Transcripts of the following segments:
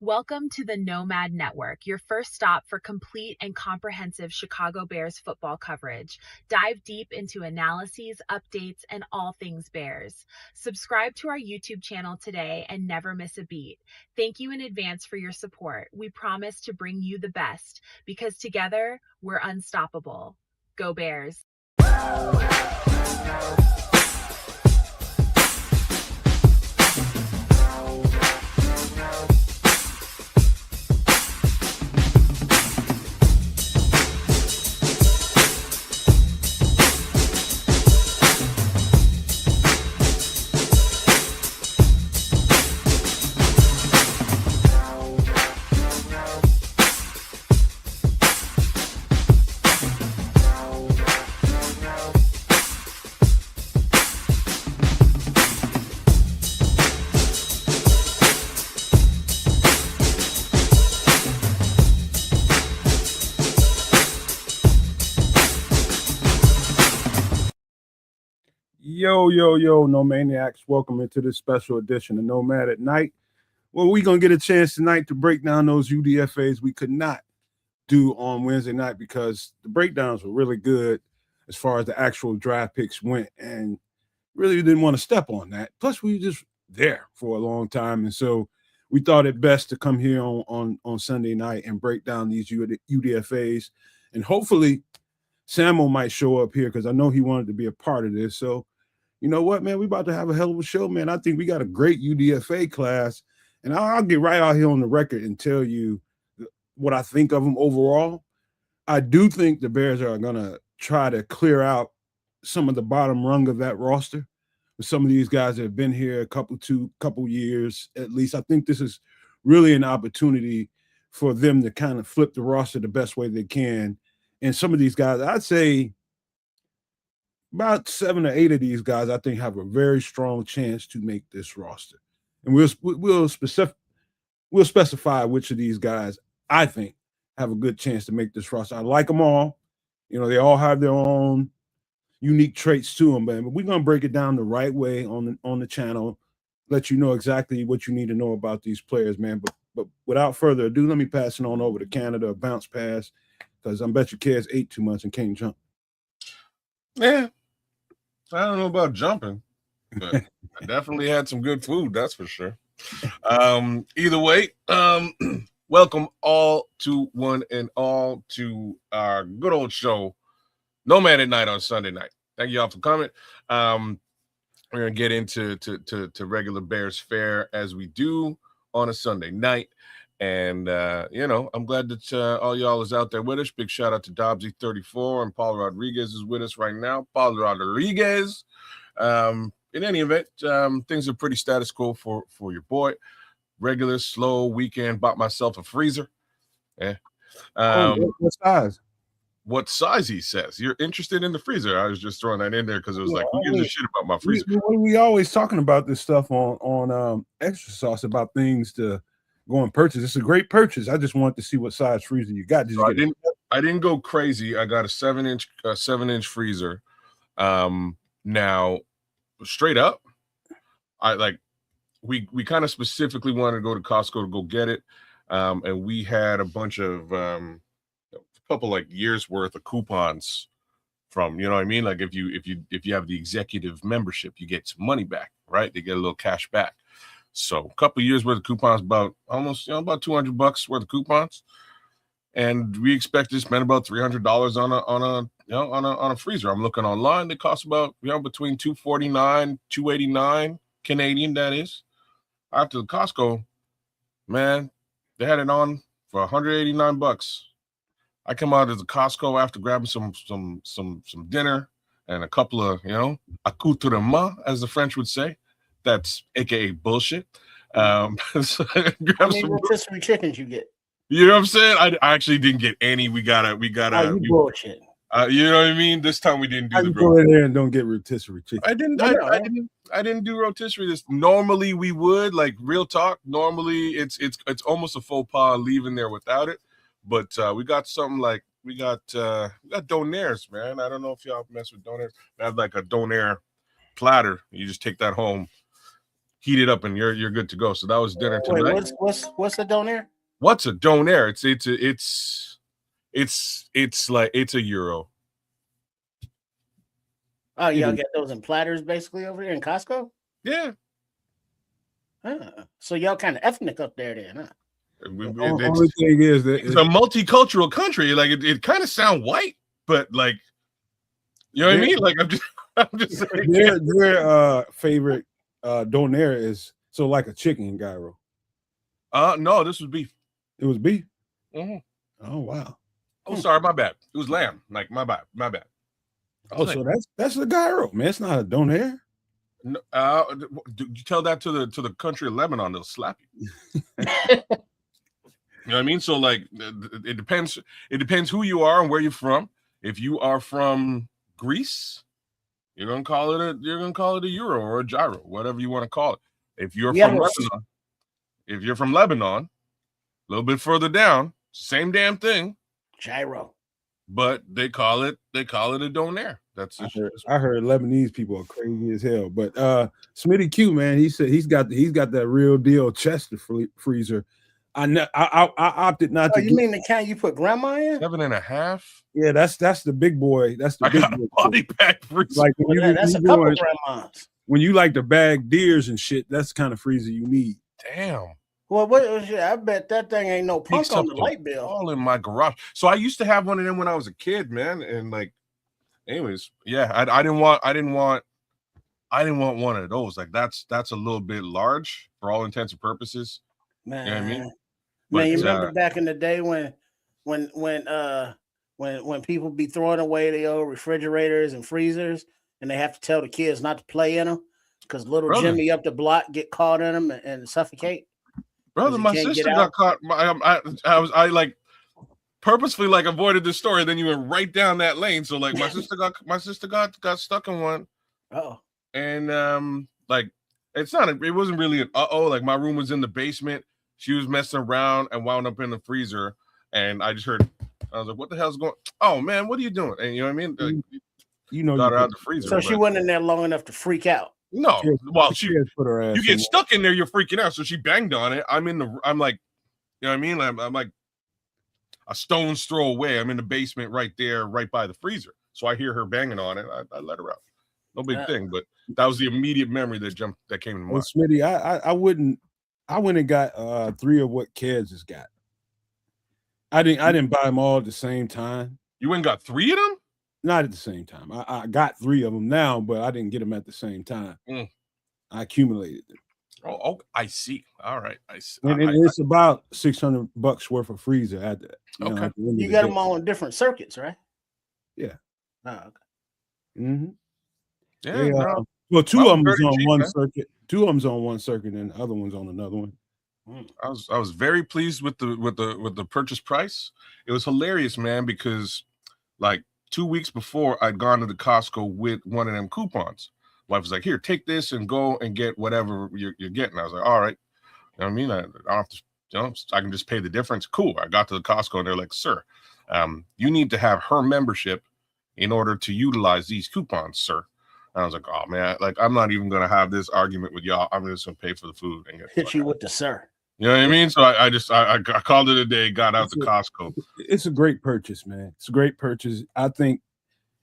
Welcome to the Nomad Network, your first stop for complete and comprehensive Chicago Bears football coverage. Dive deep into analyses, updates, and all things Bears. Subscribe to our YouTube channel today and never miss a beat. Thank you in advance for your support. We promise to bring you the best because together we're unstoppable. Go Bears! Yo, No Maniacs. Welcome into this special edition of Nomad at Night. Well, we're going to get a chance tonight to break down those UDFAs we could not do on Wednesday night because the breakdowns were really good as far as the actual draft picks went, and really didn't want to step on that. Plus, we were just there for a long time, and so we thought it best to come here on Sunday night and break down these UDFAs, and hopefully Samuel might show up here because I know he wanted to be a part of this. So you know what, man? We about to have a hell of a show, man. I think we got a great UDFA class, and I'll get right out here on the record and tell you what I think of them overall. I do think the Bears are going to try to clear out some of the bottom rung of that roster with some of these guys that have been here a couple years at least. I think this is really an opportunity for them to kind of flip the roster the best way they can. And some of these guys, I'd say about 7 or 8 of these guys, I think, have a very strong chance to make this roster. And we'll specify which of these guys I think have a good chance to make this roster. I like them all. You know, they all have their own unique traits to them, but we're going to break it down the right way on the channel, let you know exactly what you need to know about these players, man. But without further ado, let me pass it on over to Canada, a bounce pass, because I bet your kids ate too much and can't jump. Yeah. I don't know about jumping, but I definitely had some good food, that's for sure. Either way, welcome all to one and all to our good old show, Nomad at Night on Sunday night. Thank you all for coming. We're going to get into to regular Bears fare as we do on a Sunday night. And, I'm glad that all y'all is out there with us. Big shout out to Dobbsy34 and Paul Rodriguez is with us right now. Paul Rodriguez. In any event, things are pretty status quo for your boy. Regular, slow weekend. Bought myself a freezer. Yeah. What size? What size, he says. You're interested in the freezer. I was just throwing that in there because it was who gives a shit about my freezer? We always talking about this stuff on Extra Sauce about things to go and purchase. It's a great purchase. I just wanted to see what size freezer you got. I didn't go crazy. I got a 7-inch freezer. Now straight up, we kind of specifically wanted to go to Costco to go get it. And we had a bunch of a couple years worth of coupons from, you know what I mean? Like if you have the executive membership, you get some money back, right? They get a little cash back. So a couple of years worth of coupons, about $200 worth of coupons, and we expect to spend about $300 on a freezer. I'm looking online; they cost about between $249, $289 Canadian. That is. After the Costco, man, they had it on for $189. I come out of the Costco after grabbing some dinner and a couple of accoutrements, as the French would say. That's AKA bullshit. How many rotisserie chickens you get? You know what I'm saying? I actually didn't get any. We gotta. Bullshit. You know what I mean? This time we didn't do the. Go in there and don't get rotisserie chicken. I didn't do rotisserie. This normally we would, like, real talk. Normally it's almost a faux pas leaving there without it. But we got something like we got donairs, man. I don't know if y'all mess with donairs. I have like a donair platter. You just take that home. heat it up, and you're good to go. So that was dinner Wait, tonight. what's the donair? What's a donair? It's like it's a euro. Oh, y'all get those in platters basically over here in Costco? Yeah. So y'all kind of ethnic up there then, huh? Only thing is that it's a multicultural country. Like it kind of sound white, but like you know what I mean? Like I'm just saying. Their favorite donair is like a chicken gyro. No, this was beef. It was beef. Mm-hmm. Oh wow. Oh, sorry, my bad. It was lamb. Like my bad. Oh, so that's the gyro, man. It's not a donair. No, you tell that to the country of Lebanon, they'll slap you. You know what I mean? So like it depends. It depends who you are and where you're from. If you are from Greece, you're gonna call it a euro or a gyro, whatever you want to call it. If you're from Lebanon, a little bit further down, same damn thing. Gyro. But they call it a donair. I heard Lebanese people are crazy as hell. But Smitty Q, man, he said he's got that real deal Chester freezer. I opted not to. You mean the kind you put grandma in? 7.5. Yeah, that's the big boy. That's the big boy. Body pack freezer. Like that's a couple grandmas. When you like to bag deers and shit, that's the kind of freezer you need. Damn. Well, I bet that thing ain't no punk on the light bill. All in my garage. So I used to have one of them when I was a kid, man. And like, anyways, yeah, I didn't want one of those. Like that's a little bit large for all intents and purposes. Man, you know what I mean? Man, you remember back in the day when people be throwing away their old refrigerators and freezers, and they have to tell the kids not to play in them because little Jimmy up the block get caught in them and suffocate. Brother, my sister got caught. I like purposefully like avoided this story. Then you went right down that lane. So like my sister got stuck in one. Oh, and like it wasn't really an like my room was in the basement. She was messing around and wound up in the freezer. And I just heard, I was like, what the hell's going on? Oh man, what are you doing? And you know what I mean? Like, got her out the freezer. So she wasn't in there long enough to freak out. No, well, you get in stuck in there, you're freaking out. So she banged on it. I'm like, you know what I mean? I'm like a stone's throw away. I'm in the basement right there, right by the freezer. So I hear her banging on it. I let her out. No big thing, but that was the immediate memory that came to mind. Well, Smitty, I went and got 3 of what Keds has got. I didn't buy them all at the same time. You went and got 3 of them? Not at the same time. I got 3 of them now, but I didn't get them at the same time. I accumulated them. Oh, I see. All right, I see. And it's about $600 worth of freezer at that. Okay. You got them all in different circuits, right? Yeah. Oh, okay. Mm-hmm. Yeah. Well, 2 of them is on one circuit. 2 of them's on one circuit, and the other one's on another one. I was very pleased with the purchase price. It was hilarious, man, because like 2 weeks before I'd gone to the Costco with one of them coupons. Wife was like, here, take this and go and get whatever you're getting. I was like, all right. You know what I mean? I don't have to, I can just pay the difference. Cool. I got to the Costco and they're like, sir, you need to have her membership in order to utilize these coupons, sir. And I was like, oh man, like I'm not even gonna have this argument with y'all. I'm just gonna pay for the food and hit you with the sir. You know what I mean? So I called it a day, got out to Costco. It's a great purchase, man. It's a great purchase. I think,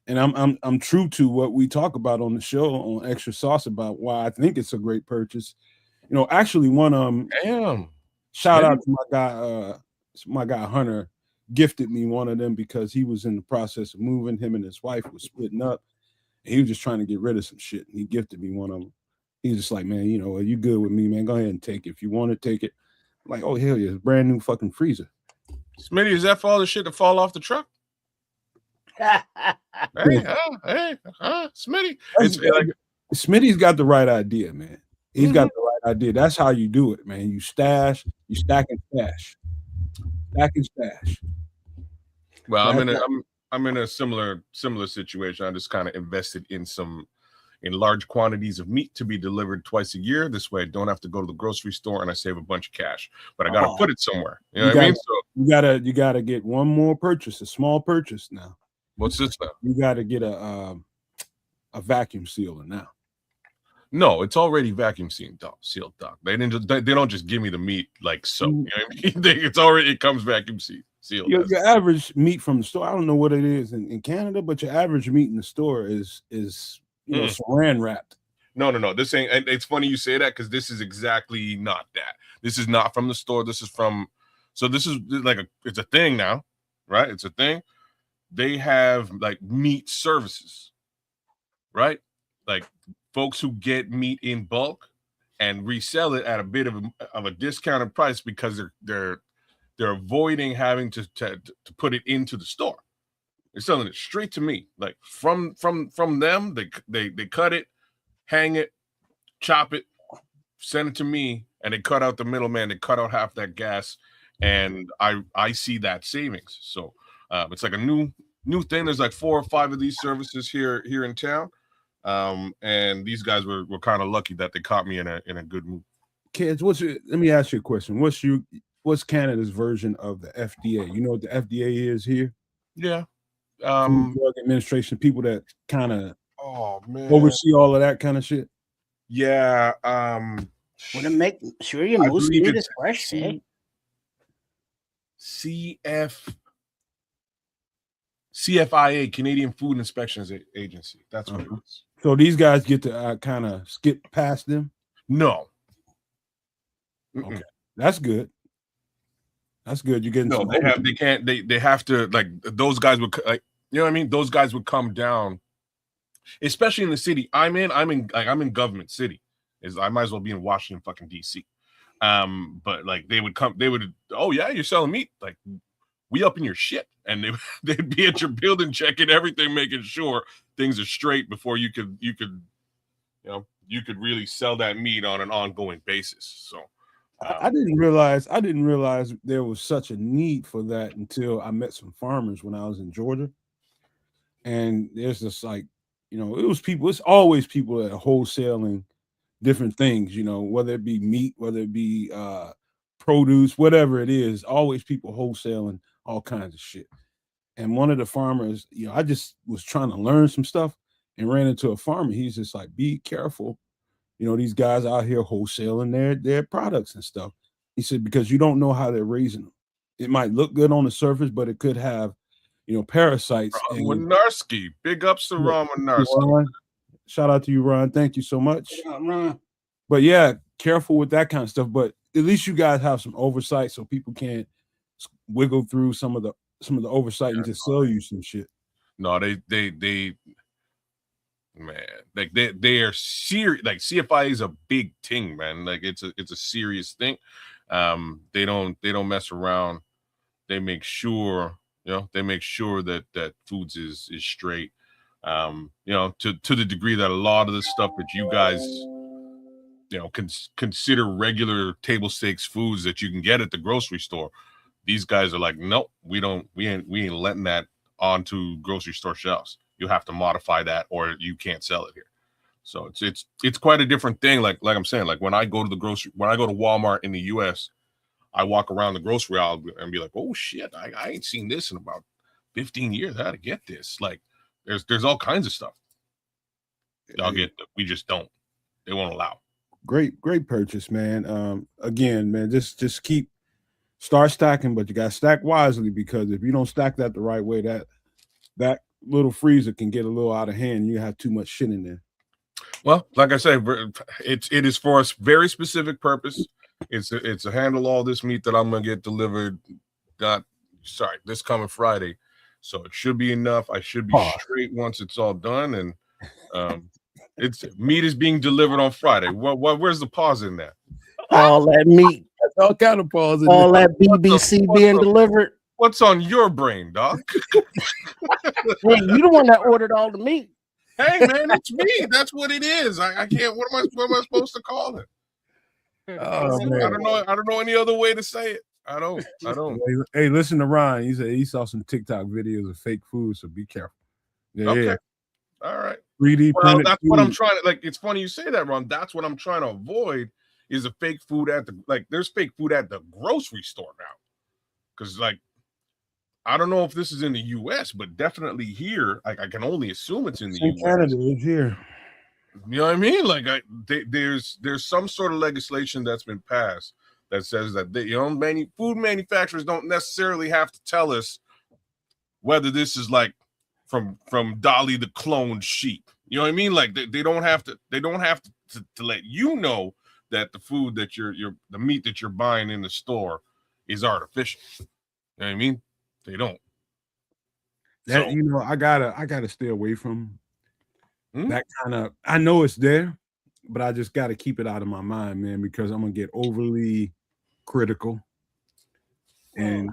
and I'm true to what we talk about on the show on Extra Sauce about why I think it's a great purchase. You know, actually one shout out to my guy Hunter gifted me one of them because he was in the process of moving. Him and his wife was splitting up. And he was just trying to get rid of some shit. And he gifted me one of them. He's just like, man, you know, are you good with me, man? Go ahead and take it. If you want to take it. I'm like, oh, hell yeah, it's a brand new fucking freezer. Smitty, is that for all the shit that fall off the truck? hey, Smitty. Smitty's got the right idea, man. He's got the right idea. That's how you do it, man. You stack and stash. Stack and stash. Well, I'm in a similar situation. I just kind of invested in large quantities of meat to be delivered twice a year. This way I don't have to go to the grocery store and I save a bunch of cash. But I gotta put it somewhere. You know what I mean? So you gotta get one more purchase, a small purchase now. What's this now? You gotta get a vacuum sealer now. No, it's already vacuum sealed, doc. They don't just give me the meat like so. You know what I mean? It comes vacuum sealed. Your average meat from the store, I don't know what it is in Canada, but your average meat in the store is saran wrapped. No. This ain't. And it's funny you say that because this is exactly not that. This is not from the store. This is from. So this is like it's a thing now, right? It's a thing. They have like meat services, right? Like folks who get meat in bulk and resell it at a bit of a discounted price because they're avoiding having to put it into the store. They're selling it straight to me, like from them. They cut it, hang it, chop it, send it to me, and they cut out the middleman. They cut out half that gas, and I see that savings. So it's like a new thing. There's like 4 or 5 of these services here in town. And these guys were kind of lucky that they caught me in a good mood. Kids, let me ask you a question. What's Canada's version of the FDA? You know what the FDA is here? Yeah. Food Drug Administration, people that kind of oversee all of that kind of shit. Yeah. Want to make sure your moose meat is fresh, CFIA, Canadian Food Inspections Agency. That's what it is. So these guys get to kind of skip past them? No. Okay, that's good. That's good. You're getting they have to, like, those guys would, like, you know what I mean? Those guys would come down, especially in the city I'm in government city. I might as well be in Washington fucking DC. But like they would, oh yeah, you're selling meat, like we up in your shit, and they'd be at your building checking everything, making sure things are straight before you could really sell that meat on an ongoing basis. So I didn't realize there was such a need for that until I met some farmers when I was in Georgia. And there's this, like, it's always people that are wholesaling different things, whether it be meat, whether it be produce, whatever it is, always people wholesaling all kinds of shit. And one of the farmers, I just was trying to learn some stuff and ran into a farmer. He's just like, be careful. These guys out here wholesaling their products and stuff. He said, because you don't know how they're raising them. It might look good on the surface, but it could have, parasites. Ron Winarski. Big ups to Ron Winarski. Shout out to you, Ron. Thank you so much. Yeah, Ron. But yeah, careful with that kind of stuff. But at least you guys have some oversight so people can't wiggle through some of the oversight and just sell you some shit. No, they man, like they are serious. Like CFI is a big thing, man. Like it's a serious thing. They don't mess around. They make sure, that foods is straight. To the degree that a lot of the stuff that you guys, consider regular table stakes foods that you can get at the grocery store, these guys are like, nope, we ain't letting that onto grocery store shelves. You have to modify that or you can't sell it here. So it's quite a different thing. Like I'm saying, like when I go to Walmart in the US, I walk around the grocery aisle and be like, oh shit, I ain't seen this in about 15 years. How to get this? Like there's all kinds of stuff. We just don't. They won't allow. Great purchase, man. Again, man, just start stacking, but you got to stack wisely, because if you don't stack that the right way, that little freezer can get a little out of hand and you have too much shit in there. Well, like I said, it is for a very specific purpose. It's to handle all this meat that I'm gonna get delivered. This coming Friday, so it should be enough. I should be straight once it's all done, and it's meat is being delivered on Friday. Where's the pause in that? All that meat, all kind of pause in all there. that BBC being delivered. What's on your brain, Doc? Hey, you the one that ordered all the meat. Hey man, it's me. That's what it is. I can't. What am I supposed to call it? Oh, man. I don't know any other way to say it. I don't. Hey, listen to Ryan. He said he saw some TikTok videos of fake food, so be careful. Yeah, okay. Yeah. All right. 3D printed. That's what I'm trying to, like. It's funny you say that, Ron. That's what I'm trying to avoid. Is a fake food there's fake food at the grocery store now, because I don't know if this is in the U.S., but definitely here. I can only assume it's in the U.S. Canada is here. You know what I mean? Like there's some sort of legislation that's been passed that says that food manufacturers don't necessarily have to tell us whether this is like from Dolly the cloned sheep. You know what I mean? Like they don't have to let you know that the food that the meat that you're buying in the store is artificial. You know what I mean? They don't. That I gotta stay away from that kind of. I know it's there, but I just gotta keep it out of my mind, man, because I'm gonna get overly critical. And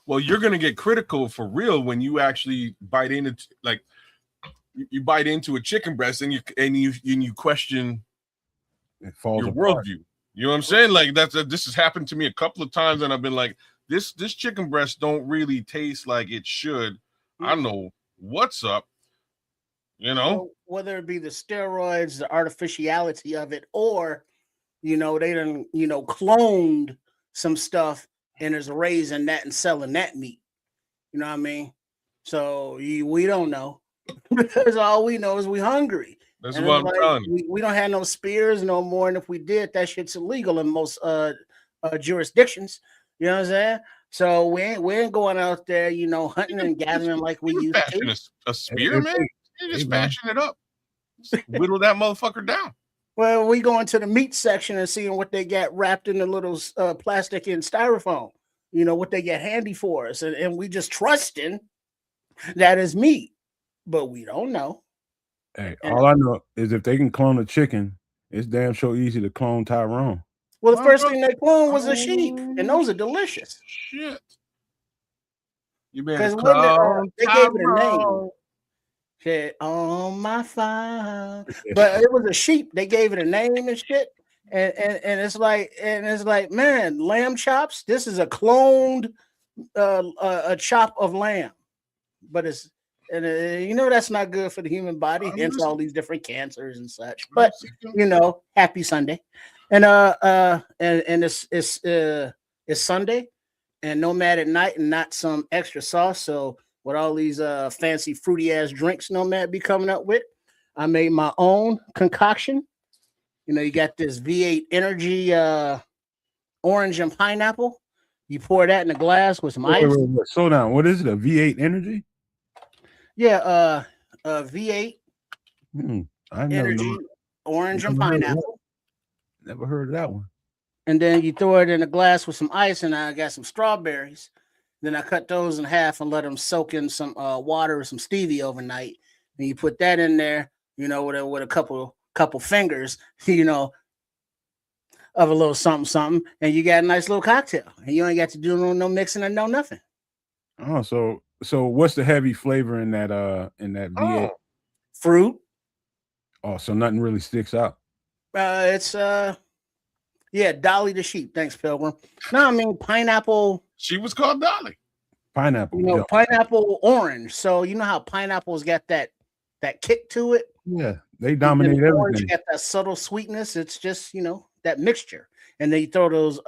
well, you're gonna get critical for real when you actually bite into like you bite into a chicken breast and you question it falls your apart. worldview. You know what I'm saying? Like this has happened to me a couple of times, and I've been like, this chicken breast don't really taste like it should. I know what's up. You know, well, whether it be the steroids, the artificiality of it, or they done cloned some stuff and is raising that and selling that meat. You know what I mean? So we don't know because all we know is we hungry. That's what I'm telling you. We don't have no spears no more, and if we did, that shit's illegal in most jurisdictions. You know what I'm saying? So we ain't going out there, hunting and gathering like we used to. A spear, man. You're just bashing it up. Just whittle that motherfucker down. Well, we go into the meat section and seeing what they got wrapped in the little plastic and styrofoam. What they get handy for us, and we just trusting that is meat, but we don't know. Hey, all I know is if they can clone a chicken, it's damn sure easy to clone Tyrone. Well, the first thing they cloned was a sheep, and those are delicious. Shit. You better they gave it a name. Said on my fire, but it was a sheep. They gave it a name and shit, and it's like, man, lamb chops. This is a cloned a chop of lamb, but it's that's not good for the human body. Hence all these different cancers and such. But happy Sunday, and it's Sunday, and Nomad at night, and not some extra sauce. So with all these fancy fruity ass drinks Nomad be coming up with, I made my own concoction. You got this V8 Energy orange and pineapple. You pour that in a glass with some ice. Wait. Slow down. What is it? A V8 Energy? Yeah, V8 Energy orange and pineapple. Never heard of that one. And then you throw it in a glass with some ice, and I got some strawberries. Then I cut those in half and let them soak in some water or some stevia overnight. And you put that in there, with a couple fingers, of a little something, and you got a nice little cocktail. And you ain't got to do no mixing and no nothing. Oh, so what's the heavy flavor in that V8? Fruit. Oh, so nothing really sticks out. It's Dolly the sheep. Thanks, Pilgrim. No, I mean pineapple. She was called Dolly. Pineapple. Pineapple orange. So you know how pineapple's got that kick to it? Yeah, they dominate everything. Orange got that subtle sweetness. It's just, that mixture. And then you throw those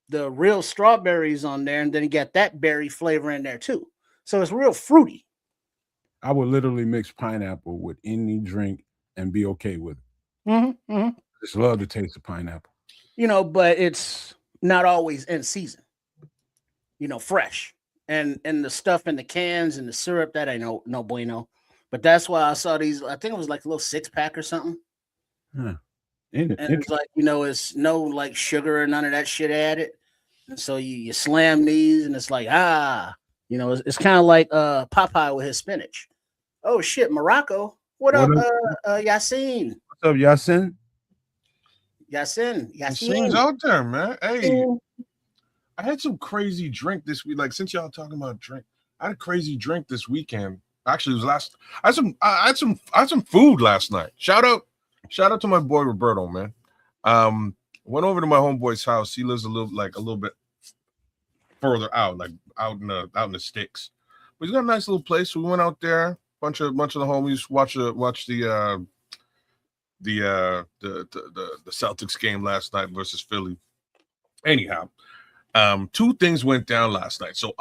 the real strawberries on there, and then you get that berry flavor in there too. So it's real fruity. I would literally mix pineapple with any drink and be okay with it. Mm-hmm, mm-hmm. Just love the taste of pineapple. But it's not always in season. Fresh. And the stuff in the cans and the syrup, that ain't no bueno. But that's why I saw these. I think it was like a little 6-pack or something. Huh. And it's like, it's no like sugar or none of that shit added. And so you slam these, and it's like, it's kind of like Popeye with his spinach. Oh shit, Morocco. What up, Yasin? What's up, Yasin? Yasin's out there, man. Hey, I had some crazy drink this week. Like, since y'all talking about drink, I had a crazy drink this weekend. Actually, it was I had some food last night. Shout out to my boy Roberto, man. Went over to my homeboy's house. He lives a little bit further out, like out in the sticks. But he's got a nice little place. So we went out there. Bunch of the homies watch the Celtics game last night versus Philly. Anyhow, two things went down last night. So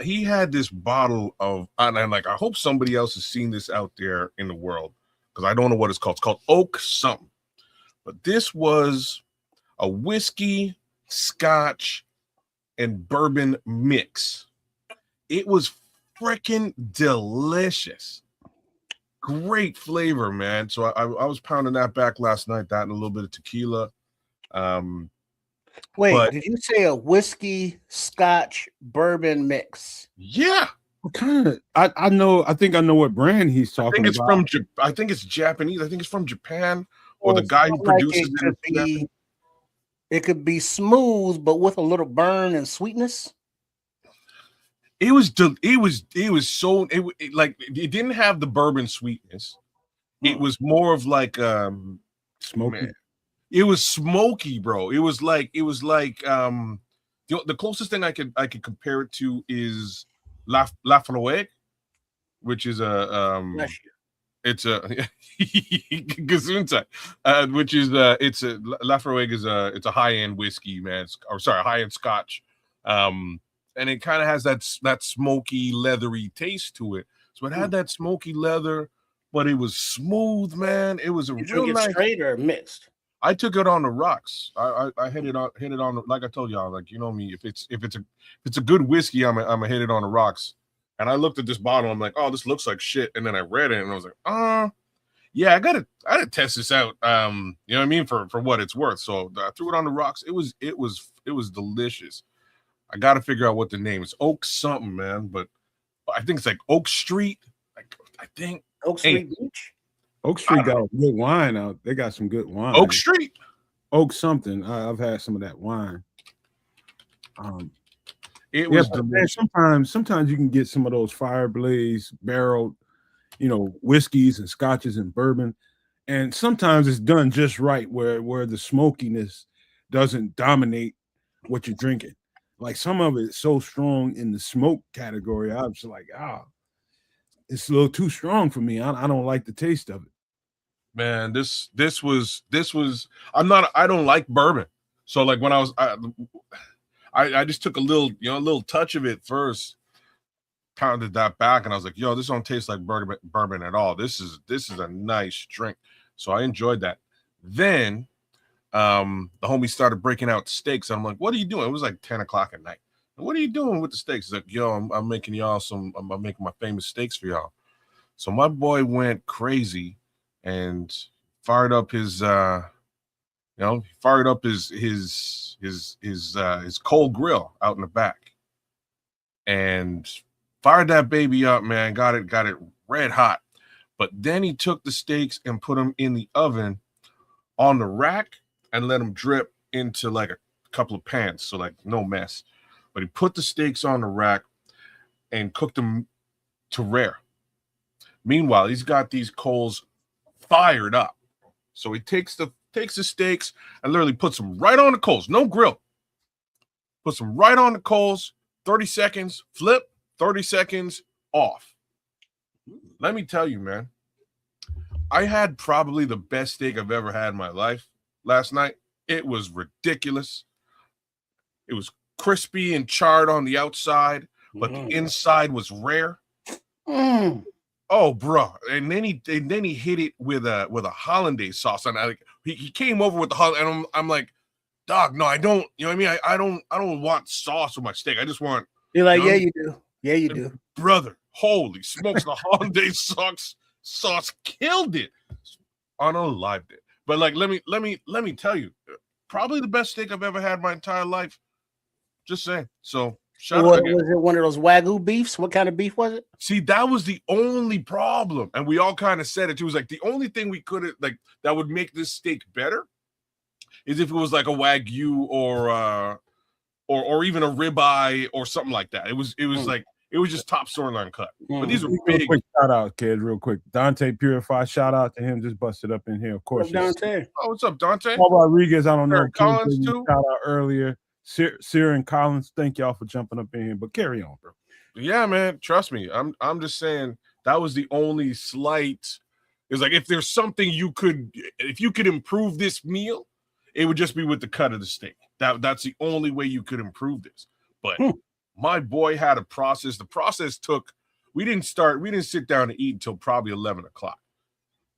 he had this bottle of, and I'm like, I hope somebody else has seen this out there in the world, because I don't know what it's called. It's called Oak something. But this was a whiskey, scotch, and bourbon mix. It was freaking delicious. Great flavor, man. So I was pounding that back last night, that and a little bit of tequila. Wait, did you say a whiskey, scotch, bourbon mix? Yeah. What kind of? I know. I think I know what brand he's talking about. I think it's Japanese. I think it's from Japan, or the guy who produces it. It could be smooth, but with a little burn and sweetness. It was so it didn't have the bourbon sweetness. It was more of like smoky. Man, it was smoky, bro. It was like the closest thing I could compare it to is Lafroig, which is it's a Gesundheit, which is it's a Lafroig is it's a high-end whiskey, man. High-end scotch. And it kind of has that smoky, leathery taste to it. So it had that smoky leather, but it was smooth, man. It was a real nice. Straight or mixed? I took it on the rocks. I hit it on like I told y'all, like, you know me, if it's a good whiskey, I'm gonna hit it on the rocks. And I looked at this bottle, I'm like, oh, this looks like shit. And then I read it and I was like, yeah, I gotta test this out. You know what I mean, for what it's worth. So I threw it on the rocks. It was delicious. I got to figure out what the name is. Oak something, man. But I think it's like Oak Street. I think Oak Street Beach. Oak Street got good wine out. They got some good wine. Oak Street. Oak something. I've had some of that wine. It was sometimes you can get some of those Fireblaze barreled, whiskeys and scotches and bourbon, and sometimes it's done just right where the smokiness doesn't dominate what you're drinking. Like some of it's so strong in the smoke category, I was like, it's a little too strong for me. I don't like the taste of it. Man, this was I don't like bourbon. So like when I just took a little touch of it first, pounded that back, and I was like, yo, this don't taste like bourbon at all. This is a nice drink. So I enjoyed that. Then the homie started breaking out steaks. I'm like, what are you doing? It was like 10 o'clock at night. What are you doing with the steaks? He's like, yo, I'm making y'all I'm making my famous steaks for y'all. So my boy went crazy and fired up his his coal grill out in the back and fired that baby up, man. Got it red hot. But then he took the steaks and put them in the oven on the rack and let them drip into like a couple of pans, so like no mess. But he put the steaks on the rack and cooked them to rare. Meanwhile, he's got these coals fired up. So he takes the steaks and literally puts them right on the coals, no grill. Puts them right on the coals, 30 seconds, flip, 30 seconds, off. Let me tell you, man, I had probably the best steak I've ever had in my life last night. It was ridiculous. It was crispy and charred on the outside, but the inside was rare. Oh, bro! And then he hit it with a hollandaise sauce, and he came over with the hollandaise, and I'm like, dog, no, I don't. You know what I mean? I don't want sauce with my steak. I just want. You're like, yeah, you do. Yeah, you do, brother. Holy smokes! The hollandaise sauce killed it unalived it. But like, let me tell you, probably the best steak I've ever had in my entire life. Just saying. So shout out. Was it one of those Wagyu beefs? What kind of beef was it? See, that was the only problem, and we all kind of said it. It was like the only thing we could like that would make this steak better is if it was like a Wagyu or even a ribeye or something like that. It was like it was just top sirloin cut. But these are big. Quick shout out, kids, real quick. Dante Purify, shout out to him. Just busted up in here, of course. Dante. Oh, what's up, Dante? Paul Rodriguez, I don't know. Collins too. Shout out earlier. Sierra and Collins, thank y'all for jumping up in here. But carry on, bro. Yeah, man. Trust me. I'm just saying that was the only slight. It's like if there's something if you could improve this meal, it would just be with the cut of the steak. That's the only way you could improve this. But my boy had a process. The process took. We didn't sit down to eat until probably 11 o'clock.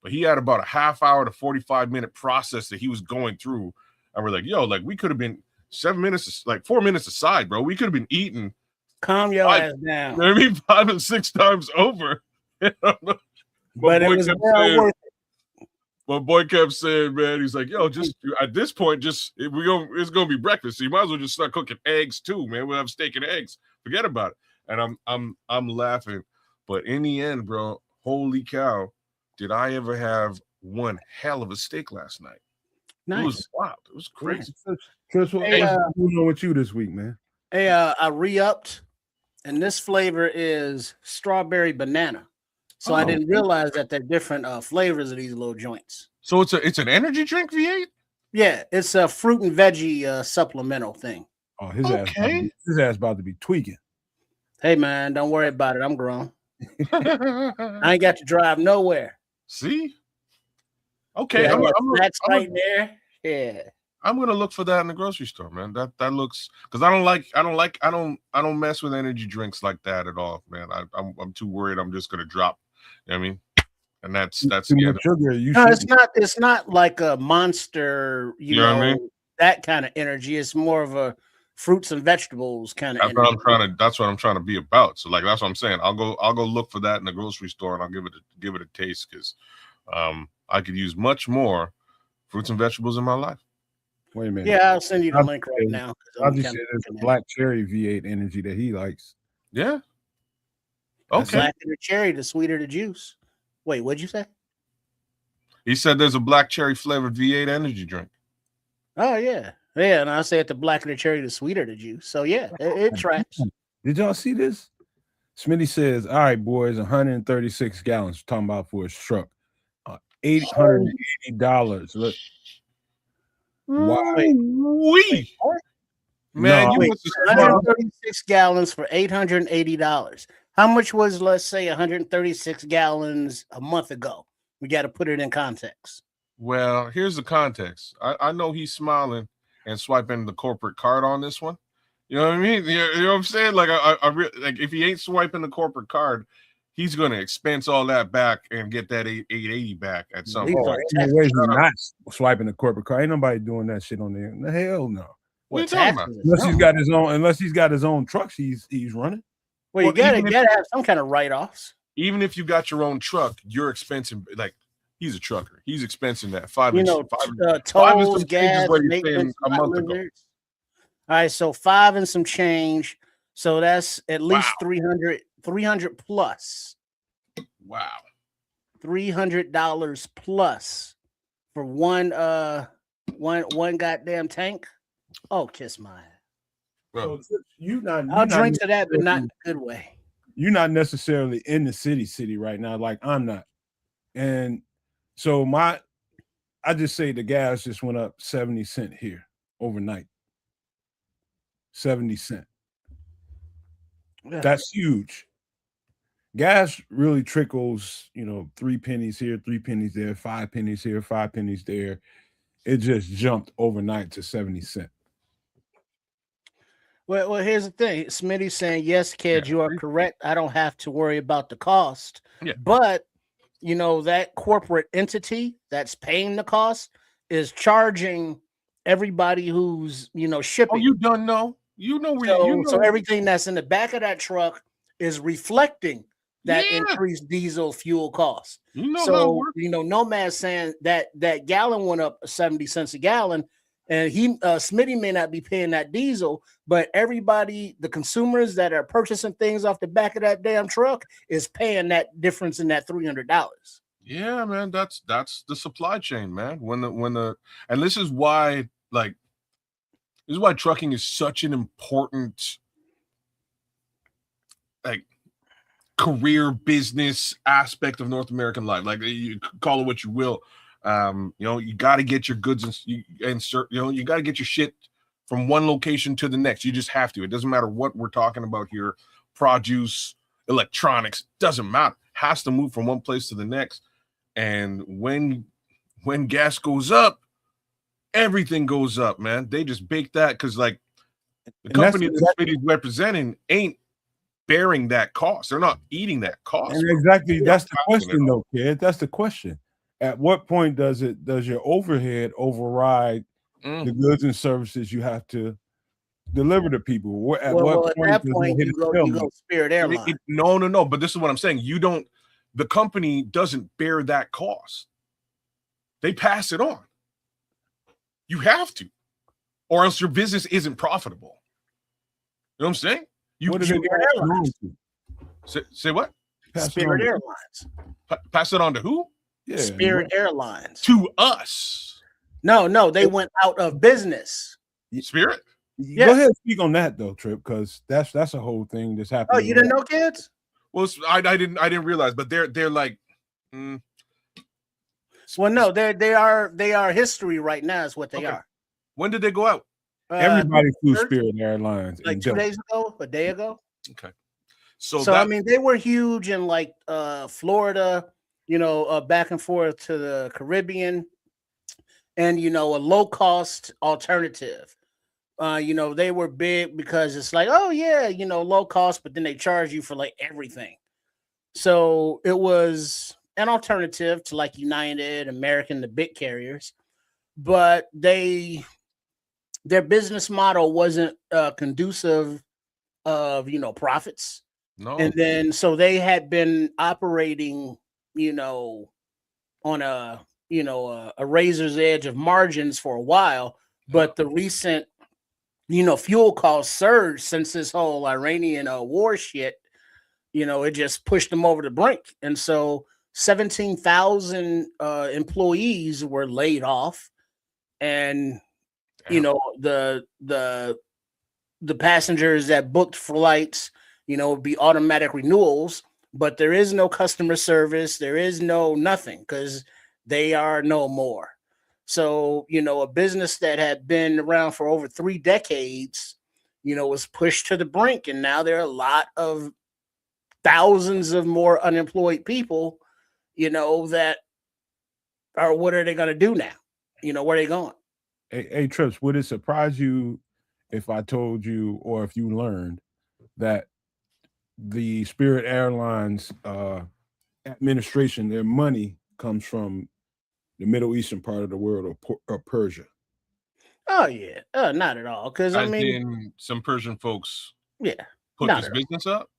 but he had about a half hour to 45-minute process that he was going through. And we're like, yo, like we could have been 7 minutes, like 4 minutes aside, bro. We could have been eating. Calm your ass down. You know what I mean? 5 and 6 times over. But it was well worth it. My boy kept saying, man, he's like, yo, just at this point, just it's gonna be breakfast. So you might as well just start cooking eggs too, man. We'll have steak and eggs. Forget about it. And I'm laughing. But in the end, bro, holy cow, did I ever have one hell of a steak last night. Nice. It was wild. It was crazy. Chris, what's going on with you this week, man? Hey, I re-upped, and this flavor is strawberry banana. So I didn't realize that they're different flavors of these little joints. So it's an energy drink, V8? Yeah, it's a fruit and veggie supplemental thing. Oh, his ass about to be tweaking. Hey, man, don't worry about it. I'm grown. I ain't got to drive nowhere. See? Okay, yeah, that's right there. Yeah, I'm gonna look for that in the grocery store, man. That looks because I don't mess with energy drinks like that at all, man. I'm too worried I'm just gonna drop. You know what I mean? And that's sugar. No, it's not like a Monster, you know what I mean? That kind of energy. It's more of a fruits and vegetables kind of energy. That's what I'm trying to be about. So like that's what I'm saying. I'll go look for that in the grocery store and I'll give it a taste because I could use much more fruits and vegetables in my life. Wait a minute. Yeah, I'll send you the link right now. I'll just say there's a black cherry V8 energy that he likes. Yeah. Okay. The blacker the cherry, the sweeter the juice. Wait, what'd you say? He said there's a black cherry flavored V8 energy drink. Oh yeah. Yeah, and I said the blacker the cherry, the sweeter the juice. So yeah, it tracks. Did y'all see this? Smitty says, all right, boys, 136 gallons. Talking about for his truck. $880. Look. Wow. Man, you 136 gallons for $880. How much was, let's say, 136 gallons a month ago? We got to put it in context. Well, here's the context. I know he's smiling and swiping the corporate card on this one. You know what I mean? You know what I'm saying? Like, like if he ain't swiping the corporate card, he's going to expense all that back and get that 880 back at some point. No way he's not swiping the corporate card. Ain't nobody doing that shit on there. The hell no. What are you talking about? Unless he's got his own trucks he's running. Well, you gotta have some kind of write-offs. Even if you got your own truck, you're expensing, like, he's a trucker. He's expensing that. Tolls, gas, maintenance, a month ago. All right, so 5 and some change. So that's at least 300 plus. Wow. $300 plus for one goddamn tank. Oh, kiss my ass. So I'll drink to that, but not in a good way. You're not necessarily in the city right now, like I'm not. And so I just say the gas just went up 70 cents here overnight. 70 cents. Yeah. That's huge. Gas really trickles, 3 pennies here, 3 pennies there, 5 pennies here, 5 pennies there. It just jumped overnight to 70 cents. Well, here's the thing. Smitty's saying, yes, kids, you are correct. I don't have to worry about the cost. Yeah. But, that corporate entity that's paying the cost is charging everybody who's, shipping. Oh, you don't know. So everything that's in the back of that truck is reflecting that increased diesel fuel cost. Nomad's saying that gallon went up 70 cents a gallon. And Smitty may not be paying that diesel, but everybody, the consumers that are purchasing things off the back of that damn truck is paying that difference in that $300. Yeah, man, that's the supply chain, man. And this is why trucking is such an important career business aspect of North American life. Like, you call it what you will. You got to get your goods you got to get your shit from one location to the next. You just have to. It doesn't matter what we're talking about here. Produce, electronics, doesn't matter. Has to move from one place to the next. And when gas goes up, everything goes up, man. They just bake that because the company that Smitty's representing ain't bearing that cost. They're not eating that cost. And exactly, that's the question, though, kid. That's the question. at what point does your overhead override the goods and services you have to deliver to people? At what point that does point it hit you go Spirit Airlines. No. But this is what I'm saying. You don't. The company doesn't bear that cost. They pass it on. You have to, or else your business isn't profitable. You know what I'm saying? Spirit Airlines. Say what? Spirit Airlines. Pass it on to who? Yeah, Spirit Airlines. To us. No, they went out of business. Spirit? Yeah. Go ahead and speak on that though, Trip, because that's a whole thing that's happening. Oh, you didn't know, kids? Well, I didn't realize, but they're like. Well, no, they are history right now. Is what they are. When did they go out? Everybody flew Spirit Airlines like 2 days ago, a day ago. Okay, so I mean, they were huge in like Florida, back and forth to the Caribbean, and a low cost alternative. They were big because it's like, oh yeah, low cost, but then they charge you for like everything. So it was an alternative to like United, American, the big carriers, but their business model wasn't conducive of profits. No. And then so they had been operating on a razor's edge of margins for a while, but the recent fuel costs surged since this whole Iranian war shit. It just pushed them over the brink, and so 17,000 employees were laid off, and the passengers that booked flights, would be automatic renewals, but there is no customer service, there is no nothing because they are no more. So, a business that had been around for over 3 decades, was pushed to the brink, and now there are a lot of thousands of more unemployed people, that are, what are they going to do now? Where are they going? Hey, Trips, would it surprise you if I told you, or if you learned that the Spirit Airlines administration, their money comes from the Middle Eastern part of the world, or Persia? Oh yeah, not at all. Because I mean, some Persian folks, put this business up.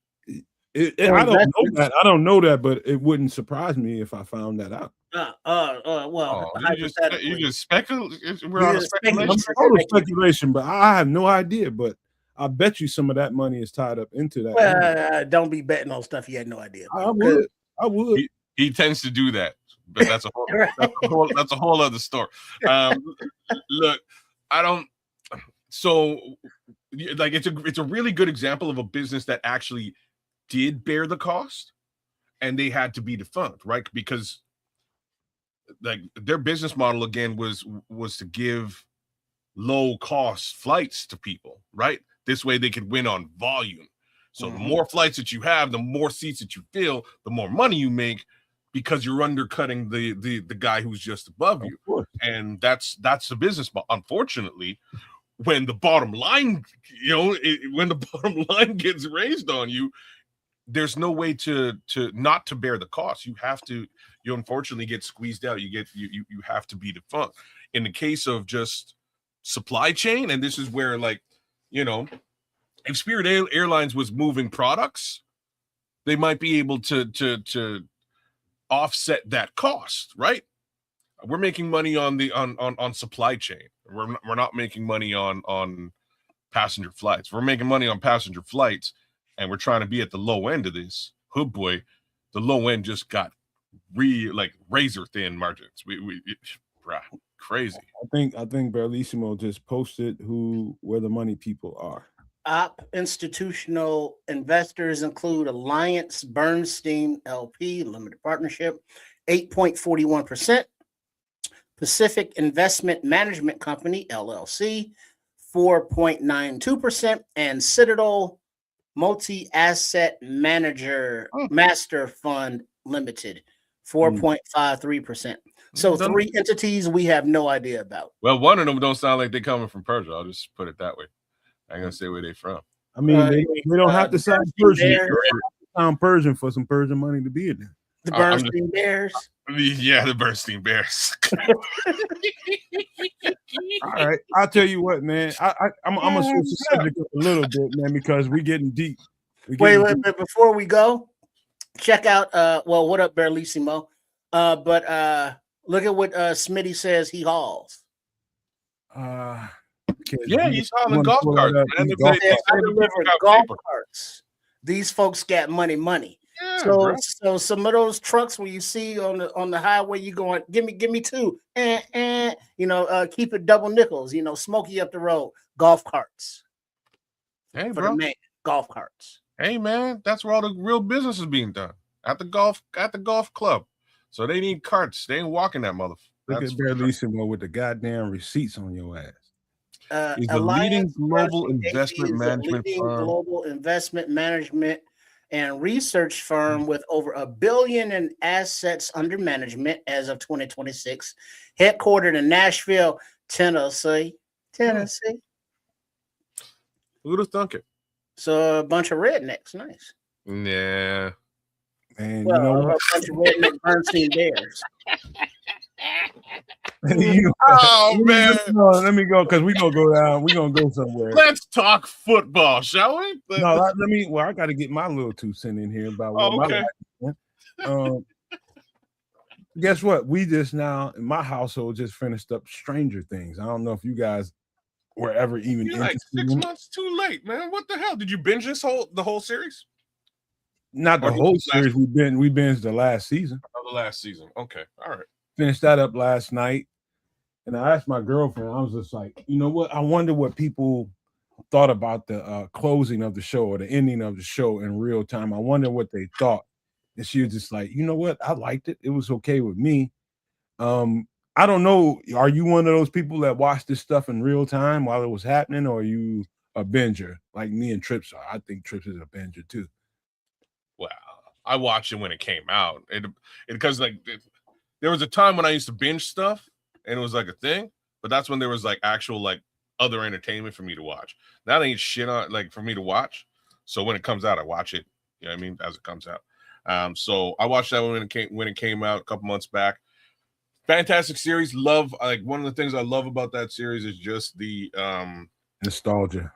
I don't know that, but it wouldn't surprise me if I found that out. Well, you just speculate. We're on a speculation, but I have no idea. But I bet you some of that money is tied up into that. Well, don't be betting on stuff you had no idea about. I would. He tends to do that, but that's a whole that's a whole other story. Look, I don't. So, like, it's a really good example of a business that actually did bear the cost, and they had to be defunct, right? Because like their business model again was to give low cost flights to people, right? This way they could win on volume. So the more flights that you have, the more seats that you fill, the more money you make, because you're undercutting the guy who's just above you. And that's the business model. Unfortunately, when the bottom line, when the bottom line gets raised on you, there's no way to not to bear the cost. You have to. You unfortunately get squeezed out. You have to be defunct. In the case of just supply chain, and this is where, like, if Spirit Airlines was moving products, they might be able to offset that cost, right? We're making money on supply chain. We're not making money on passenger flights. We're making money on passenger flights, and we're trying to be at the low end of this. Oh boy, the low end just got razor thin margins. Crazy. I think Bellissimo just posted where the money people are. Institutional investors include Alliance Bernstein LP Limited Partnership, 8.41%, Pacific Investment Management Company LLC, 4.92%, and Citadel Multi-Asset Manager Master Fund Limited, 4.53%. So 3 entities we have no idea about. Well, one of them don't sound like they're coming from Persia. I'll just put it that way. I ain't gonna say where they're from. I mean, they don't have to sound Persian. They sound Persian for some Persian money to be in there. The I'm just, Bernstein Bears. yeah, the Bernstein Bears. All right, I'll tell you what, man. I'm gonna switch the subject up a little bit, man, because we're getting deep. Wait, but before we go, check out well, what up, Barlissimo? But look at what Smitty says he hauls. Yeah, he's hauling golf carts, man. I deliver golf carts. These folks got money. Yeah, so some of those trucks where you see on the highway, you going, give me two, keep it double nickels, Smokey up the road, golf carts. Hey, for bro, the man, golf carts. Hey, man, that's where all the real business is being done at the golf club. So they need carts. They ain't walking that motherfucker. Look at Barlissimo with the goddamn receipts on your ass. He's the leading global investment management firm. Global investment management and research firm with over $1 billion in assets under management as of 2026, headquartered in Nashville, Tennessee. Who'd have thunk it? So a bunch of rednecks, nice. Yeah. Man, well, you know what? A bunch of redneck Bernstein Bears. Man. Let me go because we're gonna go down. We're gonna go somewhere. Let's talk football, shall we? I got to get my little 2 cents in here about what my life is. Guess what? We just now in my household just finished up Stranger Things. I don't know if you guys were ever even You're like 6 months too late, man. What the hell? Did you binge the whole series? Not the whole series. We binged the last season. Oh, the last season. Okay, all right. Finished that up last night, and I asked my girlfriend. I was just like, you know what? I wonder what people thought about the closing of the show or the ending of the show in real time. I wonder what they thought, and she was just like, you know what? I liked it. It was okay with me. I don't know. Are you one of those people that watch this stuff in real time while it was happening, or are you a binger like me and Trips are? I think Trips is a binger too. Well, I watched it when it came out. Because there was a time when I used to binge stuff and it was like a thing, but that's when there was like actual like other entertainment for me to watch. That ain't shit on like for me to watch. So when it comes out, I watch it. You know what I mean? As it comes out. So I watched that when it came out a couple months back. Fantastic series. Love one of the things I love about that series is just the nostalgia.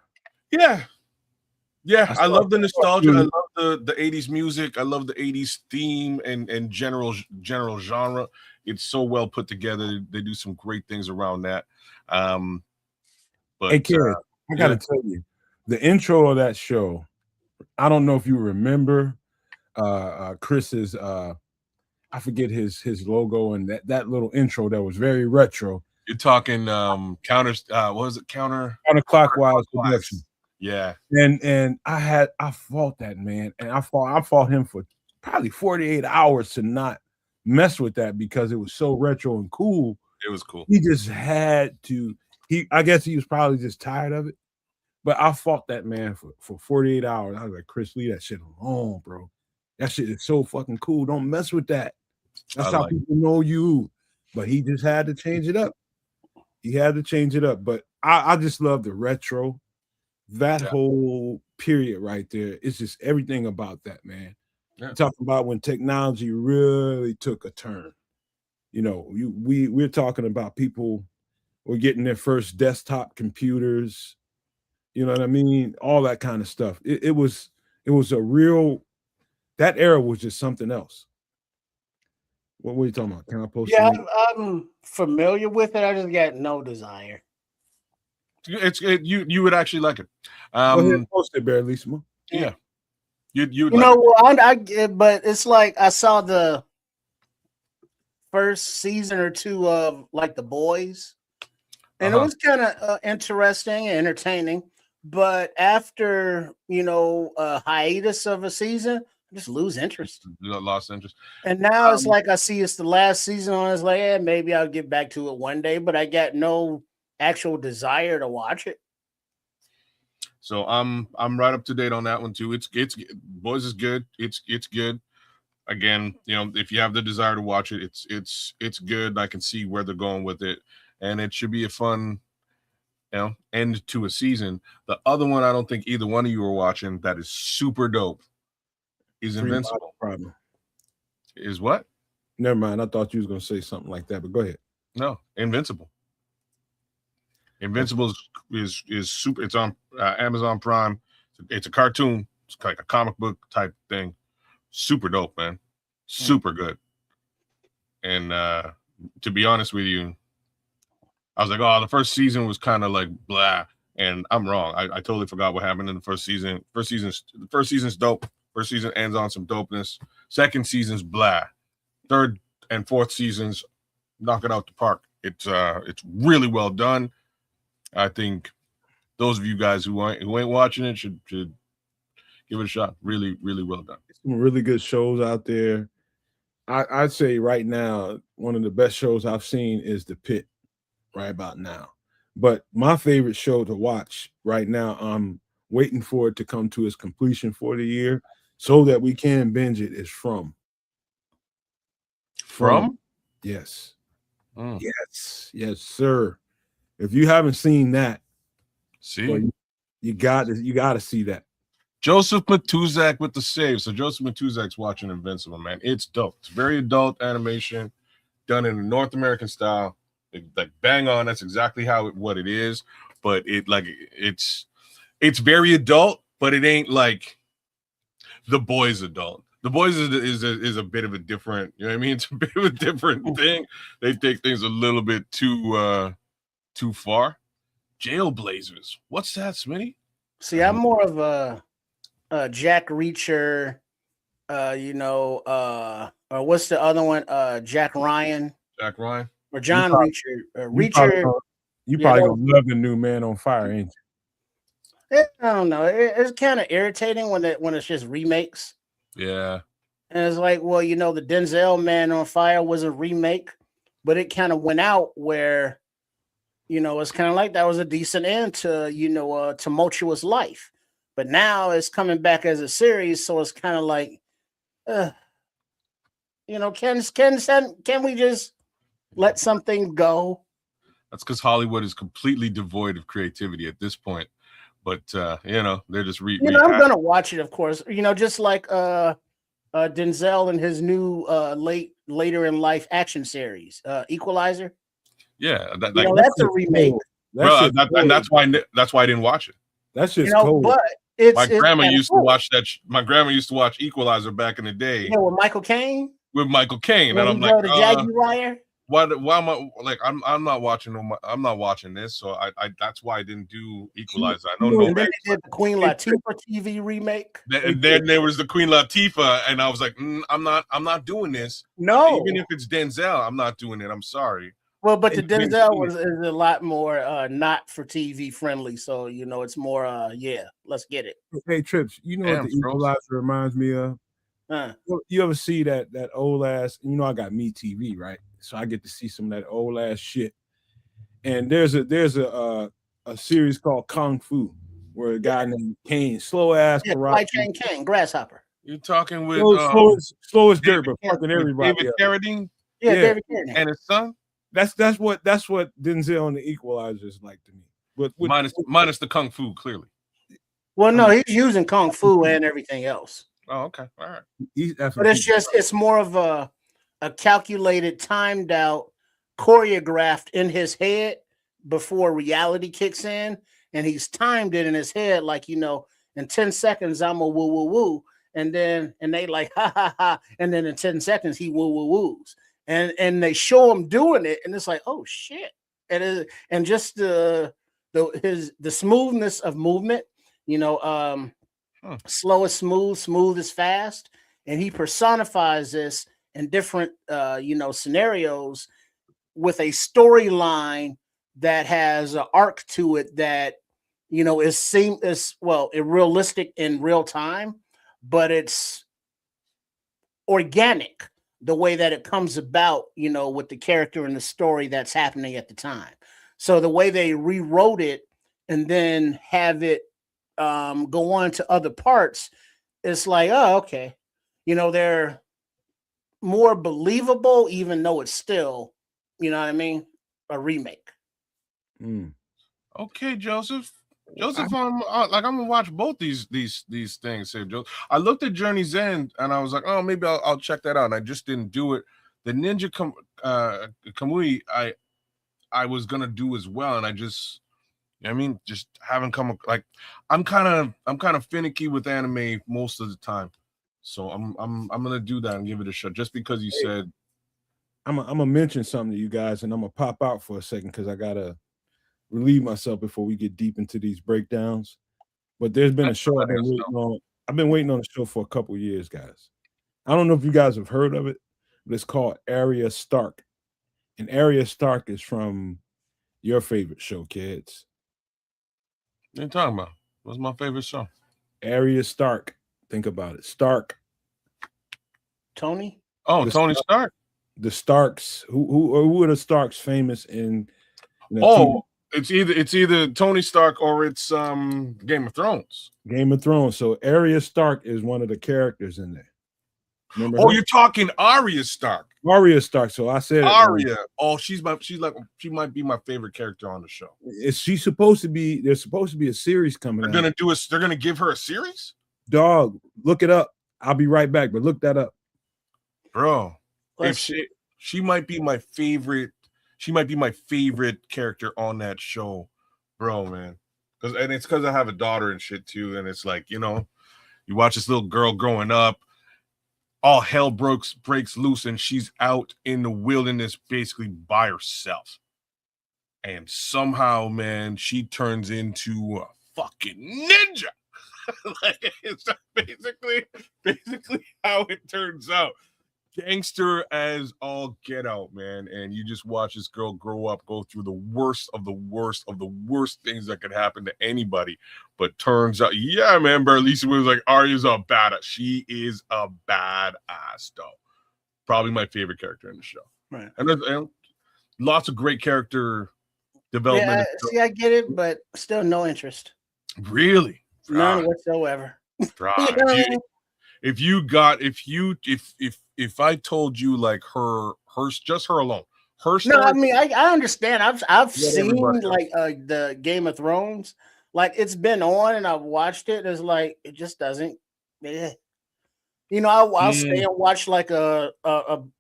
Yeah, I love the nostalgia. I love the 80s music. I love the 80s theme and general genre. It's so well put together. They do some great things around that. But hey, kid, I gotta tell you, the intro of that show. I don't know if you remember Chris's. I forget his logo and that little intro that was very retro. You're talking what was it? Counterclockwise production. Yeah. And I fought that man, and I fought him for probably 48 hours to not mess with that because it was so retro and cool. It was cool. He just had to. I guess he was probably just tired of it. But I fought that man for 48 hours. I was like, Chris, leave that shit alone, bro. That shit is so fucking cool. Don't mess with that. That's how people know you. But he just had to change it up. But I just love the retro. That whole period right there. It's just everything about that, man. Yeah. Talking about when technology really took a turn. You know, we're talking about people were getting their first desktop computers. You know what I mean? All that kind of stuff. It was a real. That era was just something else. What were you talking about? Can I post? Yeah, I'm familiar with it. I just got no desire. You would actually like it. Go ahead, post it, Barlissimo. Yeah, you know, but it's like I saw the first season or two of like The Boys, and it was kind of interesting and entertaining. But after a hiatus of a season, I just lose interest. Lost interest. And now it's like I see it's the last season on. It's like, maybe I'll get back to it one day, but I got no actual desire to watch it. So I'm right up to date on that one too. It's Boys is good. It's good. Again, if you have the desire to watch it, it's good. I can see where they're going with it, and it should be a fun, end to a season. The other one I don't think either one of you are watching that is super dope is Invincible. Is what? Never mind. I thought you was gonna say something like that, but go ahead. No, Invincible. Invincible is super. It's on Amazon Prime. It's a cartoon. It's like a comic book type thing. Super dope, man. Super good. And to be honest with you, I was like, oh, the first season was kind of like blah, and I'm wrong. I totally forgot what happened in the first season. The first season's dope. First season ends on some dopeness. Second season's blah. Third and fourth seasons knock it out the park. It's really well done. I think those of you guys who ain't watching it should give it a shot. Really, really well done. Some really good shows out there. I'd say right now, one of the best shows I've seen is The Pit right about now. But my favorite show to watch right now, I'm waiting for it to come to its completion for the year so that we can binge it, is From. From? Yes. Yes, sir. If you haven't seen that, well, you got to see that. Joseph Matuzak with the save. So Joseph Matuzak's watching Invincible, man. It's dope. It's very adult animation done in a North American style. Like bang on. That's exactly what it is. But it's very adult, but it ain't like The Boys adult. The Boys is a bit of a different, you know what I mean? It's a bit of a different thing. They take things a little bit too far. Jailblazers. What's that, Smitty? See, I'm more of a Jack Reacher, or what's the other one? Jack Ryan. Jack Ryan. Or John Reacher. Reacher. You probably gonna love the new Man on Fire, ain't you? I don't know. It's kind of irritating when it's just remakes. Yeah. And it's like, well, the Denzel Man on Fire was a remake, but it kind of went out where, it's kind of like that was a decent end to, a tumultuous life. But now it's coming back as a series, so it's kind of like, can we just let something go? That's because Hollywood is completely devoid of creativity at this point. But they're just I'm gonna watch it, of course. Just like Denzel and his new later in life action series, Equalizer. Yeah, that's a remake. That's why I didn't watch it. That's just cool. But my grandma used to watch that. My grandma used to watch Equalizer back in the day. Yeah, with Michael Caine. And I'm like, the Jaguar. Why am I like? I'm not watching this. So I that's why I didn't do Equalizer. I know. And then they did the Queen Latifah TV remake. And then there was the Queen Latifah, and I was like, I'm not doing this. No, even if it's Denzel, I'm not doing it. I'm sorry. Well, but the Denzel is a lot more not for TV friendly. So it's more let's get it. Hey Trips, what the Equalizer reminds me of? You ever see that old ass? I got Me TV, right? So I get to see some of that old ass shit. And there's a series called Kung Fu where a guy named Kane, slow ass karate. Kane, Grasshopper. You're talking with slow as dirt, but fucking everybody. David Carradine. Yeah, David Carradine and his son. That's what Denzel and the Equalizer is like to me. But minus the Kung Fu, clearly. Well, no, he's using Kung Fu and everything else. Oh, okay, all right. But it's more of a calculated, timed out, choreographed in his head before reality kicks in, and he's timed it in his head like in 10 seconds I'm a woo woo woo, and they like ha ha ha, and then in 10 seconds he woo woo woos, and they show him doing it, and it's like, oh shit, and just the smoothness of movement, slow is smooth is fast, and he personifies this in different scenarios with a storyline that has an arc to it that is realistic in real time, but it's organic the way that it comes about, with the character and the story that's happening at the time. So the way they rewrote it and then have it go on to other parts, it's like, oh, okay. They're more believable, even though it's still, a remake. Okay, Joseph. Joseph, I'm gonna watch both these things. Save Joseph. I looked at Journey's End and I was like, oh, maybe I'll check that out. And I just didn't do it. The Ninja Kamui, I was gonna do as well, and I just, just haven't come. Like, I'm kind of finicky with anime most of the time, so I'm gonna do that and give it a shot. Just because you said, I'm gonna mention something to you guys, and I'm gonna pop out for a second because I gotta relieve myself before we get deep into these breakdowns. But there's been a show I've been waiting on. I've been waiting on the show for a couple of years, guys. I don't know if you guys have heard of it, but it's called Arya Stark. And Arya Stark is from your favorite show, kids. What are you talking about? What's my favorite show? Arya Stark. Think about it. Stark. Tony? Oh, Tony Stark. The Starks. Who are the Starks famous in? It's either Tony Stark or it's Game of Thrones. Game of Thrones. So Arya Stark is one of the characters in there. Remember her? You're talking Arya Stark. Arya Stark. So I said Arya. She might be my favorite character on the show. Is she supposed to be? There's supposed to be a series coming. They're gonna give her a series. Dog, look it up. I'll be right back, but look that up, bro. If she might be my favorite. She might be my favorite character on that show, bro, man. It's because I have a daughter and shit too, and it's like, you watch this little girl growing up, all hell breaks loose, and she's out in the wilderness basically by herself, and somehow, man, she turns into a fucking ninja. Like, it's basically how it turns out. Gangster as all get out, man, and you just watch this girl grow up, go through the worst of the worst things that could happen to anybody. But turns out, yeah, man, Berlisa was like, Arya's a badass. She is a badass, though. Probably my favorite character in the show. Right. And there's lots of great character development. Yeah, see, I get it, but still no interest. Really? None whatsoever. If I told you like her just her alone, her story. No, I mean I understand. I've seen like the Game of Thrones, like it's been on and I've watched it. It's like it just doesn't. I'll stay and watch like a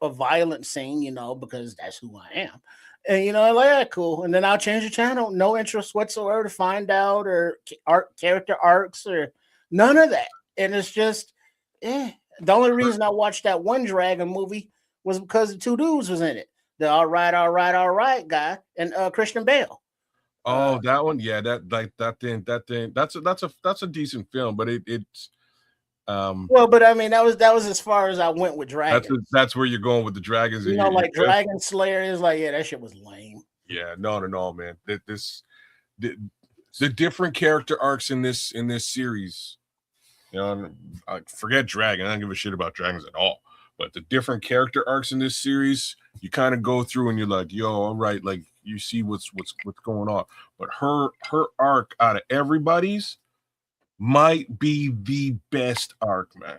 violent scene, because that's who I am, and like that cool. And then I'll change the channel. No interest whatsoever to find out or character arcs or none of that. And it's just, The only reason I watched that one Dragon movie was because the two dudes was in it. The all right guy and Christian Bale. Oh, that one, yeah, that thing. That's a decent film, but it's well, but I mean that was as far as I went with dragons. That's where you're going with the dragons. Like Dragon Slayer is like, yeah, that shit was lame. Yeah, no, man. The different character arcs in this series. I forget Dragon. I don't give a shit about dragons at all. But the different character arcs in this series, you kind of go through and you're like, yo, all right, like you see what's going on. But her arc out of everybody's might be the best arc, man.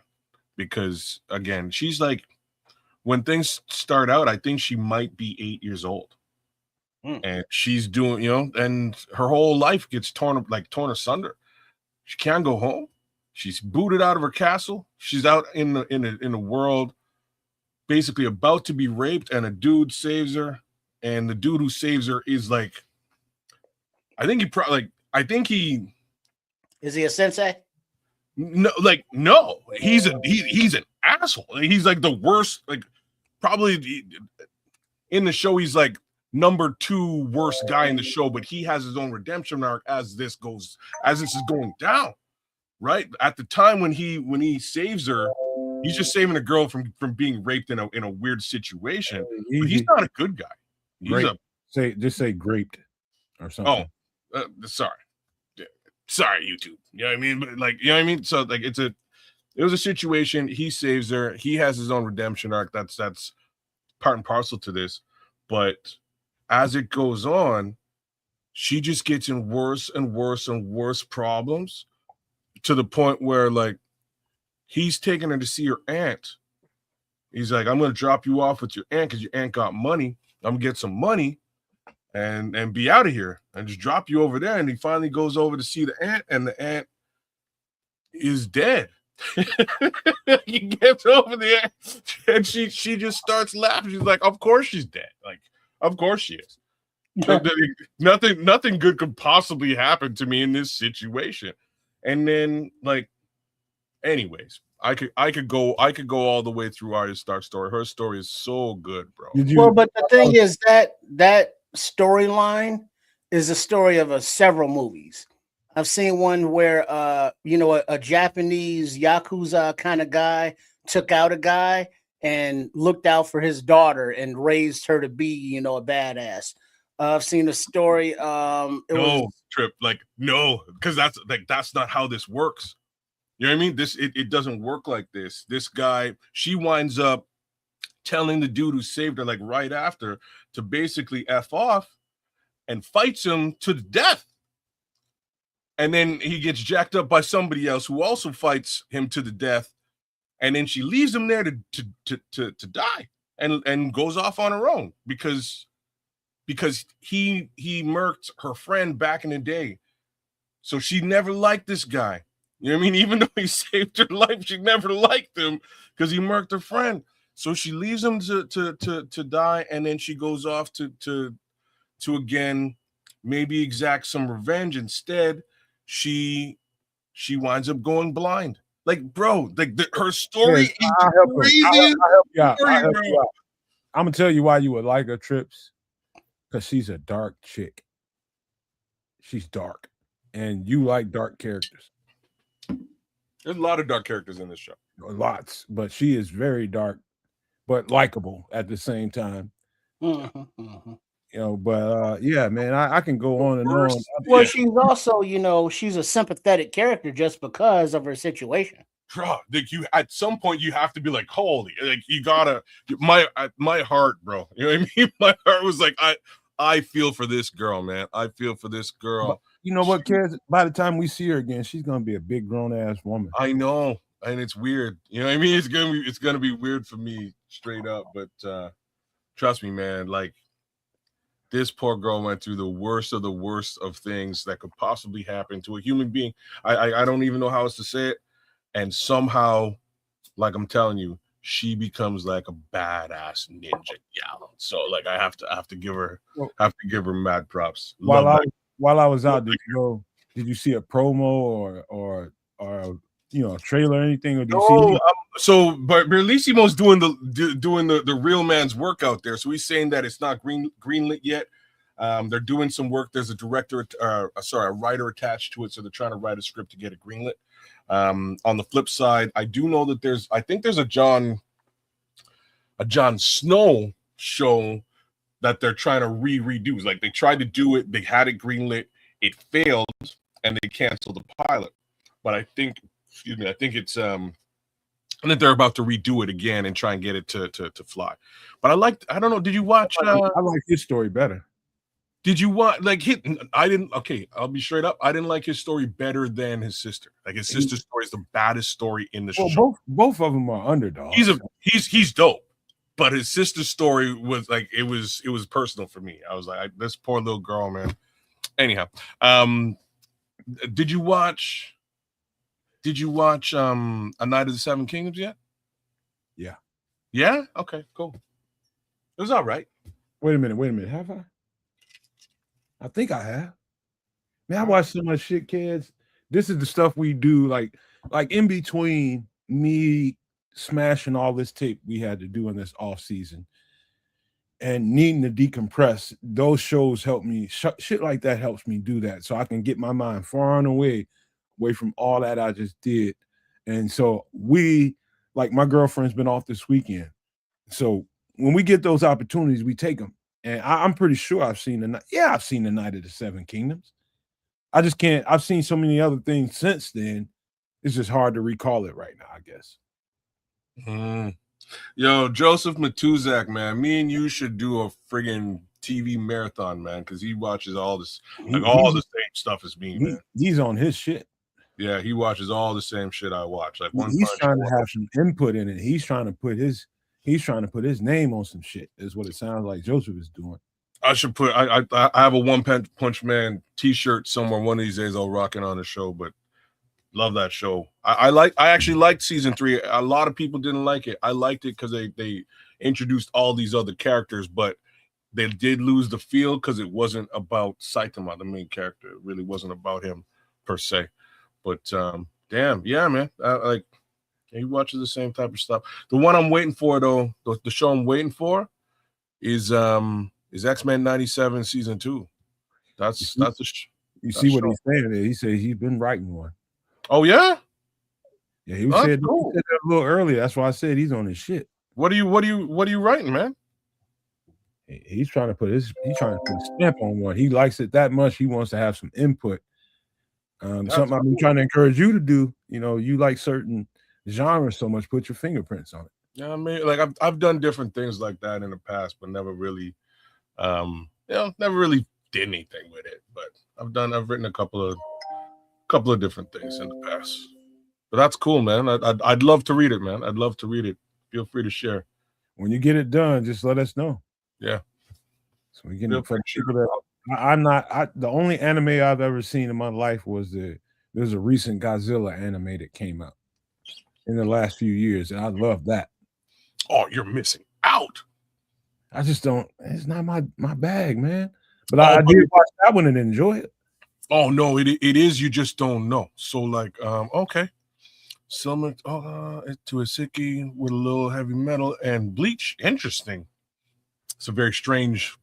Because again, she's like, when things start out, I think she might be 8 years old. And she's doing, and her whole life gets torn asunder. She can't go home. She's booted out of her castle. She's out in the world, basically about to be raped, and a dude saves her. And the dude who saves her is like, is he a sensei? No, he's an asshole. He's like the worst, like probably in the show. He's like number 2 worst guy in the show, but he has his own redemption arc as this is going down. Right at the time when he saves her, he's just saving a girl from being raped in a weird situation. But he's not a good guy. Just say graped or something. Sorry, YouTube. You know what I mean? But like, you know what I mean? So like, it was a situation. He saves her. He has his own redemption arc. That's part and parcel to this. But as it goes on, she just gets in worse and worse and worse problems. To the point where, like, he's taking her to see her aunt. He's like, I'm going to drop you off with your aunt because your aunt got money. I'm going to get some money. and be out of here and just drop you over there. And he finally goes over to see the aunt, and the aunt is dead. He gets over there and she just starts laughing. She's like, of course she's dead. Like, of course she is. Nothing good could possibly happen to me in this situation. And then, like, anyways, I could go all the way through Arya Stark's story. Her story is so good, bro. Well, but the thing is that storyline is the story of several movies. I've seen one where a Japanese Yakuza kind of guy took out a guy and looked out for his daughter and raised her to be, a badass. I've seen a story. Because that's not how this works. You know what I mean? It doesn't work like this. This guy, she winds up telling the dude who saved her, like, right after, to basically F off, and fights him to the death. And then he gets jacked up by somebody else who also fights him to the death. And then she leaves him there to die and goes off on her own because he murked her friend back in the day. So she never liked this guy. You know what I mean? Even though he saved her life, she never liked him because he murked her friend. So she leaves him to die, and then she goes off to again maybe exact some revenge. Instead, she winds up going blind. Like, bro, her story is crazy. I'm gonna tell you why you would like her, Trips. Because she's a dark chick. She's dark, and you like dark characters. There's a lot of dark characters in this show. Lots, but she is very dark, but likable at the same time. But yeah, man, I can go on and on. Well, she's also, she's a sympathetic character just because of her situation. Bro, like, you at some point you have to be like, holy, like, you gotta my heart, bro. You know what I mean? My heart was like, I feel for this girl, man. I feel for this girl. But you know what, kids? By the time we see her again, she's gonna be a big grown ass woman. I know, and it's weird. You know what I mean? It's gonna be weird for me, straight up. But trust me, man. Like, this poor girl went through the worst of things that could possibly happen to a human being. I don't even know how else to say it. And somehow, like I'm telling you, she becomes like a badass ninja gal. So, like, I have to give her mad props. While I was out, did you see a promo or a trailer or anything? Or did you see but Bellissimo's doing the real man's work out there. So he's saying that it's not greenlit yet. They're doing some work. There's a a writer attached to it, so they're trying to write a script to get it greenlit. On the flip side, I do know that there's a Jon Snow show that they're trying to redo. Like, they tried to do it, they had it greenlit, it failed, and they canceled the pilot. But I think it's and then they're about to redo it again and try and get it to fly. But I don't know, did you watch I like his story better. Did you want I didn't, okay, I'll be straight up. I didn't like his story better than his sister. Like, his sister's story is the baddest story in the show. Both of them are underdogs. He's dope. But his sister's story was like, it was personal for me. I was like, this poor little girl, man. Anyhow, did you watch A Night of the Seven Kingdoms yet? Yeah. Yeah? Okay, cool. It was all right. Wait a minute. Have I? I think I have. Man, I watch so much shit, kids. This is the stuff we do, like in between me smashing all this tape we had to do in this off season and needing to decompress. Those shows help me. Shit like that helps me do that, so I can get my mind far and away from all that I just did. And so my girlfriend's been off this weekend, so when we get those opportunities, we take them. And I'm pretty sure I've seen the Night of the Seven Kingdoms. I just can't. I've seen so many other things since then. It's just hard to recall it right now, I guess. Yo, Joseph Matuzak, man, me and you should do a friggin' TV marathon, man, because he watches all this, all the same stuff as me, man. He's on his shit. Yeah, he watches all the same shit I watch. Like, he's trying to have some input in it. He's trying to put his name on some shit, is what it sounds like Joseph is doing. I should put. I have a One Punch Man T-shirt somewhere. One of these days, I'll rock it on the show. But love that show. I actually liked season 3. A lot of people didn't like it. I liked it because they introduced all these other characters, but they did lose the feel because it wasn't about Saitama, the main character. It really wasn't about him per se. But damn, yeah, man. He watches the same type of stuff. The one I'm waiting for, though, the show I'm waiting for is X-Men 97 season 2. That's you see what show. he's saying there. He said he's been writing one. Oh yeah? Yeah, he said that a little earlier. That's why I said he's on his shit. What are you writing, man? He's trying to put a stamp on one. He likes it that much. He wants to have some input. Something I've been trying to encourage you to do. You know, you like certain genres so much, put your fingerprints on it. Yeah, I mean, like I've done different things like that in the past, but never really, never really did anything with it. But I've written a couple of different things in the past. But that's cool, man. I'd love to read it, man. I'd love to read it. Feel free to share. When you get it done, just let us know. Yeah. So we can for people that the only anime I've ever seen in my life was there's a recent Godzilla anime that came out in the last few years, and I love that. Oh, you're missing out. I just don't. It's not my bag, man. But I did watch that one and enjoy it. Oh no, it is. You just don't know. So like, okay, similar to Isiki with a little heavy metal and Bleach. Interesting. It's a very strange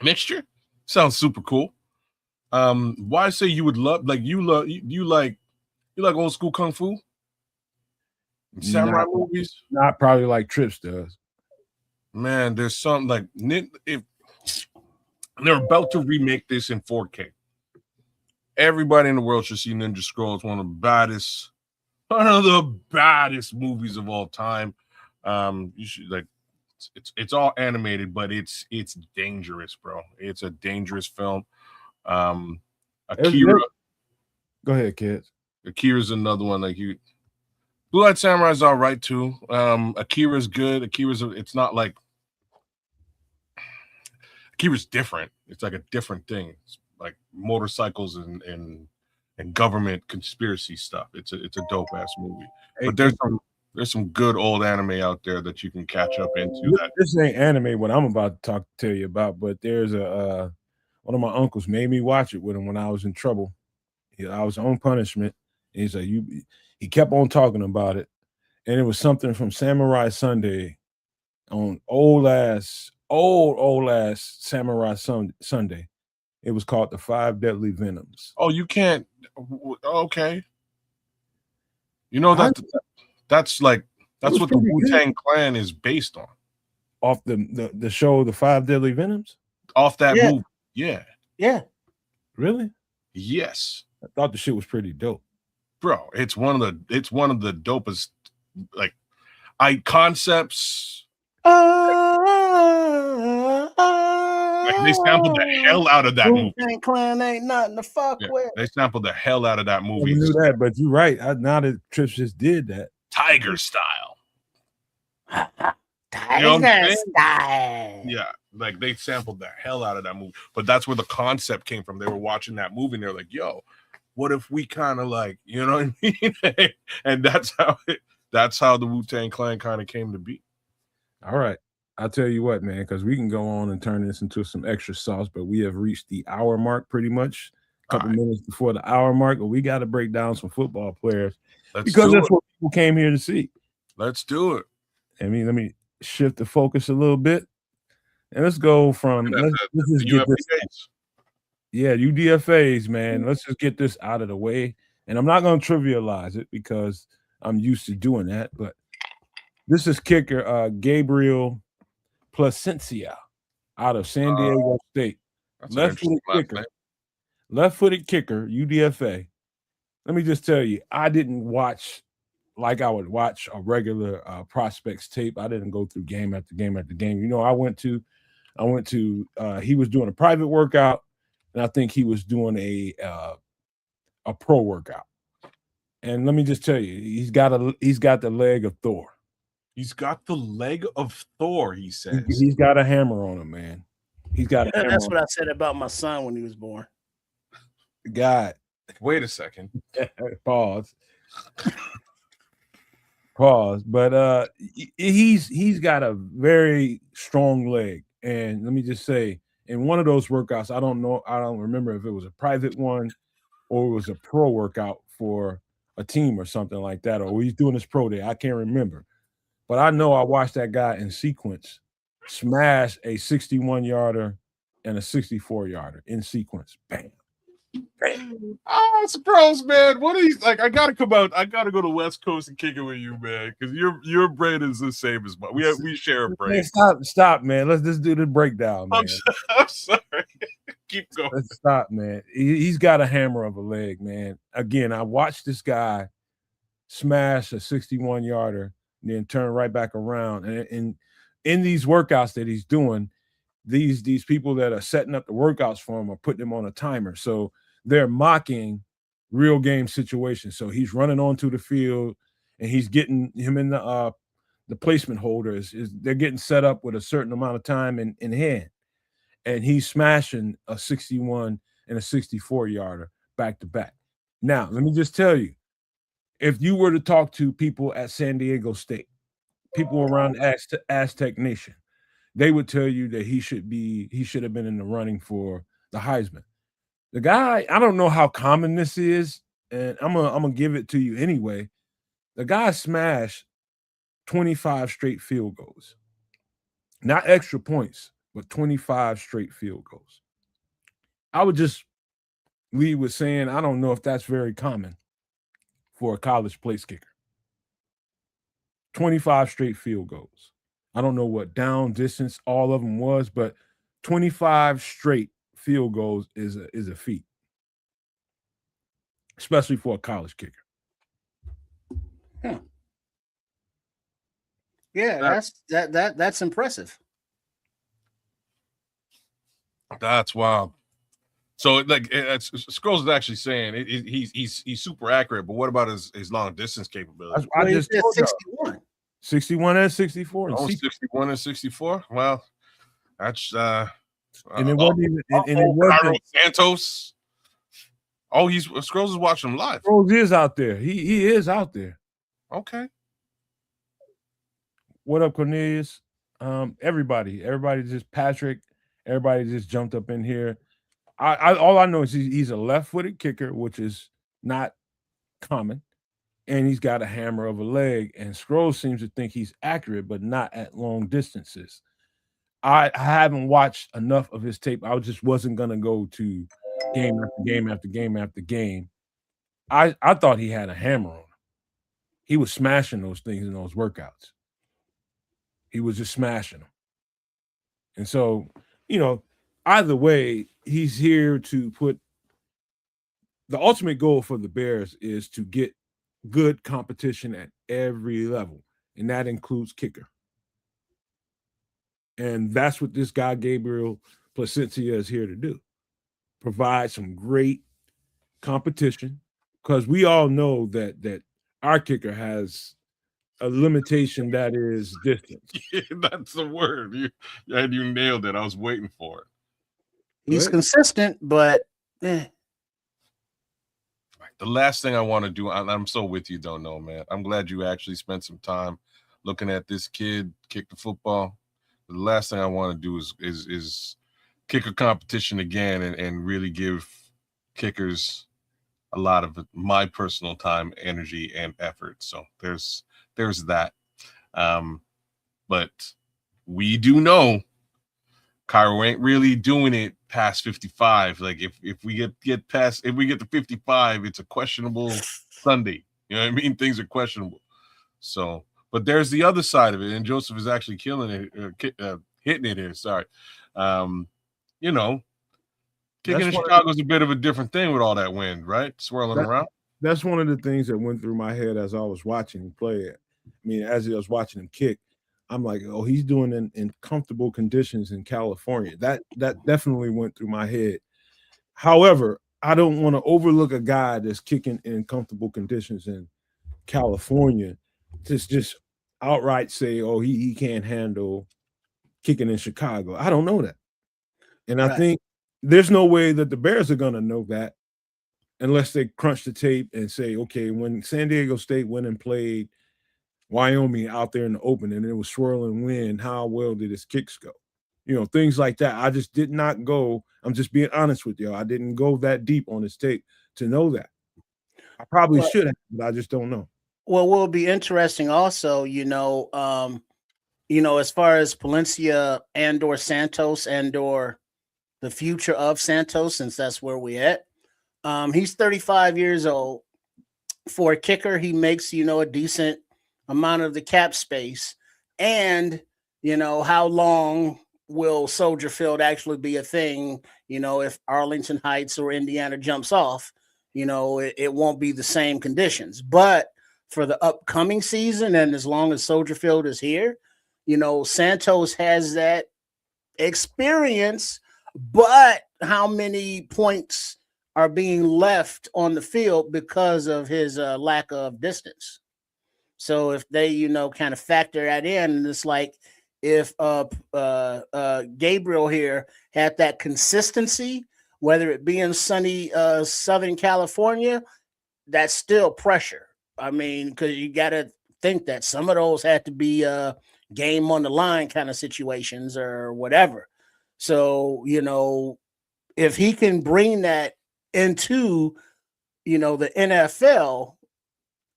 mixture. Sounds super cool. Why say you would love you like old school kung fu? Samurai movies? Not probably like Trips does. Man, there's something like if they're about to remake this in 4K. Everybody in the world should see Ninja Scroll. It's one of the baddest movies of all time. You should like it's all animated, but it's dangerous, bro. It's a dangerous film. Akira. Go ahead, kids. Akira's another one. Like you, Blue Eyed Samurai's all right too. Akira's good. It's not like Akira's different. It's like a different thing. It's like motorcycles and government conspiracy stuff. It's a dope ass movie. Hey, but there's some good old anime out there that you can catch up into. This ain't anime what I'm about to tell you about, but there's one of my uncles made me watch it with him when I was in trouble. I was on punishment. And he's like, he kept on talking about it, and it was something from Samurai Sunday on old ass Samurai Sunday. It was called The 5 Deadly Venoms. Oh, you can't. Okay. You know that's what the Wu-Tang Clan is based on. Off the show The 5 Deadly Venoms? Off that movie. Yeah. Yeah. Really? Yes. I thought the shit was pretty dope. Bro, it's one of the dopest like concepts. Like they sampled the hell out of that movie. Clan ain't nothing to fuck with. They sampled the hell out of that movie. I knew that, but you're right. Now that Trips just did that. Tiger style. Tiger style. Yeah, like they sampled the hell out of that movie. But that's where the concept came from. They were watching that movie and they're like, yo, what if we kind of like, you know what I mean? And that's how the Wu-Tang Clan kind of came to be. All right. I'll tell you what, man, because we can go on and turn this into some extra sauce, but we have reached the hour mark pretty much. A couple minutes before the hour mark, but we got to break down some football players because that's what people came here to see. Let's do it. I mean, let me shift the focus a little bit. And let's go from let's just get this. Yeah, UDFAs, man. Let's just get this out of the way. And I'm not going to trivialize it because I'm used to doing that. But this is kicker Gabriel Placencia out of San Diego State. Left-footed kicker, UDFA. Let me just tell you, I didn't watch like I would watch a regular prospects tape. I didn't go through game after game after game. You know, I went to he was doing a private workout, and I think he was doing a pro workout. And let me just tell you, he's got the leg of Thor. He's got the leg of Thor, he says. He's got a hammer on him, man. He's got a hammer. That's what I said about my son when he was born. God. Wait a second. Pause. But he's got a very strong leg. And let me just say, in one of those workouts, I don't remember if it was a private one or it was a pro workout for a team or something like that, or he's doing his pro day. I can't remember. But I know I watched that guy in sequence smash a 61-yarder and a 64-yarder in sequence. Bam. Oh, Sproles, man. What are you like? I gotta come out. I gotta go to West Coast and kick it with you, man. Because your brain is the same as mine. We share a brain. Stop, man. Let's just do the breakdown, man. I'm sorry. Keep going. Let's stop, man. He's got a hammer of a leg, man. Again, I watched this guy smash a 61-yarder and then turn right back around. And in these workouts that he's doing, these people that are setting up the workouts for him are putting him on a timer. So they're mocking real game situations. So he's running onto the field and he's getting him in the placement holders. They're getting set up with a certain amount of time in hand. And he's smashing a 61 and a 64-yarder back to back. Now, let me just tell you, if you were to talk to people at San Diego State, people around Aztec Nation, they would tell you that he should have been in the running for the Heisman. The guy, I don't know how common this is, and I'm gonna give it to you anyway. The guy smashed 25 straight field goals, not extra points, but 25 straight field goals. I would just lead with saying I don't know if that's very common for a college place kicker. 25 straight field goals. I don't know what down distance all of them was, but 25 straight field goals is a feat, especially for a college kicker. Huh. Yeah, that's impressive. That's wild. So, like, Scrolls is actually saying he's super accurate, but what about his long distance capability? I just said 61. 61 and 64. Oh, 61 and 64. Well, that's and it wasn't even. And it Cairo wasn't. Santos. Oh, Scrolls is watching him live. Scrolls is out there. He is out there. Okay. What up, Cornelius? Everybody just Patrick. Everybody just jumped up in here. All I know is he's a left-footed kicker, which is not common, and he's got a hammer of a leg. And Scrolls seems to think he's accurate, but not at long distances. I haven't watched enough of his tape. I just wasn't gonna go to game after game after game after game. I thought he had a hammer on him. He was smashing those things in those workouts. He was just smashing them. And so, either way, he's here to put the ultimate goal for the Bears is to get good competition at every level, and that includes kicker. And that's what this guy, Gabriel Placencia, is here to do. Provide some great competition, because we all know that our kicker has a limitation that is distance. Yeah, that's the word. You nailed it. I was waiting for it. He's consistent, but The last thing I want to do, I'm so with you, don't know, man. I'm glad you actually spent some time looking at this kid kick the football. The last thing I want to do is kick a competition again and really give kickers a lot of my personal time, energy, and effort. So there's that. But we do know Cairo ain't really doing it past 55. Like if we get to 55, it's a questionable Sunday. You know what I mean? Things are questionable. So, but there's the other side of it, and Joseph is actually killing it, hitting it here. Sorry. Kicking in Chicago is a bit of a different thing with all that wind, right? Swirling around. That's one of the things that went through my head as I was watching him play it. I mean, as I was watching him kick, I'm like, oh, he's doing it in comfortable conditions in California. That definitely went through my head. However, I don't want to overlook a guy that's kicking in comfortable conditions in California. Just outright say, oh, he can't handle kicking in Chicago. I don't know that. And I think there's no way that the Bears are going to know that unless they crunch the tape and say, okay, when San Diego State went and played Wyoming out there in the open and it was swirling wind, how well did his kicks go? Things like that. I just did not go. I'm just being honest with you. I didn't go that deep on his tape to know that. I probably should have, but I just don't know. Well, will be interesting also, as far as Palencia and/or Santos and/or the future of Santos, since that's where we at. He's 35 years old. For a kicker, he makes, a decent amount of the cap space. And, how long will Soldier Field actually be a thing? If Arlington Heights or Indiana jumps off, it won't be the same conditions. But for the upcoming season, and as long as Soldier Field is here, Santos has that experience. But how many points are being left on the field because of his lack of distance? So if they, kind of factor that in, and it's like if Gabriel here had that consistency, whether it be in sunny Southern California, that's still pressure. I mean, because you got to think that some of those had to be game on the line kind of situations or whatever. So, if he can bring that into, the NFL,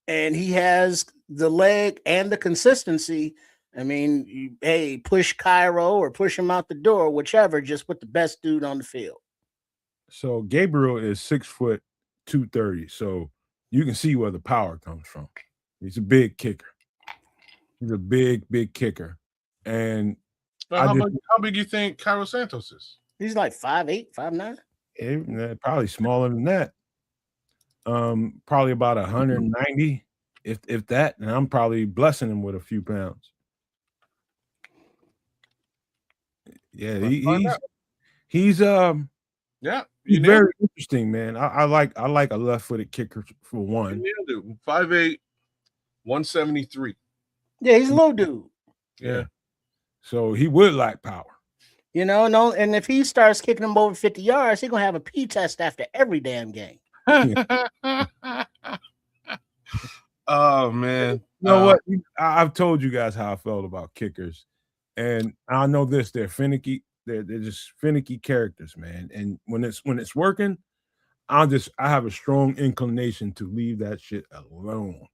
and he has the leg and the consistency, I mean, push Cairo or push him out the door, whichever, just put the best dude on the field. So Gabriel is 6 foot 230. So you can see where the power comes from. He's a big kicker. He's a big kicker. And how big do you think Cairo Santos is? He's like 5'8", 5'9". Probably smaller than that. Probably about 190, if that. And I'm probably blessing him with a few pounds. Yeah, he's very interesting, man. I like a left-footed kicker for one. 5'8", 173. Yeah, he's a little dude. Yeah. So he would lack power. And if he starts kicking them over 50 yards, he's gonna have a P test after every damn game. Oh man. You know what? I've told you guys how I felt about kickers. And I know this, they're finicky, they're just finicky characters, man. And when it's working, I have a strong inclination to leave that shit alone.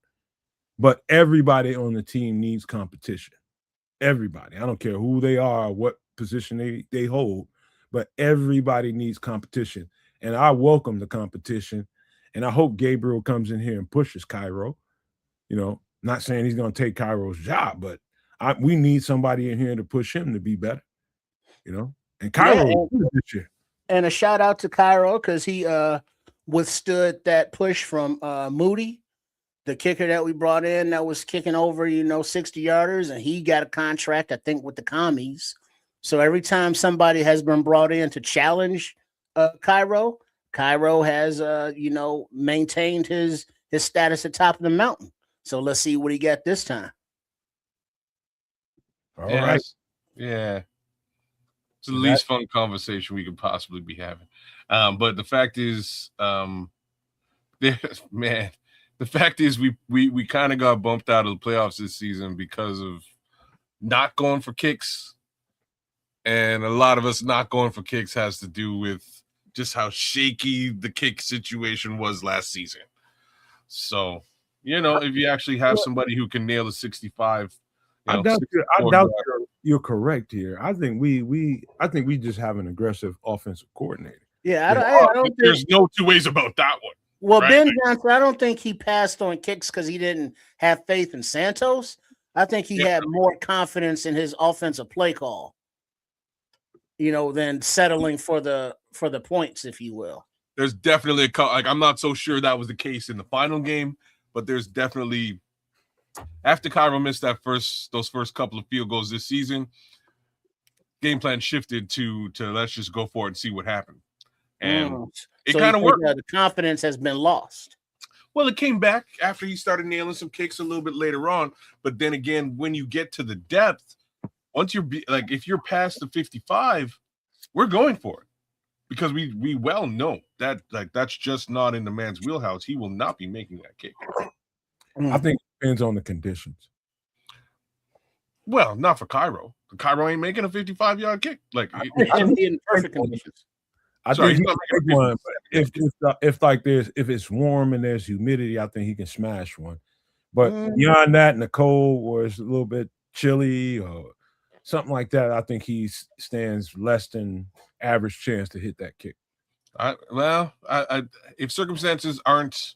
But everybody on the team needs competition. Everybody. I don't care who they are, what position they hold, but everybody needs competition. And I welcome the competition. And I hope Gabriel comes in here and pushes Cairo. Not saying he's going to take Cairo's job, but we need somebody in here to push him to be better. And Cairo this year. And a shout out to Cairo because he withstood that push from Moody, the kicker that we brought in that was kicking over, 60-yarders, and he got a contract, I think, with the commies. So every time somebody has been brought in to challenge Cairo has, maintained his status at top of the mountain. So let's see what he got this time. All right. Yeah. It's the least fun conversation we could possibly be having. But the fact is, the fact is we kind of got bumped out of the playoffs this season because of not going for kicks. And a lot of us not going for kicks has to do with just how shaky the kick situation was last season. So, if you actually have somebody who can nail a 65, I doubt you're correct here. I think we just have an aggressive offensive coordinator. Yeah, I don't think there's no two ways about that one. Well, right? Ben Johnson, I don't think he passed on kicks because he didn't have faith in Santos. I think he had more confidence in his offensive play call, than settling for the points, if you will. There's definitely I'm not so sure that was the case in the final game, but there's definitely after Cairo missed those first couple of field goals this season, game plan shifted to let's just go for it and see what happened. And it kind of worked. The confidence has been lost. Well, it came back after he started nailing some kicks a little bit later on. But then again, when you get to the depth, once if you're past the 55, we're going for it because we well know that that's just not in the man's wheelhouse. He will not be making that kick. I think it depends on the conditions. Well, not for Cairo. Cairo ain't making a 55-yard kick. Like in perfect conditions. I think he can make one. If it's warm and there's humidity, I think he can smash one. But beyond that, in the cold, where it's a little bit chilly or something like that, I think he stands less than average chance to hit that kick. If circumstances aren't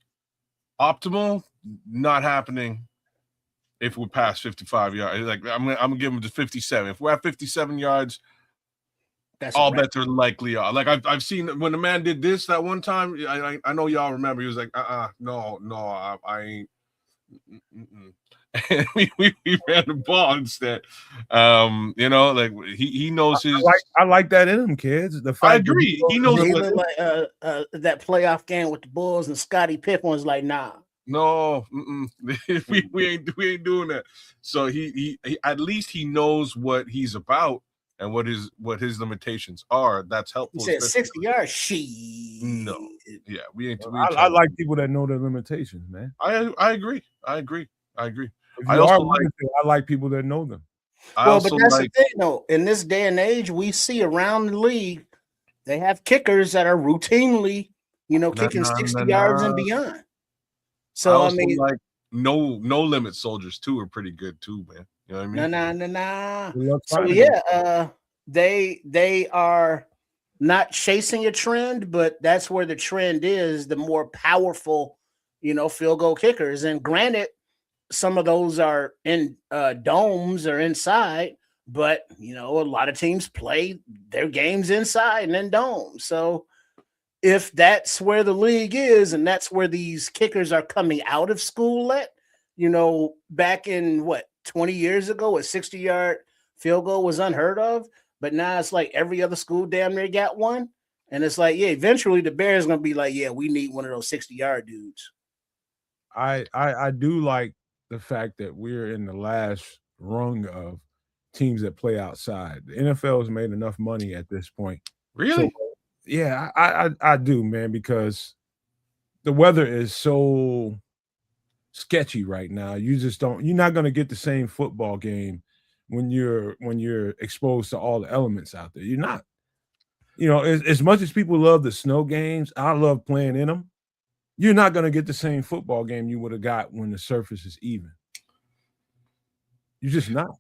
optimal, not happening. If we're past 55 yards, like I'm gonna give him to 57. If we're at 57 yards, all bets are likely off. Like I've seen when the man did this that one time. I know y'all remember. He was like, no, I ain't. And we ran the ball instead. Like he knows his. I like that in him, kids. The fact I agree. He knows he looked like that playoff game with the Bulls and Scottie Pippen was like, nah. No, we ain't doing that. So he at least he knows what he's about and what his limitations are. That's helpful. He said 60 yards. No, yeah, we ain't. I like people that know their limitations, man. I agree. I like people that know them. But that's the thing, though. In this day and age, we see around the league, they have kickers that are routinely, kicking 60 yards and beyond. So I mean, like no limit soldiers too are pretty good too, man. You know what I mean? Nah. So yeah, they are not chasing a trend, but that's where the trend is. The more powerful, field goal kickers. And granted, some of those are in domes or inside, but a lot of teams play their games inside and in domes. So if that's where the league is and that's where these kickers are coming out of school at, back in 20 years ago, a 60-yard field goal was unheard of, but now it's like every other school damn near got one. And it's like, yeah, eventually the Bears going to be like, yeah, we need one of those 60-yard dudes. I do like the fact that we're in the last rung of teams that play outside. The NFL has made enough money at this point. Really? So, yeah, I do, man, because the weather is so sketchy right now. You're not going to get the same football game when you're exposed to all the elements out there. You're not. As much as people love the snow games, I love playing in them. You're not going to get the same football game you would have got when the surface is even. You're just not.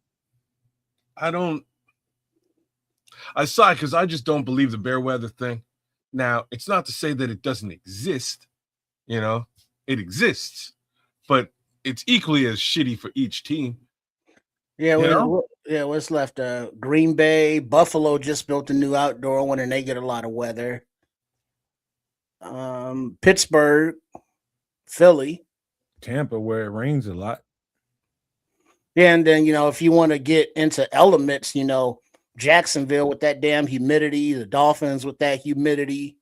I sigh because I just don't believe the bear weather thing. Now, it's not to say that it doesn't exist. It exists, but it's equally as shitty for each team. Yeah, what's left? Green Bay, Buffalo just built a new outdoor one, and they get a lot of weather. Pittsburgh, Philly, Tampa, where it rains a lot. Yeah, and then if you want to get into elements, Jacksonville with that damn humidity, the Dolphins with that humidity.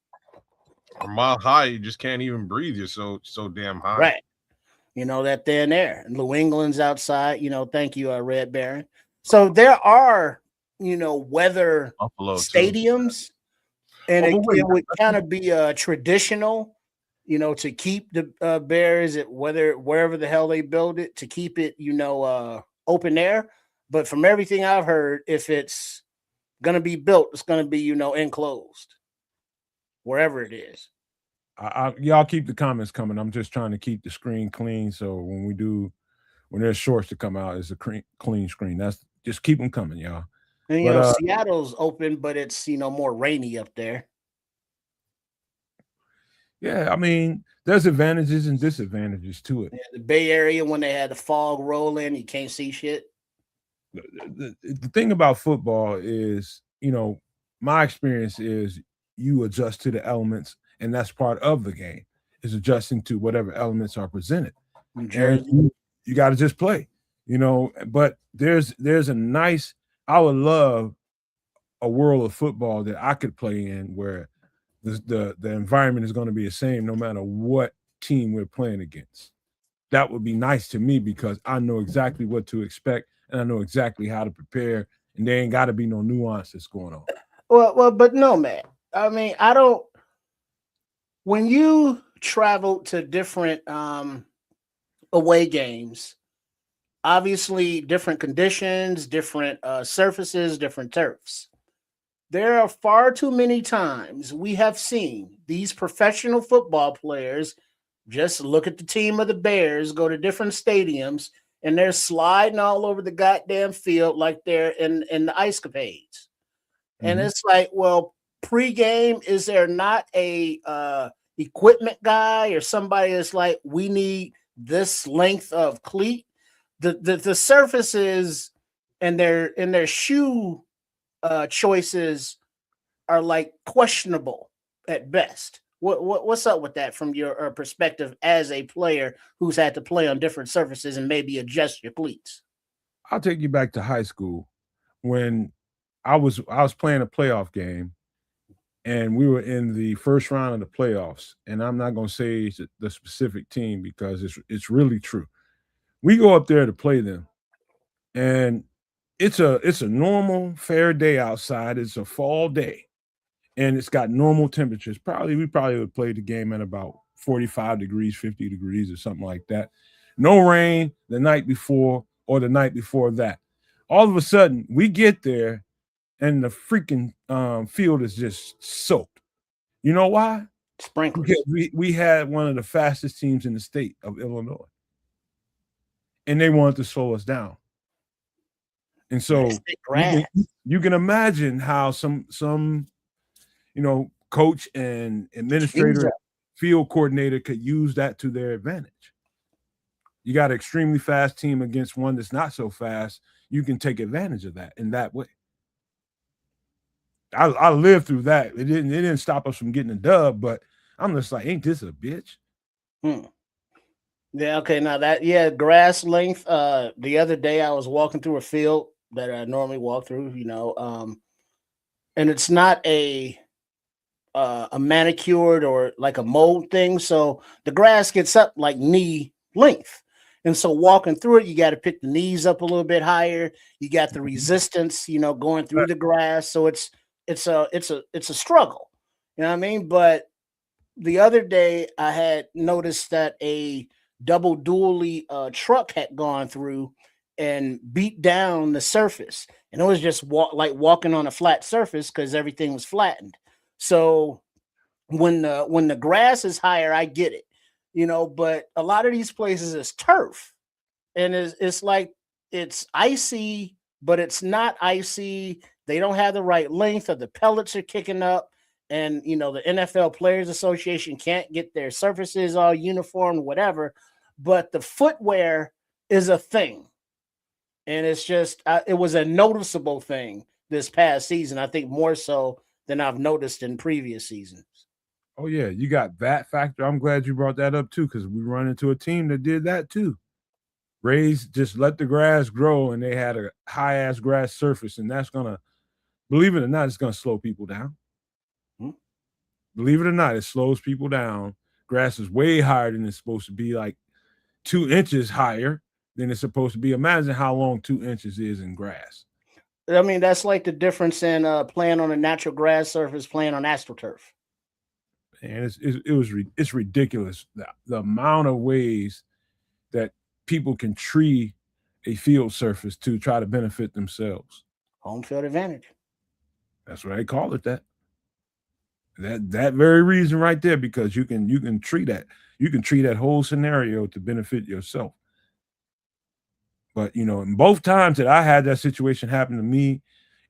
A mile high, you just can't even breathe. You're so damn high. Right. That thin air. And New England's outside. Thank you, Red Baron. So there are, weather Buffalo stadiums. Too. And it would kind of be traditional, to keep the Bears at wherever the hell they build it, to keep it, open air. But from everything I've heard, if it's going to be built, it's going to be, enclosed, wherever it is. Y'all keep the comments coming. I'm just trying to keep the screen clean. So when there's shorts to come out, it's a clean screen. Just keep them coming, y'all. And, Seattle's open, but it's, more rainy up there. Yeah, I mean, there's advantages and disadvantages to it. Yeah, the Bay Area, when they had the fog roll in, you can't see shit. The thing about football is, my experience is you adjust to the elements, and that's part of the game, is adjusting to whatever elements are presented. And you got to just play, but there's a nice, I would love a world of football that I could play in where the environment is going to be the same no matter what team we're playing against. That would be nice to me because I know exactly what to expect and I know exactly how to prepare, and there ain't got to be no nuances going on. Well, but no, man. I mean, I don't. When you travel to different away games, obviously different conditions, different surfaces, different turfs. There are far too many times we have seen these professional football players just look at the team of the Bears, go to different stadiums, and they're sliding all over the goddamn field like they're in the ice capades. And Mhm. it's like, well, pregame, is there not a equipment guy or somebody that's like, we need this length of cleat? The surfaces and their shoe choices are like questionable at best. What's up with that from your perspective as a player who's had to play on different surfaces and maybe adjust your cleats? I'll take you back to high school when I was playing a playoff game and we were in the first round of the playoffs. And I'm not going to say the specific team because it's really true. We go up there to play them, and it's a normal fair day outside. It's a fall day, and it's got normal temperatures. We probably would play the game at about 45 degrees, 50 degrees, or something like that. No rain the night before or the night before that. All of a sudden, we get there and the freaking field is just soaked. You know why? Sprinklers. Because we had one of the fastest teams in the state of Illinois, and they wanted to slow us down. And so Grass. you can imagine how some coach and administrator, field coordinator could use that to their advantage. You got an extremely fast team against one that's not so fast. You can take advantage of that in that way. I lived through that. It didn't stop us from getting a dub, but I'm just like, ain't this a bitch? Yeah, okay. Now grass length. The other day I was walking through a field that I normally walk through, and it's not a manicured or like a mold thing. So the grass gets up like knee length. And so walking through it, you got to pick the knees up a little bit higher. You got the resistance, going through the grass. So it's a struggle. You know what I mean? But the other day I had noticed that a double dually truck had gone through and beat down the surface. And it was just walking on a flat surface because everything was flattened. So when the grass is higher, I get it, but a lot of these places is turf, and it's like it's icy, but it's not icy. They don't have the right length, or the pellets are kicking up, and the NFL Players Association can't get their surfaces all uniform, whatever. But the footwear is a thing, and it's just it was a noticeable thing this past season. I think more so than I've noticed in previous seasons. Oh yeah, you got that factor. I'm glad you brought that up too, because we run into a team that did that too. Rays just let the grass grow, and they had a high ass grass surface, and that's gonna, believe it or not, it's gonna slow people down. Believe it or not, it slows people down. Grass is way higher than it's supposed to be, like 2 inches higher than it's supposed to be. Imagine how long 2 inches is in grass. I mean, that's like the difference in playing on a natural grass surface, playing on astroturf. And it's ridiculous the amount of ways that people can tree a field surface to try to benefit themselves. Home field advantage. That's what they call it. That very reason right there, because you can treat that whole scenario to benefit yourself. But in both times that I had that situation happen to me,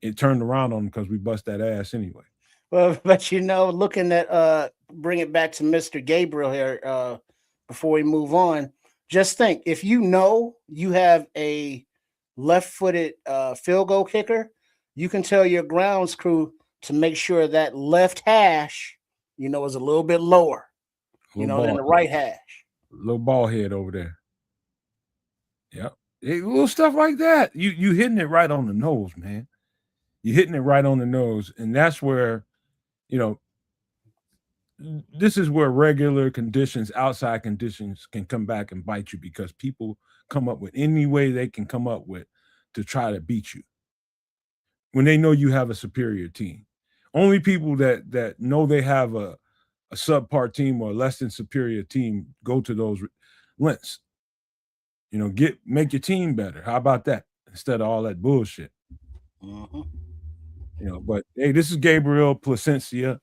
it turned around on them because we bust that ass anyway. Well, but looking at bring it back to Mr. Gabriel here before we move on. Just think, if you have a left-footed field goal kicker, you can tell your grounds crew to make sure that left hash, is a little bit lower, than the right hash. Little ball head over there. Yep. Little stuff like that. You hitting it right on the nose, man. You're hitting it right on the nose. And that's where, this is where regular conditions, outside conditions, can come back and bite you, because people come up with any way they can come up with to try to beat you when they know you have a superior team. Only people that know they have a subpar team or less than superior team go to those lengths. You know, make your team better. How about that? Instead of all that bullshit. Mm-hmm. You know, but hey, this is Gabriel Placencia.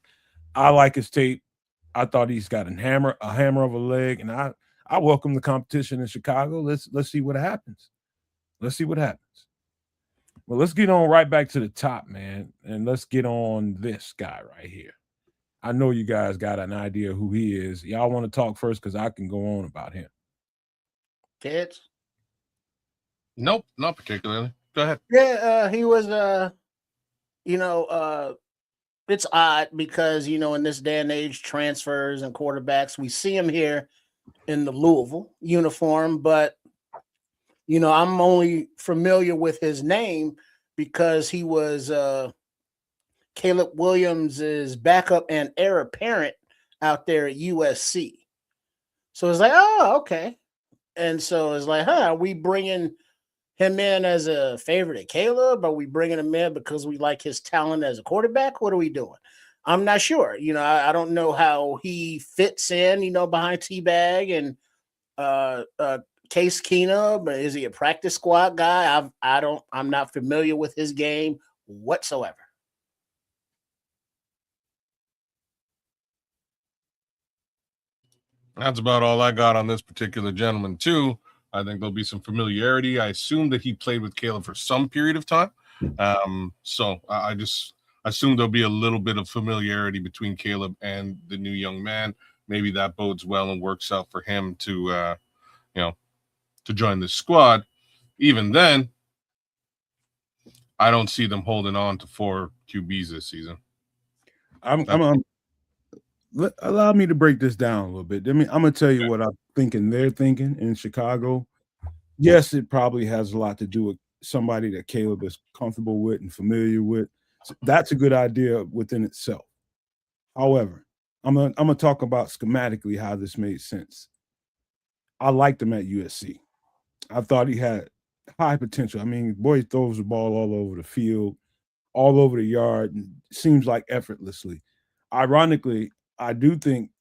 I like his tape. I thought he's got a hammer of a leg, and I welcome the competition in Chicago. Let's see what happens. Let's see what happens. Well, let's get on right back to the top, man, and let's get on this guy right here. I know you guys got an idea who he is. Y'all want to talk first because I can go on about him. Kids? Nope, not particularly. Go ahead. Yeah, he was it's odd because in this day and age, transfers and quarterbacks, we see him here in the Louisville uniform, but I'm only familiar with his name because he was Caleb Williams' backup and heir apparent out there at USC. So it's like, oh, okay. And so it's like, are we bringing him in as a favorite of Caleb? Are we bringing him in because we like his talent as a quarterback? What are we doing? I'm not sure. I don't know how he fits in, behind T-Bag and Case Keenum. But is he a practice squad guy? I'm not familiar with his game whatsoever. That's about all I got on this particular gentleman, too. I think there'll be some familiarity. I assume that he played with Caleb for some period of time. So I just assume there'll be a little bit of familiarity between Caleb and the new young man. Maybe that bodes well and works out for him to join the squad. Even then, I don't see them holding on to 4 QBs this season. Allow me to break this down a little bit. I'm going to tell you what I'm thinking they're thinking in Chicago. Yes, it probably has a lot to do with somebody that Caleb is comfortable with and familiar with. So that's a good idea within itself. However, I'm gonna talk about schematically how this made sense. I liked him at USC. I thought he had high potential. I mean, boy, he throws the ball all over the field, all over the yard, and seems like effortlessly. Ironically, I do think,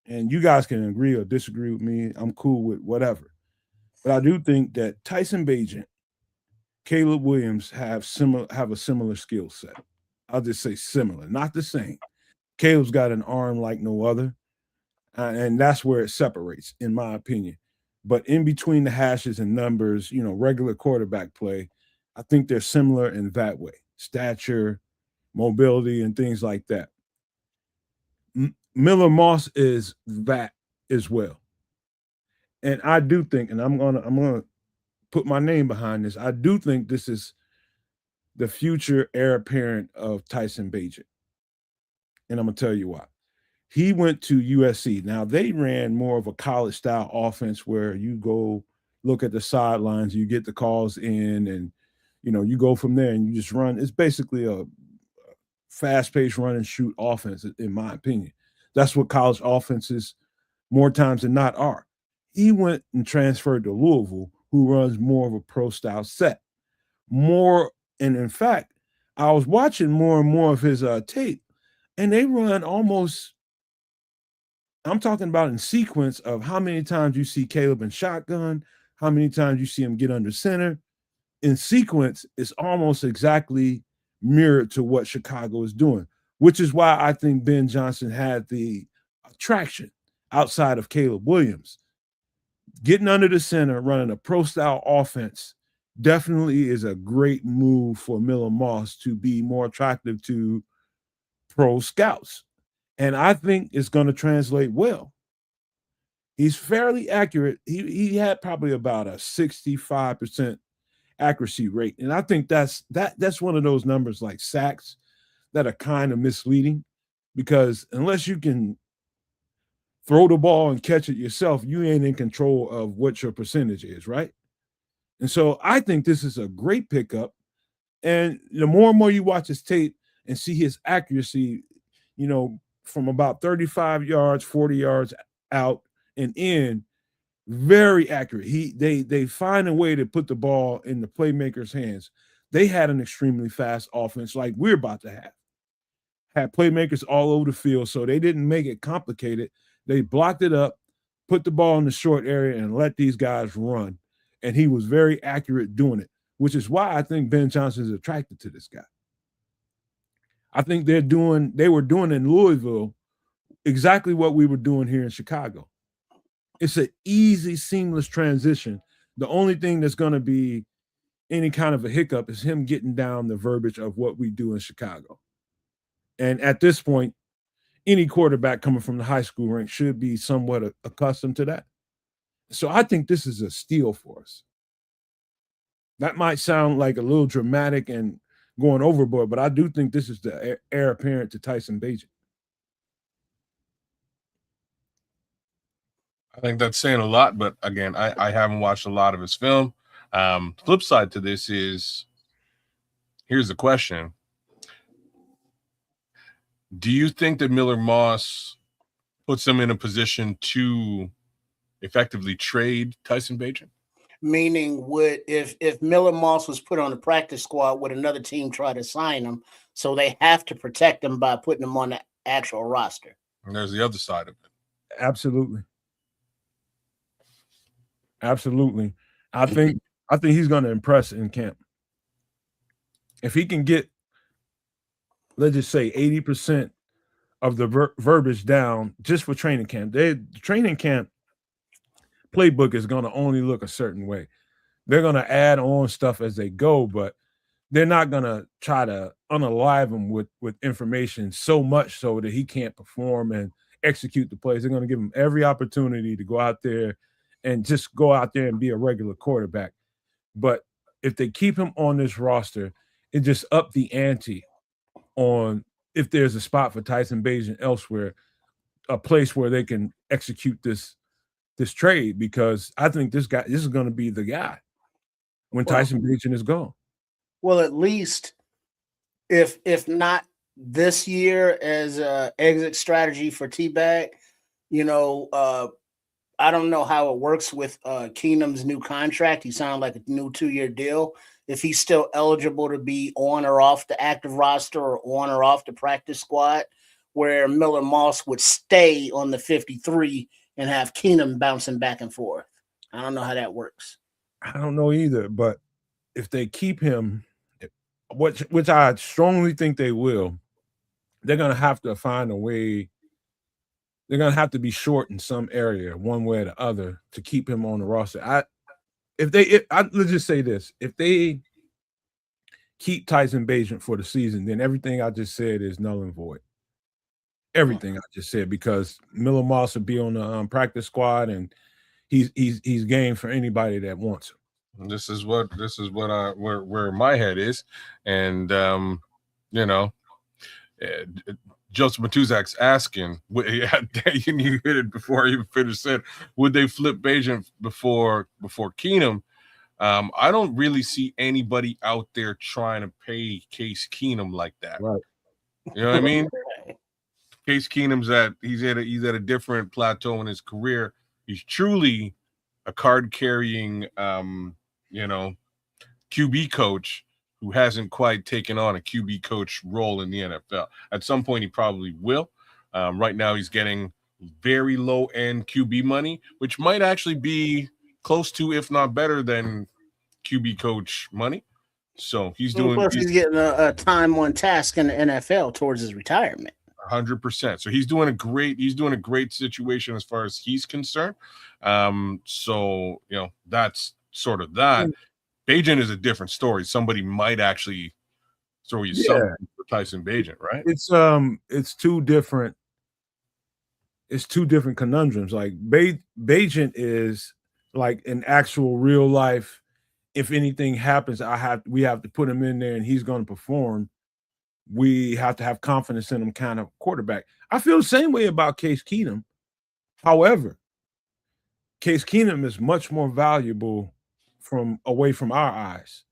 and you guys can agree or disagree with me, I'm cool with whatever. But I do think that Tyson Bagent, Caleb Williams have a similar skill set. I'll just say similar, not the same. Caleb's got an arm like no other, and that's where it separates, in my opinion. But in between the hashes and numbers, regular quarterback play, I think they're similar in that way. Stature, mobility, and things like that. Miller Moss is that as well. And I do think, and I'm gonna put my name behind this, I do think this is the future heir apparent of Tyson Bagent. And I'm gonna tell you why. He went to USC. Now they ran more of a college style offense where you go look at the sidelines, you get the calls in, and you go from there and you just run. It's basically a fast-paced run and shoot offense, in my opinion. That's what college offenses more times than not are. He went and transferred to Louisville, who runs more of a pro style set. And in fact, I was watching more and more of his tape, and they run almost, I'm talking about in sequence of how many times you see Caleb in shotgun, how many times you see him get under center. In sequence, it's almost exactly mirrored to what Chicago is doing, which is why I think Ben Johnson had the attraction outside of Caleb Williams. Getting under the center, running a pro-style offense definitely is a great move for Miller Moss to be more attractive to pro scouts. And I think it's going to translate well. He's fairly accurate. He had probably about a 65% accuracy rate. And I think that's one of those numbers like sacks that are kind of misleading, because unless you can throw the ball and catch it yourself, you ain't in control of what your percentage is, right? And so I think this is a great pickup. And the more and more you watch his tape and see his accuracy, from about 35 yards, 40 yards out and in, very accurate. They find a way to put the ball in the playmaker's hands. They had an extremely fast offense like we're about to have. had playmakers all over the field, so they didn't make it complicated. They blocked it up, put the ball in the short area, and let these guys run. And he was very accurate doing it, which is why I think Ben Johnson is attracted to this guy. I think they were doing in Louisville exactly what we were doing here in Chicago. It's an easy, seamless transition. The only thing that's going to be any kind of a hiccup is him getting down the verbiage of what we do in Chicago. And at this point, any quarterback coming from the high school rank should be somewhat accustomed to that. So I think this is a steal for us. That might sound like a little dramatic and going overboard, but I do think this is the heir apparent to Tyson Bagent. I think that's saying a lot, but again, I haven't watched a lot of his film. Flip side to this is, here's the question. Do you think that Miller Moss puts him in a position to effectively trade Tyson Bagent? Meaning, if Miller Moss was put on the practice squad, would another team try to sign him? So they have to protect him by putting him on the actual roster. And there's the other side of it. Absolutely. Absolutely. I think he's going to impress in camp. If he can get, let's just say 80% of the verbiage down just for training camp. The training camp playbook is going to only look a certain way. They're going to add on stuff as they go, but they're not going to try to unalive him with information so much so that he can't perform and execute the plays. They're going to give him every opportunity to go out there and just go out there and be a regular quarterback. But if they keep him on this roster, it just up the ante on if there's a spot for Tyson Bagent elsewhere, a place where they can execute this trade, because I think this is going to be the guy when Tyson Bagent is gone. Well, at least if not this year as an exit strategy for T-Bag, I don't know how it works with Keenum's new contract. He signed like a new 2-year deal. If he's still eligible to be on or off the active roster or on or off the practice squad, where Miller Moss would stay on the 53 and have Keenum bouncing back and forth. I don't know how that works. I don't know either, but if they keep him, which I strongly think they will, they're going to have to find a way. They're going to have to be short in some area, one way or the other, to keep him on the roster. Let's just say this. If they keep Tyson Bagent for the season, then everything I just said is null and void. Everything I just said, because Miller Moss will be on the practice squad, and he's game for anybody that wants him. This is what where my head is, and Joseph Matuzak's asking, you hit it before I even finished. Said, would they flip Bagent before Keenum? I don't really see anybody out there trying to pay Case Keenum like that. Right. You know what I mean? Case Keenum's he's at a different plateau in his career. He's truly a card carrying QB coach who hasn't quite taken on a QB coach role in the NFL. At some point, he probably will. Right now, he's getting very low-end QB money, which might actually be close to, if not better than, QB coach money. So he's doing. Plus, he's getting a time on task in the NFL towards his retirement. 100%. So he's doing a great situation as far as he's concerned. So that's sort of that. Bagent is a different story. Somebody might actually throw you something for Tyson Bagent, right? It's two different conundrums. Like Bagent is like an actual real life. If anything happens, we have to put him in there and he's going to perform. We have to have confidence in him, kind of quarterback. I feel the same way about Case Keenum. However, Case Keenum is much more valuable away from our eyes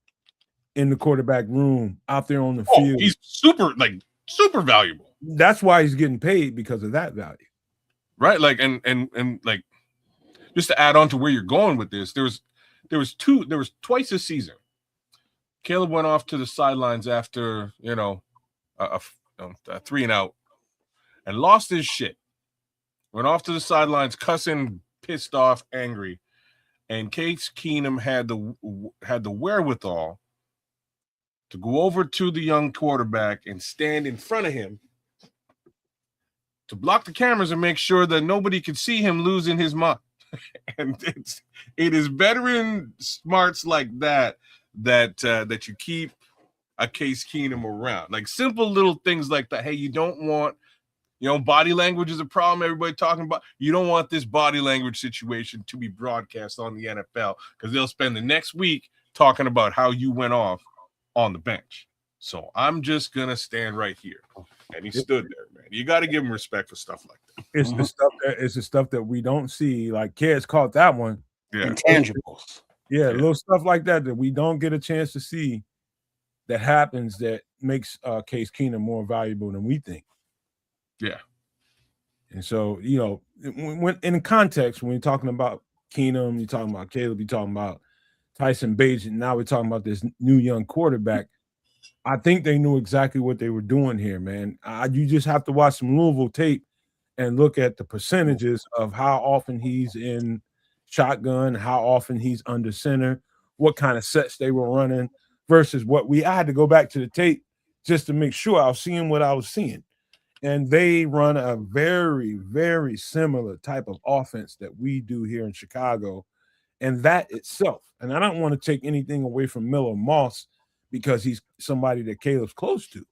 in the quarterback room, out there on the field. He's super valuable. That's why he's getting paid, because of that value. Right. Like, and like, just to add on to where you're going with this, there was twice this season. Caleb went off to the sidelines after, a 3 and out, and lost his shit. Went off to the sidelines, cussing, pissed off, angry. And Case Keenum had the wherewithal to go over to the young quarterback and stand in front of him to block the cameras and make sure that nobody could see him losing his mind. And it is veteran smarts like that you keep a Case Keenum around. Like simple little things like that. Hey, you don't want, body language is a problem. Everybody talking about. You don't want this body language situation to be broadcast on the NFL because they'll spend the next week talking about how you went off on the bench. So I'm just gonna stand right here. And he stood there, man. You got to give him respect for stuff like that. It's the stuff that we don't see. Like kids caught that one. Yeah. Intangibles. Yeah, little stuff like that we don't get a chance to see that happens that makes Case Keenum more valuable than we think. Yeah. And so, when in context, when you're talking about Keenum, you're talking about Caleb, you're talking about Tyson Bagent, and now we're talking about this new young quarterback. I think they knew exactly what they were doing here, man. You just have to watch some Louisville tape and look at the percentages of how often he's in shotgun, how often he's under center, what kind of sets they were running versus I had to go back to the tape just to make sure I was seeing what I was seeing. And they run a very, very similar type of offense that we do here in Chicago. And that itself, and I don't want to take anything away from Miller Moss because he's somebody that Caleb's close to.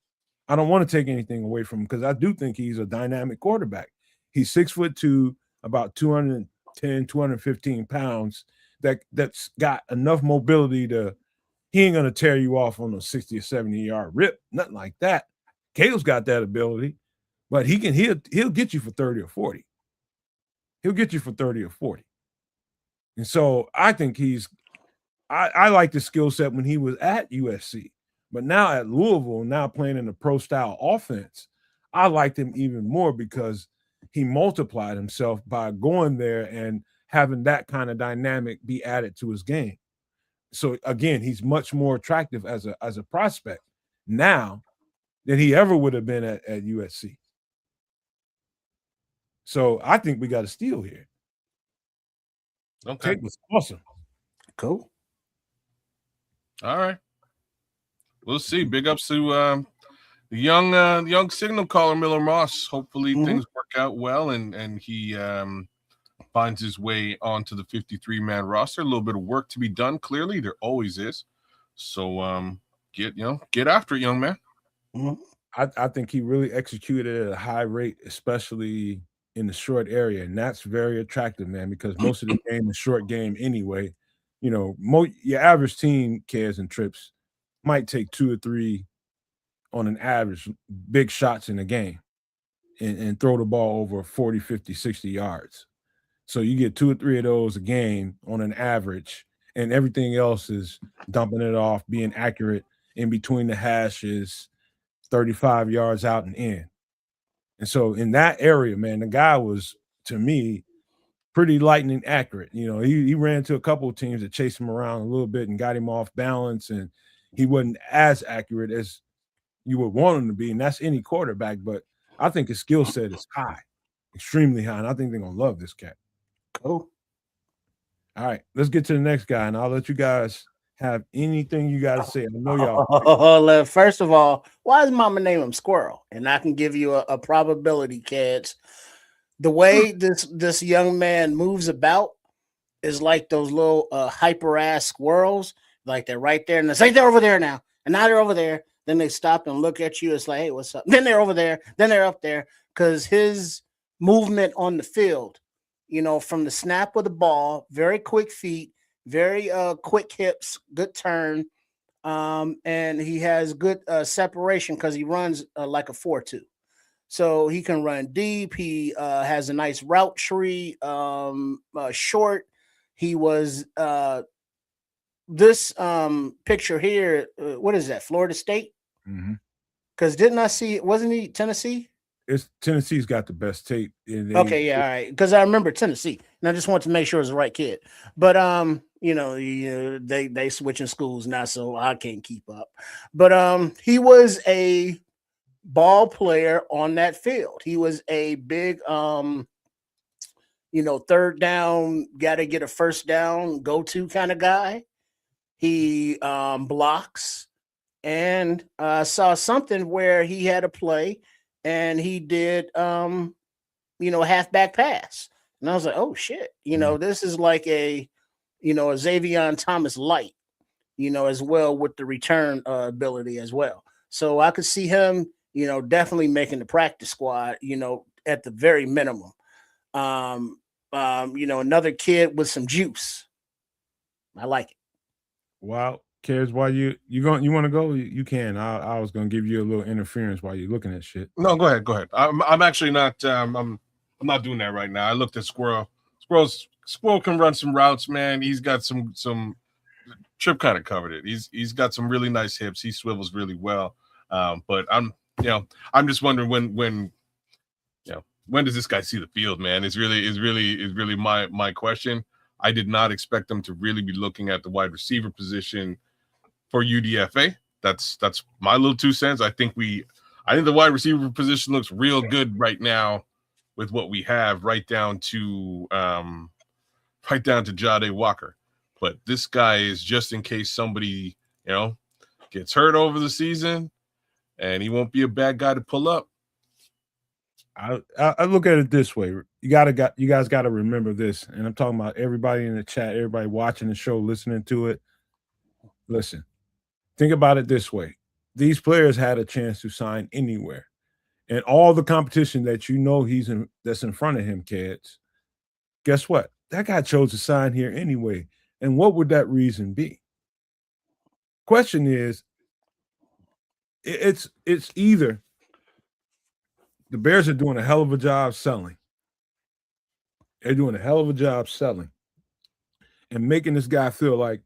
I don't want to take anything away from him because I do think he's a dynamic quarterback. He's 6'2", about 210, 215 pounds. That's got enough mobility he ain't gonna tear you off on a 60 or 70-yard rip, nothing like that. Caleb's got that ability, but he'll get you for 30 or 40. He'll get you for 30 or 40. And so I think I like the skill set when he was at USC, but now at Louisville, now playing in a pro style offense, I liked him even more because he multiplied himself by going there and having that kind of dynamic be added to his game. So again, he's much more attractive as a prospect now than he ever would have been at USC. So I think we got a steal here. Okay. Tape was awesome. Cool. All right. We'll see. Big ups to the young signal caller Miller Moss. Hopefully things work out well and he finds his way onto the 53-man roster. A little bit of work to be done. Clearly, there always is. So get after it, young man. I think he really executed at a high rate, especially in the short area, and that's very attractive, man. Because most of the game is short game anyway. Your average team cares and trips might take 2 or 3 on an average big shots in a game and throw the ball over 40, 50, 60 yards. So you get 2 or 3 of those a game on an average, and everything else is dumping it off, being accurate in between the hashes, 35 yards out and in. And so in that area, man, the guy was, to me, pretty lightning accurate. He ran to a couple of teams that chased him around a little bit and got him off balance, and he wasn't as accurate as you would want him to be, and that's any quarterback. But I think his skill set is high, extremely high, and I think they're going to love this cat. Cool. All right, let's get to the next guy, and I'll let you guys have anything you got to say. I know y'all. First of all, why does Mama name him Squirrel? And I can give you a probability, kids. The way this young man moves about is like those little hyper ass squirrels, like they're right there, and they say they're over there now, and now they're over there. Then they stop and look at you. It's like, hey, what's up? Then they're over there. Then they're up there because his movement on the field, from the snap of the ball, very quick feet, very quick hips, good turn, and he has good separation because he runs like a 4-2. So he can run deep. He has a nice route tree, short. He was this picture here. What is that? Florida State? Because didn't I see? Wasn't he Tennessee? It's Tennessee's got the best tape. Okay, yeah, all right. Because I remember Tennessee, and I just want to make sure it's the right kid. But they switching schools now, so I can't keep up. But he was a ball player on that field. He was a big third down, got to get a first down, go-to kind of guy. He blocks, and saw something where he had a play and he did halfback pass. And I was like, oh shit, this is like a Xavier Thomas light, as well, with the return ability as well. So I could see him, definitely making the practice squad, at the very minimum. Another kid with some juice. I like it. Wow. Kids, while you want to go, you can. I was gonna give you a little interference while you're looking at shit. No, go ahead. I'm actually not. I'm not doing that right now. I looked at Squirrel. Squirrel can run some routes, man. He's got some. Trip kind of covered it. He's got some really nice hips. He swivels really well. But I'm just wondering when does this guy see the field, man? Is really my question. I did not expect them to really be looking at the wide receiver position for UDFA. That's my little 2 cents. I think the wide receiver position looks real good right now with what we have, right down to Jade Walker. But this guy is just in case somebody, gets hurt over the season, and he won't be a bad guy to pull up. I look at it this way. You guys got to remember this, and I'm talking about everybody in the chat, everybody watching the show, listening to it. Listen, think about it this way. These players had a chance to sign anywhere, and all the competition that that's in front of him, kids. Guess what? That guy chose to sign here anyway. And what would that reason be? Question is, it's either the Bears are doing a hell of a job selling. They're doing a hell of a job selling and making this guy feel like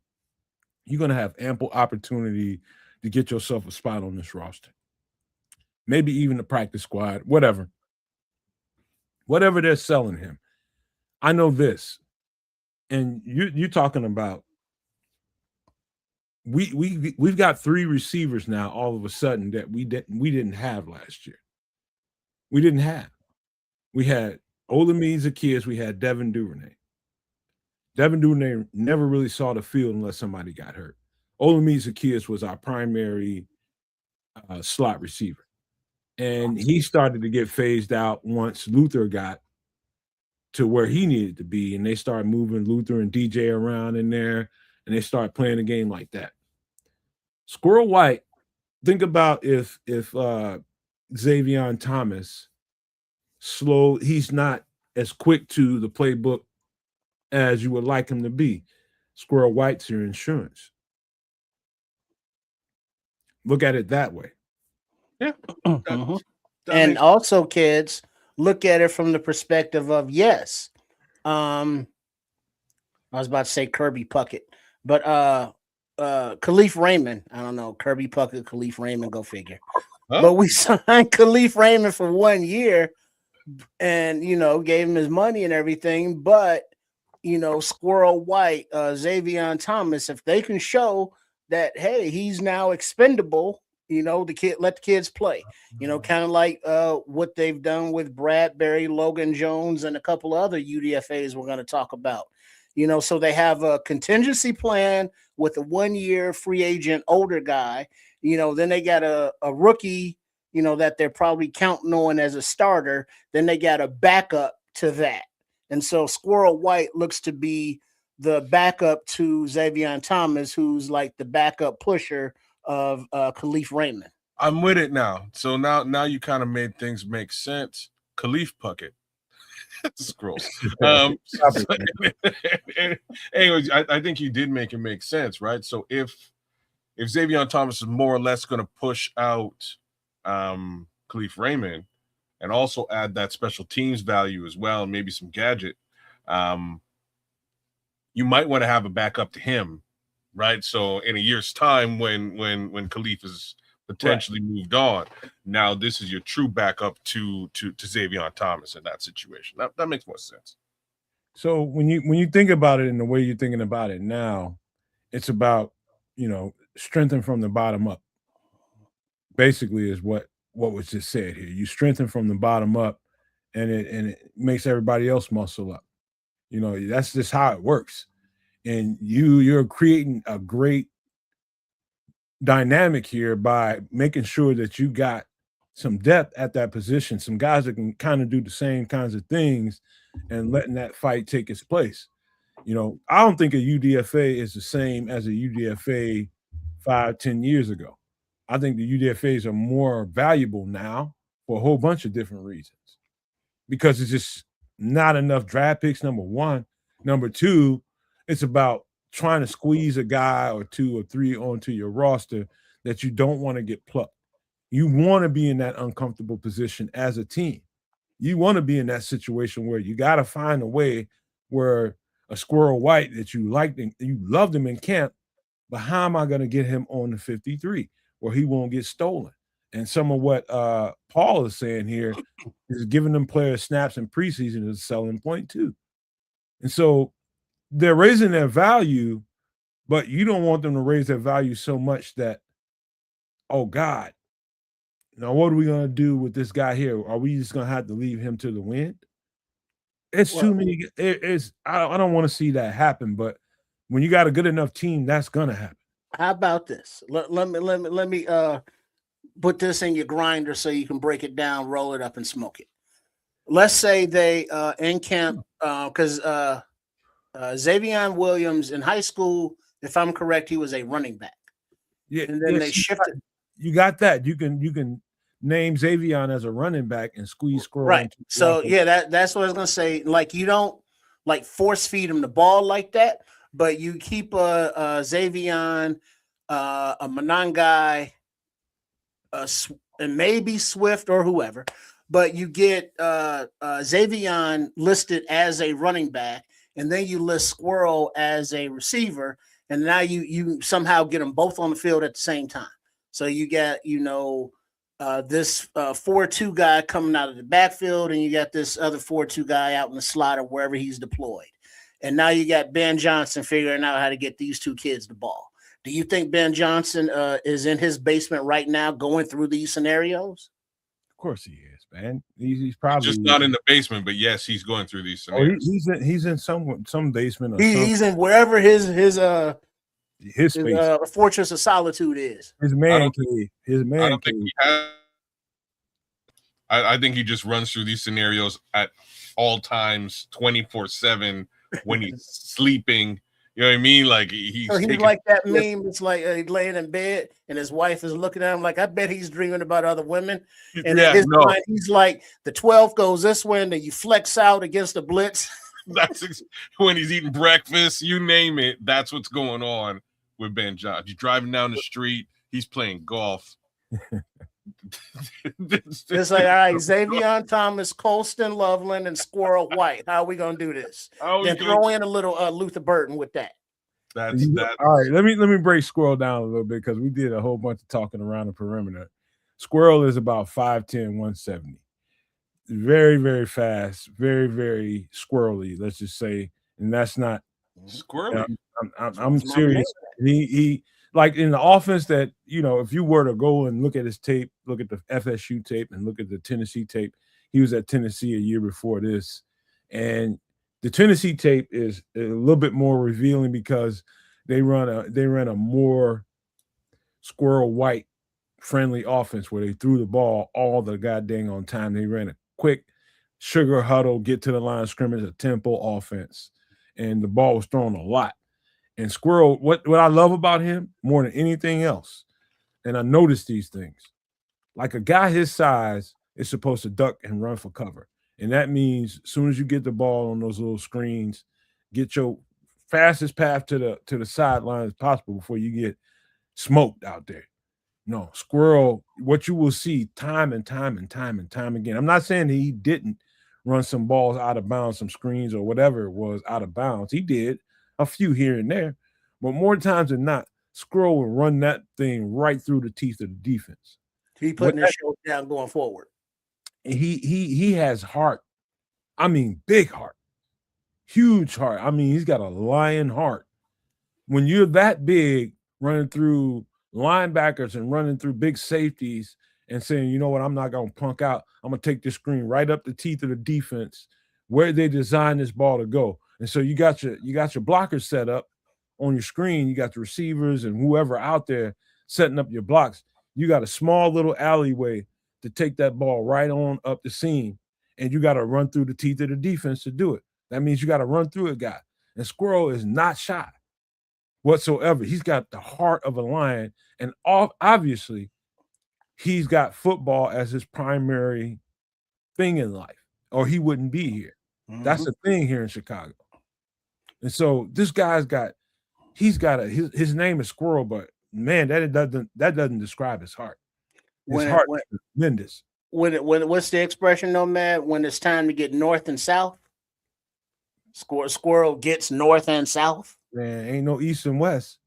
you're going to have ample opportunity to get yourself a spot on this roster. Maybe even the practice squad, whatever. Whatever they're selling him. I know this. And you're talking about we've got 3 receivers now all of a sudden that we didn't have last year. We didn't have. We had Olamide Zaccheaus, we had Devin Duvernay. Devin Duvernay never really saw the field unless somebody got hurt. Olamide Zaccheaus was our primary slot receiver. And he started to get phased out once Luther got to where he needed to be, and they started moving Luther and DJ around in there, and they started playing the game like that. Squirrel White, think about if Xavier Thomas he's not as quick to the playbook as you would like him to be. Squirrel White's your insurance. Look at it that way. Yeah. And also, kids, look at it from the perspective of, yes, I was about to say Kirby Puckett, but Khalif Raymond, I don't know, Kirby Puckett, Khalif Raymond, go figure. Huh? But we signed Khalif Raymond for 1 year and, gave him his money and everything. But, Squirrel White, Xavier Thomas, if they can show that, hey, he's now expendable, let the kids play, kind of like what they've done with Bradbury, Logan Jones, and a couple of other UDFAs we're going to talk about. So they have a contingency plan with a 1 year free agent older guy. Then they got a rookie, that they're probably counting on as a starter. Then they got a backup to that. And so Squirrel White looks to be the backup to Xavier Thomas, who's like the backup pusher of Khalif Raymond. I'm with it now. So now you kind of made things make sense. Khalif Puckett. Scroll. Anyways, I think you did make it make sense, right? So if Xavier Thomas is more or less going to push out Khalif Raymond and also add that special teams value as well, and maybe some gadget, you might want to have a backup to him, right? So in a year's time, when Khalif is potentially moved on, now this is your true backup to Xavier Thomas in that situation. That makes more sense. So when you think about it in the way you're thinking about it now, it's about strengthen from the bottom up. Basically, is what what was just said here. You strengthen from the bottom up, and it makes everybody else muscle up. You know, that's just how it works. And you're creating a great dynamic here by making sure that you got some depth at that position, some guys that can kind of do the same kinds of things and letting that fight take its place. You know, I don't think a UDFA is the same as a UDFA 5-10 years ago. I think the UDFAs are more valuable now for a whole bunch of different reasons because it's just not enough draft picks, number one. Number two, it's about trying to squeeze a guy or two or three onto your roster that you don't want to get plucked. You want to be in that uncomfortable position as a team. You want to be in that situation where you got to find a way where a Squirrel White that you liked and you loved him in camp, but how am I going to get him on the 53 where he won't get stolen? And some of what Paul is saying here is giving them players snaps in preseason is a selling point too. And so they're raising their value, but you don't want them to raise their value so much that, oh God, now what are we going to do with this guy here? Are we just going to have to leave him to the wind? It's too many. I don't want to see that happen, but when you got a good enough team, that's going to happen. How about this? Let me put this in your grinder so you can break it down, roll it up, and smoke it. Let's say they in camp because Xavier Williams in high school, if I'm correct, he was a running back. Yeah, and then they shifted. You got that. You can name Xavier as a running back and squeeze Squirrel. Right. So yeah, that's what I was gonna say. Like you don't like force feed him the ball like that, but you keep Xavier, a Monangai, and maybe Swift or whoever, but you get Xavier listed as a running back, and then you list Squirrel as a receiver, and now you somehow get them both on the field at the same time. So you got this 4-2 guy coming out of the backfield, and you got this other 4-2 guy out in the slot or wherever he's deployed. And now you got Ben Johnson figuring out how to get these two kids the ball. Do you think Ben Johnson is in his basement right now going through these scenarios? Of course he is, man. He's probably just not in the basement, but yes, he's going through these scenarios. He's in some basement. Or he's in wherever his space. Fortress of Solitude is. His man cave. His man I don't cave. think he has. I think he just runs through these scenarios at all times, 24/7 when he's sleeping. You know what I mean? Like he's like that meme. It's like he's laying in bed and his wife is looking at him like, I bet he's dreaming about other women. And in his mind, he's like, the 12 goes this way, and then you flex out against the blitz. That's when he's eating breakfast. You name it. That's what's going on with Ben Johnson. He's driving down the street. He's playing golf. It's like, all right, Xavier Thomas, Colston Loveland, and Squirrel White. How are we gonna do this? Then throw in a little Luther Burton with that. That's all right. Let me break Squirrel down a little bit because we did a whole bunch of talking around the perimeter. Squirrel is about 5'10", 170. Very, very fast, very, very squirrely, let's just say. And that's not squirrely. I'm serious. He like in the offense that, if you were to go and look at his tape, look at the FSU tape and look at the Tennessee tape, he was at Tennessee a year before this. And the Tennessee tape is a little bit more revealing because they ran a more Squirrel White friendly offense where they threw the ball all the goddamn on time. They ran a quick sugar huddle, get to the line of scrimmage, a tempo offense, and the ball was thrown a lot. And Squirrel, what I love about him more than anything else, and I noticed these things, like a guy his size is supposed to duck and run for cover. And that means as soon as you get the ball on those little screens, get your fastest path to the sideline as possible before you get smoked out there. No, Squirrel, what you will see time and time again. I'm not saying that he didn't run some balls out of bounds, some screens or whatever it was out of bounds. He did a few here and there, but more times than not, Squirrel will run that thing right through the teeth of the defense. He putting his shoulder down going forward. He has heart. I mean, big heart, huge heart. I mean, he's got a lion heart. When you're that big, running through linebackers and running through big safeties and saying, you know what, I'm not going to punk out. I'm going to take this screen right up the teeth of the defense where they designed this ball to go. And so you got your blockers set up on your screen. You got the receivers and whoever out there setting up your blocks. You got a small little alleyway to take that ball right on up the seam, and you got to run through the teeth of the defense to do it. That means you got to run through a guy. And Squirrel is not shy whatsoever. He's got the heart of a lion, and obviously he's got football as his primary thing in life, or he wouldn't be here. Mm-hmm. That's the thing here in Chicago. And so this guy's got his name is Squirrel, but man, that doesn't describe his heart. His heart is tremendous. What's the expression though, man? When it's time to get north and south, Squirrel gets north and south. Man, ain't no east and west.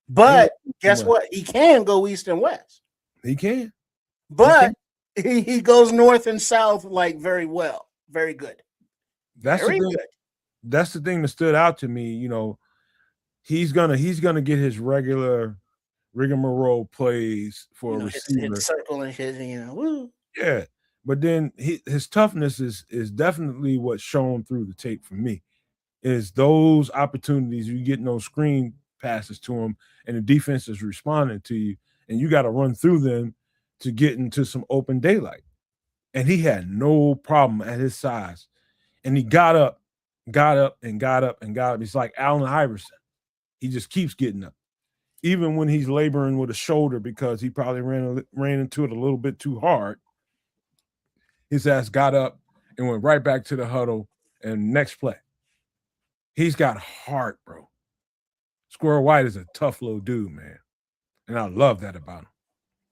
But guess what? He can go east and west. He can. But he goes north and south like very well. Very good. That's the thing that stood out to me. You know, he's gonna get his regular rigmarole plays for a receiver. Hit circle and shit, woo. Yeah. But then his toughness is definitely what's shown through the tape for me. Is those opportunities you getting those screen passes to him, and the defense is responding to you, and you got to run through them to get into some open daylight. And he had no problem at his size. And he got up. He's like Allen Iverson. He just keeps getting up. Even when he's laboring with a shoulder because he probably ran into it a little bit too hard, his ass got up and went right back to the huddle and next play. He's got heart, bro. Squirrel White is a tough little dude, man. And I love that about him.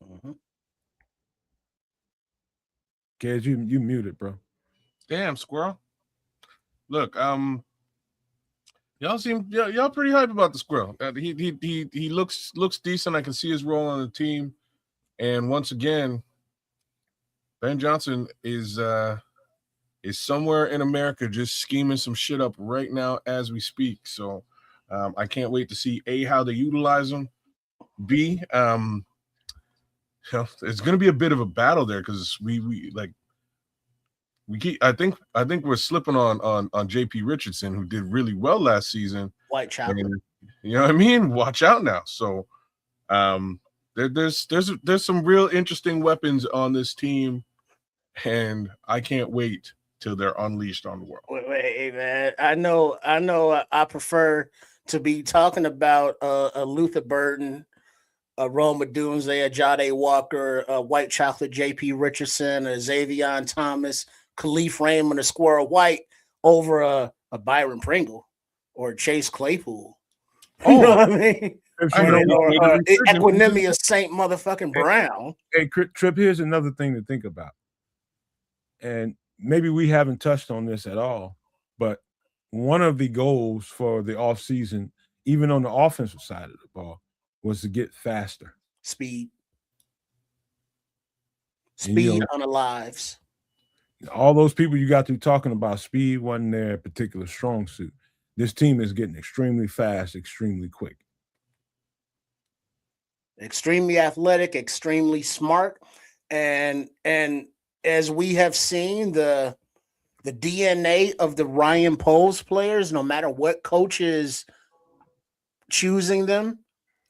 Mm-hmm. Kez, you muted, bro. Damn, Squirrel. Look, y'all pretty hype about the Squirrel. He looks decent. I can see his role on the team. And once again, Ben Johnson is somewhere in America just scheming some shit up right now as we speak. So I can't wait to see A, how they utilize him. B, it's going to be a bit of a battle there because I think we're slipping on JP Richardson, who did really well last season. White chocolate. You know what I mean? Watch out now. So there's some real interesting weapons on this team, and I can't wait till they're unleashed on the world. Wait, man. I know. I prefer to be talking about a Luther Burden, a Roma Doomsday, a Jade Walker, a White Chocolate JP Richardson, a Xavion Thomas, Khalif Raymond, a Squirrel White over a Byron Pringle or Chase Claypool. You know what I mean? Equanimous Saint motherfucking Brown. Hey, Trip, here's another thing to think about. And maybe we haven't touched on this at all, but one of the goals for the offseason, even on the offensive side of the ball, was to get faster. Speed on the lives. All those people you got through talking about, speed wasn't their particular strong suit. This team is getting extremely fast, extremely quick. Extremely athletic, extremely smart. And as we have seen, the DNA of the Ryan Poles players, no matter what coach is choosing them,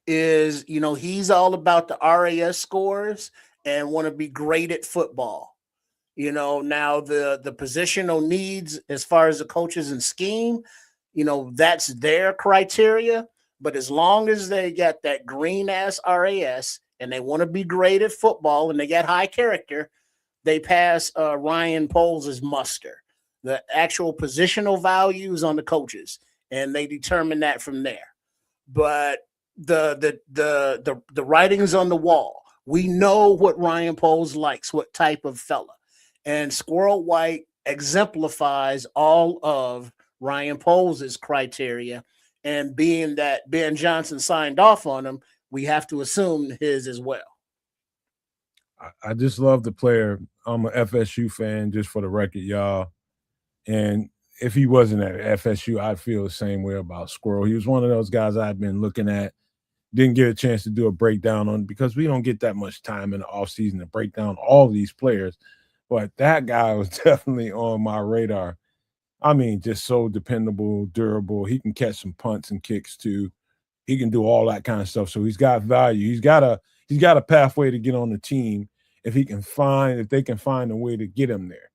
is, he's all about the RAS scores and want to be great at football. Now the positional needs as far as the coaches and scheme, that's their criteria. But as long as they got that green ass RAS and they want to be great at football and they got high character, they pass Ryan Poles' muster. The actual positional values on the coaches, and they determine that from there. But the writing's on the wall. We know what Ryan Poles likes, what type of fella. And Squirrel White exemplifies all of Ryan Poles' criteria. And being that Ben Johnson signed off on him, we have to assume his as well. I just love the player. I'm an FSU fan, just for the record, y'all. And if he wasn't at FSU, I'd feel the same way about Squirrel. He was one of those guys I've been looking at didn't get a chance to do a breakdown on because we don't get that much time in the offseason to break down all these players. But that guy was definitely on my radar. I mean, just so dependable, durable. He can catch some punts and kicks too. He can do all that kind of stuff. So he's got value. He's got a pathway to get on the team if they can find a way to get him there.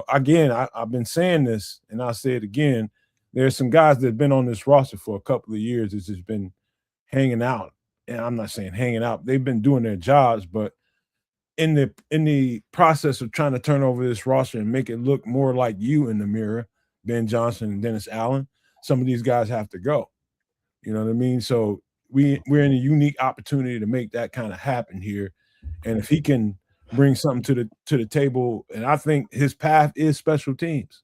Again, I've been saying this and I'll say it again. There's some guys that have been on this roster for a couple of years that's just been hanging out. And I'm not saying hanging out. They've been doing their jobs, but in the process of trying to turn over this roster and make it look more like you in the mirror, Ben Johnson and Dennis Allen, some of these guys have to go. You know what I mean? So we're in a unique opportunity to make that kind of happen here. And if he can bring something to the table, and I think his path is special teams.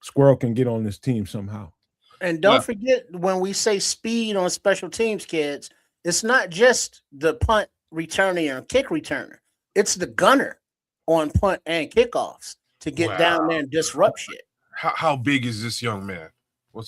Squirrel can get on this team somehow. And don't forget, when we say speed on special teams, kids, it's not just the punt returner and kick returner. It's the gunner on punt and kickoffs to get down there and disrupt shit. How big is this young man?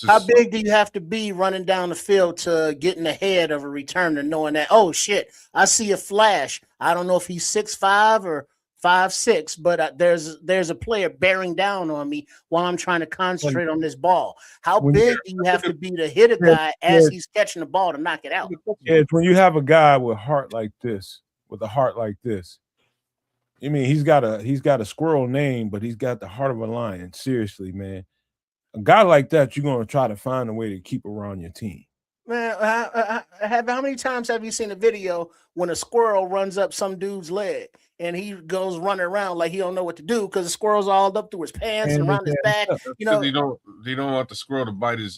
How big do you have to be running down the field to get in the head of a returner, knowing that, oh shit, I see a flash. I don't know if he's 6'5" or 5'6", but there's a player bearing down on me while I'm trying to concentrate on this ball. How big do you have to be to hit a guy as he's catching the ball to knock it out? It's when you have a guy with a heart like this, I mean, he's got a squirrel name, but he's got the heart of a lion. Seriously, man. A guy like that, you're going to try to find a way to keep around your team. Man, how many times have you seen a video when a squirrel runs up some dude's leg and he goes running around like he don't know what to do because the squirrel's all up through his pants and around his back? You know, they don't want the squirrel to bite his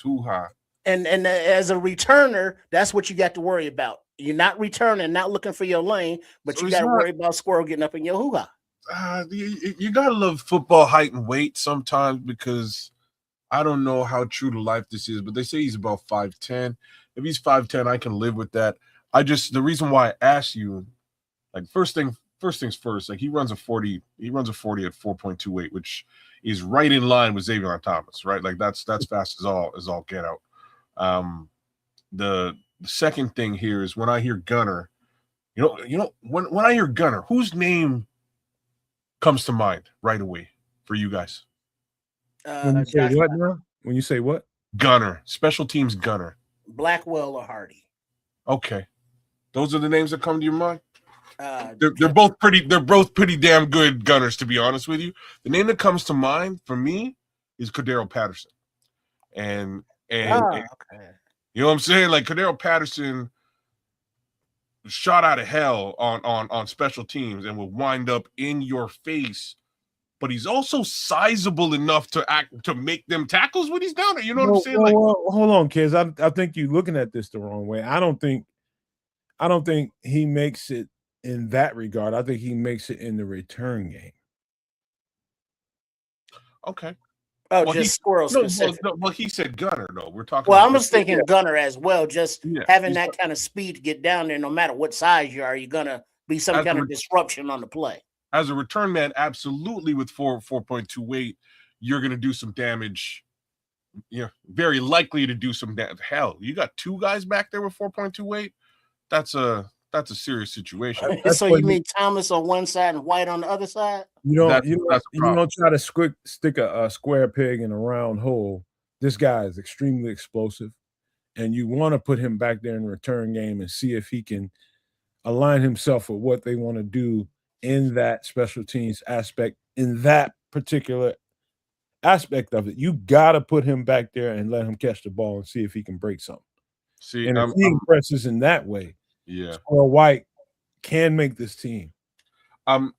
hoo-ha. And as a returner, that's what you got to worry about. You're not returning, not looking for your lane, but you got to worry about squirrel getting up in your hoo-ha. You gotta love football height and weight sometimes, because I don't know how true to life this is, but they say he's about 5'10". If he's 5'10", I can live with that. The reason why I asked you, like, first things first, like, he runs a 40 at 4.28, which is right in line with Xavier Thomas, right? Like, that's fast as all get out. The second thing here is when I hear gunner, when I hear gunner, whose name comes to mind right away for you guys? When you say what now? When you say what? Gunner, special teams gunner. Blackwell or Hardy. Okay, those are the names that come to your mind. They're both pretty damn good gunners, to be honest with you. The name that comes to mind for me is Cordero Patterson, and you know what I'm saying? Like, Cordero Patterson shot out of hell on special teams and will wind up in your face, but he's also sizable enough to make them tackles when he's down there. You know what I'm saying? Like, hold on, kids. I think you're looking at this the wrong way. I don't think he makes it in that regard. I think he makes it in the return game. Okay. Oh, just squirrel specific. Well, he said gunner, though. We're talking. Well, I was thinking gunner as well. Just having that kind of speed to get down there, no matter what size you are, you're gonna be some kind of disruption on the play. As a return man, absolutely, with 4.28, you're gonna do some damage. You're very likely to do some damage. Hell, you got two guys back there with 4.28. That's a serious situation. So you mean Thomas on one side and White on the other side? You don't try to stick a square peg in a round hole. This guy is extremely explosive, and you want to put him back there in the return game and see if he can align himself with what they want to do in that special teams aspect, in that particular aspect of it. You got to put him back there and let him catch the ball and see if he can break something. See, and if he impresses in that way, or White can make this team. I'm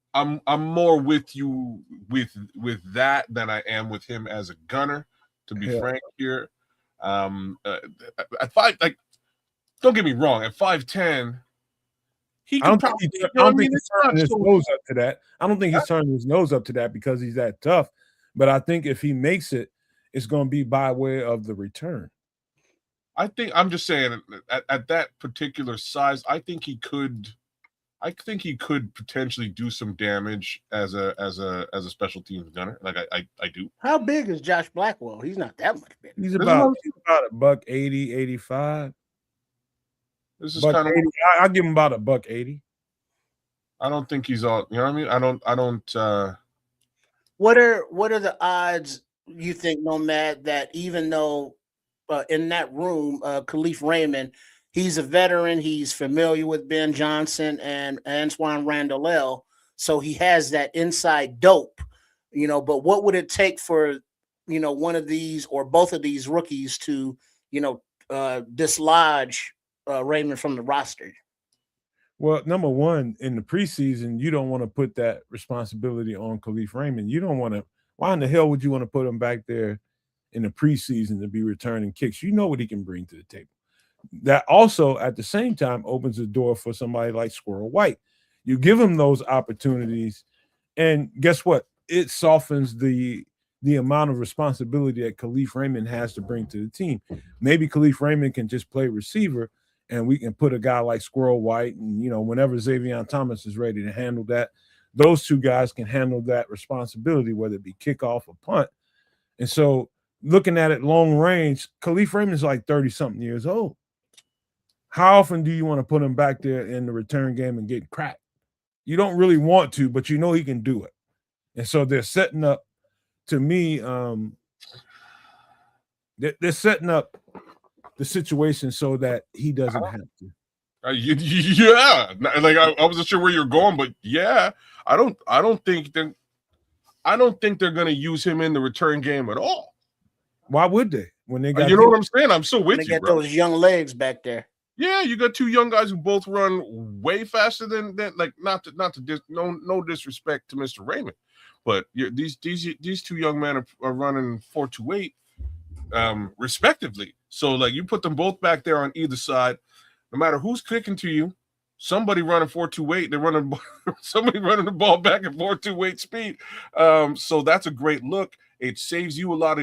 more with you with that than I am with him as a gunner, to be frank here. At five, like, don't get me wrong, at 5'10", he can probably. I don't think he's turning his nose up to that. I don't think he's turning his nose up to that because he's that tough. But I think if he makes it, it's going to be by way of the return. I think I'm just saying at that particular size, I think he could I think he could potentially do some damage as a special teams gunner. Like I do. How big is Josh Blackwell? He's not that much bigger. He's about a buck 80, 85. This is Buck kind of. 80. I'll give him about a buck 80. I don't think he's all. You know what I mean? I don't. What are the odds you think, Nomad, that even though in that room, Khalif Raymond, he's a veteran, he's familiar with Ben Johnson and Antoine Randall, so he has that inside dope, but what would it take for, one of these or both of these rookies to, dislodge Raymond from the roster? Well, number one, in the preseason, you don't want to put that responsibility on Khalif Raymond. You don't want to. Why in the hell would you want to put him back there in the preseason to be returning kicks? You know what he can bring to the table. That also, at the same time, opens the door for somebody like Squirrel White. You give him those opportunities, and guess what? It softens the amount of responsibility that Khalif Raymond has to bring to the team. Maybe Khalif Raymond can just play receiver, and we can put a guy like Squirrel White, and whenever Xavier Thomas is ready to handle that, those two guys can handle that responsibility, whether it be kickoff or punt. And so, looking at it long range, Khalif Raymond's like 30-something years old. How often do you want to put him back there in the return game and get cracked? You don't really want to, but you know he can do it. And so they're setting up, to me, they're setting up the situation so that he doesn't have to. Yeah, like I wasn't sure where you're going, but yeah, I don't think they're going to use him in the return game at all. Why would they? When they got, you know what I'm saying? I'm so with they you. Get bro. Those young legs back there. Yeah, you got two young guys who both run way faster than like no disrespect to Mr. Raymond, but these two young men are running 4.28 respectively. So like you put them both back there on either side, no matter who's kicking to you, somebody running 4.28, they're running somebody running the ball back at 4.28 speed. So that's a great look. It saves you a lot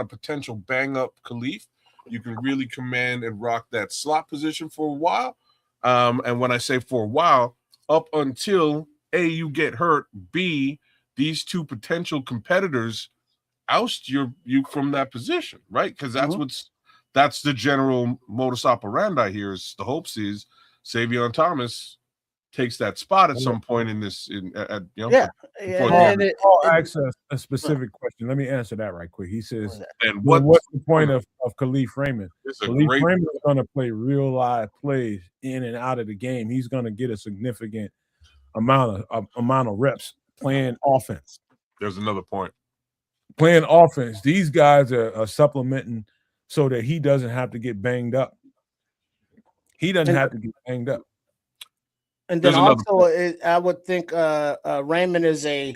of potential bang up Khalif. You can really command and rock that slot position for a while. And when I say for a while, up until A, you get hurt, B, these two potential competitors oust you from that position, right? Because that's the general modus operandi here. Is the hopes is Xavier Thomas takes that spot at some point in this. Paul asks a specific question. Let me answer that right quick. He says, "And what's the point of Khalif Raymond? Khalif Raymond is going to play real live plays in and out of the game. He's going to get a significant amount of reps playing offense. There's another point. Playing offense. These guys are supplementing so that he doesn't have to get banged up. He doesn't have to get banged up. And then also, I would think Raymond is a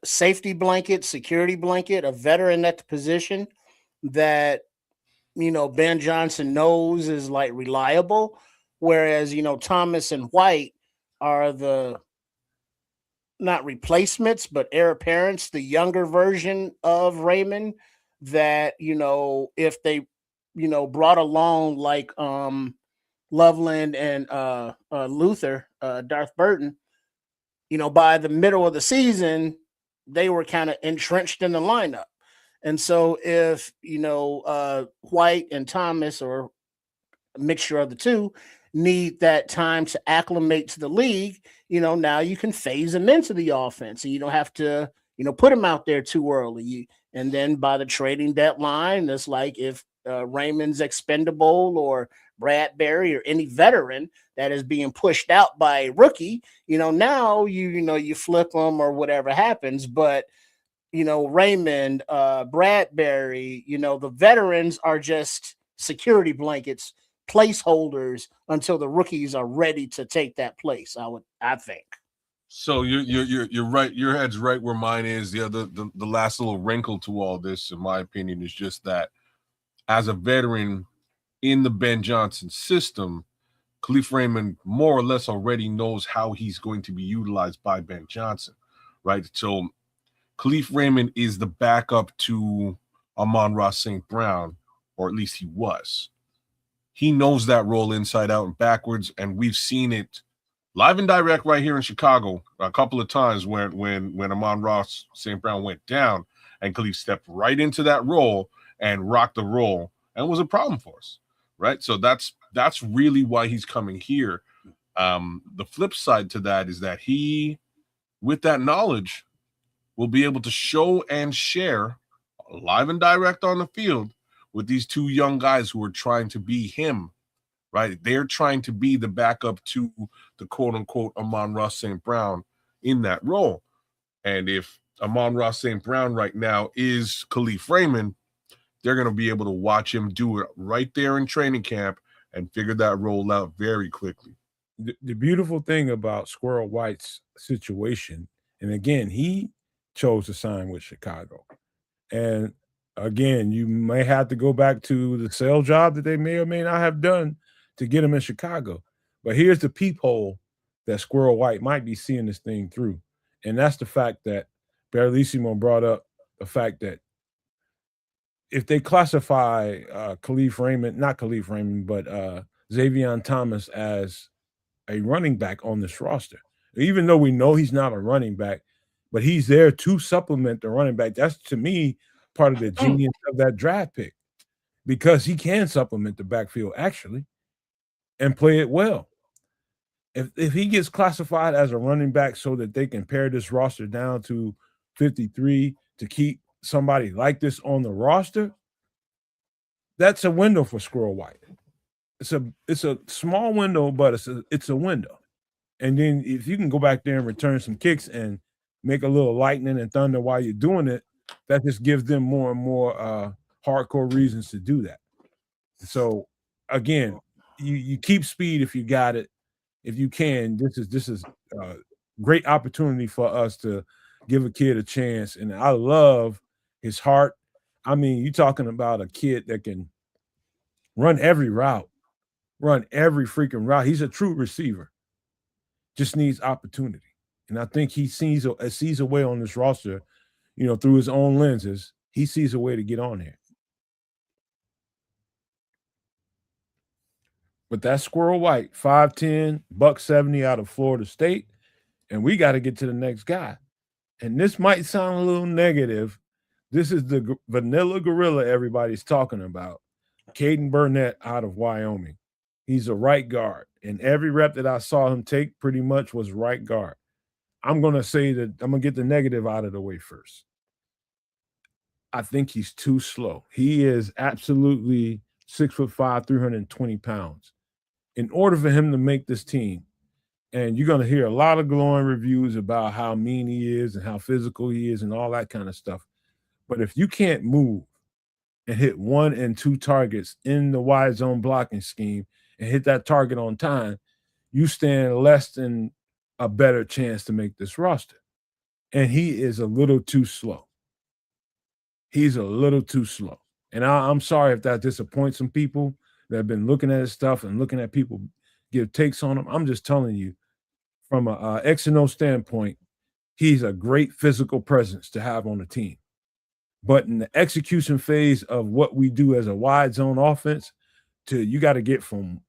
safety blanket, security blanket, a veteran at the position that, Ben Johnson knows is like reliable. Whereas, Thomas and White are the not replacements, but heir apparents, the younger version of Raymond that, if they, brought along like Loveland and Luther, Darth Burton, by the middle of the season, they were kind of entrenched in the lineup. And so if, White and Thomas, or a mixture of the two, need that time to acclimate to the league, now you can phase them into the offense and you don't have to, put them out there too early. And then by the trading deadline, it's like if Raymond's expendable or Bradbury or any veteran that is being pushed out by a rookie, now you flip them or whatever happens. But Raymond, Bradbury, the veterans are just security blankets, placeholders until the rookies are ready to take that place. I think. So you're right. Your head's right where mine is. The last little wrinkle to all this, in my opinion, is just that as a veteran in the Ben Johnson system, Khalif Raymond more or less already knows how he's going to be utilized by Ben Johnson, right? So Khalif Raymond is the backup to Amon-Ra St. Brown, or at least he was. He knows that role inside out and backwards, and we've seen it live and direct right here in Chicago a couple of times when Amon-Ra St. Brown went down and Khalif stepped right into that role and rocked the role and was a problem for us, right? So that's really why he's coming here. The flip side to that is that he, with that knowledge, will be able to show and share live and direct on the field with these two young guys who are trying to be him, right? They're trying to be the backup to the quote-unquote Amon-Ra St. Brown in that role. And if Amon-Ra St. Brown right now is Khalif Raymond, they're going to be able to watch him do it right there in training camp and figure that role out very quickly. The beautiful thing about Squirrel White's situation, and again, he chose to sign with Chicago. And again, you may have to go back to the sale job that they may or may not have done to get him in Chicago. But here's the peephole that Squirrel White might be seeing this thing through. And that's the fact that Barrelissimo brought up the fact that if they classify Khalif Raymond, not Khalif Raymond, but Xavier Thomas as a running back on this roster, even though we know he's not a running back, but he's there to supplement the running back. That's, to me, part of the genius of that draft pick, because he can supplement the backfield actually and play it well. If he gets classified as a running back so that they can pare this roster down to 53 to keep somebody like this on the roster, that's a window for Squirrel White. It's a small window, but it's a window. And then if you can go back there and return some kicks and make a little lightning and thunder while you're doing it, that just gives them more and more hardcore reasons to do that. So again, you keep speed if you got it. If you can, this is a great opportunity for us to give a kid a chance. And I love his heart. I mean, you're talking about a kid that can run every route, run every freaking route. He's a true receiver. Just needs opportunity. And I think he sees a way on this roster, through his own lenses. He sees a way to get on here. But that's Squirrel White, 5'10", $170 out of Florida State. And we got to get to the next guy. And this might sound a little negative. This is the vanilla gorilla everybody's talking about. Caden Burnett out of Wyoming. He's a right guard. And every rep that I saw him take pretty much was right guard. I'm going to say that I'm going to get the negative out of the way first. I think he's too slow. He is absolutely 6'5", 320 pounds. In order for him to make this team, and you're going to hear a lot of glowing reviews about how mean he is and how physical he is and all that kind of stuff. But if you can't move and hit 1 and 2 targets in the wide zone blocking scheme and hit that target on time, you stand less than a better chance to make this roster. And he is a little too slow. He's a little too slow. And I'm sorry if that disappoints some people that have been looking at his stuff and looking at people give takes on him. I'm just telling you, from a X and O standpoint, he's a great physical presence to have on the team. But in the execution phase of what we do as a wide zone offense, you got to get from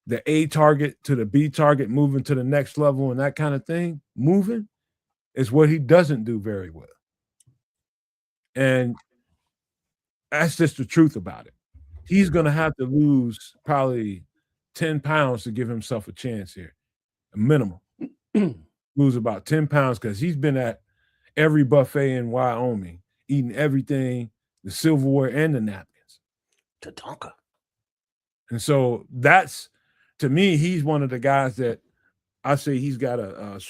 the A target to the B target, moving to the next level and that kind of thing, moving is what he doesn't do very well. And that's just the truth about it. He's going to have to lose probably 10 pounds to give himself a chance here, a minimum. Lose about 10 pounds because he's been at every buffet in Wyoming, eating everything, the silverware and the napkins. Tatanka. And so that's, to me, he's one of the guys that I say he's got a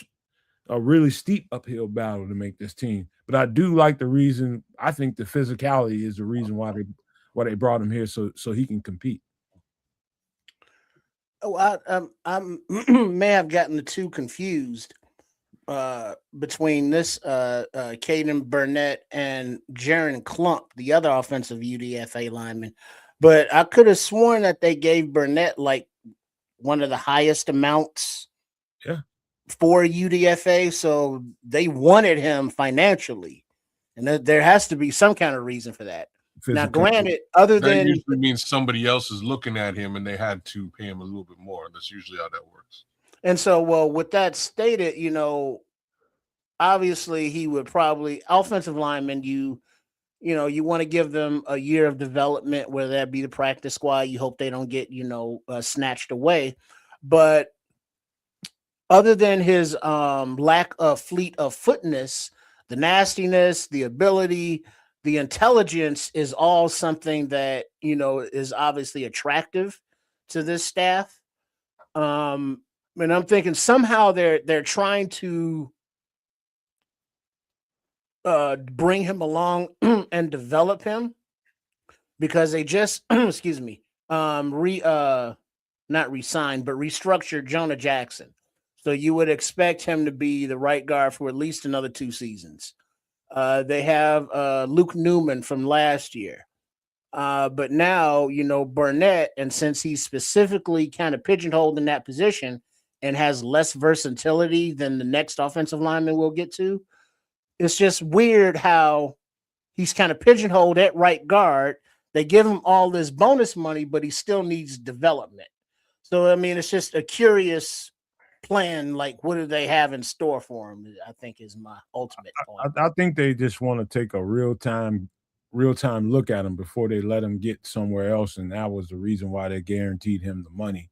really steep uphill battle to make this team. But I do like the reason. I think the physicality is the reason why they brought him here, so he can compete. Oh, I may have gotten the two confused between this Caden Burnett and Jaron Klump, the other offensive UDFA lineman. But I could have sworn that they gave Burnett like one of the highest amounts for UDFA, so they wanted him financially, and there has to be some kind of reason for that. Now, granted, other that than usually means somebody else is looking at him and they had to pay him a little bit more. That's usually how that works. And so, well, with that stated, obviously he would probably offensive lineman. You want to give them a year of development, whether that be the practice squad. You hope they don't get snatched away, but other than his lack of fleet of footness, the nastiness, the ability, the intelligence is all something that is obviously attractive to this staff. And I'm thinking somehow they're trying to bring him along and develop him because they just excuse me not re-signed but restructured Jonah Jackson. So you would expect him to be the right guard for at least another 2 seasons. They have Luke Newman from last year. But now, Burnett, and since he's specifically kind of pigeonholed in that position and has less versatility than the next offensive lineman we'll get to, it's just weird how he's kind of pigeonholed at right guard. They give him all this bonus money, but he still needs development. So, I mean, it's just a curious plan. Like, what do they have in store for him? I think is my ultimate point. I think they just want to take a real time look at him before they let him get somewhere else, and that was the reason why they guaranteed him the money.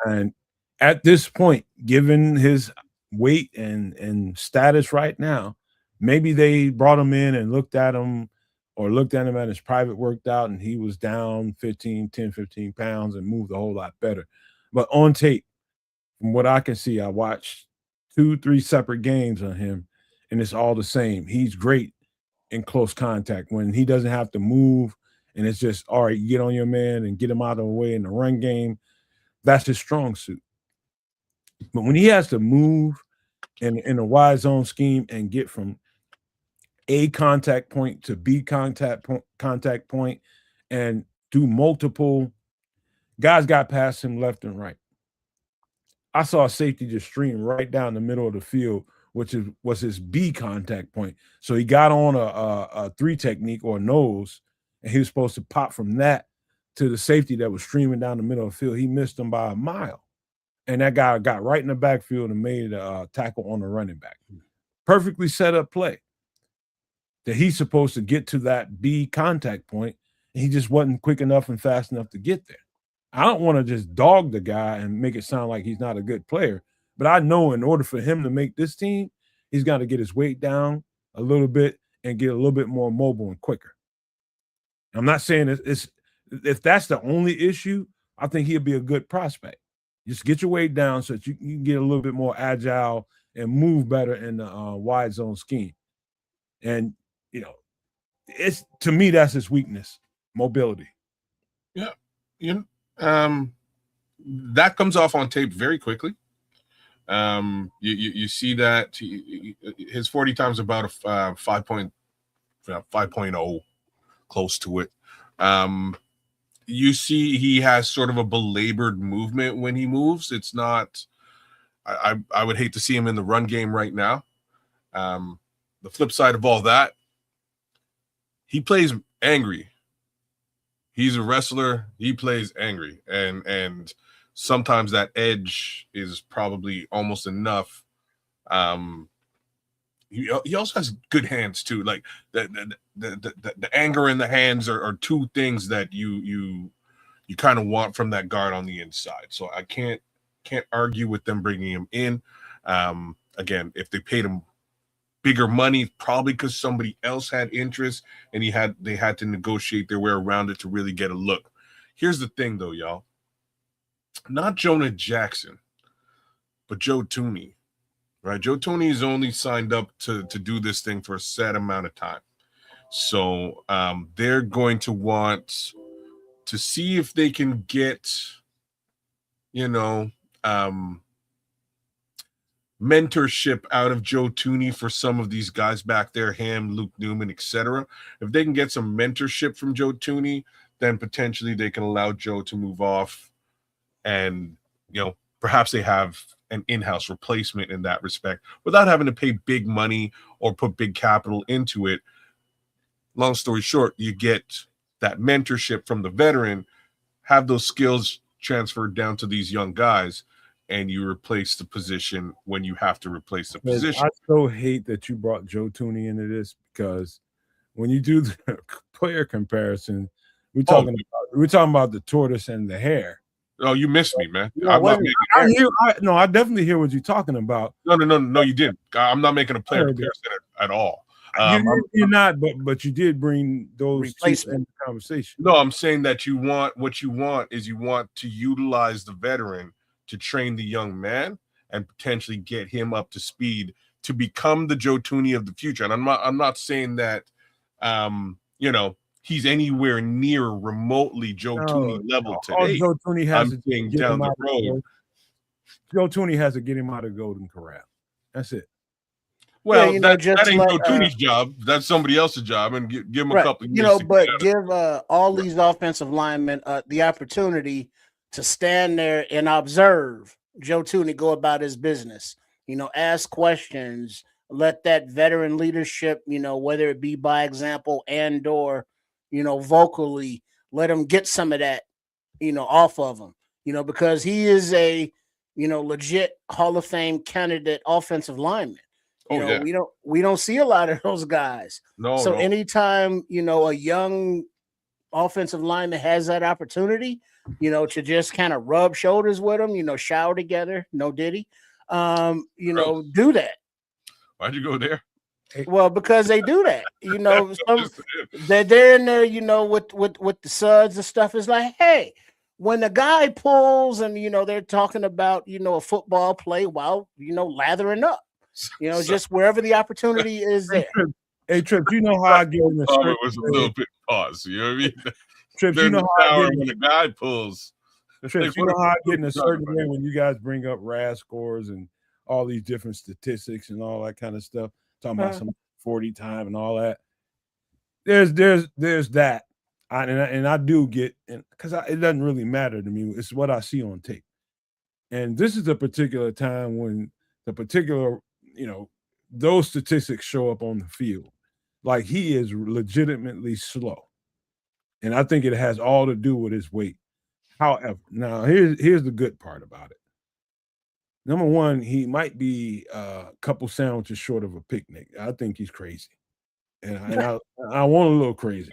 And at this point, given his weight and status right now, maybe they brought him in and looked at him at his private worked out, and he was down 15 pounds and moved a whole lot better. But on tape, from what I can see, I watched 2-3 separate games on him, and it's all the same. He's great in close contact when he doesn't have to move, and it's just, all right, get on your man and get him out of the way in the run game. That's his strong suit. But when he has to move in a wide zone scheme and get from A contact point to B contact point and do multiple, guys got past him left and right. I saw a safety just stream right down the middle of the field, which was his B contact point. So he got on a 3 technique or nose, and he was supposed to pop from that to the safety that was streaming down the middle of the field. He missed him by a mile. And that guy got right in the backfield and made a tackle on the running back. Perfectly set up play that he's supposed to get to that B contact point, and he just wasn't quick enough and fast enough to get there. I don't want to just dog the guy and make it sound like he's not a good player, but I know in order for him to make this team, he's got to get his weight down a little bit and get a little bit more mobile and quicker. I'm not saying it's if that's the only issue, I think he'll be a good prospect. Just get your weight down so that you can get a little bit more agile and move better in the wide zone scheme. And, it's, to me, that's his weakness, mobility. Yeah. That comes off on tape very quickly. You see that his 40 times about a 5.0, close to it. You see he has sort of a belabored movement when he moves. It's not, I would hate to see him in the run game right now. The flip side of all that, he plays angry. He's a wrestler. He plays angry, and sometimes that edge is probably almost enough. He also has good hands too. Like the anger in the hands are two things that you kind of want from that guard on the inside. So I can't argue with them bringing him in. Again, if they paid him bigger money, probably because somebody else had interest and they had to negotiate their way around it to really get a look. Here's the thing though, y'all. Not Jonah Jackson, but Joe Thuney, right? Joe Thuney is only signed up to do this thing for a set amount of time. So they're going to want to see if they can get, mentorship out of Joe Thuney for some of these guys back there, Ham, Luke Newman, etc. If they can get some mentorship from Joe Thuney, then potentially they can allow Joe to move off, and perhaps they have an in-house replacement in that respect without having to pay big money or put big capital into it. Long story short, you get that mentorship from the veteran, have those skills transferred down to these young guys, and you replace the position when you have to replace the position. I so hate that you brought Joe Tooney into this, because when you do the player comparison, we're talking about the tortoise and the hare. Oh, you missed me, man. No, I definitely hear what you're talking about. No, you didn't. I'm not making a player comparison at all. You're not, but you did bring those two in the conversation. No, I'm saying that you want to utilize the veteran to train the young man and potentially get him up to speed to become the Joe Tooney of the future. And I'm not saying that he's anywhere near remotely Joe Tooney level today. Joe Tooney has I'm saying down the road. Joe Tooney has to get him out of Golden Corral. That's it. Well, that ain't Joe Tooney's job. That's somebody else's job, and give him a couple of years. But give all these offensive linemen the opportunity to stand there and observe Joe Tooney go about his business. Ask questions, let that veteran leadership, whether it be by example and or, vocally, let him get some of that, off of him, because he is a, legit Hall of Fame candidate offensive lineman. We don't see a lot of those guys. So anytime, a young offensive lineman has that opportunity, to just kind of rub shoulders with them, shower together, no Diddy, do that. Why'd you go there? Well, because they do that, they're in there, with the suds and stuff. It's like, hey, when the guy pulls and, they're talking about, a football play while, lathering up, just wherever the opportunity is there. Hey, Trips, you know how I get in the it was a little bit pause. You know what I mean? Trips, you know how I get when the guy pulls. Trips, you know how I get in a certain way when you guys bring up RAS scores and all these different statistics and all that kind of stuff, talking about some 40 time and all that. There's that. I do get, because it doesn't really matter to me. It's what I see on tape. And this is a particular time when the particular, those statistics show up on the field. Like, he is legitimately slow. And I think it has all to do with his weight. However, now here's the good part about it. Number one, he might be a couple sandwiches short of a picnic. I think he's crazy. And I want a little crazy.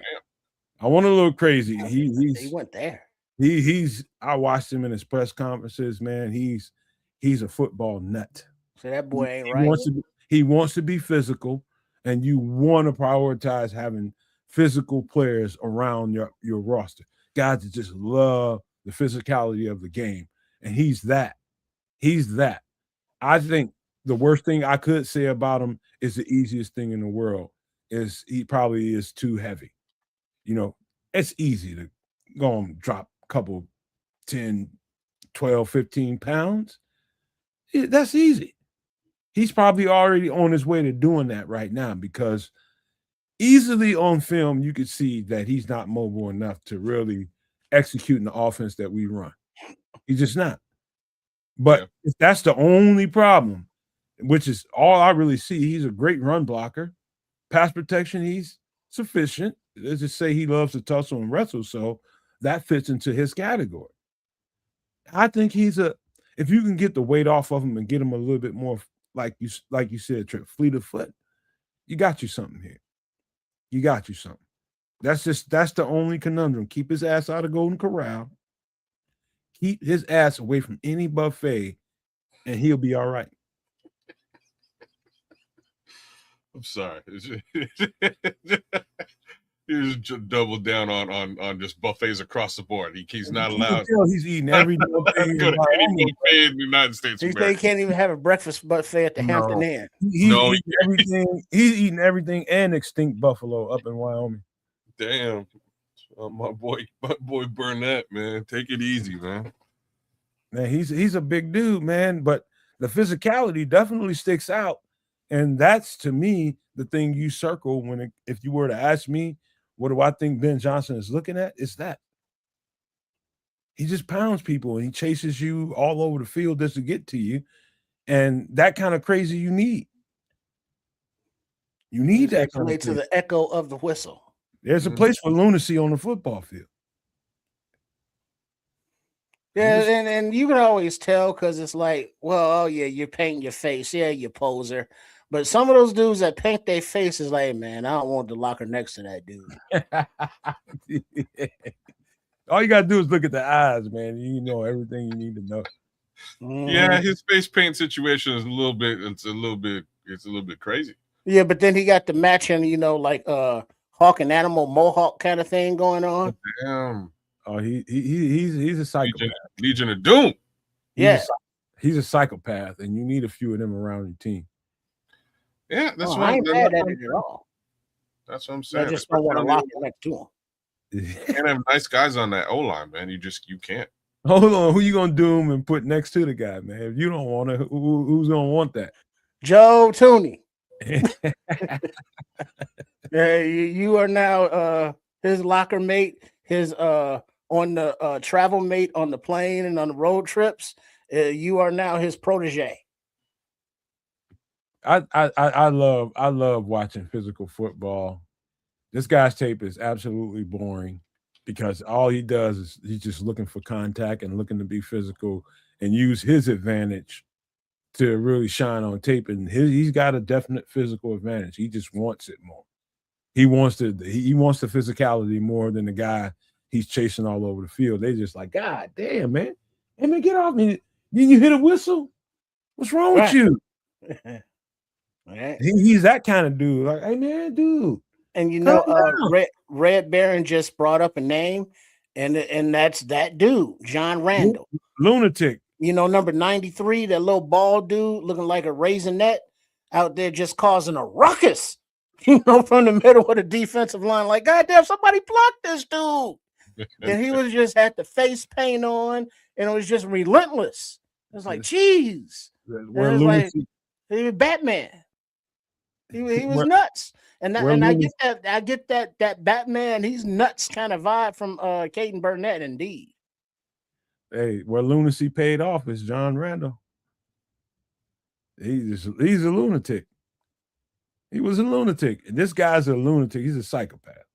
I want a little crazy. He went there. I watched him in his press conferences, man. He's a football nut. So that boy ain't right. He wants to be physical, and you want to prioritize having physical players around your roster. Guys that just love the physicality of the game. And he's that. I think the worst thing I could say about him is the easiest thing in the world is he probably is too heavy. It's easy to go and drop a couple 10, 12, 15 pounds. That's easy. He's probably already on his way to doing that right now, because easily on film, you could see that he's not mobile enough to really execute in the offense that we run. He's just not. But if that's the only problem, which is all I really see, he's a great run blocker. Pass protection, he's sufficient. Let's just say he loves to tussle and wrestle, so that fits into his category. I think if you can get the weight off of him and get him a little bit more, like you said, Trip, fleet of foot, you got you something here. You got you something. That's the only conundrum. Keep his ass out of Golden Corral. Keep his ass away from any buffet, and he'll be all right. I'm sorry. He's just doubled down on just buffets across the board. He's not allowed. He's eating every buffet go to any buffet in the United States. They can't even have a breakfast buffet at the Hampton Inn. He's eating everything and extinct buffalo up in Wyoming. Damn. My boy Burnett, man. Take it easy, man. Man, he's a big dude, man. But the physicality definitely sticks out. And that's, to me, the thing you circle if you were to ask me, what do I think Ben Johnson is looking at? It's that. He just pounds people and he chases you all over the field just to get to you. And that kind of crazy you need. You need that kind of to the echo of the whistle. There's a place for lunacy on the football field. Yeah, and you can always tell because it's like, well, oh yeah, you're painting your face. Yeah, you poser. But some of those dudes that paint their face is like, man, I don't want the locker next to that dude. All you gotta do is look at the eyes, man. You know everything you need to know. Yeah, his face paint situation is a little bit crazy. Yeah, but then he got the matching, like hawk and animal mohawk kind of thing going on. Damn. Oh, he's a psychopath. Legion of Doom. He's a psychopath, and you need a few of them around your team. Yeah, that's I ain't mad at it at all. That's what I'm saying. I just don't want to lock it next to him. You can't have nice guys on that O-line, man. You can't. Hold on, who you gonna doom and put next to the guy, man? If you don't want it, who's gonna want that? Joe Tooney. Yeah, you are now his locker mate, his on the travel mate on the plane and on the road trips. You are now his protege. I love watching physical football. This guy's tape is absolutely boring because all he does is he's just looking for contact and looking to be physical and use his advantage to really shine on tape. And he's got a definite physical advantage. He just wants it more. He wants the physicality more than the guy he's chasing all over the field. They just like, God damn, man. Hey, man, get off me. Did you hit a whistle? What's wrong with you? Right. He's that kind of dude. Like, hey, man, dude. And Red Baron just brought up a name, and that's that dude, John Randall. Lunatic. Number 93, that little bald dude looking like a raisinette out there just causing a ruckus, from the middle of the defensive line. Like, goddamn, somebody blocked this dude. And he was just had the face paint on, and it was just relentless. It was like, geez. He was Batman. He was nuts. And I get that Batman, he's nuts kind of vibe from Caden Burnett, indeed. Hey, where lunacy paid off is John Randall. He's a lunatic. He was a lunatic. And this guy's a lunatic. He's a psychopath.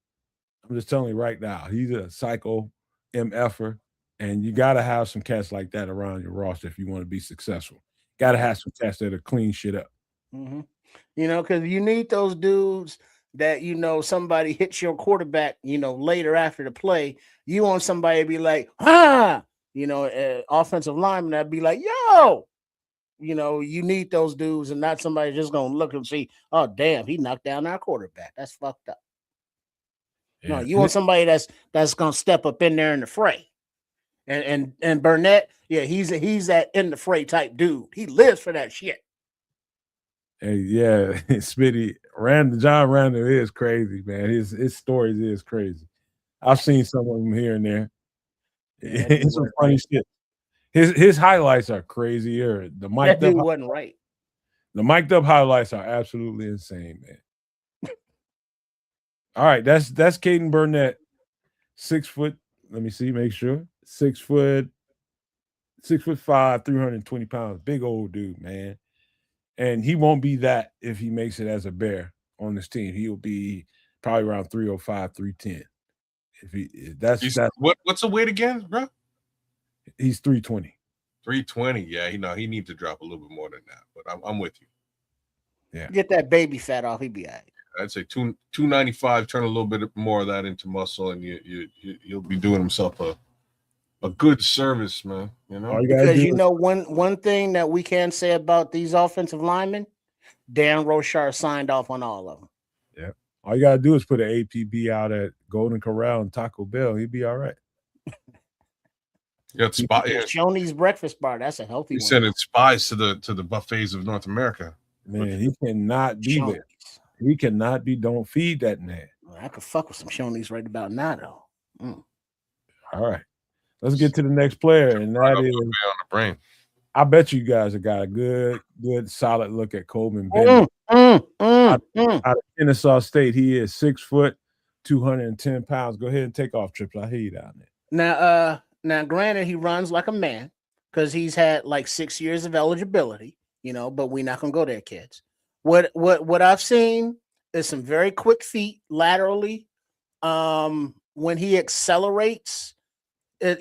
I'm just telling you right now. He's a psycho MFer. And you got to have some cats like that around your roster if you want to be successful. Got to have some cats that are clean shit up. Mm-hmm. Because you need those dudes that, somebody hits your quarterback, later after the play. You want somebody to be like, offensive lineman that'd be like, yo, you need those dudes and not somebody just going to look and see, oh, damn, he knocked down our quarterback. That's fucked up. Yeah. No, you want somebody that's going to step up in there in the fray. And Burnett, yeah, he's that in the fray type dude. He lives for that shit. Hey, yeah, Smitty, John Randall is crazy, man. His stories is crazy. I've seen some of them here and there. Yeah, it's some funny shit. His highlights are crazier. The mic'd up wasn't right. The mic'd up highlights are absolutely insane, man. All right, that's Caden Burnett, 6 foot. Let me see, make sure 6'5", 320 pounds, big old dude, man. And he won't be that if he makes it as a Bear on this team. He'll be probably around 305, 310. What's the weight again, bro? He's 320. 320. Yeah, he needs to drop a little bit more than that. But I'm with you. Yeah. Get that baby fat off. He'd be all right. I'd say 295. Turn a little bit more of that into muscle, and you'll be doing himself a good service, man. Because one thing that we can say about these offensive linemen, Dan Rochar signed off on all of them. Yeah. All you gotta do is put an APB out at Golden Corral and Taco Bell. He'd be all right. Shoney's breakfast bar. That's a healthy one. He's sending spies to the buffets of North America. Man, he cannot be Shoney's. There. He cannot be. Don't feed that man. I could fuck with some Shoney's right about now, though. All right. Let's get to the next player, and that is on the brain. I bet you guys have got a good, solid look at Coleman Bennett. Out of Kennesaw State, he is 6 foot, 210 pounds. Go ahead and take off, Trips. I hear you down there. Now, granted, he runs like a man because he's had like 6 years of eligibility, but we're not gonna go there, kids. What I've seen is some very quick feet laterally. When he accelerates,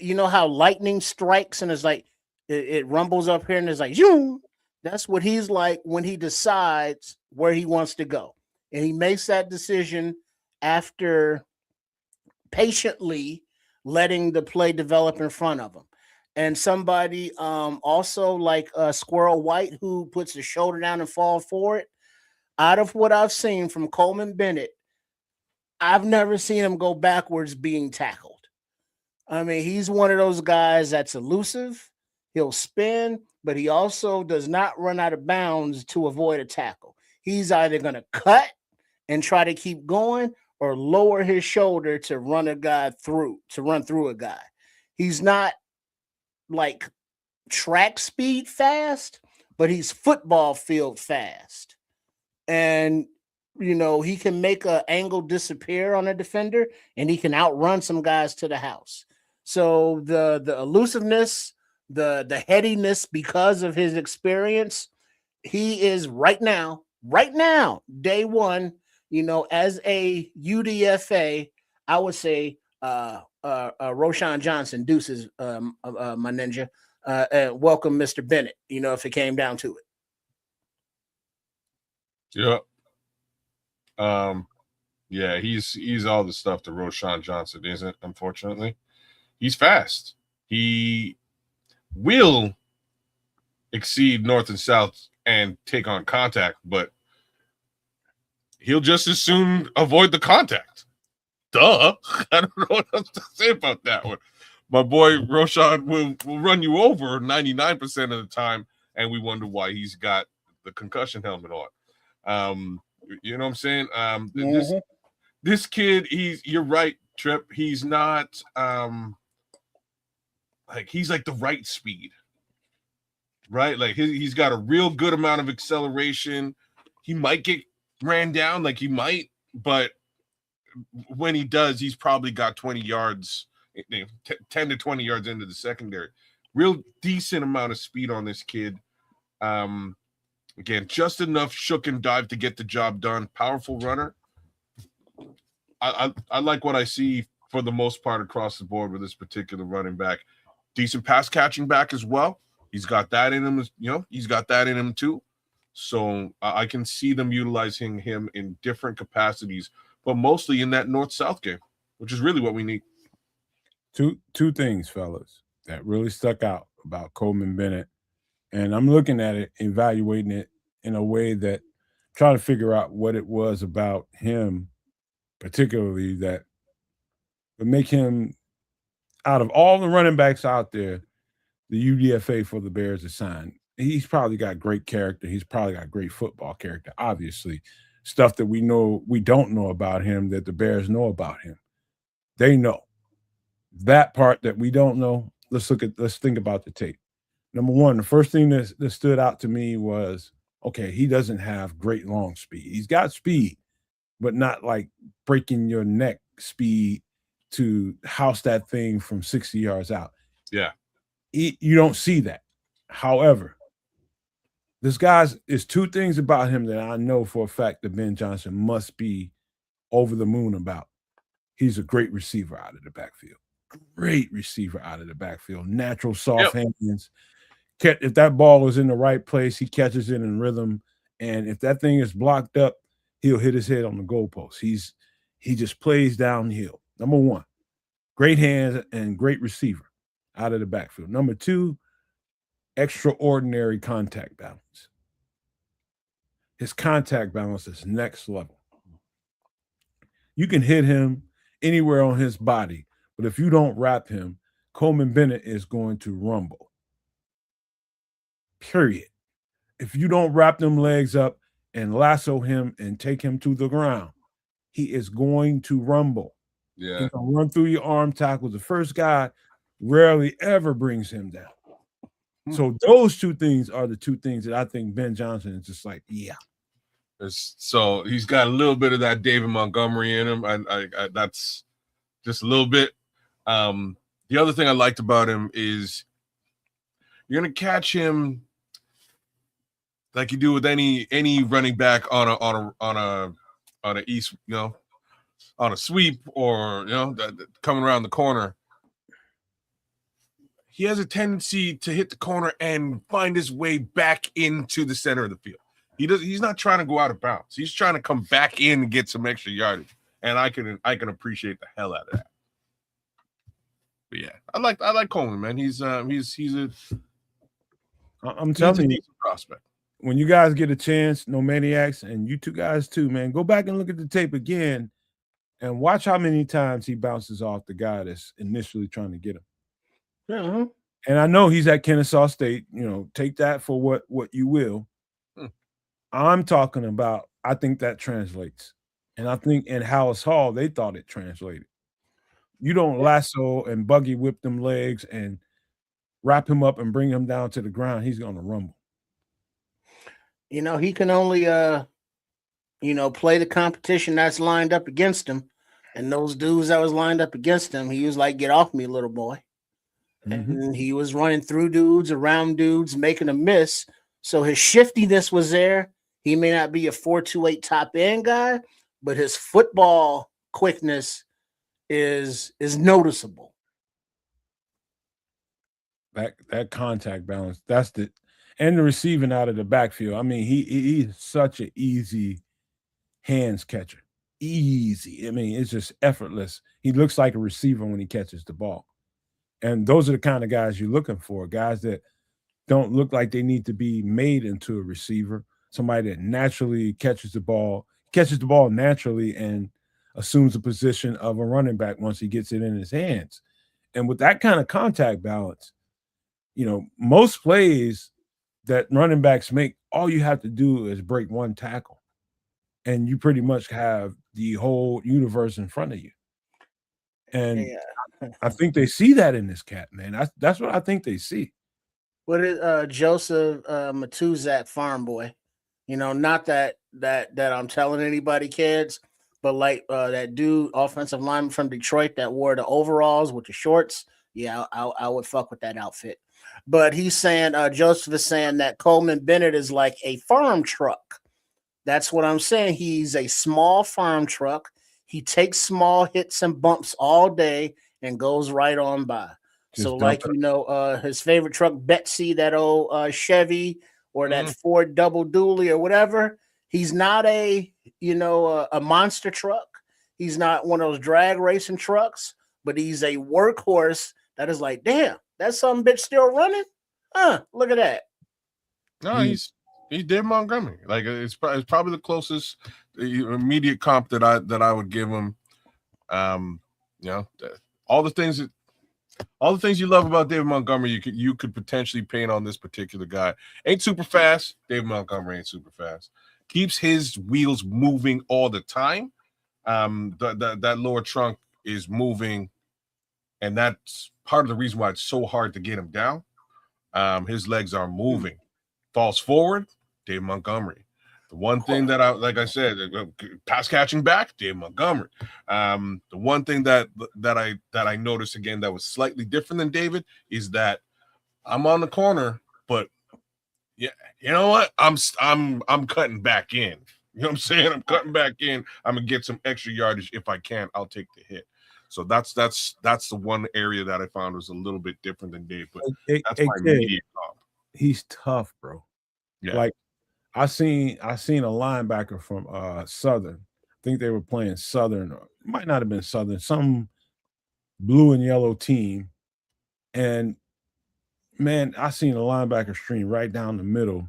you know how lightning strikes and it's like it rumbles up here and it's like zoom. That's what he's like when he decides where he wants to go, and he makes that decision after patiently letting the play develop in front of him. And somebody also like Squirrel White, who puts the shoulder down and fall for it. Out of what I've seen from Coleman Bennett, I've never seen him go backwards being tackled. I mean, he's one of those guys that's elusive. He'll spin, but he also does not run out of bounds to avoid a tackle. He's either going to cut and try to keep going or lower his shoulder to run through a guy. He's not like track speed fast, but he's football field fast. And you know, he can make an angle disappear on a defender and he can outrun some guys to the house. So the elusiveness, the headiness, because of his experience, he is right now, day one, you know, as a UDFA, I would say Roshan Johnson, deuces, my ninja, welcome Mr. Bennett, you know, if it came down to it. Yeah. Yeah, he's all the stuff that Roshan Johnson isn't, unfortunately. He's fast. He will exceed north and south and take on contact, but he'll just as soon avoid the contact. Duh. I don't know what else to say about that one. My boy Roshan will run you over 99% of the time, and we wonder why he's got the concussion helmet on. You know what I'm saying? This kid, you're right, Trip. He's not he's like the right speed, right? Like he's got a real good amount of acceleration. He might get ran down, but when he does, he's probably got 20 yards, 10 to 20 yards into the secondary. Real decent amount of speed on this kid. Again, just enough shook and dive to get the job done. Powerful runner. I like what I see for the most part across the board with this particular running back. Decent pass catching back as well. He's got that in him, he's got that in him too. So I can see them utilizing him in different capacities, but mostly in that north-south game, which is really what we need. Two things, fellas, that really stuck out about Coleman Bennett. And I'm looking at it, evaluating it in a way that trying to figure out what it was about him, particularly that would make him, out of all the running backs out there, the UDFA for the Bears assigned. He's probably got great character. He's probably got great football character. Obviously, stuff that we don't know about him that the Bears know about him. They know that part that we don't know. Let's think about the tape. Number one, the first thing that stood out to me was, okay, he doesn't have great long speed. He's got speed, but not like breaking your neck speed to house that thing from 60 yards out. Yeah. You don't see that. However, this guy's is two things about him that I know for a fact that Ben Johnson must be over the moon about. He's a great receiver out of the backfield. Great receiver out of the backfield. Natural soft hands. If that ball is in the right place, he catches it in rhythm. And if that thing is blocked up, he'll hit his head on the goalpost. He just plays downhill. Number one, great hands and great receiver out of the backfield. Number two, extraordinary contact balance. His contact balance is next level. You can hit him anywhere on his body, but if you don't wrap him, Coleman Bennett is going to rumble. Period. If you don't wrap them legs up and lasso him and take him to the ground, he is going to rumble. Yeah. He's going to run through your arm tackles. The first guy rarely ever brings him down. So those two things are the two things that I think Ben Johnson is just like, yeah. So he's got a little bit of that David Montgomery in him. I that's just a little bit. The other thing I liked about him is you're gonna catch him like you do with any running back on a east, on a sweep or coming around the corner. he has a tendency to hit the corner and find his way back into the center of the field. He's not trying to go out of bounds. He's trying to come back in and get some extra yardage. And I can appreciate the hell out of that. But yeah, I like Coleman, man. He's a prospect. When you guys get a chance, No Maniacs, and you two guys too, man, go back and look at the tape again and watch how many times he bounces off the guy that's initially trying to get him. Uh-huh. And I know he's at Kennesaw State. You know, take that for what you will. I'm talking about, I think that translates. And I think in Hallis Hall, they thought it translated. You don't lasso and buggy whip them legs and wrap him up and bring him down to the ground. He's going to rumble. You know, he can only, play the competition that's lined up against him. And those dudes that was lined up against him, he was like, get off me, little boy. Mm-hmm. And he was running through dudes, around dudes, making a miss. So his shiftiness was there. He may not be a 4.28 top end guy, but his football quickness is noticeable. That contact balance, and the receiving out of the backfield. I mean, he's such an easy hands catcher. Easy. I mean, it's just effortless. He looks like a receiver when he catches the ball. And those are the kind of guys you're looking for, guys that don't look like they need to be made into a receiver. Somebody that naturally catches the ball naturally and assumes the position of a running back once he gets it in his hands. And with that kind of contact balance, you know, most plays that running backs make, all you have to do is break one tackle, and you pretty much have the whole universe in front of you. And I think they see that in this cat, man. That's what I think they see. What is Joseph Matuzak, farm boy? You know, not that I'm telling anybody, kids, but like that dude, offensive lineman from Detroit that wore the overalls with the shorts. Yeah, I would fuck with that outfit. But he's saying, Joseph is saying that Coleman Bennett is like a farm truck. That's what I'm saying. He's a small farm truck. He takes small hits and bumps all day and goes right on by. So, like, you know, his favorite truck, Betsy, that old Chevy, or that Ford double dually or whatever. He's not a monster truck. He's not one of those drag racing trucks, but he's a workhorse that is like, damn, that some bitch still running? Look at that. No, he's Dave Montgomery. Like, it's probably the closest immediate comp that I would give him. You know, all the things you love about David Montgomery, you could potentially paint on this particular guy. Ain't super fast. David Montgomery ain't super fast. Keeps his wheels moving all the time. That lower trunk is moving, and that's part of the reason why it's so hard to get him down. His legs are moving. Falls forward, David Montgomery. The one thing that I said, pass catching back, David Montgomery. The one thing that I noticed again that was slightly different than David is that I'm on the corner, but yeah, you know what? I'm cutting back in. You know what I'm saying? I'm cutting back in. I'm gonna get some extra yardage if I can. I'll take the hit. So that's the one area that I found was a little bit different than Dave, but that's my immediate comp. He's tough, bro. Yeah. Like, I seen a linebacker from Southern. I think they were playing Southern, or it might not have been Southern, some blue and yellow team. And man, I seen a linebacker stream right down the middle,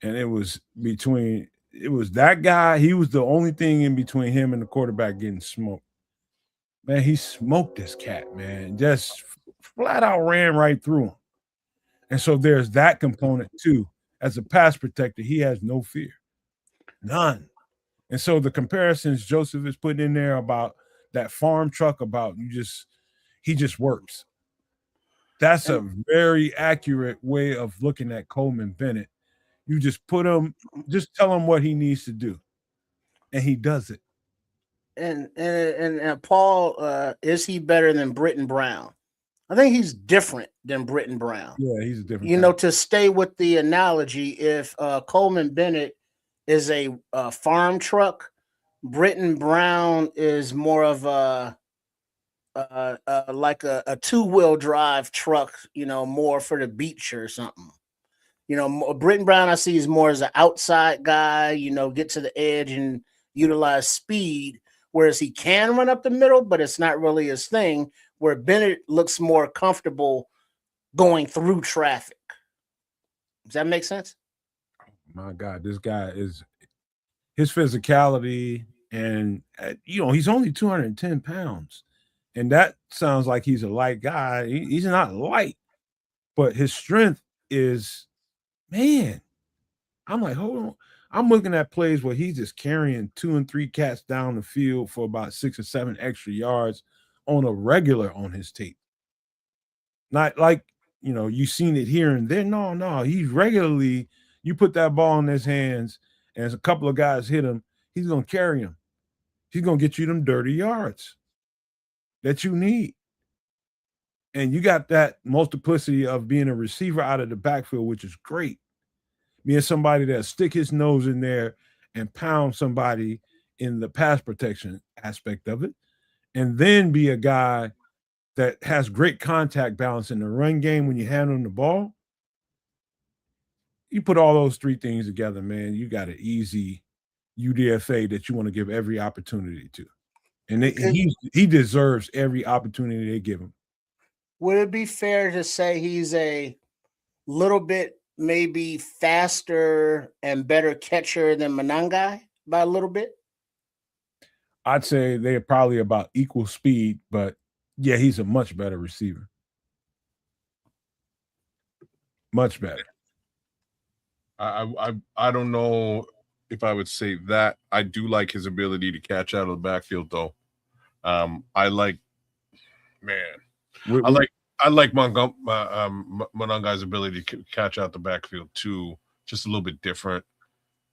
and it was that guy. He was the only thing in between him and the quarterback getting smoked. Man, he smoked this cat, man. Just flat out ran right through him. And so there's that component too. As a pass protector, he has no fear. None. And so the comparisons Joseph is putting in there about that farm truck, about he just works. That's a very accurate way of looking at Coleman Bennett. You just just tell him what he needs to do, and he does it. And Paul, is he better than Britton Brown? I think he's different than Britton Brown. Yeah, he's a different. You know, to stay with the analogy, if Coleman Bennett is a farm truck, Britton Brown is more of a like a 2-wheel drive truck, more for the beach or something. Britton Brown, I see is more as an outside guy, get to the edge and utilize speed, whereas he can run up the middle, but it's not really his thing, where Bennett looks more comfortable going through traffic. Does that make sense? My God, this guy is his physicality, and he's only 210 pounds, and that sounds like he's a light guy. He's not light, but his strength is, man. I'm like, hold on. I'm looking at plays where he's just carrying 2 and 3 cats down the field for about 6 or 7 extra yards on a regular on his tape. Not like, you've seen it here and there. No. He's regularly, you put that ball in his hands and as a couple of guys hit him, he's going to carry him. He's going to get you them dirty yards that you need. And you got that multiplicity of being a receiver out of the backfield, which is great. Being somebody that stick his nose in there and pound somebody in the pass protection aspect of it, and then be a guy that has great contact balance in the run game when you're handling the ball. You put all those 3 things together, man, you got an easy UDFA that you want to give every opportunity to. And he deserves every opportunity they give him. Would it be fair to say he's a little bit maybe faster and better catcher than Monangai by a little bit? I'd say they're probably about equal speed, but yeah, he's a much better receiver. Much better. I don't know if I would say that. I do like his ability to catch out of the backfield, though. I like Monangai's ability to catch out the backfield too. Just a little bit different.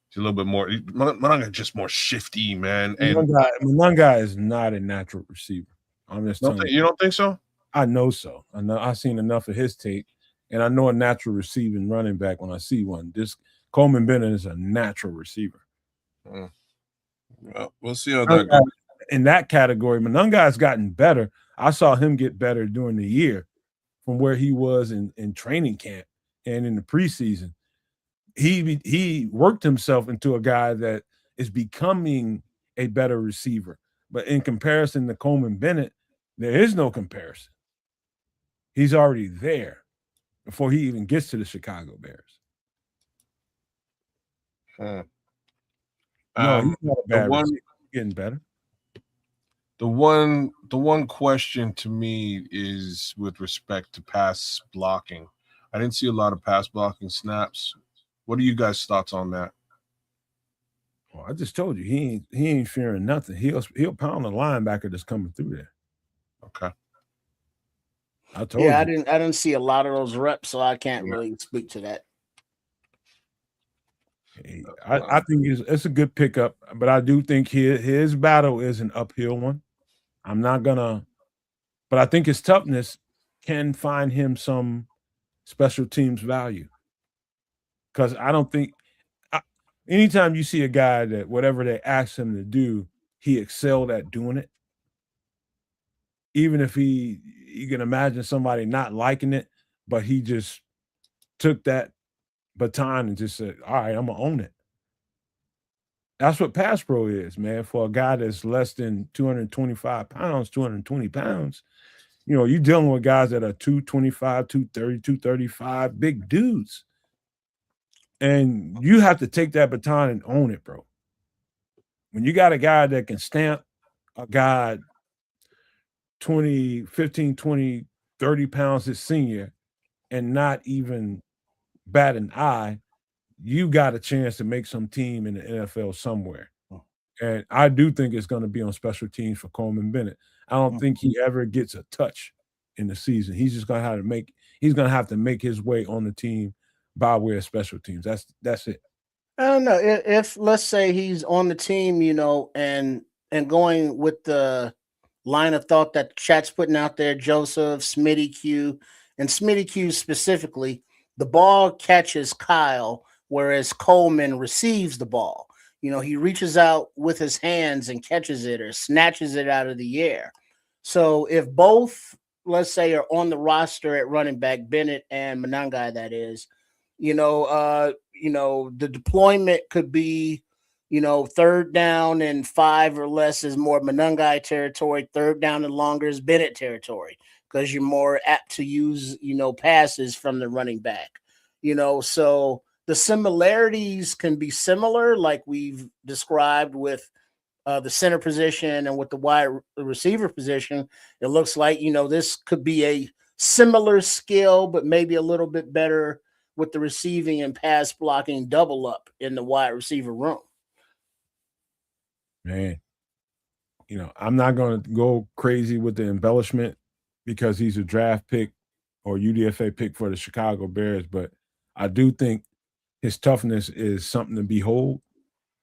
He's a little bit more. Monangai just more shifty, man. And Monangai is not a natural receiver. I'm just telling you. You don't think so? I know so. I know. I've seen enough of his tape, and I know a natural receiving running back when I see one. This Coleman Bennett is a natural receiver. Well, we'll see how that goes. In that category, Monangai's gotten better. I saw him get better during the year from where he was in training camp and in the preseason. He worked himself into a guy that is becoming a better receiver. But in comparison to Coleman Bennett, there is no comparison. He's already there before he even gets to the Chicago Bears. No, he's not a bad receiver. Getting better. The one question to me is with respect to pass blocking. I didn't see a lot of pass blocking snaps. What are you guys' thoughts on that? Well, I just told you he ain't fearing nothing. He'll pound the linebacker that's coming through there. Okay. I told you. I didn't see a lot of those reps, so I can't really speak to that. I think it's a good pickup, but I do think his battle is an uphill one. I'm not gonna, but I think his toughness can find him some special teams value. Because I don't think anytime you see a guy that whatever they ask him to do, he excelled at doing it. Even if you can imagine somebody not liking it, but he just took that baton and just said, all right, I'm gonna own it. That's what pass pro is, man. For a guy that's less than 225 pounds, 220 pounds, you're dealing with guys that are 225, 230, 235, big dudes. And you have to take that baton and own it, bro. When you got a guy that can stamp a guy 15, 20, 30 pounds his senior and not even bat an eye, you got a chance to make some team in the NFL somewhere. And I do think it's going to be on special teams for Coleman Bennett. I don't think he ever gets a touch in the season. He's just going to have to make his way on the team by way of special teams. That's it. I don't know. If let's say he's on the team, and going with the line of thought that the chat's putting out there, Joseph, Smitty Q, and Smitty Q specifically, the ball catches Kyle, whereas Coleman receives the ball. He reaches out with his hands and catches it or snatches it out of the air. So if both, let's say, are on the roster at running back, Bennett and Monangai, that is, the deployment could be, 3rd down and 5 or less is more Monangai territory. 3rd down and longer is Bennett territory because you're more apt to use, passes from the running back. So the similarities can be similar, like we've described with the center position and with the wide receiver position. It looks like, this could be a similar skill, but maybe a little bit better with the receiving and pass blocking double up in the wide receiver room. Man, I'm not going to go crazy with the embellishment because he's a draft pick or UDFA pick for the Chicago Bears, but I do think his toughness is something to behold.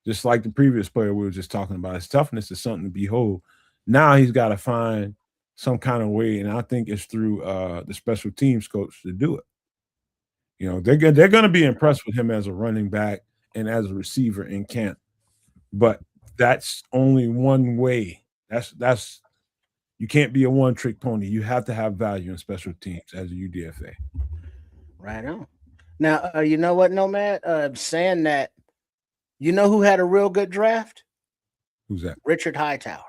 Just like the previous player we were just talking about, his toughness is something to behold. Now he's got to find some kind of way, and I think it's through the special teams coach to do it. They're going to be impressed with him as a running back and as a receiver in camp, but that's only one way. That's you can't be a one-trick pony. You have to have value in special teams as a UDFA. Right on. Now, you know what, Nomad? Saying that, you know who had a real good draft? Who's that? Richard Hightower.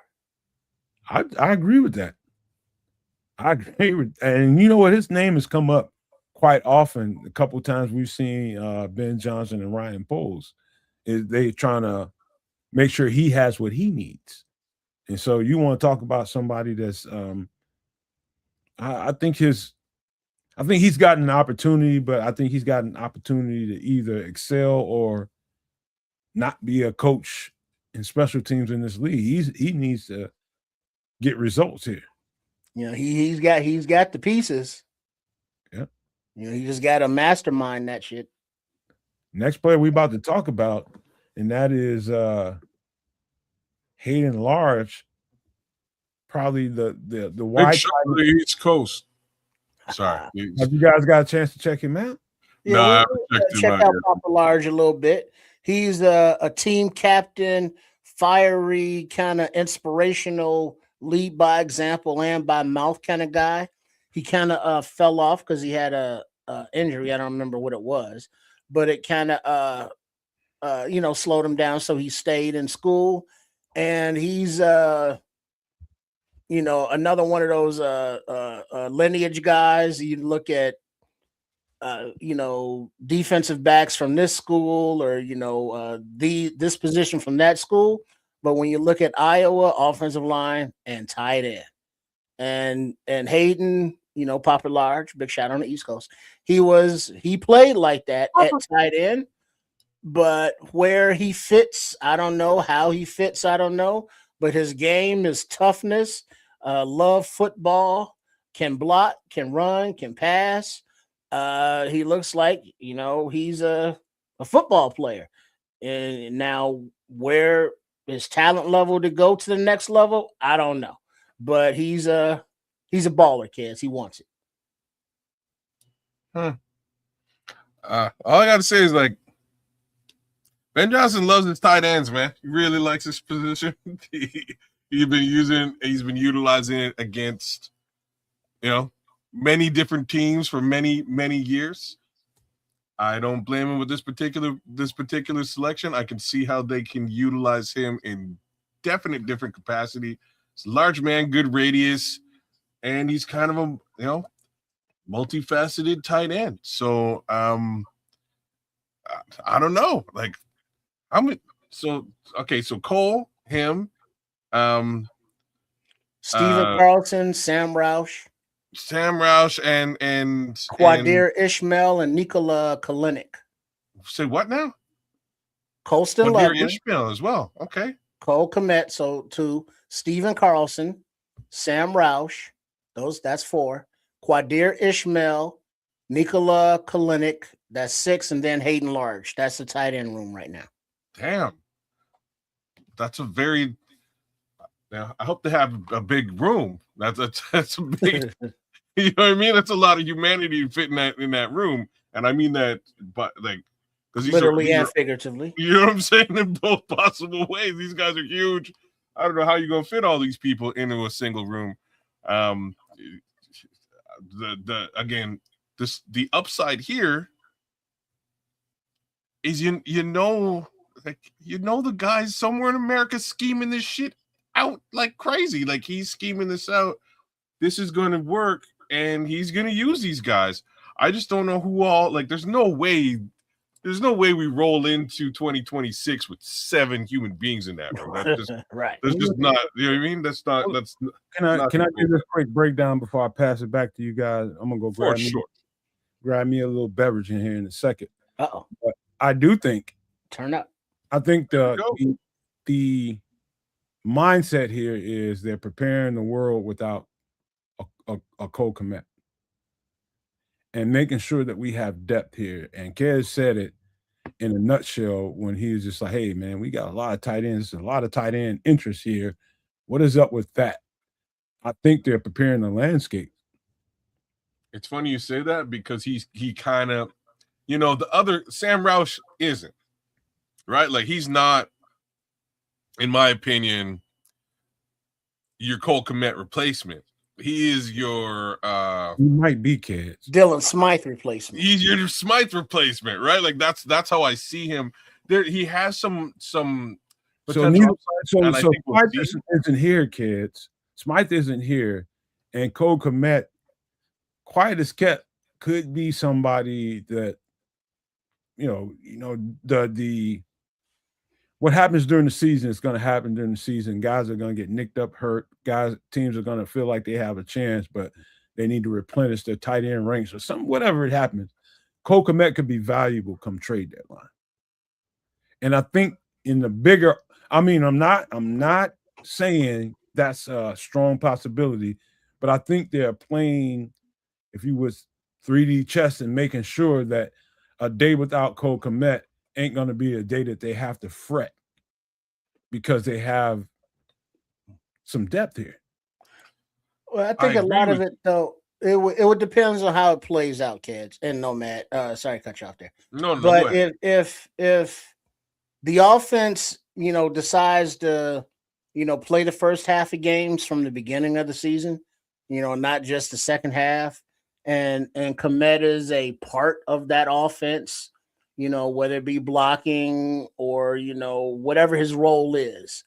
I agree with that. I agree with, and you know what? His name has come up quite often. A couple of times we've seen Ben Johnson and Ryan Poles. Is they trying to make sure he has what he needs. And so you want to talk about somebody that's I think he's gotten an opportunity, but I think he's got an opportunity to either excel or not be a coach in special teams in this league. He needs to get results here. He's got the pieces. Yeah. He just got to mastermind that shit. Next player we about to talk about, and that is Hayden Large, probably the wide side of the East Coast. Sorry. Have you guys got a chance to check him out? Yeah, check out Papa Large a little bit. He's a team captain, fiery, kind of inspirational, lead by example and by mouth kind of guy. He kind of fell off because he had a injury. I don't remember what it was, but it kind of slowed him down. So he stayed in school, and he's another one of those lineage guys. You look at defensive backs from this school or this position from that school. But when you look at Iowa, offensive line and tight end, and Hayden, Papa Large, big shot on the East Coast. He played like that at tight end, but where he fits, I don't know. How he fits, I don't know. But his game is toughness, love football, can block, can run, can pass. He looks like, he's a football player. And now where his talent level to go to the next level, I don't know. But he's a baller, kids. He wants it. All I got to say is, like, Ben Johnson loves his tight ends, man. He really likes his position. He's been utilizing it against, many different teams for many, many years. I don't blame him with this particular selection. I can see how they can utilize him in definite different capacity. He's a large man, good radius, and he's kind of a multifaceted tight end. So I don't know. Like, so Cole, him, Stephen Carlson, Sam Roush, and Quadir Ishmael and Nikola Kalinick. Say what now? Colston Quadir Lovely, Ishmael as well. Okay. Cole Kmet. So 2, Stephen Carlson, Sam Roush. That's 4. Quadir Ishmael, Nikola Kalinick. That's 6, and then Hayden Large. That's the tight end room right now. Damn. That's a very. Now, I hope they have a big room. That's a big. You know what I mean? That's a lot of humanity fit in that room, and I mean that, but like, because literally and figuratively. You know what I'm saying? In both possible ways. These guys are huge. I don't know how you're gonna fit all these people into a single room, The upside here is the guys somewhere in America scheming this shit out like crazy. Like he's scheming this out. This is going to work, and he's going to use these guys. I just don't know who all. Like, there's no way we roll into 2026 with 7 human beings in that room. That's just right. That's just not. You know what I mean? That's not. That's. Can I do this quick breakdown before I pass it back to you guys? I'm gonna go grab me a little beverage in here in a second. Uh-oh. But I do think. Turn up. I think the mindset here is they're preparing the world without a Cole Kmet and making sure that we have depth here. And Kez said it in a nutshell when he was just like, hey, man, we got a lot of tight ends, a lot of tight end interest here. What is up with that? I think they're preparing the landscape. It's funny you say that because he kind of, the other Sam Roush isn't, right? Like he's not, in my opinion, your Cole Kmet replacement. He is your he might be Kids. Dylan Smythe replacement. He's your Smythe replacement, right? Like that's how I see him. There he has some potential. So Smythe isn't here, Kids. Smythe isn't here, and Cole Kmet, quiet as kept, could be somebody that the what happens during the season is going to happen during the season. Guys are going to get nicked up, hurt. Teams are going to feel like they have a chance, but they need to replenish their tight end ranks or something. Whatever it happens, Cole Kmet could be valuable come trade deadline. And I think in the bigger, I'm not saying that's a strong possibility, but I think they're playing, if you was 3D chess and making sure that a day without Cole Kmet ain't going to be a day that they have to fret because they have some depth here. Well, I think a lot of it, though, it would depend on how it plays out, kids. And Nomad, sorry to cut you off there. No. But if the offense, decides to, play the first half of games from the beginning of the season, not just the second half, and Kmet is a part of that offense, whether it be blocking or, whatever his role is.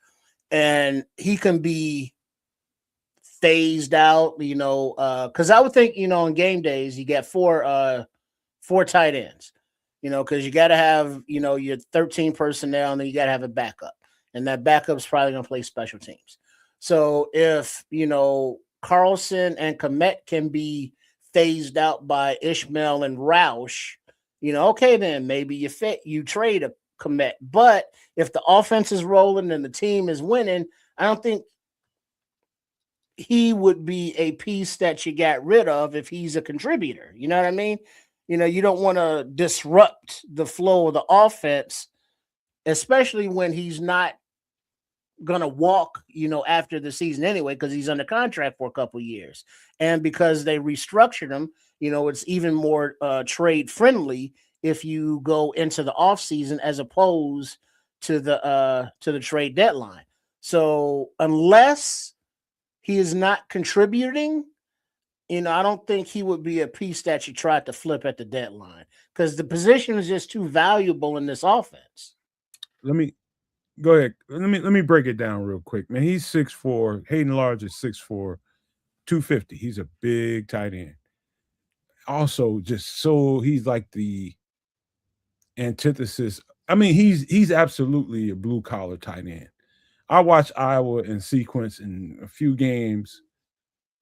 And he can be phased out, because I would think, on game days, you get four tight ends, because you got to have, your 13 personnel, and then you got to have a backup. And that backup is probably going to play special teams. So if, Carlson and Kmet can be phased out by Ishmael and Roush, okay, then maybe you trade a Kmet. But if the offense is rolling and the team is winning, I don't think he would be a piece that you got rid of if he's a contributor. You know what I mean? You don't want to disrupt the flow of the offense, especially when he's not going to walk, after the season anyway, because he's under contract for a couple of years. And because they restructured him, it's even more trade friendly if you go into the offseason as opposed to the trade deadline. So unless he is not contributing, I don't think he would be a piece that you tried to flip at the deadline because the position is just too valuable in this offense. Let me go ahead. Let me break it down real quick, man. He's 6'4". Hayden Large is 6'4", 250. He's a big tight end. Also, he's like the antithesis. I mean, he's absolutely a blue collar tight end. I watched Iowa in sequence in a few games.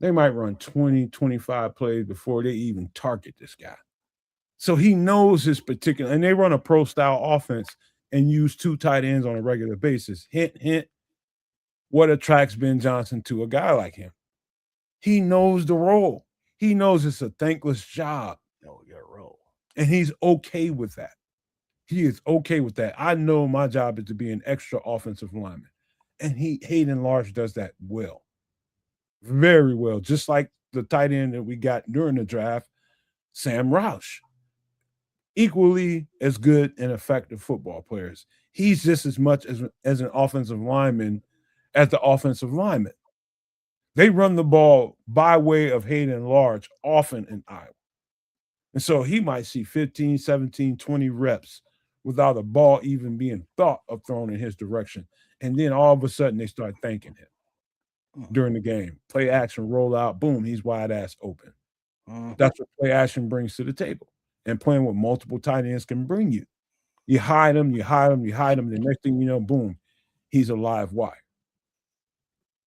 They might run 20, 25 plays before they even target this guy. So he knows his particular, and they run a pro style offense and use 2 tight ends on a regular basis. Hint, hint, what attracts Ben Johnson to a guy like him? He knows the role. He knows it's a thankless job. Know your role. And he's okay with that. He is okay with that. I know my job is to be an extra offensive lineman. And Hayden Large does that well. Very well. Just like the tight end that we got during the draft, Sam Roush. Equally as good and effective football players. He's just as much as an offensive lineman as the offensive lineman. They run the ball by way of Hayden Large often in Iowa. And so he might see 15, 17, 20 reps without a ball even being thought of thrown in his direction. And then all of a sudden they start thanking him during the game. Play action, roll out, boom, he's wide ass open. That's what play action brings to the table. And playing with multiple tight ends can bring you. You hide him, you hide him, you hide him. The next thing you know, boom, he's a live wire.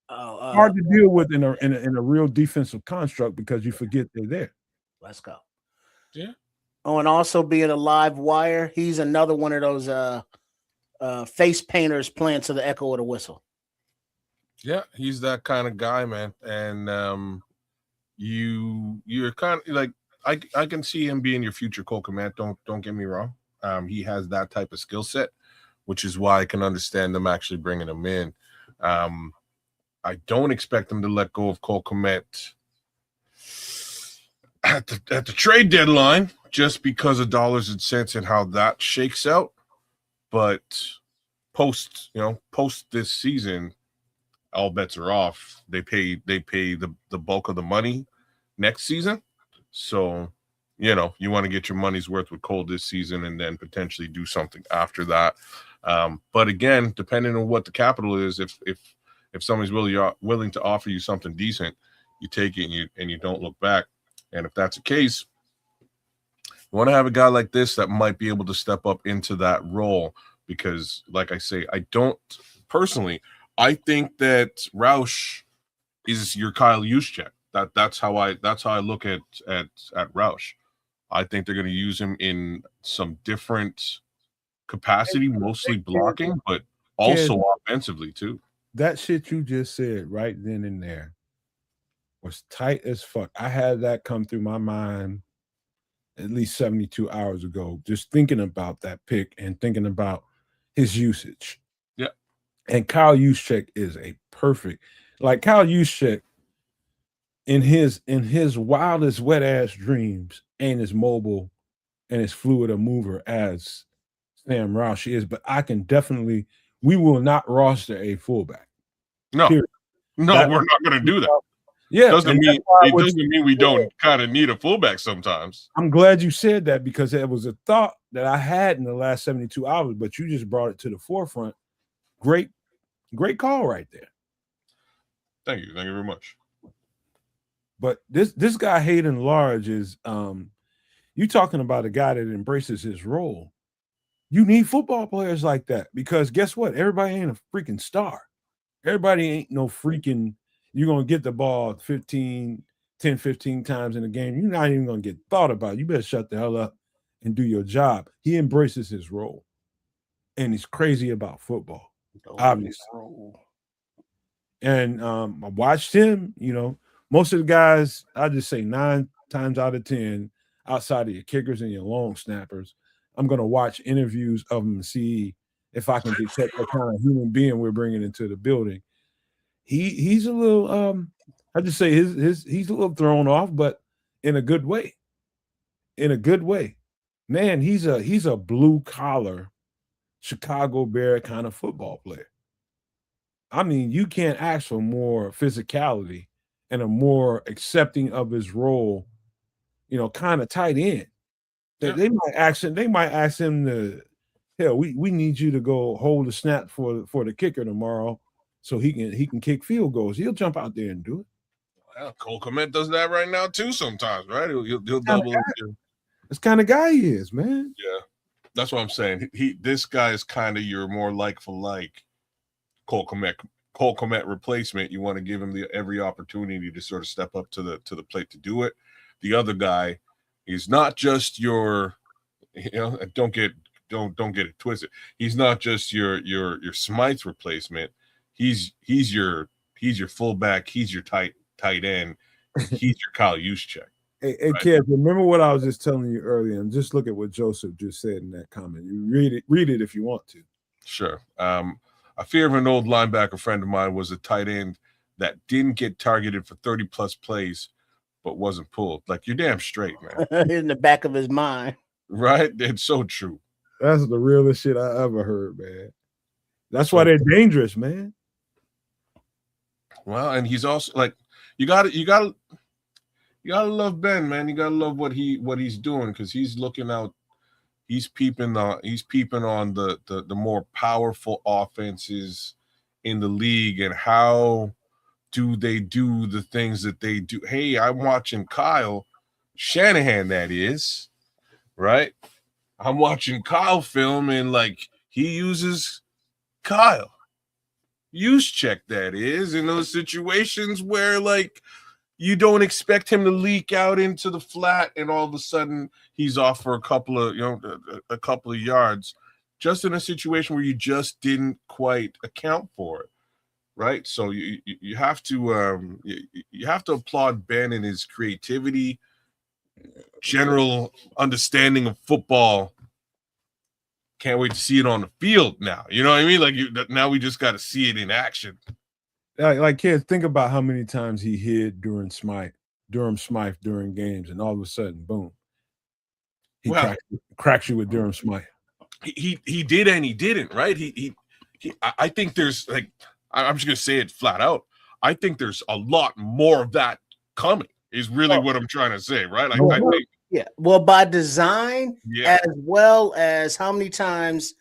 Hard to deal with in a real defensive construct because you forget they're there. Let's go. Yeah. Oh, and also being a live wire, he's another one of those face painters playing to the echo of the whistle. Yeah, he's that kind of guy, man. And you're kind of like I can see him being your future Cole Kmet. Don't get me wrong. He has that type of skill set, which is why I can understand them actually bringing him in. I don't expect them to let go of Cole Kmet at the trade deadline just because of dollars and cents and how that shakes out. But post this season, all bets are off. They pay the bulk of the money next season. So, you want to get your money's worth with Cole this season and then potentially do something after that. But again, depending on what the capital is, if somebody's willing to offer you something decent, you take it and you don't look back. And if that's the case, you want to have a guy like this that might be able to step up into that role because, like I say, I think that Roush is your Kyle Juszczyk. That's how I look at Roush. I think they're going to use him in some different capacity, mostly blocking, but also offensively too. That shit you just said right then and there was tight as fuck. I had that come through my mind at least 72 hours ago, just thinking about that pick and thinking about his usage. Yeah. And Kyle Juszczyk is a perfect, like Kyle Juszczyk in his wildest wet ass dreams ain't as mobile and as fluid a mover as Sam Roush is, but we will not roster a fullback. No, we're not going to do that. Yeah, it doesn't mean we don't kind of need a fullback sometimes. I'm glad you said that because it was a thought that I had in the last 72 hours, but you just brought it to the forefront. Great call right there. Thank you very much. But this guy Hayden Large is you talking about a guy that embraces his role. You need football players like that because guess what? Everybody ain't a freaking star. Everybody ain't no freaking, you're going to get the ball 10, 15 times in a game. You're not even going to get thought about. You better shut the hell up and do your job. He embraces his role. And he's crazy about football, obviously. And I watched him, most of the guys, I just say 9 times out of 10, outside of your kickers and your long snappers, I'm going to watch interviews of them and see if I can detect what kind of human being we're bringing into the building. He's a little, I just say he's a little thrown off, but in a good way. In a good way. Man, he's a blue collar Chicago Bear kind of football player. I mean, you can't ask for more physicality and a more accepting of his role, kind of tight end. Yeah. They might ask him to, hell, we need you to go hold the snap for the kicker tomorrow so he can kick field goals. He'll jump out there and do it. Well, Cole Kmet does that right now too sometimes, right? He'll double. This kind of guy he is, man. Yeah, that's what I'm saying. This guy is kind of your more like for like Cole Kmet replacement. You want to give him every opportunity to sort of step up to the plate to do it. The other guy is not just your, don't get it twisted. He's not just your Smythe replacement. He's your fullback. He's your tight end. He's your Kyle Juszczyk. Hey, right? Kev, remember what I was just telling you earlier, and just look at what Joseph just said in that comment. You read it if you want to. Sure. A fear of an old linebacker friend of mine was a tight end that didn't get targeted for 30 plus plays, but wasn't pulled. Like, you're damn straight, man. In the back of his mind. Right? It's so true. That's the realest shit I ever heard, man. That's why they're dangerous, man. Well, and he's also like, you gotta love Ben, man. You gotta love what he's doing, because he's looking out. He's peeping on the more powerful offenses in the league, and how do they do the things that they do. Hey, I'm watching Kyle Shanahan, that is, right? I'm watching Kyle film, and like, he uses Kyle use check, that is, in those situations where like you don't expect him to leak out into the flat, and all of a sudden he's off for a couple of yards, just in a situation where you just didn't quite account for it, right? So you have to you have to applaud Ben and his creativity, general understanding of football. Can't wait to see it on the field now. You know what I mean? Like, now we just got to see it in action. Like kids, think about how many times he hid Durham Smythe during games, and all of a sudden, boom, he cracks you with Durham Smythe. He did and he didn't, right? I think there's, like, I'm just gonna say it flat out. I think there's a lot more of that coming. Is really what I'm trying to say, right? I think, yeah. Well, by design, yeah, as well as how many times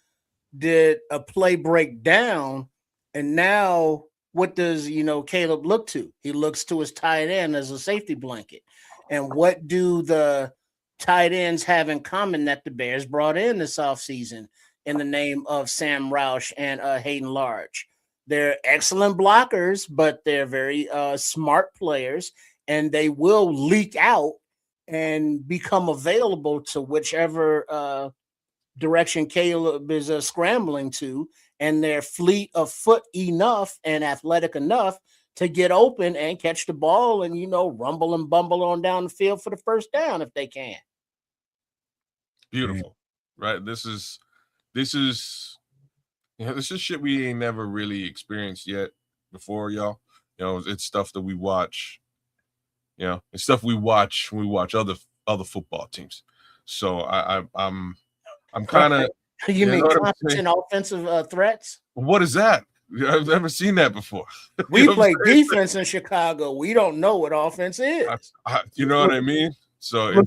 did a play break down, and now what does Caleb look to? He looks to his tight end as a safety blanket. And what do the tight ends have in common that the Bears brought in this offseason in the name of Sam Roush and Hayden Large? They're excellent blockers, but they're very smart players, and they will leak out and become available to whichever direction Caleb is scrambling to, and they're fleet of foot enough and athletic enough to get open and catch the ball and, rumble and bumble on down the field for the first down if they can. Beautiful, right? This is shit we ain't never really experienced yet before, y'all. It's stuff that we watch. It's stuff we watch when we watch other football teams. So I'm kind of. You mean constant offensive threats? What is that? I've never seen that before. We play defense in Chicago. We don't know what offense is. You know what I mean? So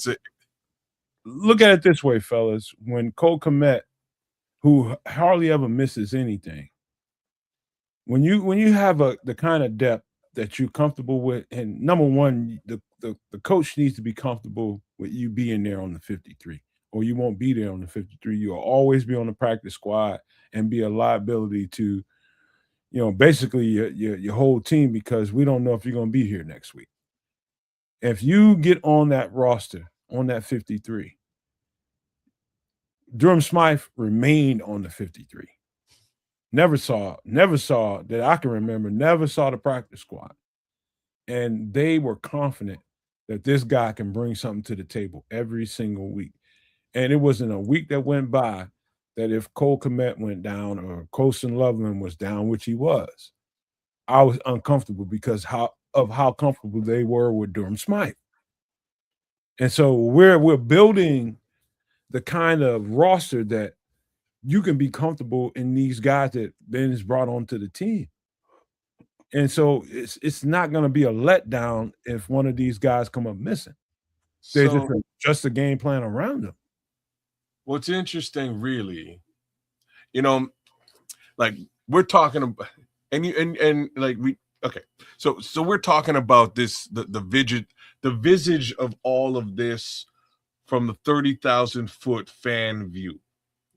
look at it this way, fellas. When Cole Kmet, who hardly ever misses anything, when you have the kind of depth that you're comfortable with, and number one, the coach needs to be comfortable with you being there on the 53. Or you won't be there on the 53. You'll always be on the practice squad and be a liability to, basically your whole team, because we don't know if you're going to be here next week. If you get on that roster, on that 53, Durham Smythe remained on the 53. Never saw that I can remember, never saw the practice squad. And they were confident that this guy can bring something to the table every single week. And it wasn't a week that went by that if Cole Kmet went down or Colson Loveland was down, which he was, I was uncomfortable because how comfortable they were with Durham Smythe. And so we're building the kind of roster that you can be comfortable in these guys that Ben has brought onto the team. And so it's not going to be a letdown if one of these guys come up missing. They just a game plan around them. What's interesting, really, like, we're talking about, so we're talking about this, the visage of all of this from the 30,000 foot fan view,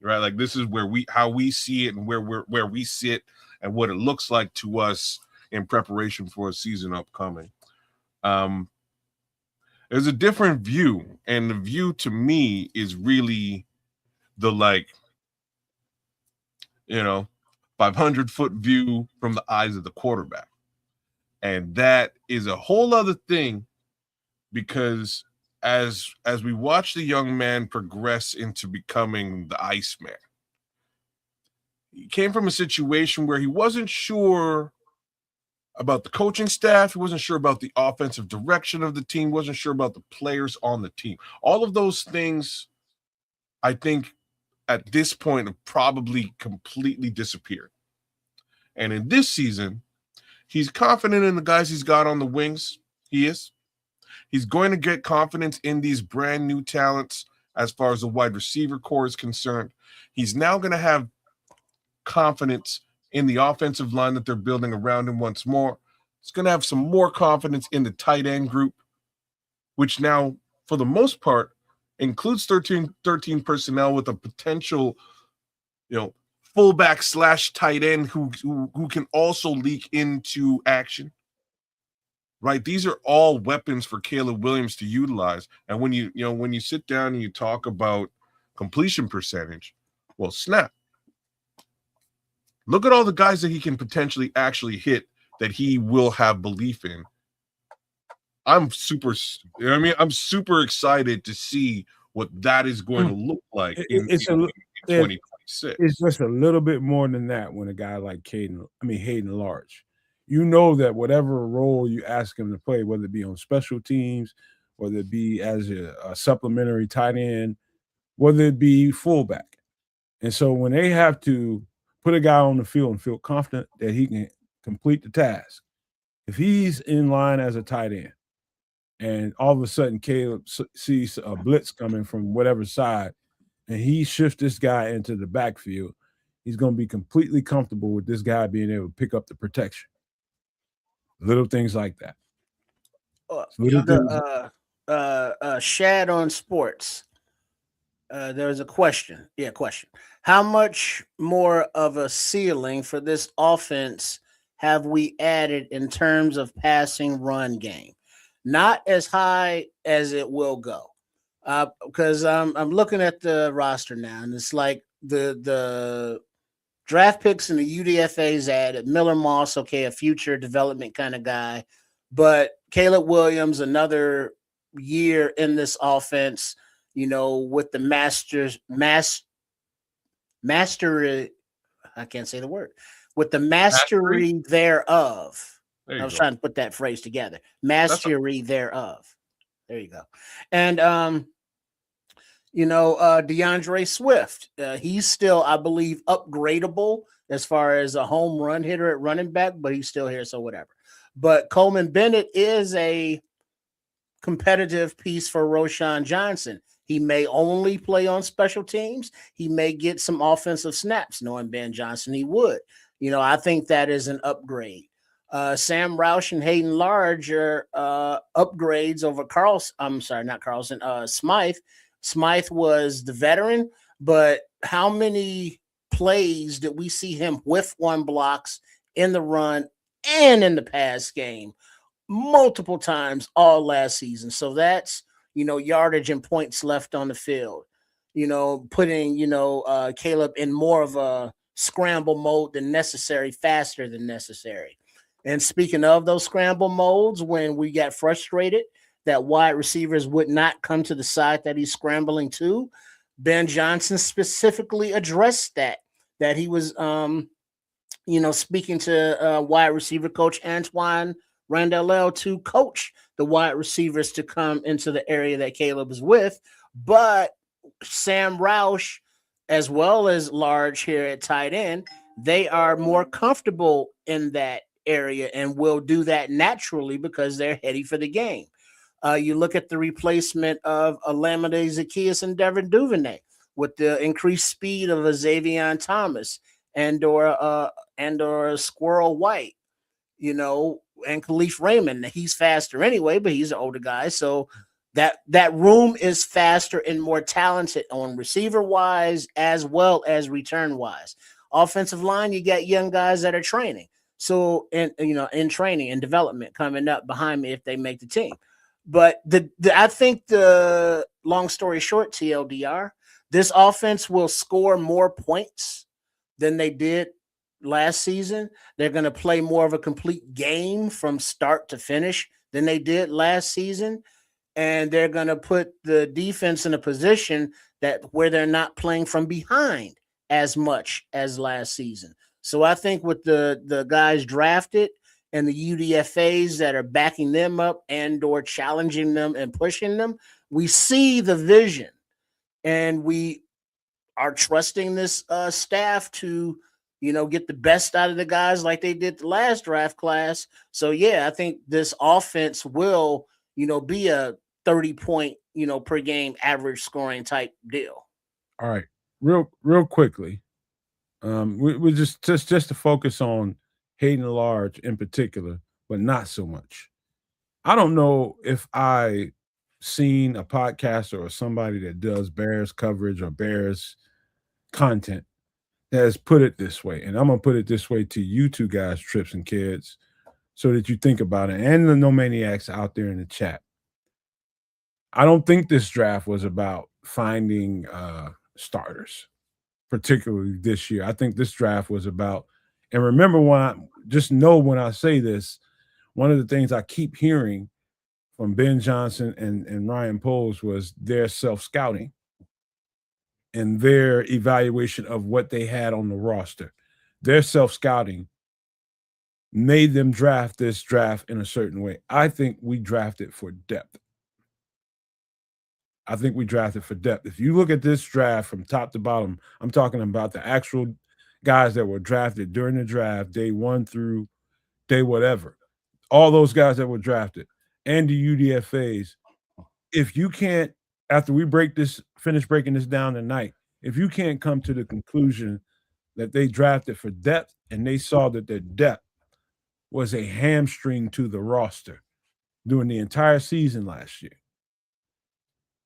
right? Like, this is how we see it and where we sit and what it looks like to us in preparation for a season upcoming. There's a different view, and the view to me is really the 500-foot view from the eyes of the quarterback. And that is a whole other thing, because as we watch the young man progress into becoming the Iceman, he came from a situation where he wasn't sure about the coaching staff. He wasn't sure about the offensive direction of the team, wasn't sure about the players on the team. All of those things, I think, at this point have probably completely disappeared. And in this season, He's confident in the guys he's got on the wings. He is. He's going to get confidence in these brand new talents as far as the wide receiver core is concerned. He's now going to have confidence in the offensive line that they're building around him once more. He's going to have some more confidence in the tight end group, which now, for the most part, includes 13 personnel with a potential, fullback / tight end who can also leak into action. Right, these are all weapons for Caleb Williams to utilize. And when you sit down and you talk about completion percentage, well, snap. Look at all the guys that he can potentially actually hit that he will have belief in. I'm super excited to see what that is going to look like in 2026. It's just a little bit more than that when a guy like Hayden Large. You know that whatever role you ask him to play, whether it be on special teams, whether it be as a supplementary tight end, whether it be fullback. And so when they have to put a guy on the field and feel confident that he can complete the task, if he's in line as a tight end and all of a sudden Caleb sees a blitz coming from whatever side and he shifts this guy into the backfield, he's going to be completely comfortable with this guy being able to pick up the protection. Little things like that. Shad on Sports. There's a question. Yeah, question. How much more of a ceiling for this offense have we added in terms of passing run game? Not as high as it will go. Because I'm looking at the roster now, and it's like the draft picks and the UDFA's added. Miller Moss, okay, a future development kind of guy. But Caleb Williams, another year in this offense, with the mastery, I can't say the word, with the mastery thereof. I was trying to put that phrase together. Mastery thereof. There you go. And, DeAndre Swift, he's still, I believe, upgradable as far as a home run hitter at running back, but he's still here, so whatever. But Coleman Bennett is a competitive piece for Roschon Johnson. He may only play on special teams. He may get some offensive snaps. Knowing Ben Johnson, he would. I think that is an upgrade. Sam Roush and Hayden Large are upgrades over Smythe. Smythe was the veteran, but how many plays did we see him whiff one blocks in the run and in the pass game multiple times all last season? So that's, yardage and points left on the field, putting, Caleb in more of a scramble mode than necessary, faster than necessary. And speaking of those scramble modes, when we got frustrated that wide receivers would not come to the side that he's scrambling to, Ben Johnson specifically addressed that he was, speaking to wide receiver coach Antoine Randall to coach the wide receivers to come into the area that Caleb is with. But Sam Roush, as well as Large here at tight end, they are more comfortable in that area and will do that naturally because they're heady for the game. You look at the replacement of Alameda Zacchaeus and Devin Duvernay with the increased speed of a Xavier Thomas and Squirrel White, and Khalif Raymond. He's faster anyway, but he's an older guy. So that room is faster and more talented on receiver wise as well as return wise. Offensive line, you got young guys that are training. So in training and development coming up behind me if they make the team. But I think the long story short, TLDR, this offense will score more points than they did last season. They're going to play more of a complete game from start to finish than they did last season. And they're going to put the defense in a position where they're not playing from behind as much as last season. So I think with the guys drafted and the UDFAs that are backing them up and or challenging them and pushing them, we see the vision, and we are trusting this staff to get the best out of the guys like they did the last draft class. So yeah, I think this offense will, be a 30-point, per game average scoring type deal. All right, real quickly, we just to focus on Hayden Large in particular, but not so much. I don't know if I seen a podcaster or somebody that does Bears coverage or Bears content that has put it this way, and I'm gonna put it this way to you two guys, Trips and Kids, so that you think about it, and the No Maniacs out there in the chat. I don't think this draft was about finding starters, particularly this year. I think this draft was about, and remember when I say this, one of the things I keep hearing from Ben Johnson and Ryan Poles was their self-scouting and their evaluation of what they had on the roster. Their self-scouting made them draft this draft in a certain way. I think we drafted for depth. If you look at this draft from top to bottom, I'm talking about the actual guys that were drafted during the draft, day 1 through day whatever. All those guys that were drafted and the UDFAs. If you can't, after we finish breaking this down tonight, if you can't come to the conclusion that they drafted for depth and they saw that their depth was a hamstring to the roster during the entire season last year,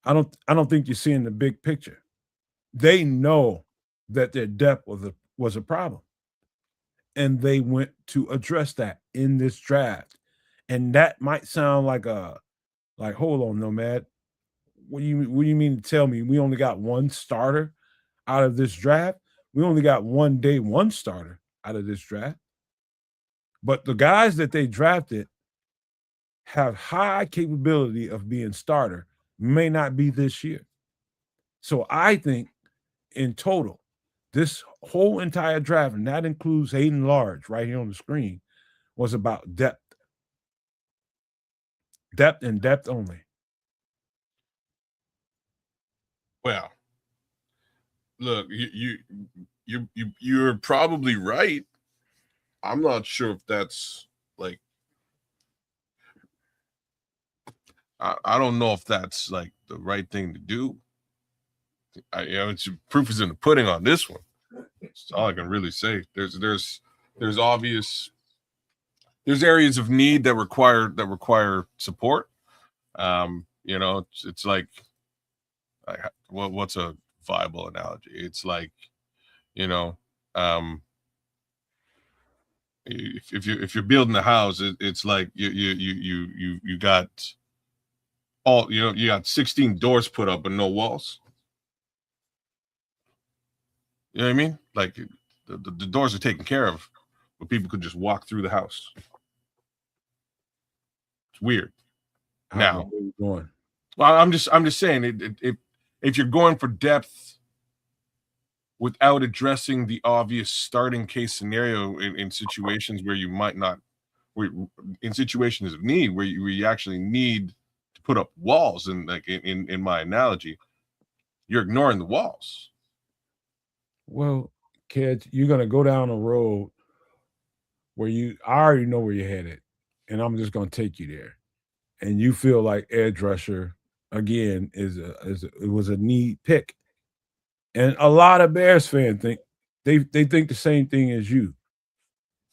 I don't think you're seeing the big picture. They know that their depth was a problem, and they went to address that in this draft. And that might sound like hold on, Nomad. What do you mean to tell me we only got one starter out of this draft? We only got one day one starter out of this draft. But the guys that they drafted have high capability of being starter, may not be this year. So I think in total, this whole entire draft, and that includes Hayden Large right here on the screen, was about depth. Depth and depth only. Well, look, you're probably right. I'm not sure if that's like, I don't know if that's like the right thing to do. It's proof is in the pudding on this one. That's all I can really say. There's areas of need that require support. It's like what's a viable analogy? It's like, if you're building a house, it's like you got you got 16 doors put up but no walls. You know what I mean? Like the doors are taken care of, but people could just walk through the house. It's weird. Now, going. Well, I'm just saying, if you're going for depth without addressing the obvious starting case scenario in situations where you might not, in situations of need where you actually need to put up walls, and like in my analogy, you're ignoring the walls. Well, kids, you're gonna go down a road where I already know where you're headed, and I'm just gonna take you there. And you feel like edge rusher again it was a need pick, and a lot of Bears fans think they think the same thing as you,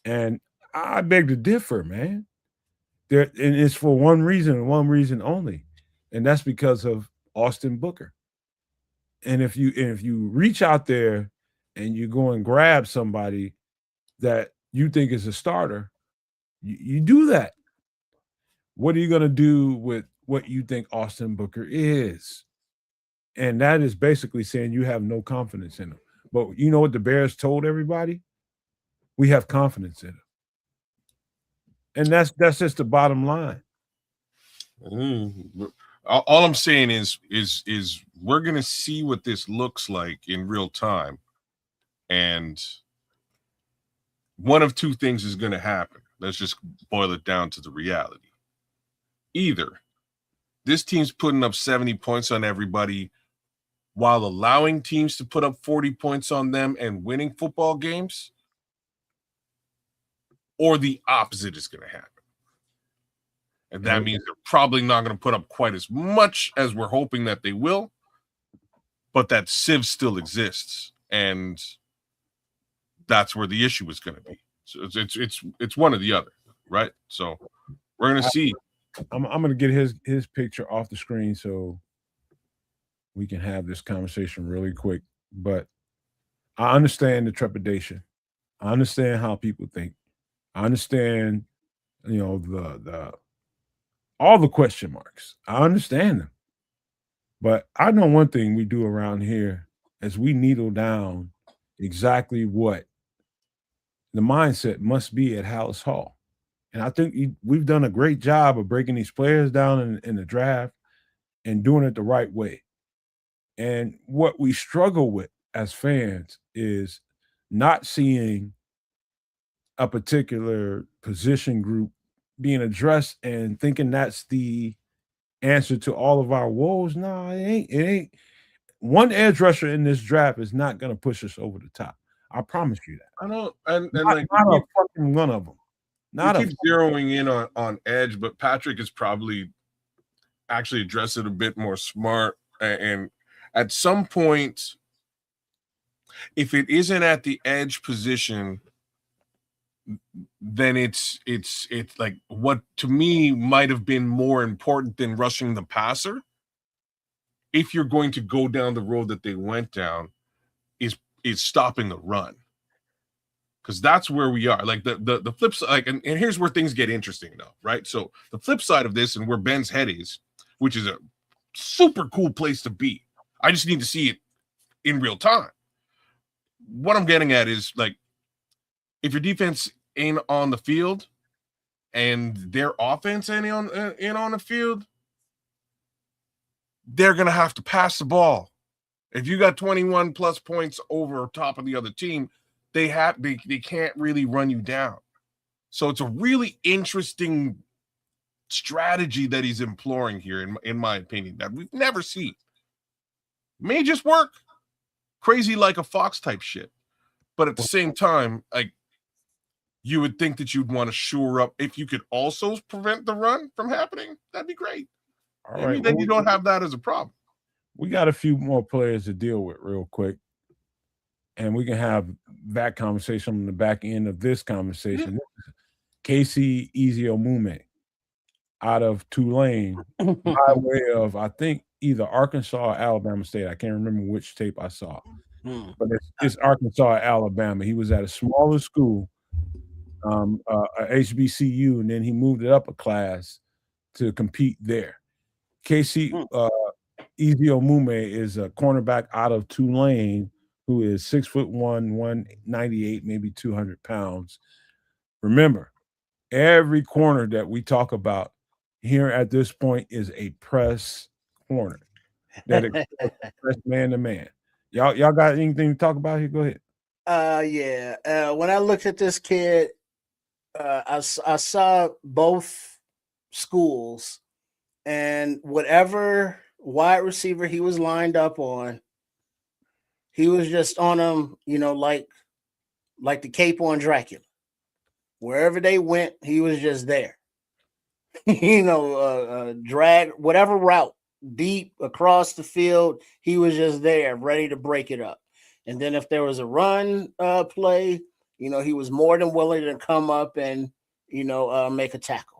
and I beg to differ, man. And it's for one reason and one reason only, and that's because of Austin Booker. And if you reach out there and you go and grab somebody that you think is a starter, you do that. What are you going to do with what you think Austin Booker is? And that is basically saying you have no confidence in him. But you know what the Bears told everybody? We have confidence in him. And that's just the bottom line. All I'm saying is we're going to see what this looks like in real time. And one of two things is going to happen. Let's just boil it down to the reality. Either this team's putting up 70 points on everybody while allowing teams to put up 40 points on them and winning football games, or the opposite is going to happen. And that means they're probably not going to put up quite as much as we're hoping that they will, but that sieve still exists, and that's where the issue is going to be. So it's one or the other, right? So we're going to see. I'm going to get his picture off the screen so we can have this conversation really quick. But I understand the trepidation. I understand how people think. I understand, the all the question marks. I understand them. But I know one thing we do around here is we needle down exactly what the mindset must be at Hallis Hall. And I think we've done a great job of breaking these players down in the draft and doing it the right way. And what we struggle with as fans is not seeing a particular position group being addressed and thinking that's the answer to all of our woes. No, it ain't. It ain't. One edge rusher in this draft is not going to push us over the top. I promise you that. I know, and not like a fucking one of them. Not we keep zeroing in on edge, but Patrick is probably actually addressed it a bit more smart. And at some point, if it isn't at the edge position, then it's like what to me might have been more important than rushing the passer. If you're going to go down the road that they went down, is stopping the run. Because that's where we are. Like the flip side, like, and here's where things get interesting now, right? So the flip side of this, and where Ben's head is, which is a super cool place to be. I just need to see it in real time. What I'm getting at is, like, if your defense ain't on the field and their offense ain't on the field, they're gonna have to pass the ball. If you got 21 plus points over top of the other team, they can't really run you down. So it's a really interesting strategy that he's employing here, in my opinion, that we've never seen. May just work crazy like a Fox type shit, but at the same time, like, you would think that you'd want to shore up if you could also prevent the run from happening. That'd be great. All right, then you don't have that as a problem. We got a few more players to deal with real quick, and we can have that conversation on the back end of this conversation. Yeah. Casey Eziomume out of Tulane by way of, I think, either Arkansas or Alabama State. I can't remember which tape I saw, but it's Arkansas or Alabama. He was at a smaller school, HBCU, and then he moved it up a class to compete there. Casey Eziomume is a cornerback out of Tulane who is 6'1", 198, maybe 200 pounds. Remember, every corner that we talk about here at this point is a press corner that is press man to man. Y'all got anything to talk about here? Go ahead. Yeah. When I looked at this kid, I saw both schools, and whatever wide receiver he was lined up on, he was just on them, like the cape on Dracula. Wherever they went, he was just there. Drag whatever route deep across the field, he was just there, ready to break it up. And then if there was a run play, he was more than willing to come up and make a tackle.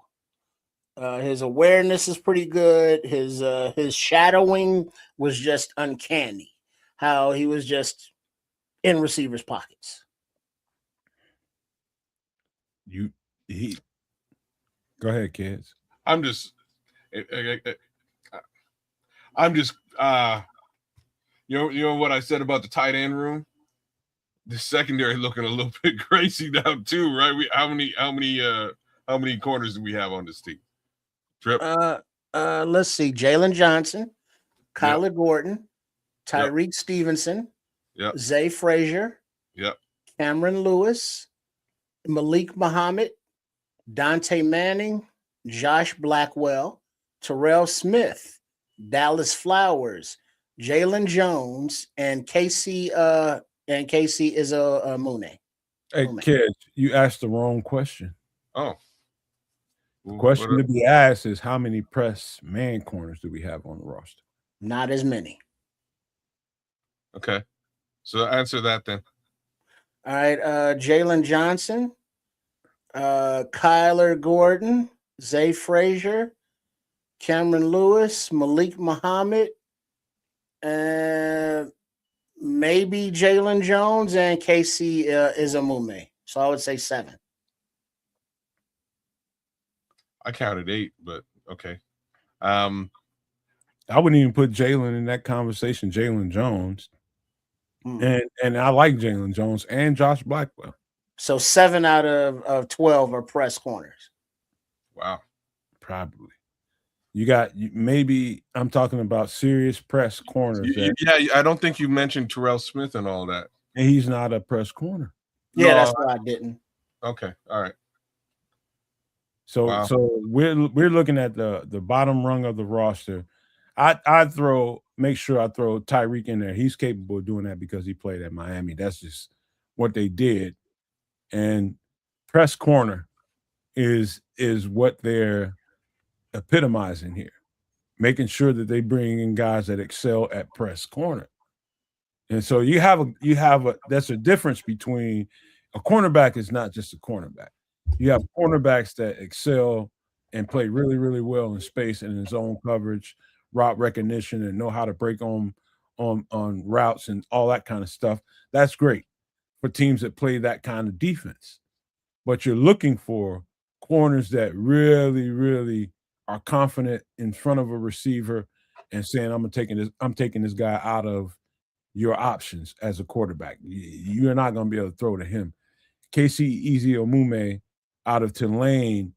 His awareness is pretty good. His shadowing was just uncanny. How he was just in receivers' pockets. Go ahead, kids. I'm just what I said about the tight end room. The secondary looking a little bit crazy now too, right? How many corners do we have on this team? Trip. Let's see: Jalen Johnson, Kyler Gordon, Tyreek Stevenson, Zay Frazier, Cameron Lewis, Malik Muhammad, Dante Manning, Josh Blackwell, Terrell Smith, Dallas Flowers, Jalen Jones, and Casey Eziomume. Hey, kid, you asked the wrong question. Oh. The question to be asked is how many press man corners do we have on the roster? Not as many. Okay. So answer that then. All right. Jalen Johnson, Kyler Gordon, Zay Frazier, Cameron Lewis, Malik Muhammad, and maybe Jalen Jones and Casey Izamume. So I would say 7. I counted 8, but okay. I wouldn't even put Jalen in that conversation. Jalen Jones, and I like Jalen Jones and Josh Blackwell. So 7 out of 12 are press corners. Wow. Probably. You got maybe I'm talking about serious press corners. Yeah, I don't think you mentioned Terrell Smith and all that. And he's not a press corner. Yeah, no, that's why I didn't. Okay, all right. So we're looking at the bottom rung of the roster. I'd make sure I throw Tyreek in there. He's capable of doing that because he played at Miami. That's just what they did. And press corner is what they're epitomizing here, making sure that they bring in guys that excel at press corner. And so you have a that's a difference between a cornerback is not just a cornerback. You have cornerbacks that excel and play really, really well in space and in zone coverage, route recognition, and know how to break on routes and all that kind of stuff. That's great for teams that play that kind of defense. But you're looking for corners that really, really are confident in front of a receiver and saying, I'm taking this guy out of your options as a quarterback. You're not going to be able to throw to him. Casey Izamume out of Tulane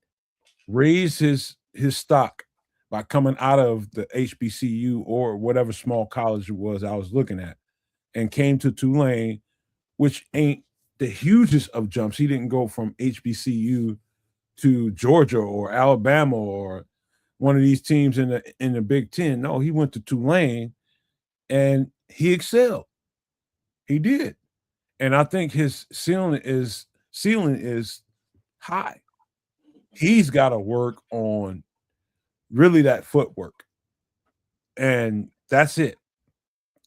raised his stock by coming out of the HBCU or whatever small college it was I was looking at and came to Tulane, which ain't the hugest of jumps. He didn't go from HBCU to Georgia or Alabama or one of these teams in the Big Ten. No, he went to Tulane and he excelled. He did. And I think his ceiling is high. He's got to work on really that footwork. And that's it.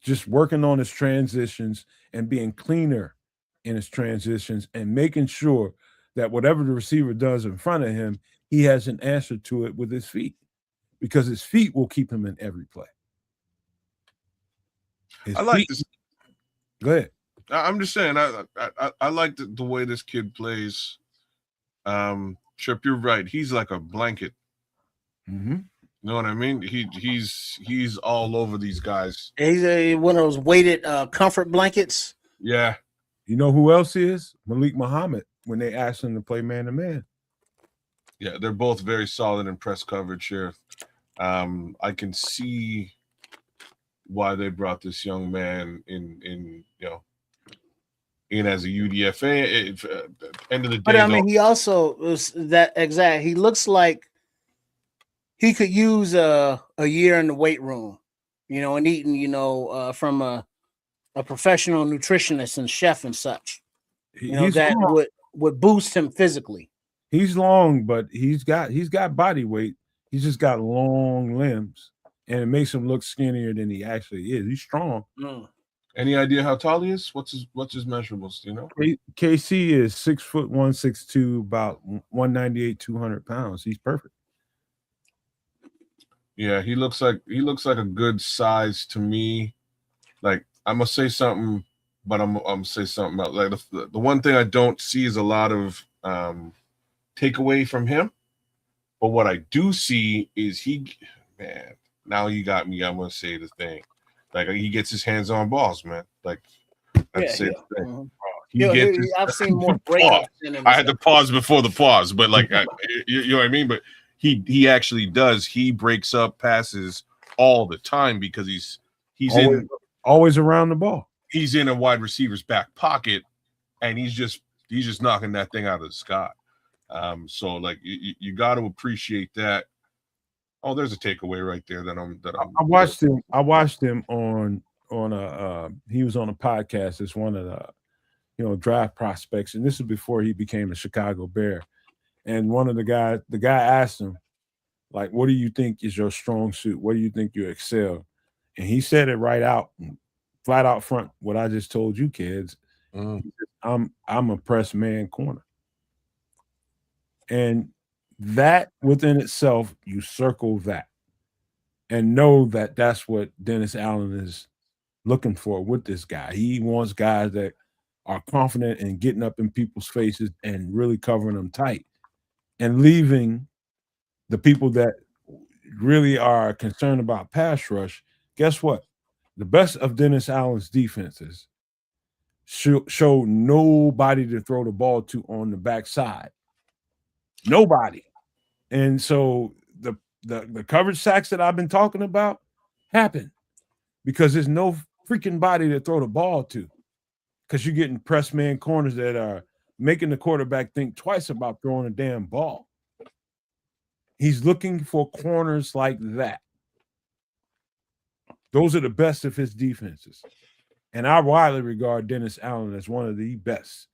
Just working on his transitions and being cleaner in his transitions and making sure that whatever the receiver does in front of him, he has an answer to it with his feet, because his feet will keep him in every play. I like this. Go ahead. I'm just saying, I like the way this kid plays. Trip, you're right. He's like a blanket. Mm-hmm. You know what I mean? He's all over these guys. He's one of those weighted comfort blankets. Yeah. You know who else is? Malik Muhammad, when they asked him to play man-to-man. Yeah, they're both very solid in press coverage here. I can see why they brought this young man in as a UDFA. End of the day, but I mean, he also was that exact. He looks like he could use a year in the weight room, and eating, from a professional nutritionist and chef and such. That would boost him physically. He's long, but he's got body weight. He's just got long limbs, and it makes him look skinnier than he actually is. He's strong. Any idea how tall he is? What's his measurables? Do you know? KC is 6'1", 6'2", about 198, 200 pounds. He's perfect. Yeah, he looks like a good size to me. Like, I'm gonna say something, but I'm gonna say something else. Like the one thing I don't see is a lot of takeaway from him. But what I do see is now you got me. I'm gonna say the thing. Like, he gets his hands on balls, man. Like, that's it. Mm-hmm. I've seen more breakups. I had to pause before the pause, but like, you know what I mean. But he actually does. He breaks up passes all the time because he's always around the ball. He's in a wide receiver's back pocket, and he's just knocking that thing out of the sky. So like, you got to appreciate that. Oh, there's a takeaway right there I watched him on he was on a podcast. It's one of draft prospects, and this is before he became a Chicago Bear. And one of the guy asked him, like, what do you think is your strong suit? What do you think you excel? And he said it right out, flat out front, what I just told you kids. I'm a press man corner. And that within itself, you circle that and know that that's what Dennis Allen is looking for with this guy. He wants guys that are confident in getting up in people's faces and really covering them tight and leaving the people that really are concerned about pass rush. Guess what? The best of Dennis Allen's defenses show nobody to throw the ball to on the backside. Nobody. And so the coverage sacks that I've been talking about happen because there's no freaking body to throw the ball to, because you're getting press man corners that are making the quarterback think twice about throwing a damn ball. He's looking for corners like that. Those are the best of his defenses. And I widely regard Dennis Allen as one of the best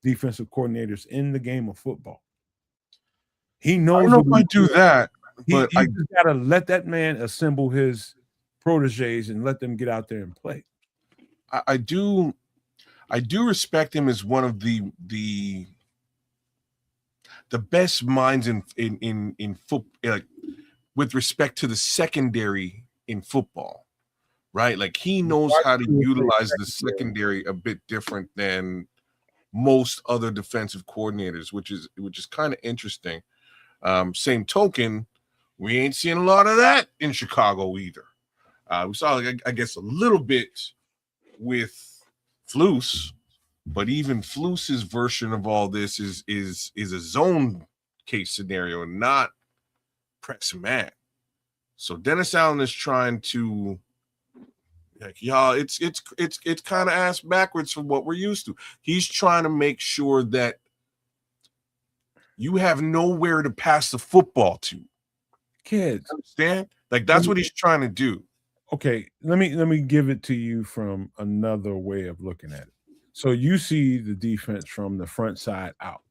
defensive coordinators in the game of football. He knows. I don't know if I do that, but he just got to let that man assemble his proteges and let them get out there and play. I do respect him as one of the best minds in football, like, with respect to the secondary in football, right? Like, he knows how to utilize the secondary a bit different than most other defensive coordinators, which is kind of interesting. Same token, we ain't seeing a lot of that in Chicago either. We saw, I guess, a little bit with Flus, but even Flus's version of all this is a zone case scenario, not press man. So Dennis Allen is trying to, like, y'all, it's kind of ass backwards from what we're used to. He's trying to make sure that you have nowhere to pass the football to. Kids, understand? Like, that's what he's trying to do. Okay, let me give it to you from another way of looking at it. So you see the defense from the front side out.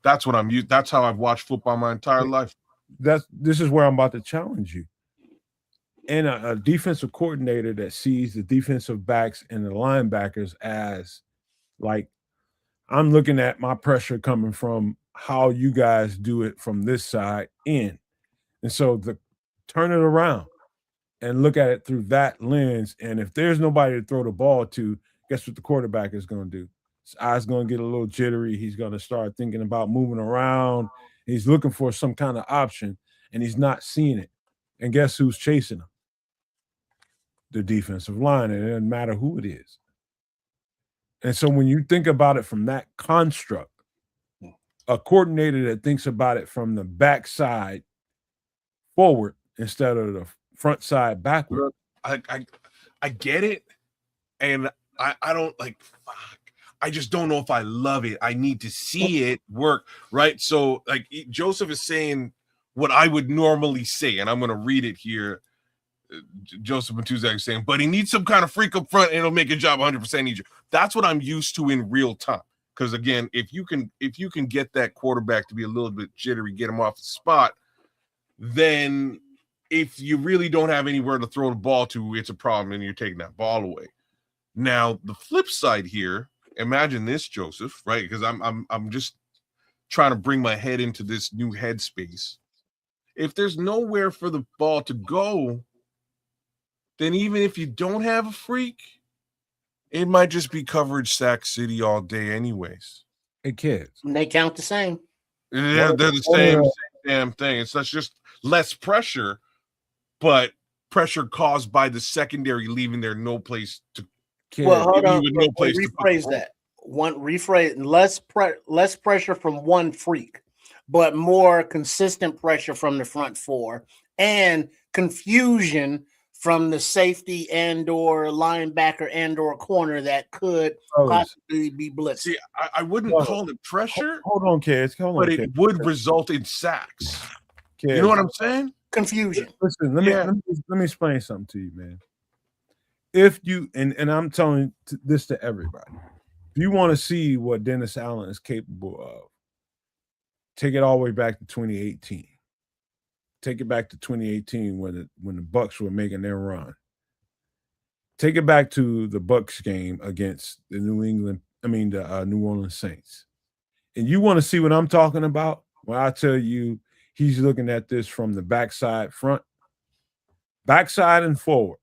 That's what I'm used. That's how I've watched football my entire life. This is where I'm about to challenge you. And a defensive coordinator that sees the defensive backs and the linebackers as, like, I'm looking at my pressure coming from how you guys do it from this side in. And so turn it around and look at it through that lens. And if there's nobody to throw the ball to, guess what the quarterback is going to do? His eyes going to get a little jittery. He's going to start thinking about moving around. He's looking for some kind of option, and he's not seeing it. And guess who's chasing him? The defensive line, and it doesn't matter who it is. And so when you think about it from that construct, a coordinator that thinks about it from the backside forward instead of the front side backward. I get it, and I don't, like, fuck, I just don't know if I love it. I need to see it work, right? So, like, Joseph is saying what I would normally say, and I'm going to read it here. Joseph Matuzak is saying, but he needs some kind of freak up front, and it'll make a job 100% easier. That's what I'm used to in real time. Because, again, if you can get that quarterback to be a little bit jittery, get him off the spot, then if you really don't have anywhere to throw the ball to, it's a problem, and you're taking that ball away. Now, the flip side here, imagine this, Joseph, right? Because I'm just trying to bring my head into this new headspace. If there's nowhere for the ball to go, then even if you don't have a freak, it might just be coverage sack city all day anyways. Hey, kids. They count the same. Yeah, they're the same damn thing. It's just less pressure, but pressure caused by the secondary leaving there no place to. Well, hold on. No place rephrase that. Less pressure from one freak, but more consistent pressure from the front four, and confusion from the safety and or linebacker and or corner that could possibly be blitzed. See, I wouldn't call it pressure. Hold on, kids. It would result in sacks. Kids. You know what I'm saying? Confusion. Listen, let me explain something to you, man. If you and I'm telling this to everybody, If you want to see what Dennis Allen is capable of, take it all the way back to 2018. Take it back to 2018 when the Bucks were making their run. Take it back to the Bucks game against the New Orleans Saints. And you want to see what I'm talking about? When I tell you he's looking at this from the backside and forward,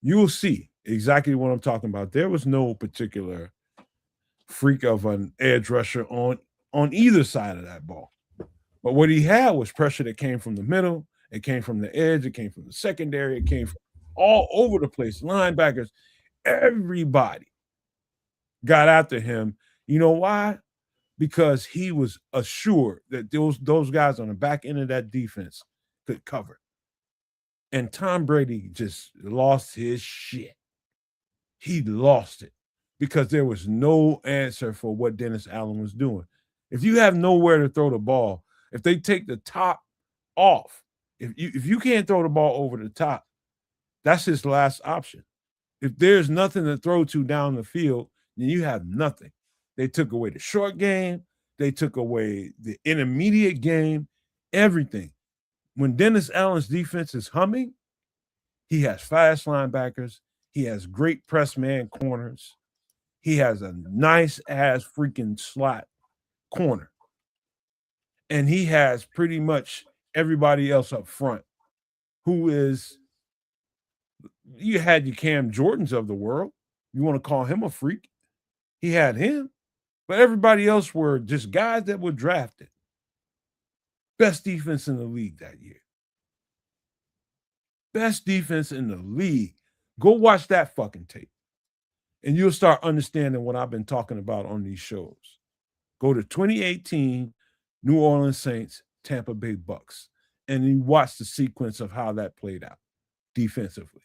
you will see exactly what I'm talking about. There was no particular freak of an edge rusher on either side of that ball. But what he had was pressure that came from the middle, it came from the edge, it came from the secondary, it came from all over the place. Linebackers, everybody got after him. You know why? Because he was assured that those guys on the back end of that defense could cover. And Tom Brady just lost his shit. He lost it because there was no answer for what Dennis Allen was doing. If you have nowhere to throw the ball, if they take the top off, if you can't throw the ball over the top, that's his last option. If there's nothing to throw to down the field, then you have nothing. They took away the short game. They took away the intermediate game, everything. When Dennis Allen's defense is humming, he has fast linebackers. He has great press man corners. He has a nice-ass freaking slot corner. And he has pretty much everybody else up front who is – you had your Cam Jordans of the world. You want to call him a freak? He had him. But everybody else were just guys that were drafted. Best defense in the league that year. Best defense in the league. Go watch that fucking tape. And you'll start understanding what I've been talking about on these shows. Go to 2018, New Orleans Saints, Tampa Bay Bucks. And you watch the sequence of how that played out defensively.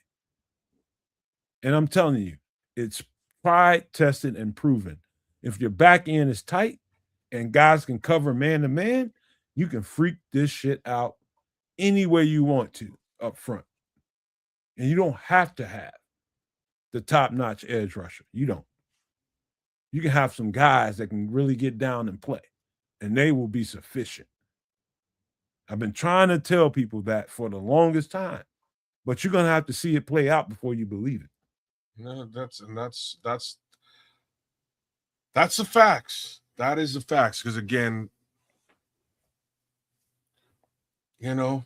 And I'm telling you, it's tried, tested, and proven. If your back end is tight and guys can cover man to man, you can freak this shit out any way you want to up front. And you don't have to have the top-notch edge rusher. You don't. You can have some guys that can really get down and play, and they will be sufficient. I've been trying to tell people that for the longest time, but you're going to have to see it play out before you believe it. No, that's the facts. That is the facts. Because again, you know,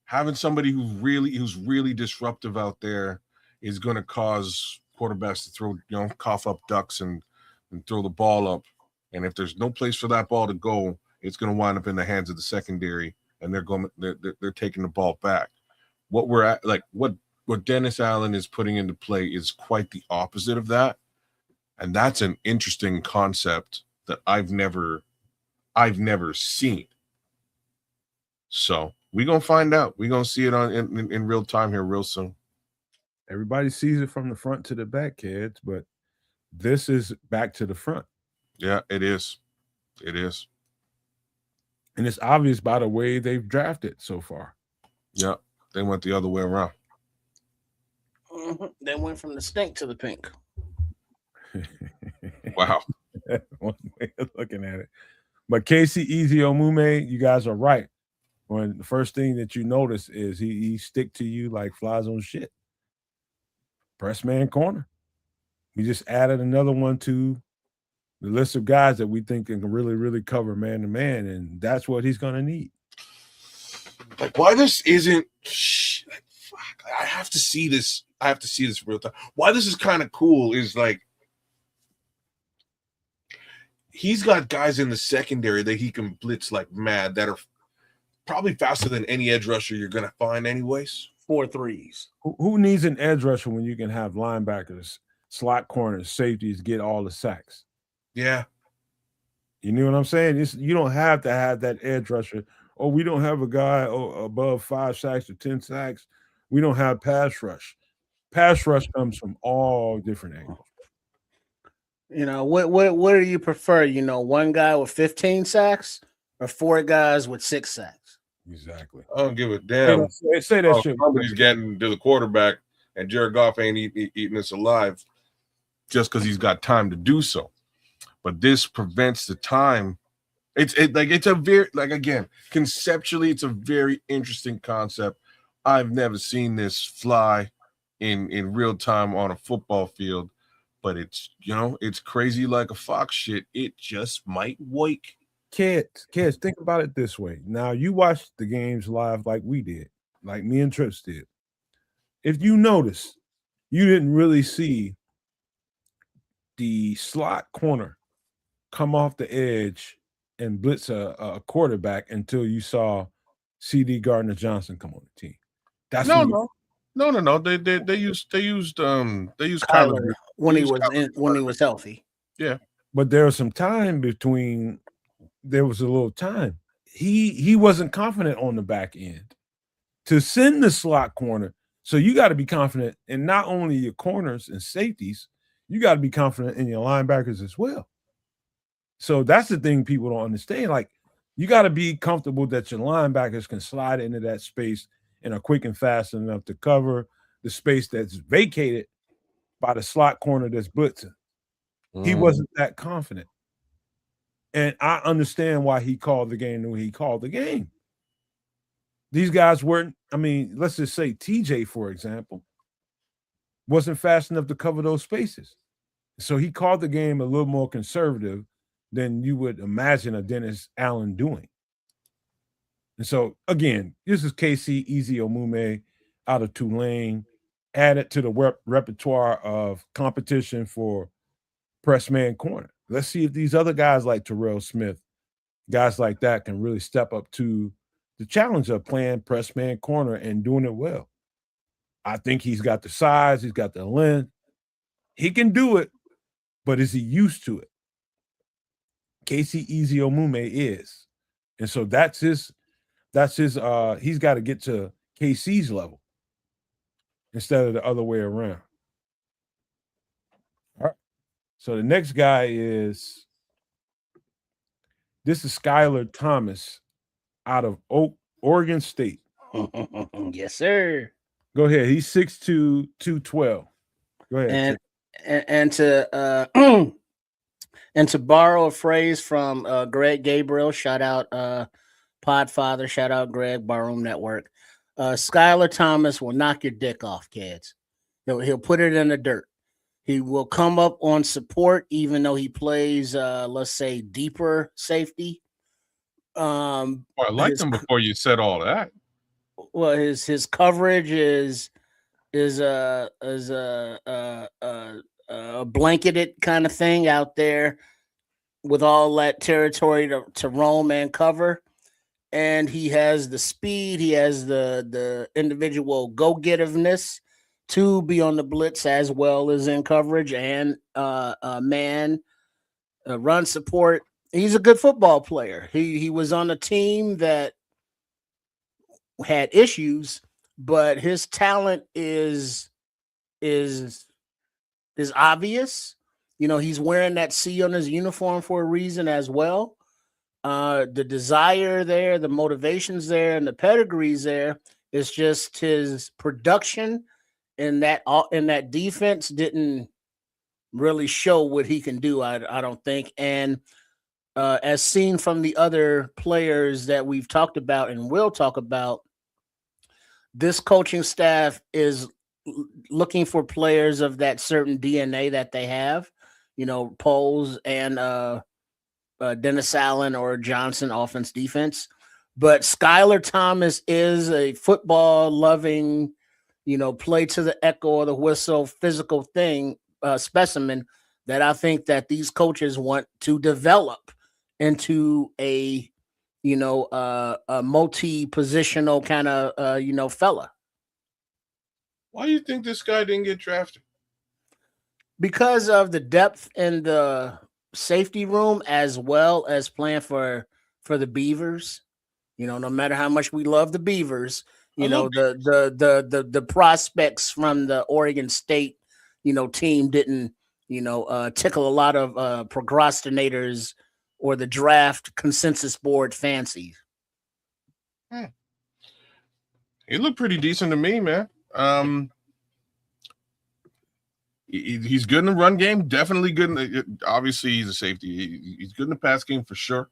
having somebody who's really disruptive out there is going to cause quarterbacks to throw, cough up ducks and throw the ball up. And if there's no place for that ball to go, it's going to wind up in the hands of the secondary, and they're taking the ball back. What we're at, like what Dennis Allen is putting into play is quite the opposite of that. And that's an interesting concept that I've never seen. So we're going to find out. We're going to see it in real time here real soon. Everybody sees it from the front to the back, kids, but this is back to the front. Yeah, it is. It is. And it's obvious by the way they've drafted so far. Yeah, they went the other way around. Mm-hmm. They went from the stink to the pink. Wow. One way of looking at it. But Casey Eziomume, you guys are right. When the first thing that you notice is he stick to you like flies on shit. Press man corner. We just added another one to the list of guys that we think can really, really cover man to man, and that's what he's going to need. Like, why this isn't? Like, fuck, I have to see this. I have to see this real time. Why this is kind of cool is like he's got guys in the secondary that he can blitz like mad that are probably faster than any edge rusher you're going to find anyways. 4 threes. Who needs an edge rusher when you can have linebackers, slot corners, safeties get all the sacks? Yeah. You know what I'm saying? You don't have to have that edge rusher. Oh, we don't have a guy above 5 sacks or 10 sacks. We don't have pass rush. Pass rush comes from all different angles. What do you prefer? One guy with 15 sacks or 4 guys with 6 sacks? Exactly. I don't give a damn. Say that shit. Somebody's getting to the quarterback, and Jared Goff ain't eating us alive. just because he's got time to do so. But this prevents the time. It's a very, like, again, conceptually, it's a very interesting concept. I've never seen this fly in real time on a football field, but it's, it's crazy like a fox shit. It just might work. Kids, think about it this way. Now, you watched the games live like we did, like me and Trips did. If you notice, you didn't really see the slot corner come off the edge and blitz a quarterback until you saw CD Gardner-Johnson come on the team. That's no. They used Kyler when he was healthy. Yeah, but there was some time between. There was a little time. He wasn't confident on the back end to send the slot corner. So you got to be confident in not only your corners and safeties, you got to be confident in your linebackers as well. So that's the thing people don't understand. Like, you got to be comfortable that your linebackers can slide into that space and are quick and fast enough to cover the space that's vacated by the slot corner that's blitzing. He wasn't that confident. And I understand why he called the game the way he called the game. These guys weren't, let's just say TJ, for example, wasn't fast enough to cover those spaces. So he called the game a little more conservative than you would imagine a Dennis Allen doing. And so, again, this is KC Easy-Omume out of Tulane, added to the repertoire of competition for press man corner. Let's see if these other guys like Terrell Smith, guys like that, can really step up to the challenge of playing press man corner and doing it well. I think he's got the size, he's got the length. He can do it, but is he used to it? KC Easy-Omume is. And so that's his he's got to get to KC's level instead of the other way around. All right. So the next guy is Skylar Thomas out of Oregon State. Yes, sir. Go ahead. He's 6'2", 212. Go ahead. And to borrow a phrase from Greg Gabriel, shout out Podfather, shout out Greg, Barroom Network. Skylar Thomas will knock your dick off, kids. He'll put it in the dirt. He will come up on support, even though he plays, let's say, deeper safety. I liked him before you said all that. Well, his coverage is a blanketed kind of thing out there with all that territory to roam and cover. And he has the speed, he has the individual go-getiveness to be on the blitz as well as in coverage and man run support. He's a good football player. He was on a team that had issues, but his talent is obvious. He's wearing that C on his uniform for a reason as well. The desire there, the motivation's there, and the pedigree's there. It's just his production in that defense didn't really show what he can do. I don't think. And as seen from the other players that we've talked about and will talk about, this coaching staff is looking for players of that certain DNA that they have. Poles and Dennis Allen or Johnson, offense, defense. But Skylar Thomas is a football-loving, play to the echo or the whistle, physical specimen that I think that these coaches want to develop into a multi-positional kind of, fella. Why do you think this guy didn't get drafted? Because of the depth in the safety room, as well as playing for the Beavers. No matter how much we love the Beavers, the prospects from the Oregon State, team didn't, tickle a lot of procrastinators or the draft consensus board fancies. He looked pretty decent to me, man. He's good in the run game, definitely good. Obviously, he's a safety. He's good in the pass game for sure.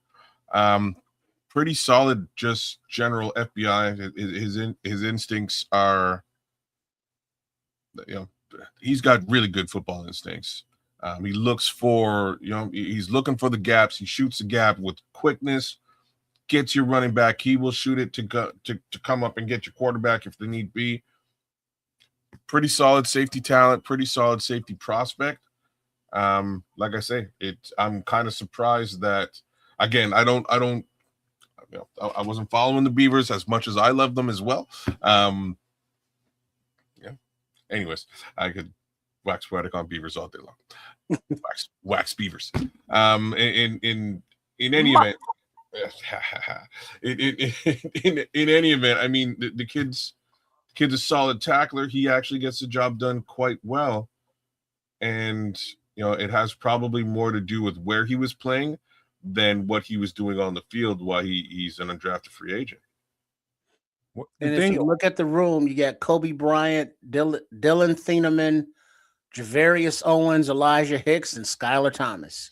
Pretty solid, just general FBI. His instincts are, he's got really good football instincts. He looks for, he's looking for the gaps. He shoots the gap with quickness, gets your running back. He will shoot it to come up and get your quarterback if the need be. Pretty solid safety talent, pretty solid safety prospect. Like I say, I'm kind of surprised that, again, I wasn't following the Beavers as much as I love them as well. Anyways, I could wax poetic on Beavers all day long. wax Beavers. In any event, in any event, I mean, the kid's a solid tackler. He actually gets the job done quite well, and it has probably more to do with where he was playing than what he was doing on the field while he's an undrafted free agent. And if you look at the room, you got Kobe Bryant, Dylan Thieneman, Javarius Owens, Elijah Hicks, and Skylar Thomas.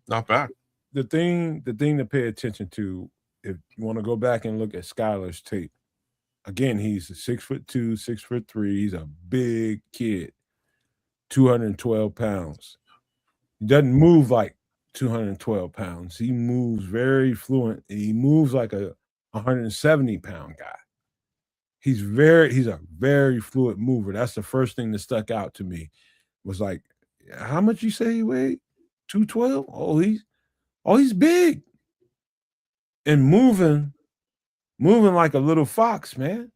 Not bad. The thing to pay attention to, if you want to go back and look at Skylar's tape, again, he's 6'2", 6'3". He's a big kid, 212 pounds. He doesn't move like 212 pounds. He moves very fluent. He moves like a 170-pound guy. He's a very fluid mover. That's the first thing that stuck out to me. Was like, how much you say he weighed? 212? Oh, he's big. And moving like a little fox, man.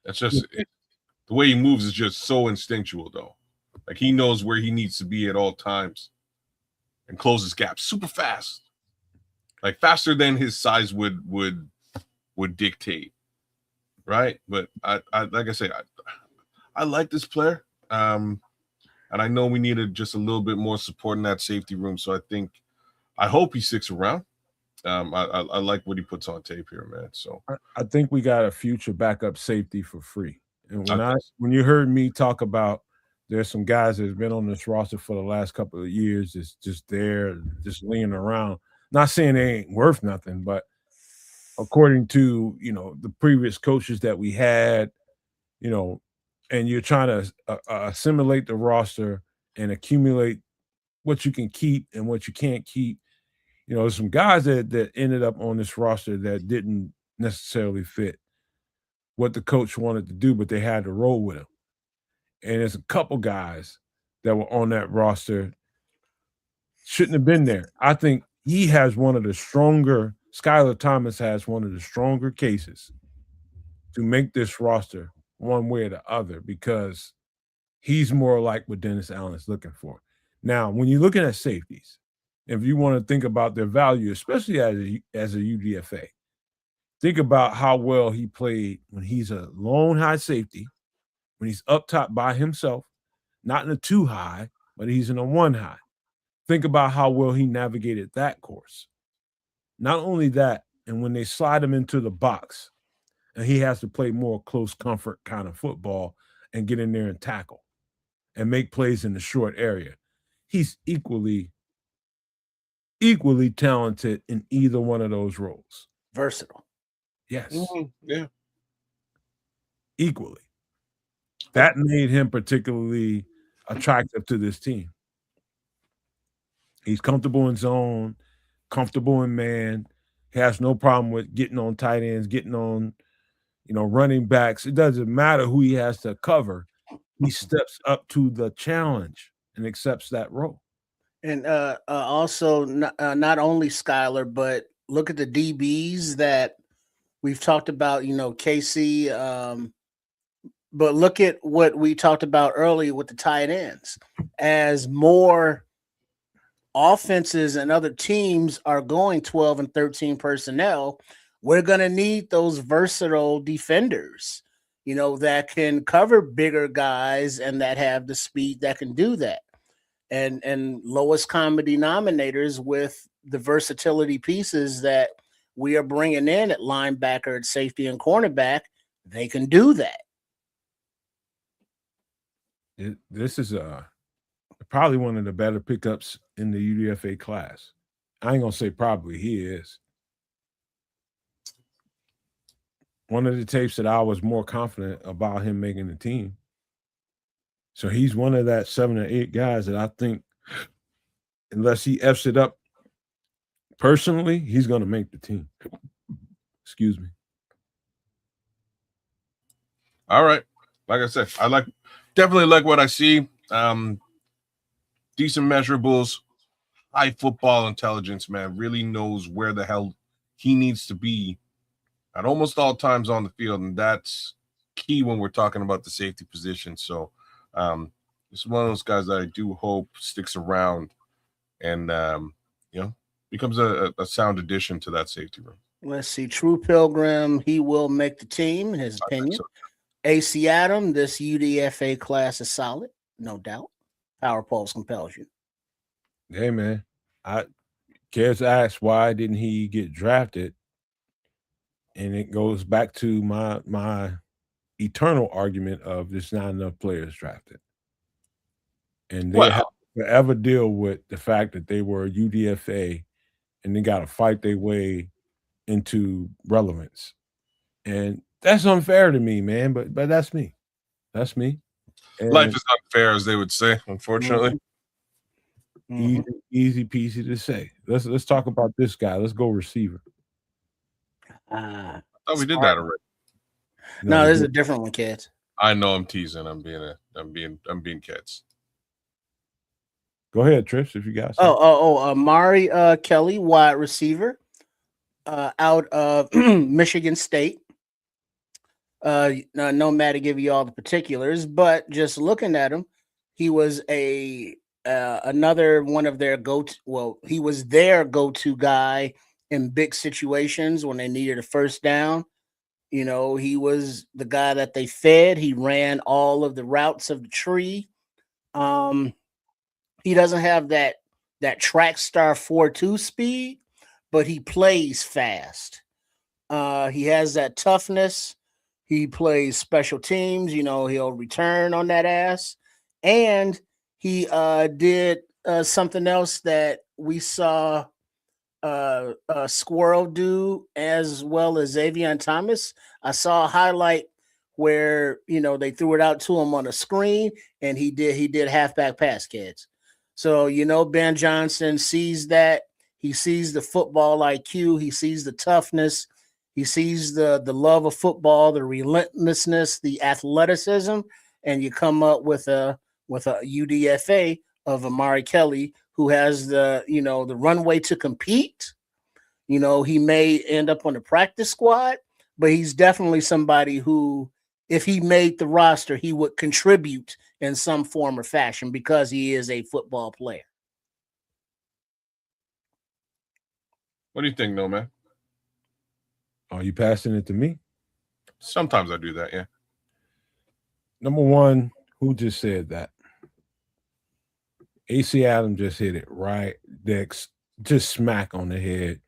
That's just the way he moves is just so instinctual, though. Like, he knows where he needs to be at all times and closes gaps super fast, like faster than his size would dictate, right? But I like I say, I like this player, and I know we needed just a little bit more support in that safety room. So I hope he sticks around. I like what he puts on tape here, man. So I think we got a future backup safety for free. And when you heard me talk about there's some guys that have been on this roster for the last couple of years, it's just there, just leaning around. Not saying they ain't worth nothing, but according to the previous coaches that we had, and you're trying to assimilate the roster and accumulate what you can keep and what you can't keep. There's some guys that ended up on this roster that didn't necessarily fit what the coach wanted to do, but they had to roll with him. And there's a couple guys that were on that roster shouldn't have been there. I think he has one of the stronger, Skylar Thomas has one of the stronger cases to make this roster one way or the other, because he's more like what Dennis Allen is looking for. Now, when you're looking at safeties, if you want to think about their value, especially as a UDFA, think about how well he played when he's a lone high safety, when he's up top by himself, not in a 2 high, but he's in a 1 high. Think about how well he navigated that course. Not only that, and when they slide him into the box, and he has to play more close comfort kind of football and get in there and tackle and make plays in the short area, he's equally talented in either one of those roles. Versatile. Yes. Yeah. Equally. That made him particularly attractive to this team. He's comfortable in zone, comfortable in man. He has no problem with getting on tight ends, getting on, running backs. It doesn't matter who he has to cover. He steps up to the challenge and accepts that role. And also not only Skylar, but look at the DBs that we've talked about, KC, but look at what we talked about earlier with the tight ends. As more offenses and other teams are going 12 and 13 personnel, we're going to need those versatile defenders, that can cover bigger guys and that have the speed that can do that. And lowest common denominators with the versatility pieces that we are bringing in at linebacker, at safety, and cornerback, they can do that. This is probably one of the better pickups in the UDFA class. I ain't gonna say probably, he is. One of the tapes that I was more confident about him making the team. So he's one of that 7 or 8 guys that I think, unless he F's it up personally, he's gonna make the team. Excuse me. All right. Like I said, definitely like what I see. Decent measurables, high football intelligence, man. Really knows where the hell he needs to be at almost all times on the field, and that's key when we're talking about the safety position. So this is one of those guys that I do hope sticks around and becomes a sound addition to that safety room. Let's see. True Pilgrim, he will make the team, in his opinion. So. AC Adam, this UDFA class is solid, no doubt. Power polls compels you. Hey, man. Kids asked why didn't he get drafted? And it goes back to my eternal argument of there's not enough players drafted. And they have to forever deal with the fact that they were UDFA and they got to fight their way into relevance. And that's unfair to me, man. But that's me. That's me. And life is unfair, as they would say, unfortunately. Easy peasy to say. Let's talk about this guy. Let's go receiver. I thought we did that already. No, this is a different one, kids. I know I'm teasing. I'm being kids. Go ahead, Trish, if you got something. Amari Kelly, wide receiver, out of Michigan State. No matter to give you all the particulars, but just looking at him, he was another one of their go-to. Well, he was their go-to guy in big situations when they needed a first down. You know, he was the guy that they fed. He ran all of the routes of the tree. He doesn't have that track star 4.2 speed, but he plays fast. He has that toughness. He plays special teams. You know, he'll return on that ass. And he did something else that we saw Squirrel do, as well as Xavier Thomas. I saw a highlight where, you know, they threw it out to him on a screen and he did halfback pass, kids. So, you know, Ben Johnson sees that. He sees the football IQ. He sees the toughness. He sees the love of football, the relentlessness, the athleticism, and you come up with a UDFA of Amari Kelly, who has the runway to compete. You know, he may end up on the practice squad, but he's definitely somebody who, if he made the roster, he would contribute in some form or fashion because he is a football player. What do you think, man? Are you passing it to me? Sometimes I do that, yeah. Number one, who just said that? AC Adam just hit it right, Dex, just smack on the head.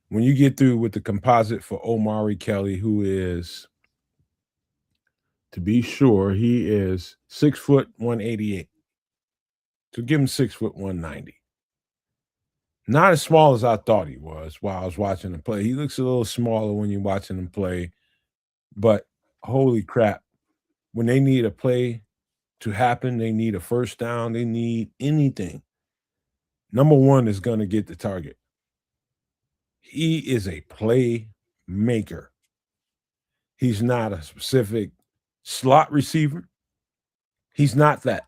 When you get through with the composite for Omari Kelly, who is, to be sure, he is 6 foot 188. So give him 6 foot 190. Not as small as I thought he was while I was watching him play. He looks a little smaller when you're watching him play, but holy crap, when they need a play to happen, they need a first down, they need anything, number one is going to get the target. He is a playmaker. He's not a specific slot receiver. He's not that.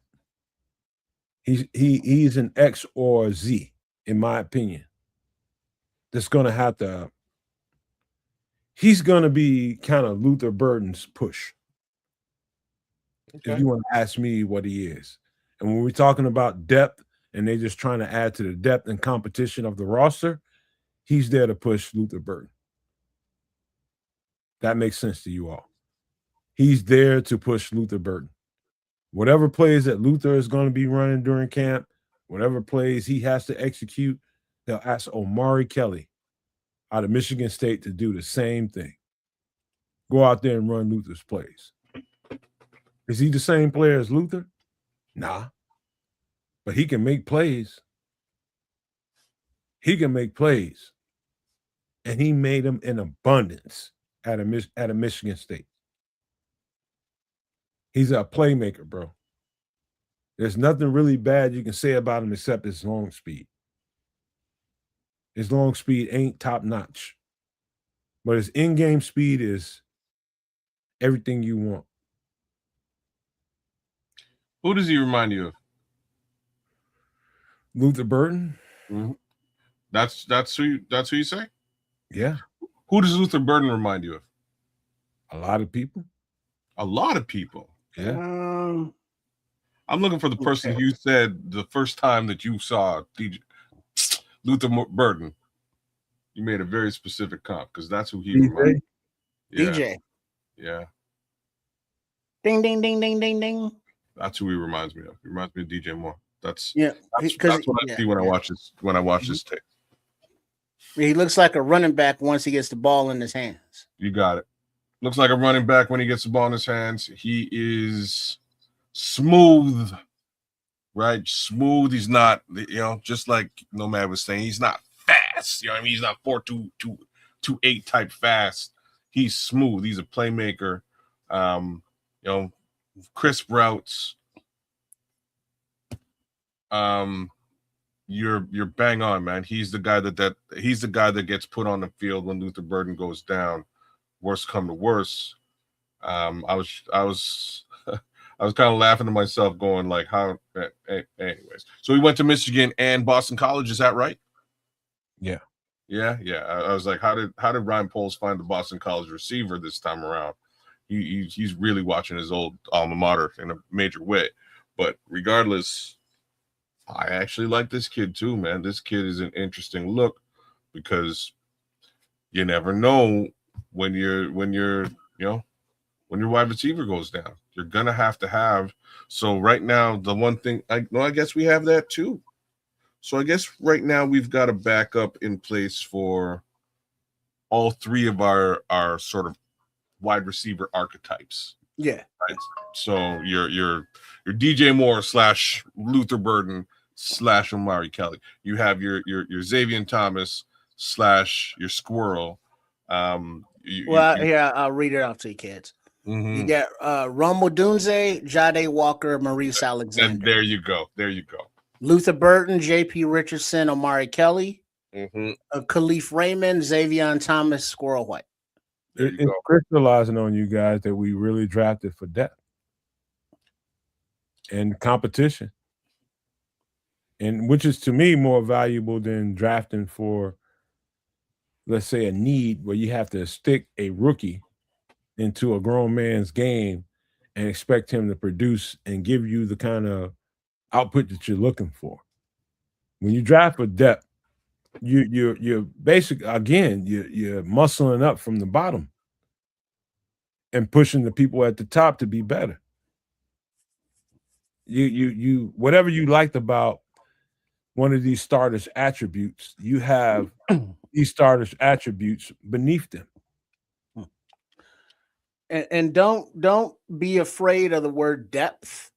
He's an X or Z, in my opinion. That's going to have to. He's going to be kind of Luther Burden's push. Okay. If you want to ask me what he is. And when we're talking about depth and they're just trying to add to the depth and competition of the roster, he's there to push Luther Burden. That makes sense to you all. He's there to push Luther Burden. Whatever plays that Luther is going to be running during camp, whatever plays he has to execute, they'll ask Omari Kelly out of Michigan State to do the same thing. Go out there and run Luther's plays. Is he the same player as Luther? Nah. But he can make plays. He can make plays. And he made them in abundance at a Michigan State. He's a playmaker, bro. There's nothing really bad you can say about him except his long speed. His long speed ain't top notch. But his in-game speed is everything you want. Who does he remind you of? Luther Burden. Mm-hmm. That's who you say? Yeah. Who does Luther Burden remind you of? A lot of people. A lot of people. Yeah. I'm looking for the person you said the first time that you saw Luther Burden. You made a very specific comp because that's who he reminds. Yeah. DJ. Yeah. Ding ding ding ding ding ding. That's who he reminds me of. He reminds me of DJ Moore. That's what I see when I watch this tape. He looks like a running back once he gets the ball in his hands. You got it. Looks like a running back when he gets the ball in his hands. He is smooth, right? Smooth. He's not, just like Nomad was saying, he's not fast. You know what I mean? He's not 4.228 type fast. He's smooth. He's a playmaker. Crisp routes. You're bang on, man. He's the guy that gets put on the field when Luther Burden goes down. Worst come to worst. I was kind of laughing to myself, going like, "How?" Anyways, so he went to Michigan and Boston College. Is that right? Yeah. I was like, how did Ryan Poles find the Boston College receiver this time around? He's really watching his old alma mater in a major way. But regardless, I actually like this kid too, man. This kid is an interesting look because you never know when your wide receiver goes down. You're gonna have to have. So right now, the one thing I guess we have that too. So I guess right now we've got a backup in place for all three of our sort of wide receiver archetypes. Yeah. Right. So your DJ Moore / Luther Burden / Omari Kelly. You have your Xavier Thomas / your Squirrel. I'll read it off to you kids. Mm-hmm. You got Rome Odunze, Jade Walker, Maurice Alexander. And there you go. Luther Burden, JP Richardson, Omari Kelly, Khalif Raymond, Xavier Thomas, Squirrel White. It's crystallizing on you guys that we really drafted for depth and competition, and which is to me more valuable than drafting for, let's say, a need where you have to stick a rookie into a grown man's game and expect him to produce and give you the kind of output that you're looking for. When you draft for depth, you're basically, again, you're muscling up from the bottom and pushing the people at the top to be better. You whatever you liked about one of these starters' attributes, you have these starters' attributes beneath them. And don't be afraid of the word depth,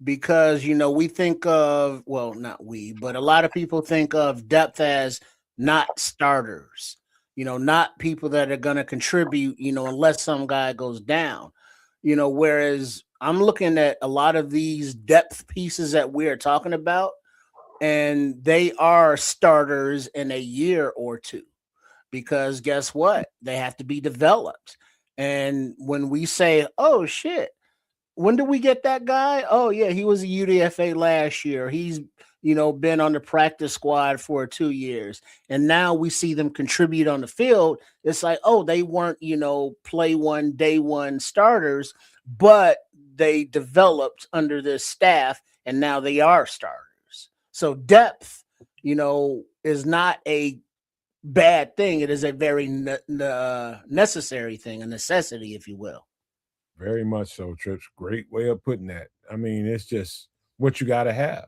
because we think of, well, not we, but a lot of people think of depth as not starters, not people that are going to contribute, unless some guy goes down, whereas I'm looking at a lot of these depth pieces that we're talking about, and they are starters in a year or two, because guess what? They have to be developed. And when we say, oh shit, when did we get that guy? Oh yeah, he was a UDFA last year. He's been on the practice squad for 2 years, and now we see them contribute on the field. It's like, oh, they weren't play one, day one starters, but they developed under this staff, and now they are starters. So depth, is not a bad thing. It is a very necessary thing, a necessity, if you will. Very much so, Trips. Great way of putting that. I mean, it's just what you got to have.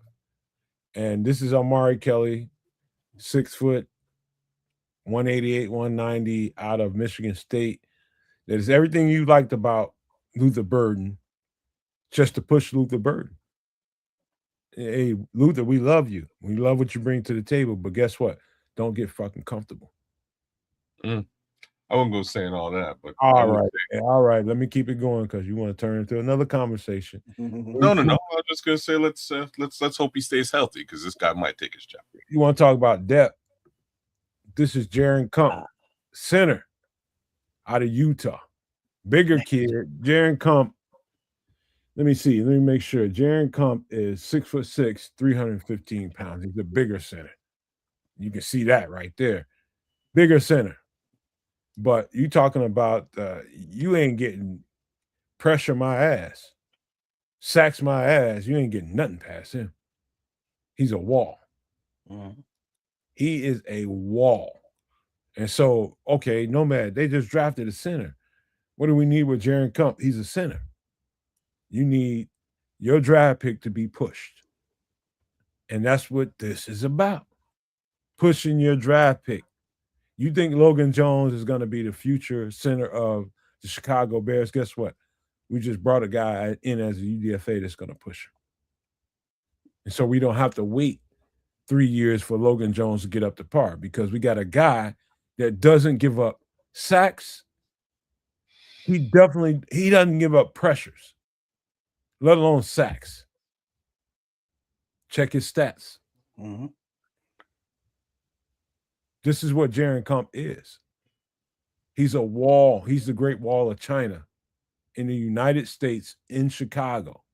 And this is Omari Kelly, 6 foot, 188, 190 out of Michigan State. That is everything you liked about Luther Burden, just to push Luther Burden. Hey, Luther, we love you. We love what you bring to the table, but guess what? Don't get fucking comfortable. I wouldn't go saying all that, but all right. Let me keep it going because you want to turn into another conversation. No. I'm just gonna say let's hope he stays healthy because this guy might take his job. You want to talk about depth? This is Jaron Kump, center out of Utah. Bigger kid, Jaron Kump. Let me see. Let me make sure. Jaron Kump is 6'6", 315 pounds. He's a bigger center. You can see that right there. Bigger center. But you talking about you ain't getting pressure my ass, sacks my ass. You ain't getting nothing past him. He's a wall. Mm-hmm. He is a wall. And so, okay, Nomad, they just drafted a center. What do we need with Jaron Kump? He's a center. You need your draft pick to be pushed. And that's what this is about. Pushing your draft pick. You think Logan Jones is going to be the future center of the Chicago Bears? Guess what? We just brought a guy in as a UDFA that's going to push him. And so we don't have to wait 3 years for Logan Jones to get up to par because we got a guy that doesn't give up sacks. He doesn't give up pressures, let alone sacks. Check his stats. Mm-hmm. This is what Jaron Kump is. He's a wall. He's the Great Wall of China in the United States, in Chicago,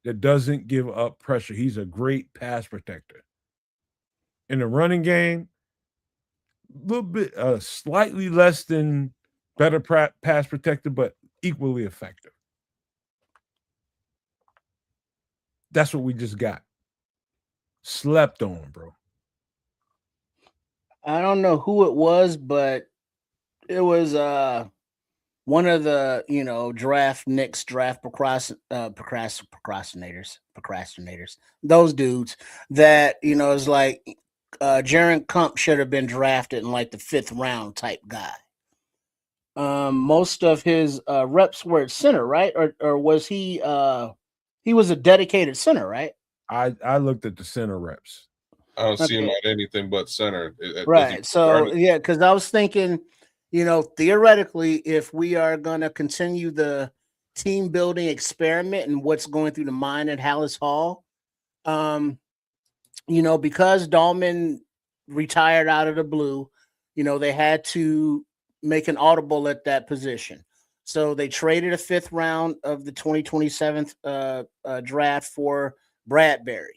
that doesn't give up pressure. He's a great pass protector. In the running game, a little bit, slightly less than better pass protector, but equally effective. That's what we just got. Slept on, bro. I don't know who it was, but it was one of the Knicks draft procrastinators. Those dudes that is like Jaron Kump should have been drafted in like the 5th round type guy. Most of his reps were at center, right? Or was he was a dedicated center, right? I looked at the center reps. I don't see him at anything but center. Right. So, yeah, because I was thinking, theoretically, if we are going to continue the team building experiment and what's going through the mind at Hallis Hall, because Dahlman retired out of the blue, they had to make an audible at that position. So they traded a 5th round of the 2027 draft for Bradbury.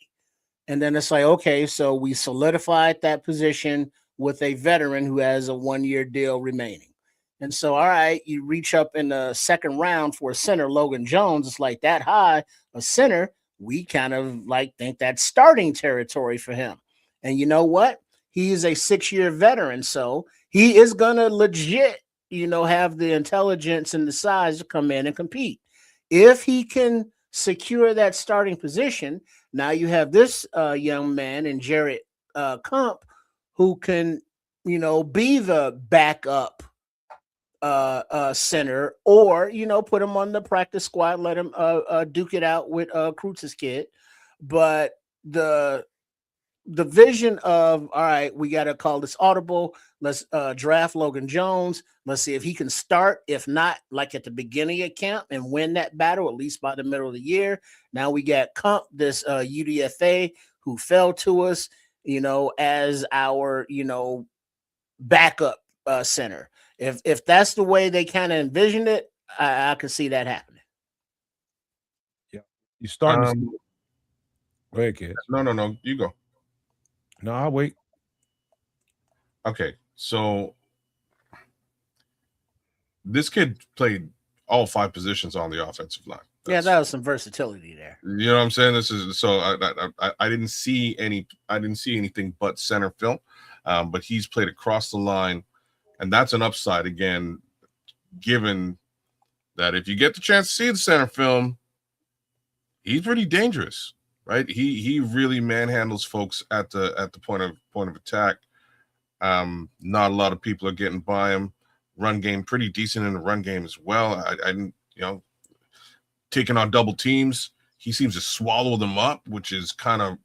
And then it's like, okay, so we solidified that position with a veteran who has a 1-year deal remaining. And so, all right, you reach up in the 2nd round for a center, Logan Jones. It's like that high, a center. We kind of like think that's starting territory for him. And you know what? He is a 6-year veteran. So he is going to legit, have the intelligence and the size to come in and compete. If he can secure that starting position, now you have this young man in Jared Kump who can, be the backup center, or put him on the practice squad, let him duke it out with Krutz's kid. But the vision of, all right, we got to call this audible. Let's draft Logan Jones. Let's see if he can start. If not, like at the beginning of camp and win that battle, at least by the middle of the year. Now we got Kump, this UDFA who fell to us, as our, backup center. If that's the way they kind of envisioned it, I can see that happening. Yeah. You starting to go ahead, kid. No. You go. No, I'll wait. Okay, so this kid played all 5 positions on the offensive line. That was some versatility there. You know what I'm saying? This is so I didn't see anything but center film, but he's played across the line, and that's an upside again, given that if you get the chance to see the center film, he's pretty dangerous, right? He really manhandles folks at the point of attack. Not a lot of people are getting by him. Run game pretty decent in the run game as well. I didn't, taking on double teams. he seems to swallow them up, which is kind of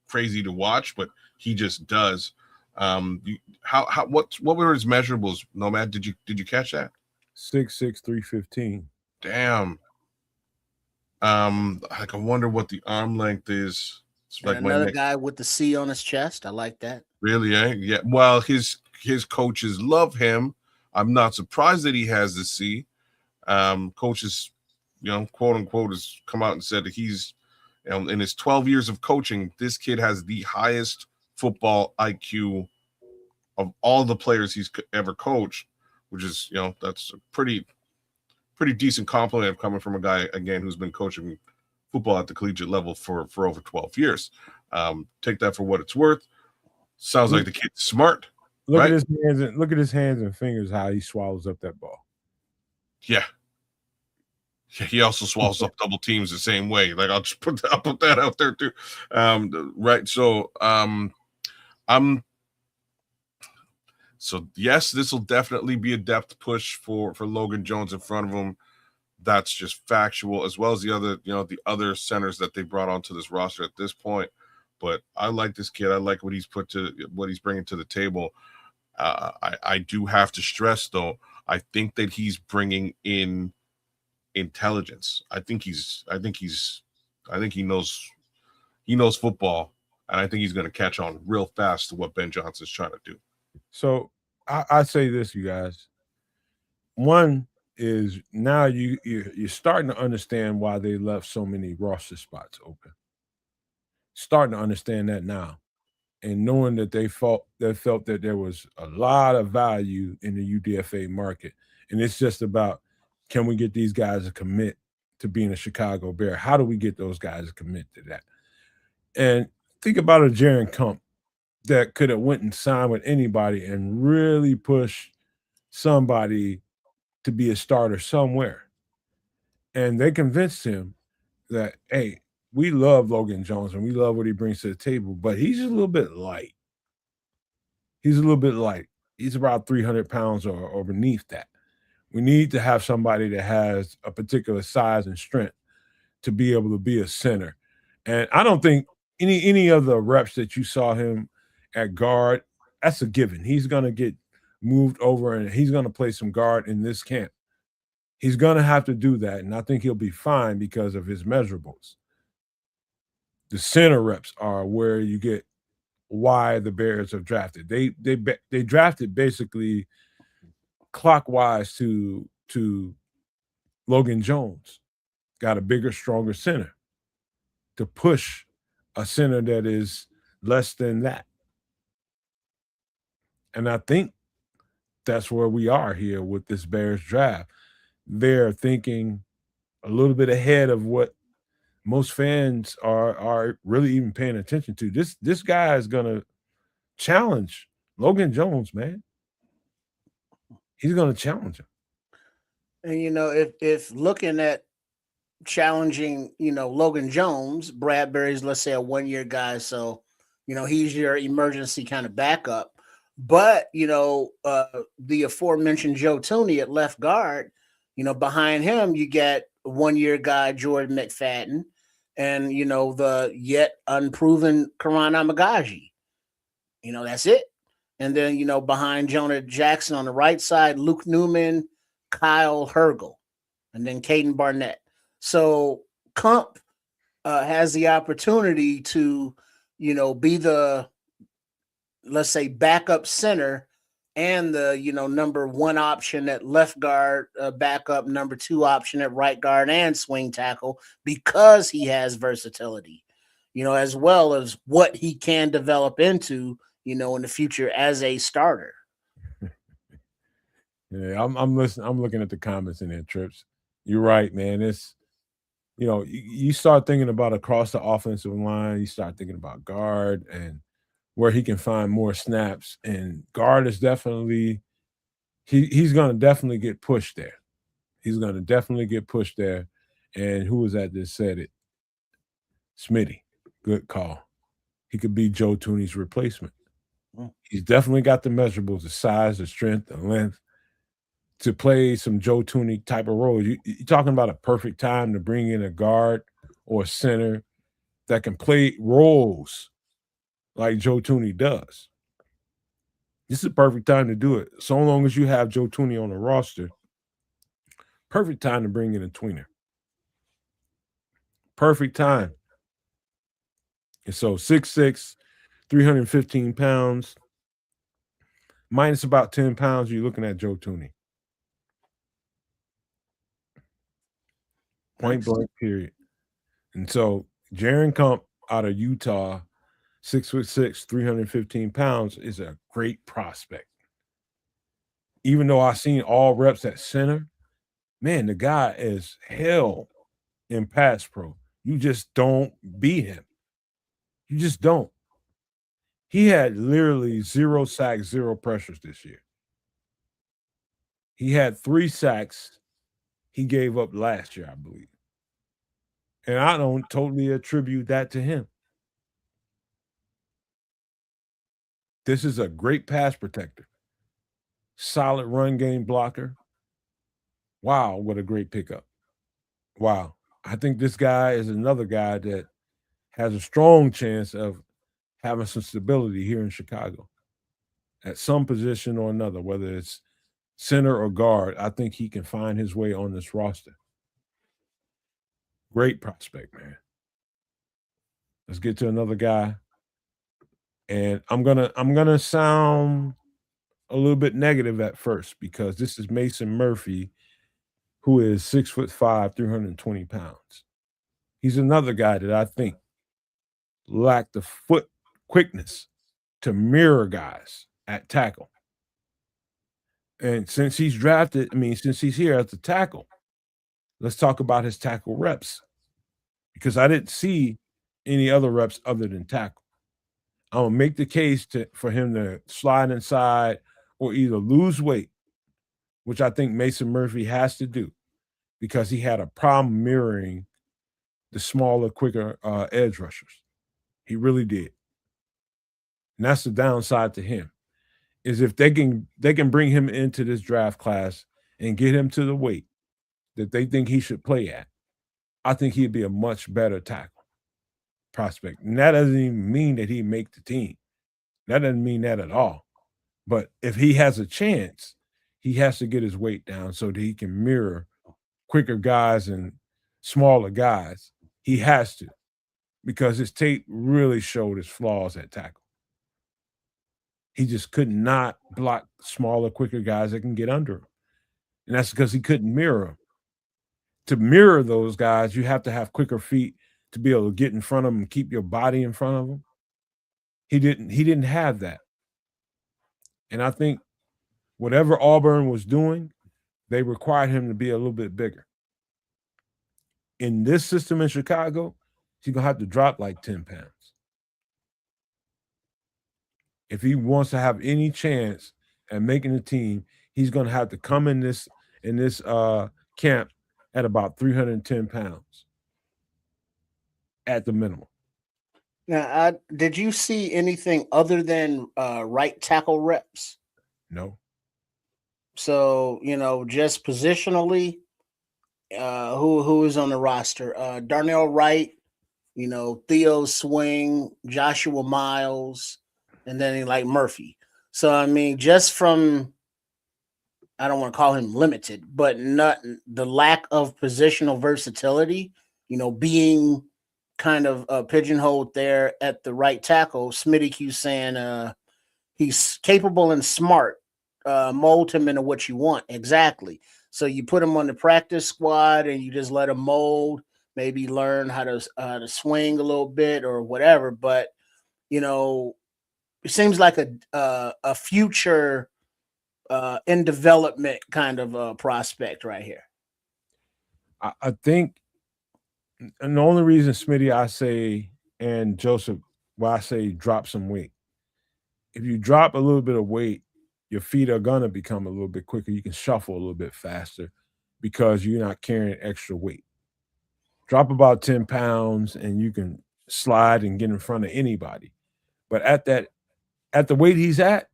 crazy to watch, but he just does. What were his measurables, Nomad? Did you catch that? 6'6", 315. Damn. Like I wonder what the arm length is. It's And like another guy with the C on his chest. I like that. Really, eh? Yeah. Well, his coaches love him. I'm not surprised that he has the C. Coaches, quote unquote, has come out and said that he's, in his 12 years of coaching, this kid has the highest football IQ of all the players he's ever coached, which is, that's a pretty decent compliment coming from a guy, again, who's been coaching football at the collegiate level for over 12 years. Take that for what it's worth. Sounds like the kid's smart. Look right? at his hands and fingers, how he swallows up that ball. Yeah. He also swallows up double teams the same way. Like I'll put that out there too. Right. So so yes, this will definitely be a depth push for Logan Jones in front of him. That's just factual, as well as the other centers that they brought onto this roster at this point. But I like this kid. I like what he's bringing to the table. I do have to stress, though, I think that he's bringing in intelligence. I think he knows football, and I think he's going to catch on real fast to what Ben Johnson's trying to do. So I say this, you guys. One is now you're starting to understand why they left so many roster spots open. Starting to understand that now, and knowing that they felt that there was a lot of value in the UDFA market, and it's just about, can we get these guys to commit to being a Chicago Bear? How do we get those guys to commit to that? And think about a Jaron Kump that could have went and signed with anybody and really pushed somebody to be a starter somewhere. And they convinced him that, hey, we love Logan Jones and we love what he brings to the table, but he's just a little bit light. He's a little bit light. He's about 300 pounds or beneath that. We need to have somebody that has a particular size and strength to be able to be a center. And I don't think any of the reps that you saw him at guard, that's a given. He's going to get moved over and he's going to play some guard in this camp. He's going to have to do that, and I think he'll be fine because of his measurables. The center reps are where you get why the Bears have drafted. They drafted basically clockwise to Logan Jones. Got a bigger, stronger center to push a center that is less than that. And I think that's where we are here with this Bears draft. They're thinking a little bit ahead of what most fans are really even paying attention to. This guy is gonna challenge Logan Jones, man. He's gonna challenge him. And if looking at challenging, Logan Jones, Bradbury's, let's say, a 1-year guy, so he's your emergency kind of backup. But the aforementioned Joe Tooney at left guard, behind him you get 1-year guy Jordan McFadden, and the yet unproven Karan Amagaji. That's it. And then behind Jonah Jackson on the right side, Luke Newman, Kyle Hergel, and then Caden Barnett. So Kump has the opportunity to be the, let's say, backup center and the number 1 option at left guard, backup number 2 option at right guard and swing tackle, because he has versatility, as well as what he can develop into in the future as a starter. Yeah, I'm listening. I'm looking at the comments in there, Trips. You're right, man. It's you start thinking about across the offensive line, you start thinking about guard and where he can find more snaps. And guard is definitely he's going to definitely get pushed there. He's going to definitely get pushed there. And who was that said it? Smitty. Good call. He could be Joe Tooney's replacement. He's definitely got the measurables, the size, the strength, the length to play some Joe Tooney type of role. You're talking about a perfect time to bring in a guard or a center that can play roles like Joe Tooney does. This is a perfect time to do it. So long as you have Joe Tooney on the roster, perfect time to bring in a tweener. Perfect time. And so 6'6", 315 pounds, minus about 10 pounds, you're looking at Joe Tooney. Point blank, period. And so Jaron Kump out of Utah, 6'6", 315 pounds, is a great prospect. Even though I've seen all reps at center, man, the guy is hell in pass pro. You just don't beat him. You just don't. He had literally 0 sacks, 0 pressures this year. He had 3 sacks he gave up last year, I believe. And I don't totally attribute that to him. This is a great pass protector. Solid run game blocker. Wow, what a great pickup. Wow. I think this guy is another guy that has a strong chance of having some stability here in Chicago at some position or another, whether it's center or guard. I think he can find his way on this roster. Great prospect, man. Let's get to another guy. And I'm gonna sound a little bit negative at first because this is Mason Murphy, who is 6'5", 320 pounds. He's another guy that I think lacked the foot quickness to mirror guys at tackle. And since he's since he's here at the tackle, let's talk about his tackle reps. Because I didn't see any other reps other than tackle. I'm gonna make the case for him to slide inside or either lose weight, which I think Mason Murphy has to do because he had a problem mirroring the smaller, quicker edge rushers. He really did. And that's the downside to him, is if they can bring him into this draft class and get him to the weight that they think he should play at, I think he'd be a much better tackle prospect. And that doesn't even mean that he'd make the team. That doesn't mean that at all. But if he has a chance, he has to get his weight down so that he can mirror quicker guys and smaller guys. He has to, because his tape really showed his flaws at tackle. He just could not block smaller, quicker guys that can get under him. And that's because he couldn't mirror them. To mirror those guys, you have to have quicker feet to be able to get in front of them and keep your body in front of them. He didn't have that. And I think whatever Auburn was doing, they required him to be a little bit bigger. In this system in Chicago, he's going to have to drop like 10 pounds. If he wants to have any chance at making the team, he's going to have to come in this camp at about 310 pounds at the minimum. Now, did you see anything other than right tackle reps? No. So, just positionally, who is on the roster? Darnell Wright, Theo Swing, Joshua Miles, and then Murphy. So, just from, I don't want to call him limited, but not the lack of positional versatility, being kind of pigeonholed there at the right tackle. Smitty Q saying he's capable and smart. Mold him into what you want. Exactly. So you put him on the practice squad and you just let him mold, maybe learn how to swing a little bit or whatever. But, it seems like a future in development kind of prospect right here. I think, and the only reason Smitty I say and Joseph, why I say drop some weight. If you drop a little bit of weight, your feet are gonna become a little bit quicker. You can shuffle a little bit faster because you're not carrying extra weight. Drop about 10 pounds and you can slide and get in front of anybody. But at the weight he's at,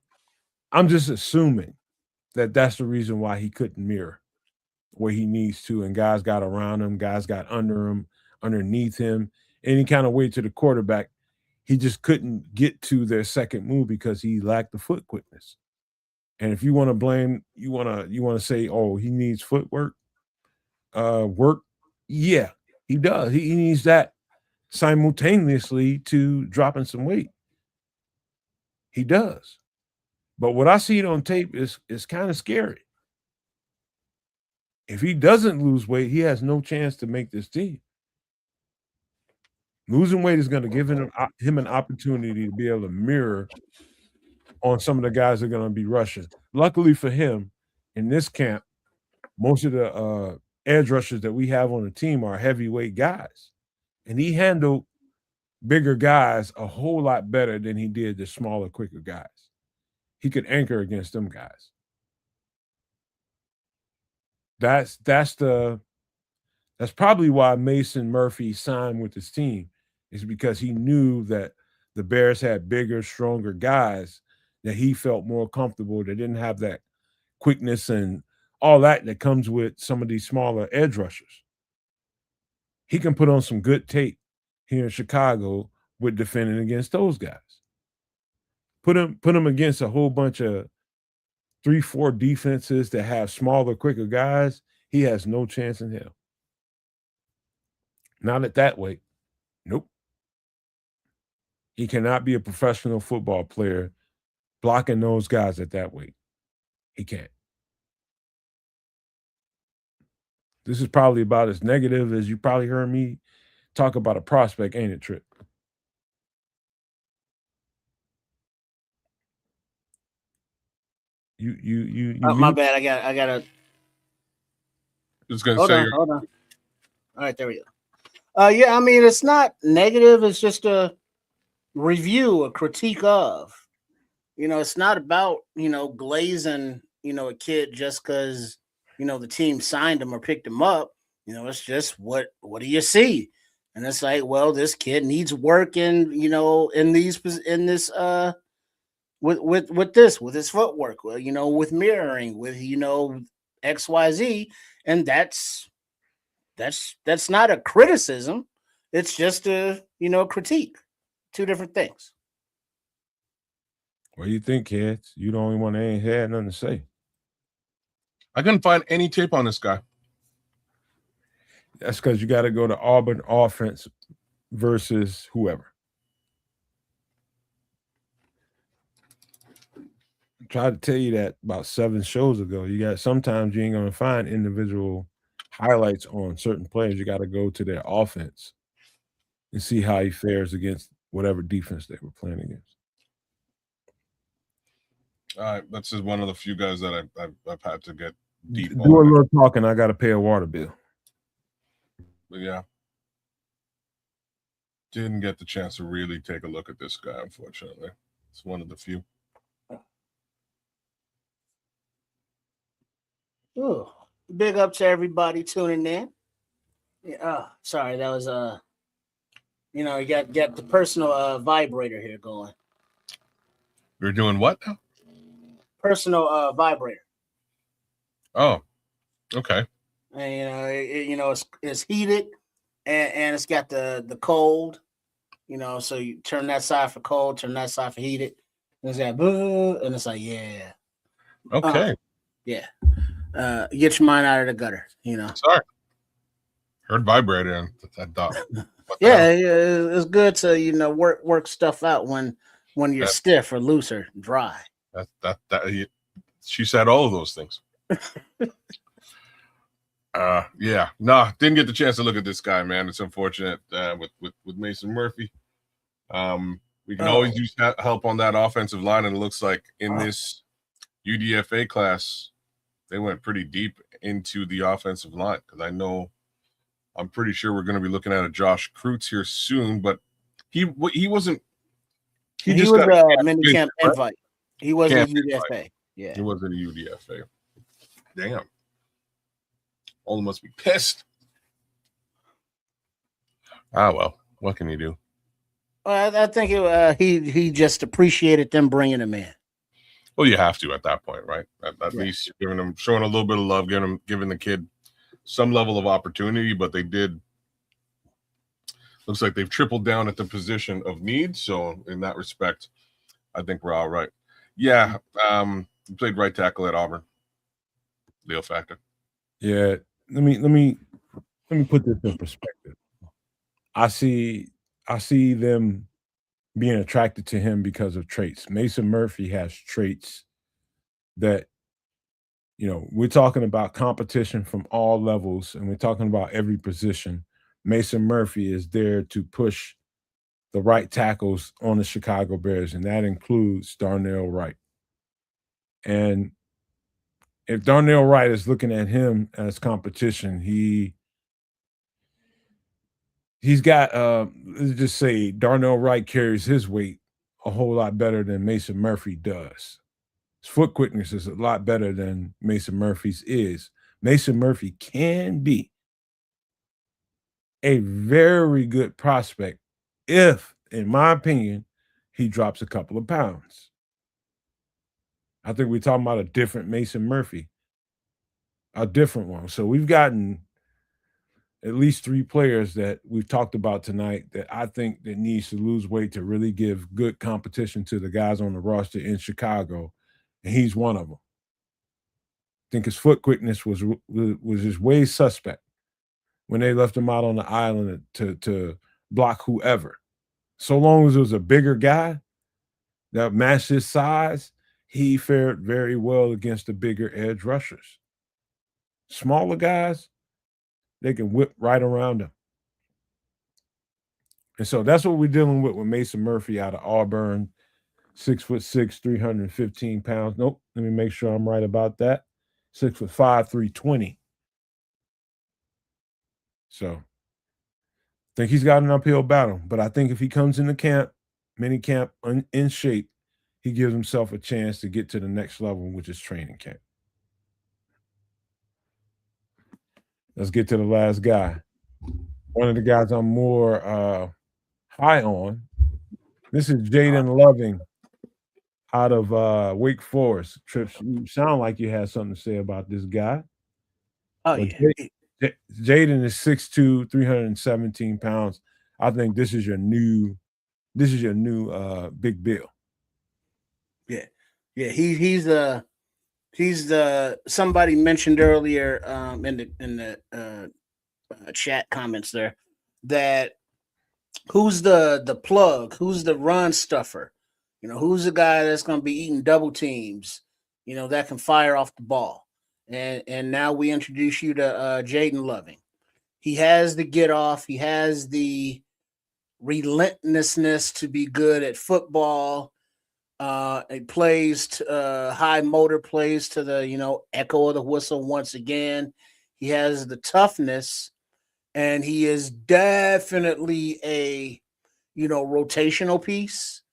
I'm just assuming that that's the reason why he couldn't mirror where he needs to, and guys got around him, guys got under him. underneath him, any kind of way to the quarterback. He just couldn't get to their second move because he lacked the foot quickness. And if you want to blame, you want to say, oh, he needs footwork, work. Yeah, he does. He needs that simultaneously to dropping some weight. He does. But what I see on tape is kind of scary. If he doesn't lose weight, he has no chance to make this team. Losing weight is going to give him an opportunity to be able to mirror on some of the guys that are going to be rushing. Luckily for him, in this camp, most of the edge rushers that we have on the team are heavyweight guys. And he handled bigger guys a whole lot better than he did the smaller, quicker guys. He could anchor against them guys. That's probably why Mason Murphy signed with his team, is because he knew that the Bears had bigger, stronger guys that he felt more comfortable, that didn't have that quickness and all that comes with some of these smaller edge rushers. He can put on some good tape here in Chicago with defending against those guys. Put him against a whole bunch of 3-4 defenses that have smaller, quicker guys. He has no chance in hell. Not at that weight. Nope. He cannot be a professional football player blocking those guys at that weight. He can't. This is probably about as negative as you probably heard me talk about a prospect, ain't it, Trip? You my bad. I gotta. Just gonna hold say, on. All right, there we go. Yeah, I mean, it's not negative. It's just a review, a critique of. It's not about glazing a kid just because the team signed him or picked him up. It's just what do you see? And it's like, well, this kid needs work in this with his footwork, with mirroring, with XYZ, and that's not a criticism. It's just a critique. Two different things. What do you think, kids? You the only one that ain't had nothing to say. I couldn't find any tape on this guy. That's because you got to go to Auburn offense versus whoever. I tried to tell you that about 7 shows ago. Sometimes you ain't going to find individual highlights on certain players. You got to go to their offense and see how he fares against whatever defense they were playing against. That's just one of the few guys that I've had to get deep on. Do a little talking. I got to pay a water bill. But yeah, didn't get the chance to really take a look at this guy, unfortunately. It's one of the few. Ooh, big up to everybody tuning in. Yeah, sorry, that was you got the personal vibrator here going. You're doing what now? Personal vibrator. Oh, okay. And it's heated and it's got the cold. So you turn that side for cold, turn that side for heated. And it's got and it's like, yeah. Okay. Yeah. Get your mind out of the gutter, Sorry. Heard vibrator and I thought. Yeah, it's good to work stuff out when you're stiff or loose or dry. She said all of those things. Yeah, no, didn't get the chance to look at this guy, man. It's unfortunate with Mason Murphy. We can always use help on that offensive line, and it looks like in this UDFA class, they went pretty deep into the offensive line because I'm pretty sure we're going to be looking at a Josh Kreutz here soon, but he wasn't. He just was a minicamp invite. He wasn't a UDFA. Invite. Yeah, he wasn't a UDFA. Damn. All must be pissed. Well, what can you do? I think he just appreciated them bringing him in. Well, you have to at that point, right? At least showing a little bit of love, giving the kid some level of opportunity. But they did looks like they've tripled down at the position of need. So in that respect, I think we're all right. Yeah, played right tackle at Auburn. Leo Factor. Yeah, let me put this in perspective. I see them being attracted to him because of traits. Mason Murphy has traits that, we're talking about competition from all levels, and we're talking about every position. Mason Murphy is there to push the right tackles on the Chicago Bears, and that includes Darnell Wright. And if Darnell Wright is looking at him as competition, he's got let's just say Darnell Wright carries his weight a whole lot better than Mason Murphy does. His foot quickness is a lot better than Mason Murphy's is. Mason Murphy can be a very good prospect if, in my opinion, he drops a couple of pounds. I think we're talking about a different Mason Murphy, a different one. So we've gotten at least 3 players that we've talked about tonight that I think that needs to lose weight to really give good competition to the guys on the roster in Chicago, and he's one of them. I think his foot quickness was just way suspect when they left him out on the island to block whoever. So long as it was a bigger guy that matched his size, he fared very well against the bigger edge rushers. Smaller guys, they can whip right around him. And so that's what we're dealing with Mason Murphy out of Auburn, 6'6", 315 pounds. Nope, let me make sure I'm right about that. 6'5", 320. So I think he's got an uphill battle, but I think if he comes into camp, mini camp, in shape, he gives himself a chance to get to the next level, which is training camp. Let's get to the last guy. One of the guys I'm more high on. This is Jaden Loving out of Wake Forest. Trips, you sound like you had something to say about this guy. Oh, yeah. Jaden is 6'2", 317 pounds. I think this is your new Big Bill. Yeah. Yeah, he's somebody mentioned earlier in the chat comments there that who's the plug, who's the run stuffer, who's the guy that's going to be eating double teams, that can fire off the ball. And now we introduce you to Jaden Loving. He has the get off, he has the relentlessness to be good at football. It plays high motor, plays to the echo of the whistle once again. He has the toughness, and he is definitely a rotational piece.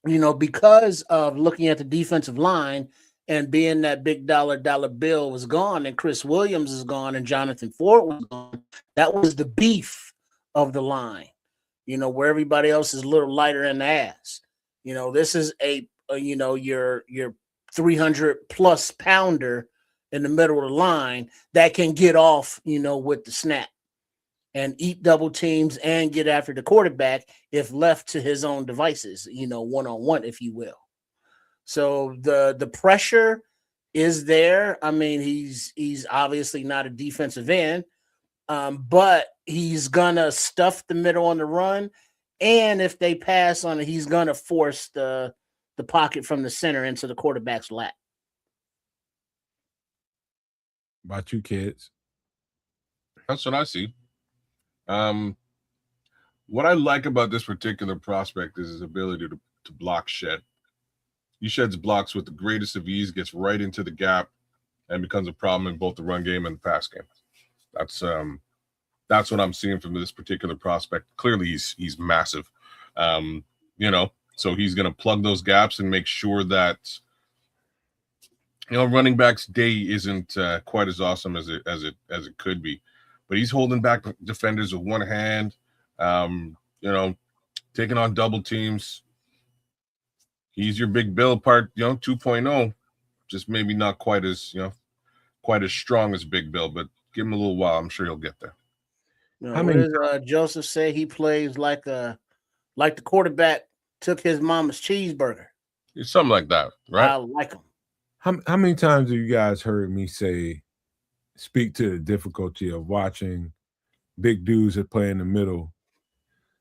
Because of looking at the defensive line and being that big dollar bill was gone, and Chris Williams is gone, and Jonathan Ford was gone. That was the beef of the line. Where everybody else is a little lighter in the ass. This is your 300 plus pounder in the middle of the line that can get off, with the snap and eat double teams and get after the quarterback if left to his own devices, one-on-one, if you will. So the pressure is there. I mean, he's obviously not a defensive end. But he's gonna stuff the middle on the run, and if they pass on it, he's gonna force the pocket from the center into the quarterback's lap. About you, kids? That's what I see. What I like about this particular prospect is his ability to block shed. He sheds blocks with the greatest of ease, gets right into the gap, and becomes a problem in both the run game and the pass game. That's what I'm seeing from this particular prospect. Clearly, he's massive, so he's going to plug those gaps and make sure that running back's day isn't quite as awesome as it could be, but he's holding back defenders with one hand, taking on double teams. He's your Big Bill part, 2.0, just maybe not quite as strong as Big Bill, but give him a little while. I'm sure he'll get there. How What many does Joseph say? He plays like the quarterback took his mama's cheeseburger. It's something like that, right? I like him. how many times have you guys heard me speak to the difficulty of watching big dudes that play in the middle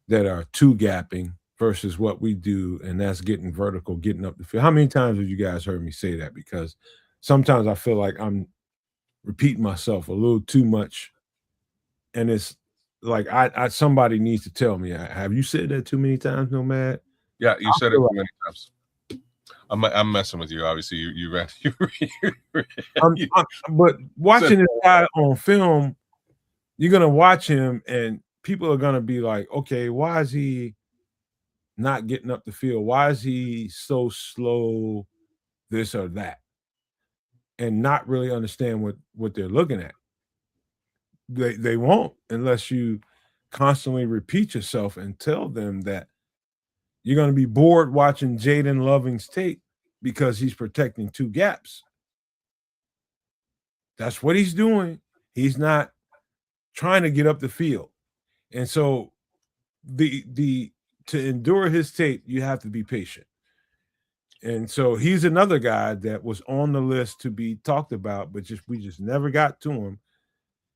that are two gapping versus what we do, and that's getting vertical, getting up the field? How many times have you guys heard me say that? Because sometimes I feel like I'm repeating myself a little too much, and it's like I somebody needs to tell me. Have you said that too many times, Nomad? Yeah, you I said it feel too many times. I'm messing with you. Obviously, you ran. But watching this guy on film, you're gonna watch him, and people are gonna be like, "Okay, why is he not getting up the field? Why is he so slow? This or that?" And not really understand what they're looking at. They won't unless you constantly repeat yourself and tell them that you're going to be bored watching Jaden Loving's tape because he's protecting two gaps. That's what he's doing. He's not trying to get up the field. And so the to endure his tape, you have to be patient. And so he's another guy that was on the list to be talked about, but we just never got to him.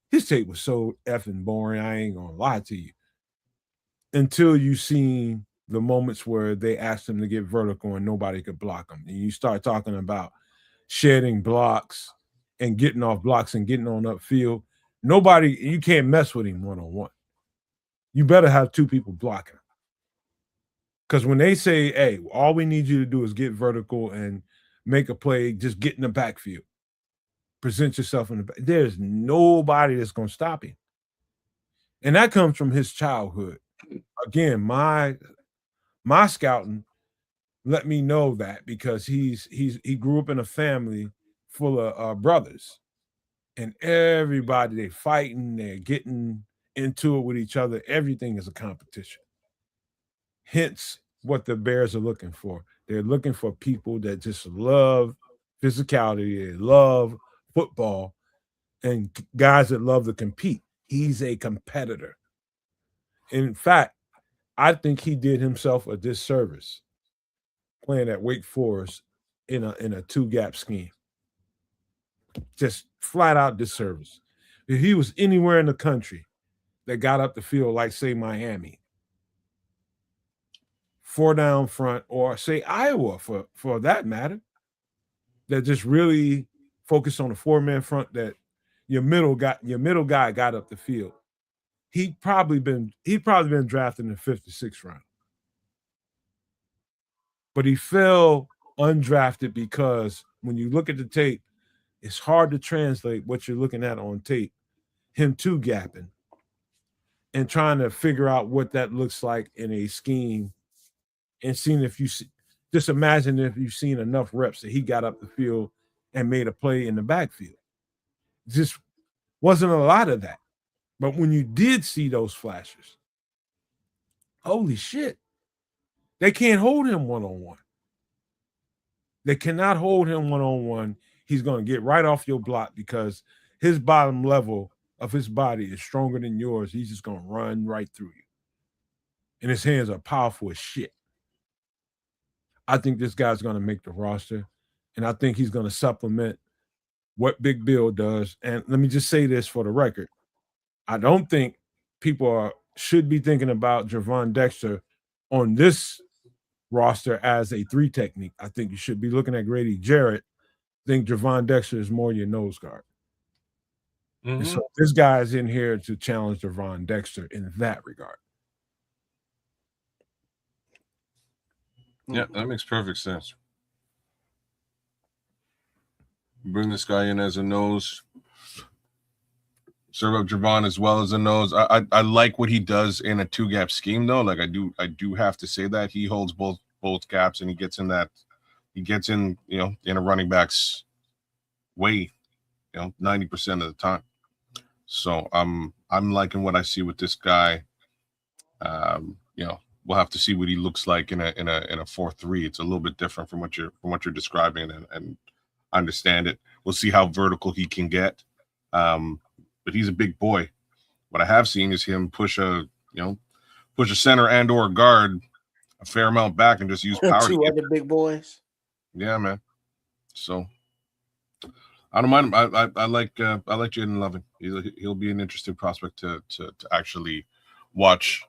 His tape was so effing boring. I ain't gonna lie to you. Until you seen the moments where they asked him to get vertical and nobody could block him, and you start talking about shedding blocks and getting off blocks and getting on upfield. You can't mess with him one-on-one. You better have two people blocking. Because when they say, "Hey, all we need you to do is get vertical and make a play, just get in the backfield, present yourself in the back," there's nobody that's going to stop him. And that comes from his childhood. Again, my scouting let me know that, because he grew up in a family full of brothers, and everybody, they fighting, they're getting into it with each other. Everything is a competition. Hence what the Bears are looking for. They're looking for people that just love physicality, they love football, and guys that love to compete. He's a competitor. In fact, I think he did himself a disservice playing at Wake Forest in a two-gap scheme. Just flat out disservice. If he was anywhere in the country that got up the field, like say Miami, 4 down front, or say Iowa for that matter, that just really focused on the 4-man front, that your middle guy got up the field, he'd probably been drafted in the 5th or 6th round. But he fell undrafted because when you look at the tape, it's hard to translate what you're looking at on tape, him two gapping and trying to figure out what that looks like in a scheme, and seeing if you see, just imagine if you've seen enough reps that he got up the field and made a play in the backfield. Just wasn't a lot of that. But when you did see those flashes, holy shit, they can't hold him one-on-one. They cannot hold him one-on-one. He's going to get right off your block because his bottom level of his body is stronger than yours. He's just going to run right through you. And his hands are powerful as shit. I think this guy's going to make the roster, and I think he's going to supplement what Big Bill does. And let me just say this for the record. I don't think people should be thinking about Javon Dexter on this roster as a 3 technique. I think you should be looking at Grady Jarrett. I think Javon Dexter is more your nose guard. Mm-hmm. And so this guy is in here to challenge Javon Dexter in that regard. Yeah, that makes perfect sense. Bring this guy in as a nose. Serve up Javon as well as a nose. I like what he does in a 2-gap scheme, though. Like I do have to say that he holds both gaps, and he gets in, in a running back's way, 90% of the time. So I'm liking what I see with this guy. We'll have to see what he looks like in a 4-3. It's a little bit different from what you're describing, and I understand it. We'll see how vertical he can get. But he's a big boy. what I have seen is him push a center and or guard a fair amount back and just use power. Two other big boys. Yeah, man. So I don't mind him. I like Jaden Loving. He'll be an interesting prospect to actually watch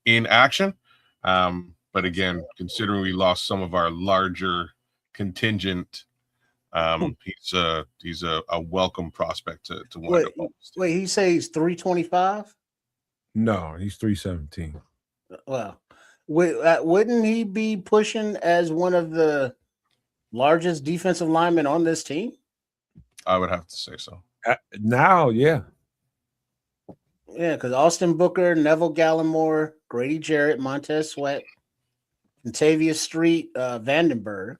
in action. But again, considering we lost some of our larger contingent, he's a welcome prospect to wind up. Wait, he says 325? No, he's 317. Well, wouldn't he be pushing as one of the largest defensive linemen on this team? I would have to say so. Now, yeah. Yeah, because Austin Booker, Neville Gallimore, Grady Jarrett, Montez Sweat, Contavious Street, Vandenberg,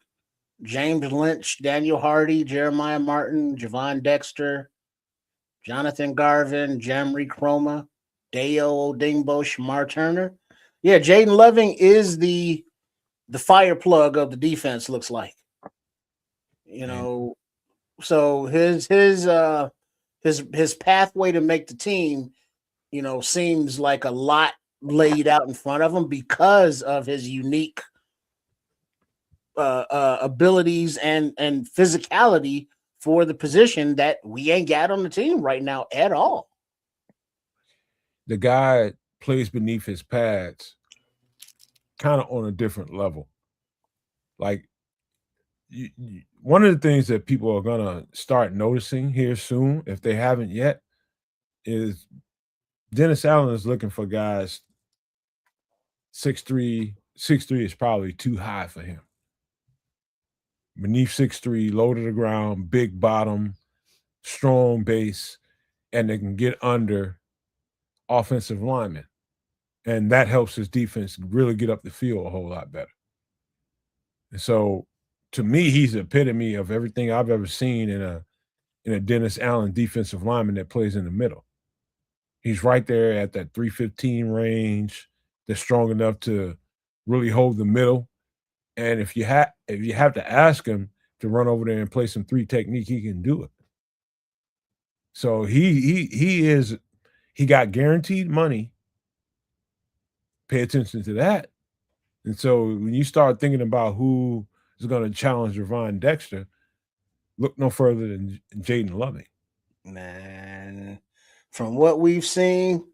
James Lynch, Daniel Hardy, Jeremiah Martin, Javon Dexter, Jonathan Garvin, Jamri Chroma, Deo Odingbo, Shamar Turner. Yeah, Jaden Loving is the fire plug of the defense, looks like. So his pathway to make the team, seems like a lot laid out in front of him because of his unique abilities and physicality for the position that we ain't got on the team right now at all. The guy plays beneath his pads kind of on a different level. Like, one of the things that people are going to start noticing here soon, if they haven't yet, is Dennis Allen is looking for guys 6'3". 6'3" is probably too high for him. Beneath 6'3", low to the ground, big bottom, strong base, and they can get under offensive linemen. And that helps his defense really get up the field a whole lot better. And so, to me, he's the epitome of everything I've ever seen in a Dennis Allen defensive lineman that plays in the middle. He's right there at that 315 range. That's strong enough to really hold the middle. And if you have to ask him to run over there and play some 3 technique, he can do it. So he got guaranteed money. Pay attention to that. And so when you start thinking about who is going to challenge Javon Dexter, look no further than Jaden Loving. Man, from what we've seen,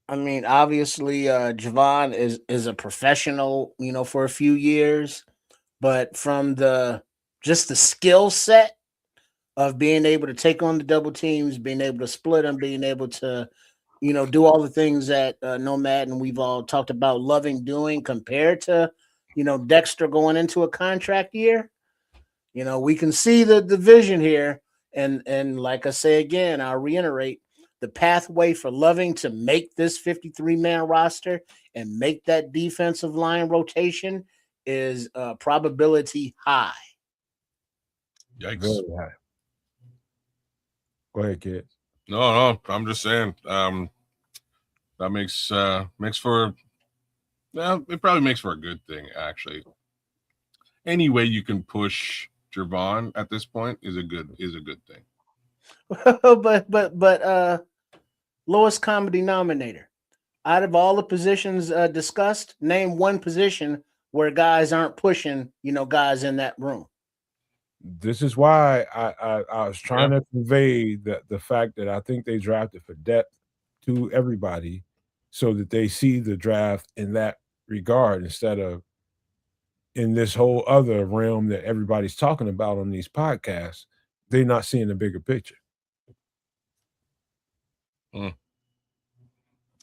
I mean, obviously, Javon is a professional, for a few years, but from the skill set of being able to take on the double teams, being able to split them, being able to, do all the things that Nomad and we've all talked about Loving doing compared to, Dexter going into a contract year. We can see the vision here. And like I say again, I'll reiterate, the pathway for Loving to make this 53-man roster and make that defensive line rotation is probability high. Yikes. Very high. Go ahead, kid. No, I'm just saying that makes for it probably makes for a good thing, actually. Any way you can push Javon at this point is a good thing. but lowest common denominator. Out of all the positions discussed, name one position where guys aren't pushing, guys in that room. This is why I was trying to convey the fact that I think they drafted for depth to everybody so that they see the draft in that regard instead of in this whole other realm that everybody's talking about on these podcasts. They're not seeing the bigger picture.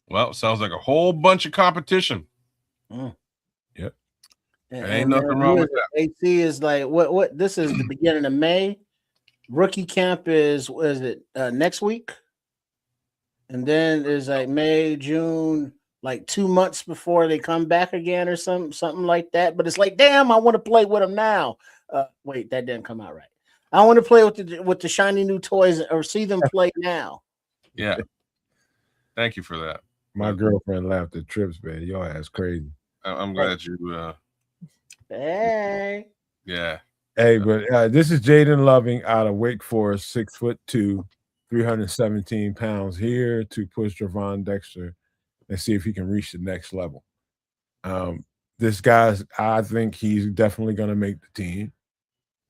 Well, sounds like a whole bunch of competition. Yep. Ain't nothing wrong with that. AC is like what this is the beginning of May. Rookie camp is next week? And then there's like May, June, like 2 months before they come back again or something like that. But it's like, damn, I want to play with them now. Wait, that didn't come out right. I want to play with the shiny new toys or see them play now. Yeah. Thank you for that. My girlfriend laughed at Trips, man. Your ass crazy. I'm glad you. Hey. Yeah. Hey, but this is Jaden Loving out of Wake Forest, 6'2", 317 pounds here to push Javon Dexter and see if he can reach the next level. This guy's, I think he's definitely going to make the team.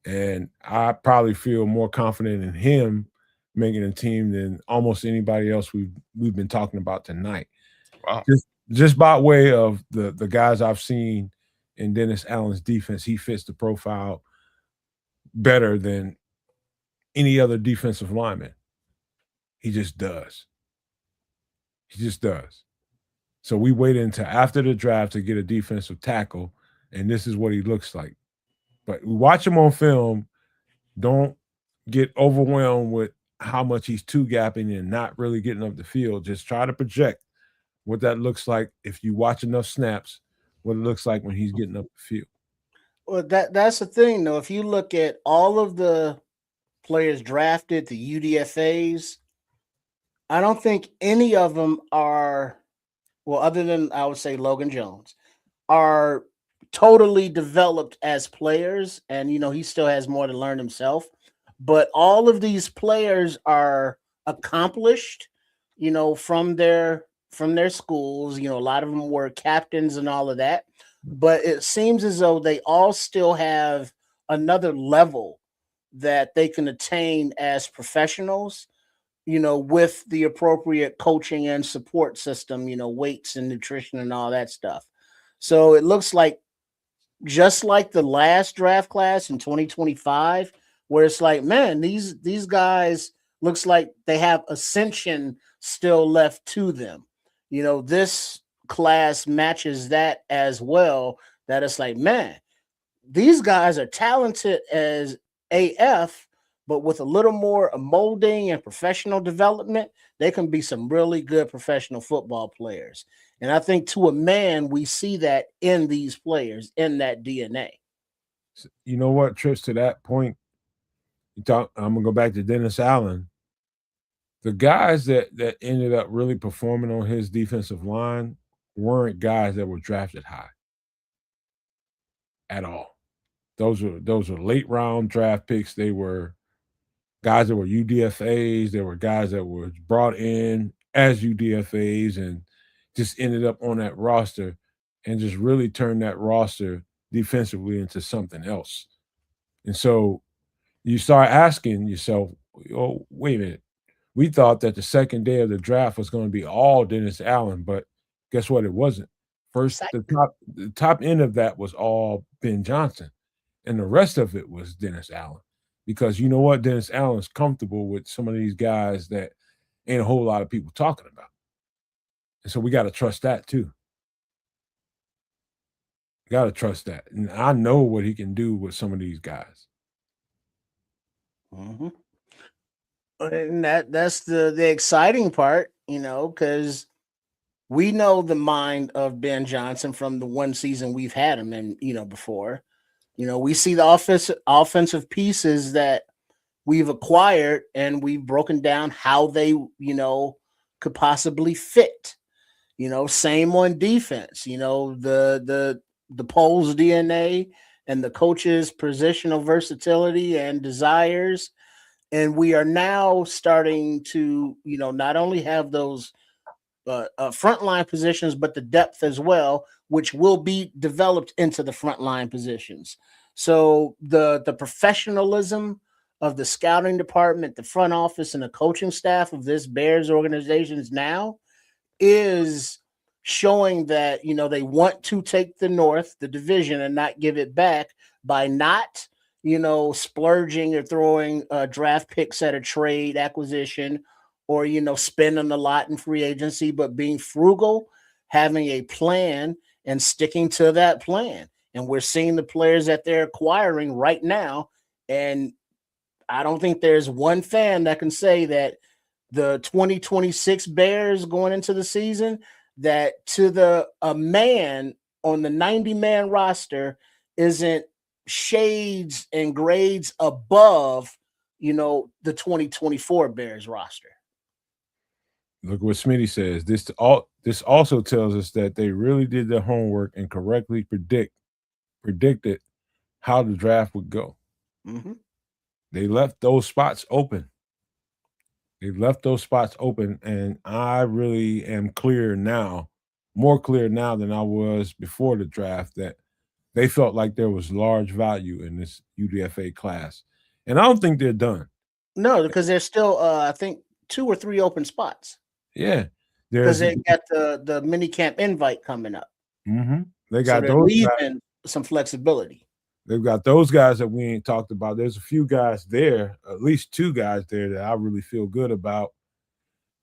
And I probably feel more confident in him making a team than almost anybody else we've been talking about tonight. Wow. Just by way of the guys I've seen in Dennis Allen's defense, he fits the profile better than any other defensive lineman. He just does. He just does. So we waited until after the draft to get a defensive tackle, and this is what he looks like. But we watch him on film. Don't get overwhelmed with how much he's two-gapping and not really getting up the field. Just try to project what that looks like if you watch enough snaps, what it looks like when he's getting up the field. Well, that's the thing, though. If you look at all of the players drafted, the UDFAs, I don't think any of them are, well, other than I would say Logan Jones, are totally developed as players. And, he still has more to learn himself. But all of these players are accomplished, from their schools. A lot of them were captains and all of that. But it seems as though they all still have another level that they can attain as professionals, with the appropriate coaching and support system, weights and nutrition and all that stuff. So it looks like just like the last draft class in 2025, where it's like, man, these guys looks like they have ascension still left to them. This class matches that as well, that it's like, man, these guys are talented as AF, but with a little more molding and professional development, they can be some really good professional football players. And I think to a man, we see that in these players, in that DNA. You know what, Trish, to that point, I'm going to go back to Dennis Allen. The guys that ended up really performing on his defensive line weren't guys that were drafted high at all. Those are late round draft picks. They were guys that were UDFAs. There were guys that were brought in as UDFAs and just ended up on that roster and just really turned that roster defensively into something else. And so you start asking yourself, oh, wait a minute. We thought that the second day of the draft was going to be all Dennis Allen, but guess what? It wasn't. First, the top end of that was all Ben Johnson, and the rest of it was Dennis Allen. Because you know what? Dennis Allen's comfortable with some of these guys that ain't a whole lot of people talking about. And so we got to trust that too. Got to trust that. And I know what he can do with some of these guys. Mm-hmm. And that's the exciting part, because we know the mind of Ben Johnson from the one season we've had him in, before. We see the offensive pieces that we've acquired, and we've broken down how they, could possibly fit. Same on defense. The Poles DNA and the coach's positional versatility and desires. And we are now starting to, not only have those frontline positions, but the depth as well, which will be developed into the frontline positions. So the professionalism of the scouting department, the front office, and the coaching staff of this Bears organizations now is showing that, they want to take the North, the division, and not give it back by not splurging or throwing draft picks at a trade acquisition or, spending a lot in free agency, but being frugal, having a plan and sticking to that plan. And we're seeing the players that they're acquiring right now. And I don't think there's one fan that can say that the 2026 Bears going into the season, that to a man on the 90-man roster isn't shades and grades above, the 2024 Bears roster. Look what Smitty says. This also tells us that they really did their homework and correctly predicted how the draft would go. Mm-hmm. They left those spots open. They left those spots open, and I really am clear now, more clear now than I was before the draft, that they felt like there was large value in this UDFA class. And I don't think they're done. No, because there's still I think 2 or 3 open spots. Yeah. Because they got the mini camp invite coming up. They got so those leaving some flexibility. They've got those guys that we ain't talked about. There's a few guys there, at least 2 guys there that I really feel good about.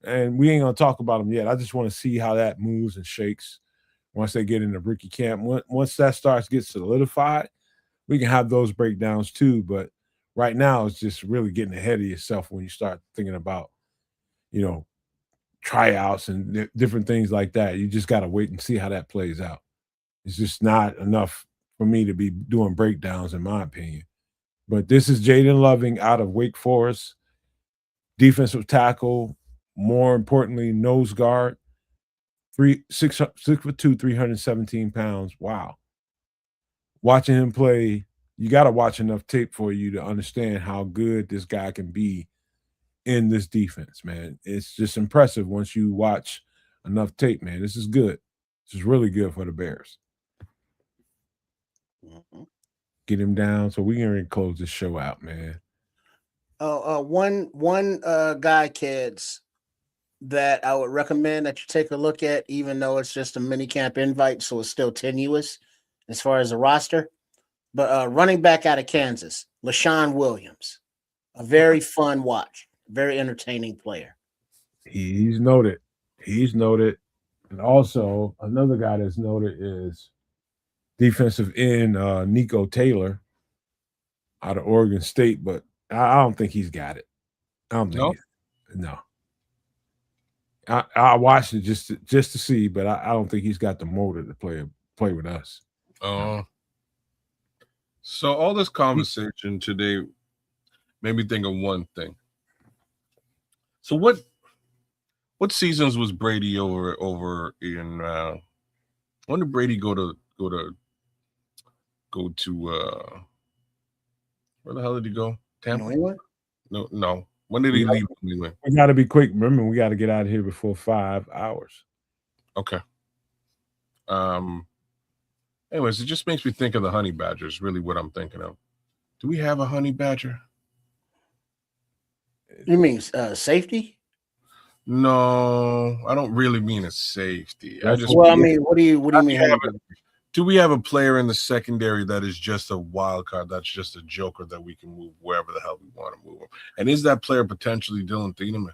And we ain't gonna talk about them yet. I just want to see how that moves and shakes once they get into rookie camp. Once that starts get solidified, we can have those breakdowns too. But right now, it's just really getting ahead of yourself when you start thinking about, tryouts and different things like that. You just got to wait and see how that plays out. It's just not enough for me to be doing breakdowns, in my opinion. But this is Jaden Loving out of Wake Forest, defensive tackle, more importantly, nose guard, 6'2", 317 pounds. Wow. Watching him play, you got to watch enough tape for you to understand how good this guy can be in this defense, man. It's just impressive once you watch enough tape, man. This is good. This is really good for the Bears. Get him down so we can close this show out, man. One guy, kids, that I would recommend that you take a look at, even though it's just a mini camp invite, so it's still tenuous as far as the roster. But running back out of Kansas, LaShawn Williams, a very fun watch, very entertaining player. He's noted. And also another guy that's noted is defensive end Nico Taylor out of Oregon State, but I don't think he's got it. I don't think no. I watched it just to see, but I don't think he's got the motor to play with us. So all this conversation today made me think of one thing. So what seasons was Brady over in? When did Brady go to? Where the hell did he go? Tampa? New England? No. When did he leave New England? We got to be quick. Remember, we got to get out of here before 5 hours. Okay. Anyways, it just makes me think of the honey badger. Is really what I'm thinking of. Do we have a honey badger? You mean safety? No, I don't really mean a safety. What do you mean? Do we have a player in the secondary that is just a wild card? That's just a joker that we can move wherever the hell we want to move him. And is that player potentially Dylan Thieneman?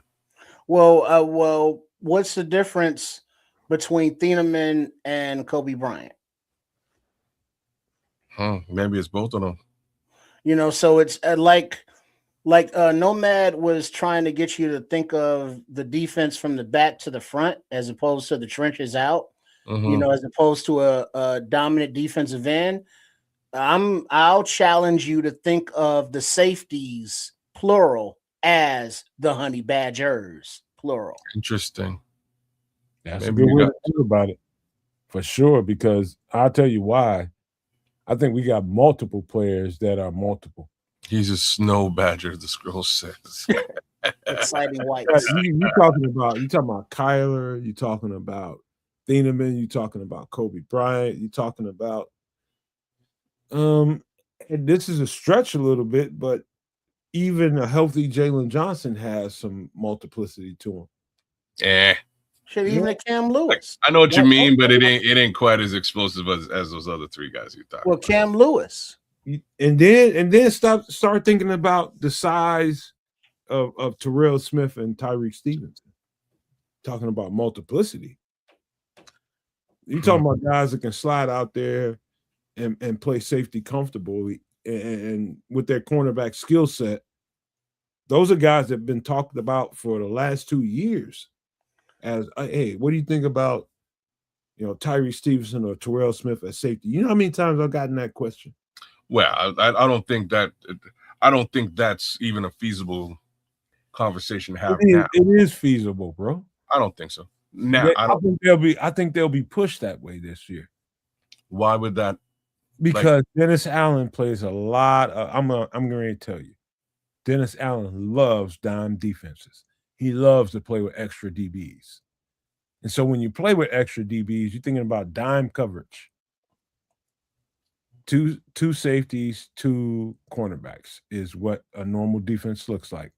Well, what's the difference between Thieneman and Kobe Bryant? Maybe it's both of them. So it's like Nomad was trying to get you to think of the defense from the back to the front as opposed to the trenches out. As opposed to a dominant defensive end. I'll challenge you to think of the safeties, plural, as the honey badgers, plural. Interesting. That's a good way to think about it, for sure, because I'll tell you why. I think we got multiple players that are multiple. He's a snow badger, the scroll says. Exciting whites. You talking about Kyler, you talking about Thieneman, you talking about Kobe Bryant, you talking about and this is a stretch a little bit, but even a healthy Jalen Johnson has some multiplicity to him. Even a Cam Lewis. I know what you mean, but it ain't quite as explosive as those other 3 guys you thought. Well, Cam Lewis. And then start thinking about the size of Terrell Smith and Tyreek Stevenson. Talking about multiplicity. You talking about guys that can slide out there and play safety comfortably and with their cornerback skill set. Those are guys that have been talked about for the last 2 years. As hey, what do you think about Tyree Stevenson or Terrell Smith at safety? You know how many times I've gotten that question? Well, I don't think that's even a feasible conversation to have now. It is feasible, bro. I don't think so. Now I think they'll be pushed that way this year. Why would that? Because Dennis Allen plays a lot of, I'm going to tell you, Dennis Allen loves dime defenses. he loves to play with extra DBs. And so when you play with extra DBs, you're thinking about dime coverage. Two safeties, two cornerbacks is what a normal defense looks like.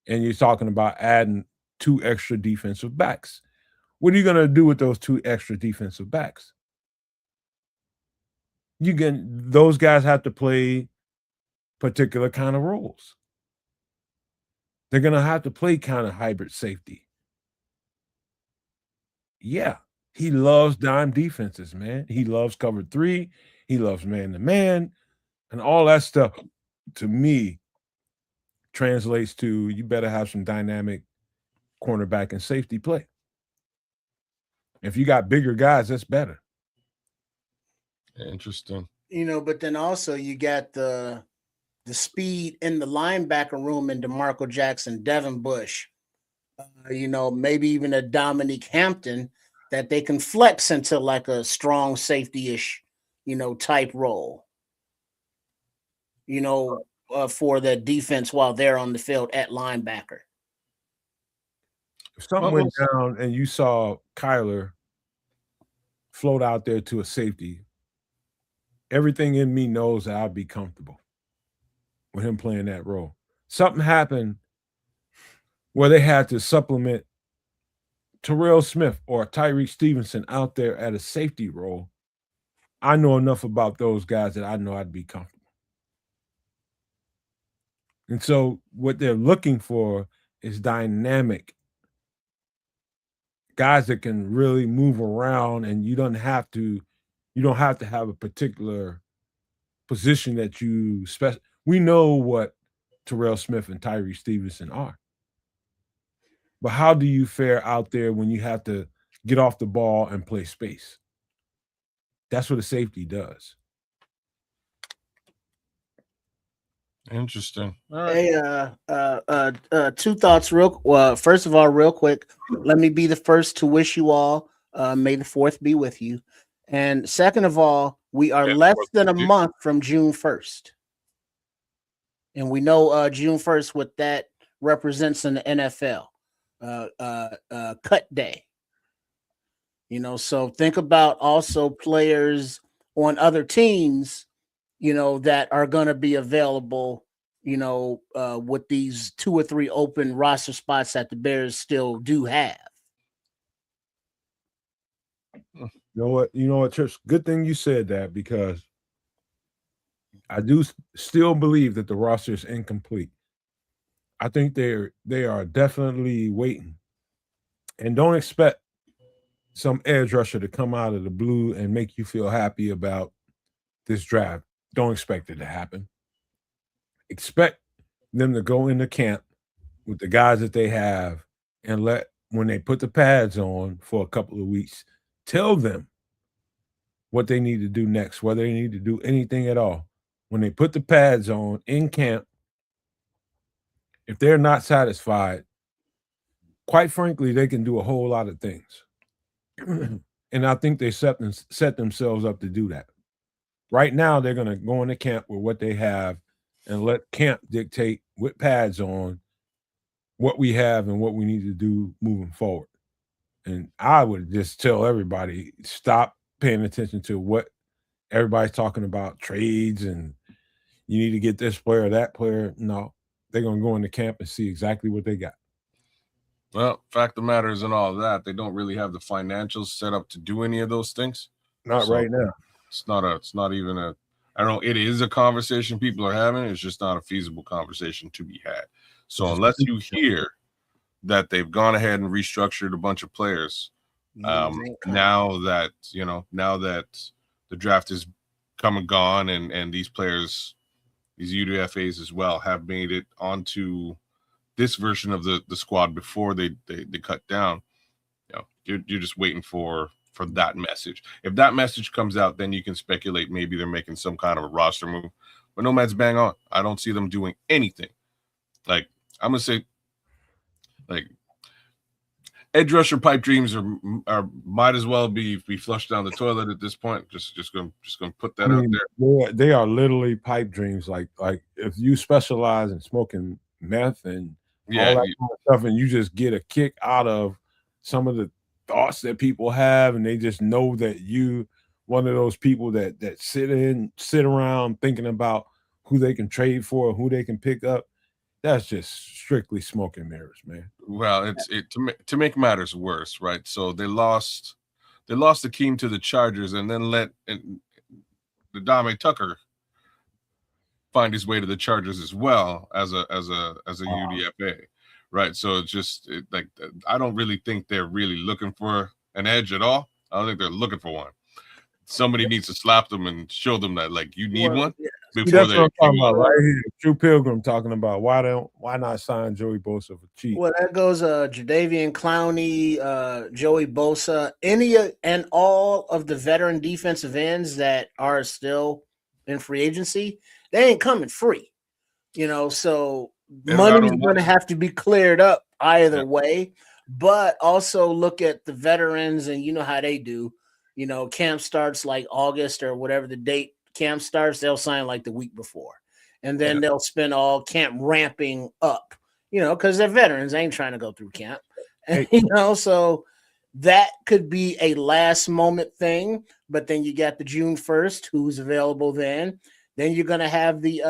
And you're talking about adding two extra defensive backs. What are you going to do with those two extra defensive backs? Those guys have to play particular kind of roles. They're going to have to play kind of hybrid safety. Yeah, he loves dime defenses, man. He loves cover 3. He loves man-to-man. And all that stuff, to me, translates to you better have some dynamic cornerback and safety play. If you got bigger guys, that's better. Interesting. But then also you got the speed in the linebacker room in DeMarco Jackson, Devin Bush, maybe even a Dominique Hampton that they can flex into like a strong safety-ish, type role, for the defense while they're on the field at linebacker. If something went down and you saw Kyler float out there to a safety, everything in me knows that I'd be comfortable with him playing that role. Something happened where they had to supplement Terrell Smith or Tyreek Stevenson out there at a safety role. I know enough about those guys that I know I'd be comfortable. And so what they're looking for is dynamic guys that can really move around, and you don't have to have a particular position that you special. We know what Terrell Smith and Tyree Stevenson are. But how do you fare out there when you have to get off the ball and play space? That's what a safety does. Interesting. All right. Hey, two thoughts first of all, real quick, let me be the first to wish you all May the 4th be with you. And second of all, we are less than a month from June 1st. And we know June 1st, what that represents in the NFL, cut day. So think about also players on other teams, that are going to be available, with these 2 or 3 open roster spots that the Bears still do have. You know what, Trish? Good thing you said that, because I do still believe that the roster is incomplete. I think they are definitely waiting, and don't expect some edge rusher to come out of the blue and make you feel happy about this draft. Don't expect it to happen. Expect them to go into camp with the guys that they have, and when they put the pads on for a couple of weeks, tell them what they need to do next, whether they need to do anything at all. When they put the pads on in camp, if they're not satisfied, quite frankly, they can do a whole lot of things. And I think they set themselves up to do that. Right now, they're going to go into camp with what they have and let camp dictate with pads on what we have and what we need to do moving forward. And I would just tell everybody, stop paying attention to what everybody's talking about, trades, and you need to get this player or that player. No, they're going to go into camp and see exactly what they got. Well, fact of the matter is, in all of that, they don't really have the financials set up to do any of those things. Not right now. It's not even I don't know. It is a conversation people are having. It's just not a feasible conversation to be had. So unless you hear that they've gone ahead and restructured a bunch of players, now that the draft is come and gone, and these players, these UDFAs as well, have made it onto this version of the squad before they cut down, you're just waiting for that message. If that message comes out, then you can speculate maybe they're making some kind of a roster move. But Nomad's bang on. I don't see them doing anything. Like, I'm gonna say, like, edge rusher pipe dreams are might as well be flushed down the toilet at this point. Just gonna put that out there. They are literally pipe dreams. Like if you specialize in smoking meth and all that kind of stuff, and you just get a kick out of some of the thoughts that people have, and they just know that you one of those people that sit around thinking about who they can trade for, who they can pick up. That's just strictly smoke and mirrors, man. Well, to make matters worse, right? So they lost Akeem to the Chargers, and then let the Dame Tucker find his way to the Chargers as well as a UDFA, right? So it's just like I don't really think they're really looking for an edge at all. I don't think they're looking for one. Somebody needs to slap them and show them that like you need one before they. That's what I'm talking about right here. True Pilgrim talking about why not sign Joey Bosa for cheap? Well, that goes Jadeveon Clowney, Joey Bosa, any and all of the veteran defensive ends that are still in free agency. They ain't coming free, so money's going to have to be cleared up either way. But also look at the veterans, and you know how they do. Camp starts like August or whatever the date camp starts, they'll sign like the week before. And then they'll spend all camp ramping up, because they're veterans. They ain't trying to go through camp. And, so that could be a last moment thing. But then you got the June 1st, who's available then. Then you're going to have the,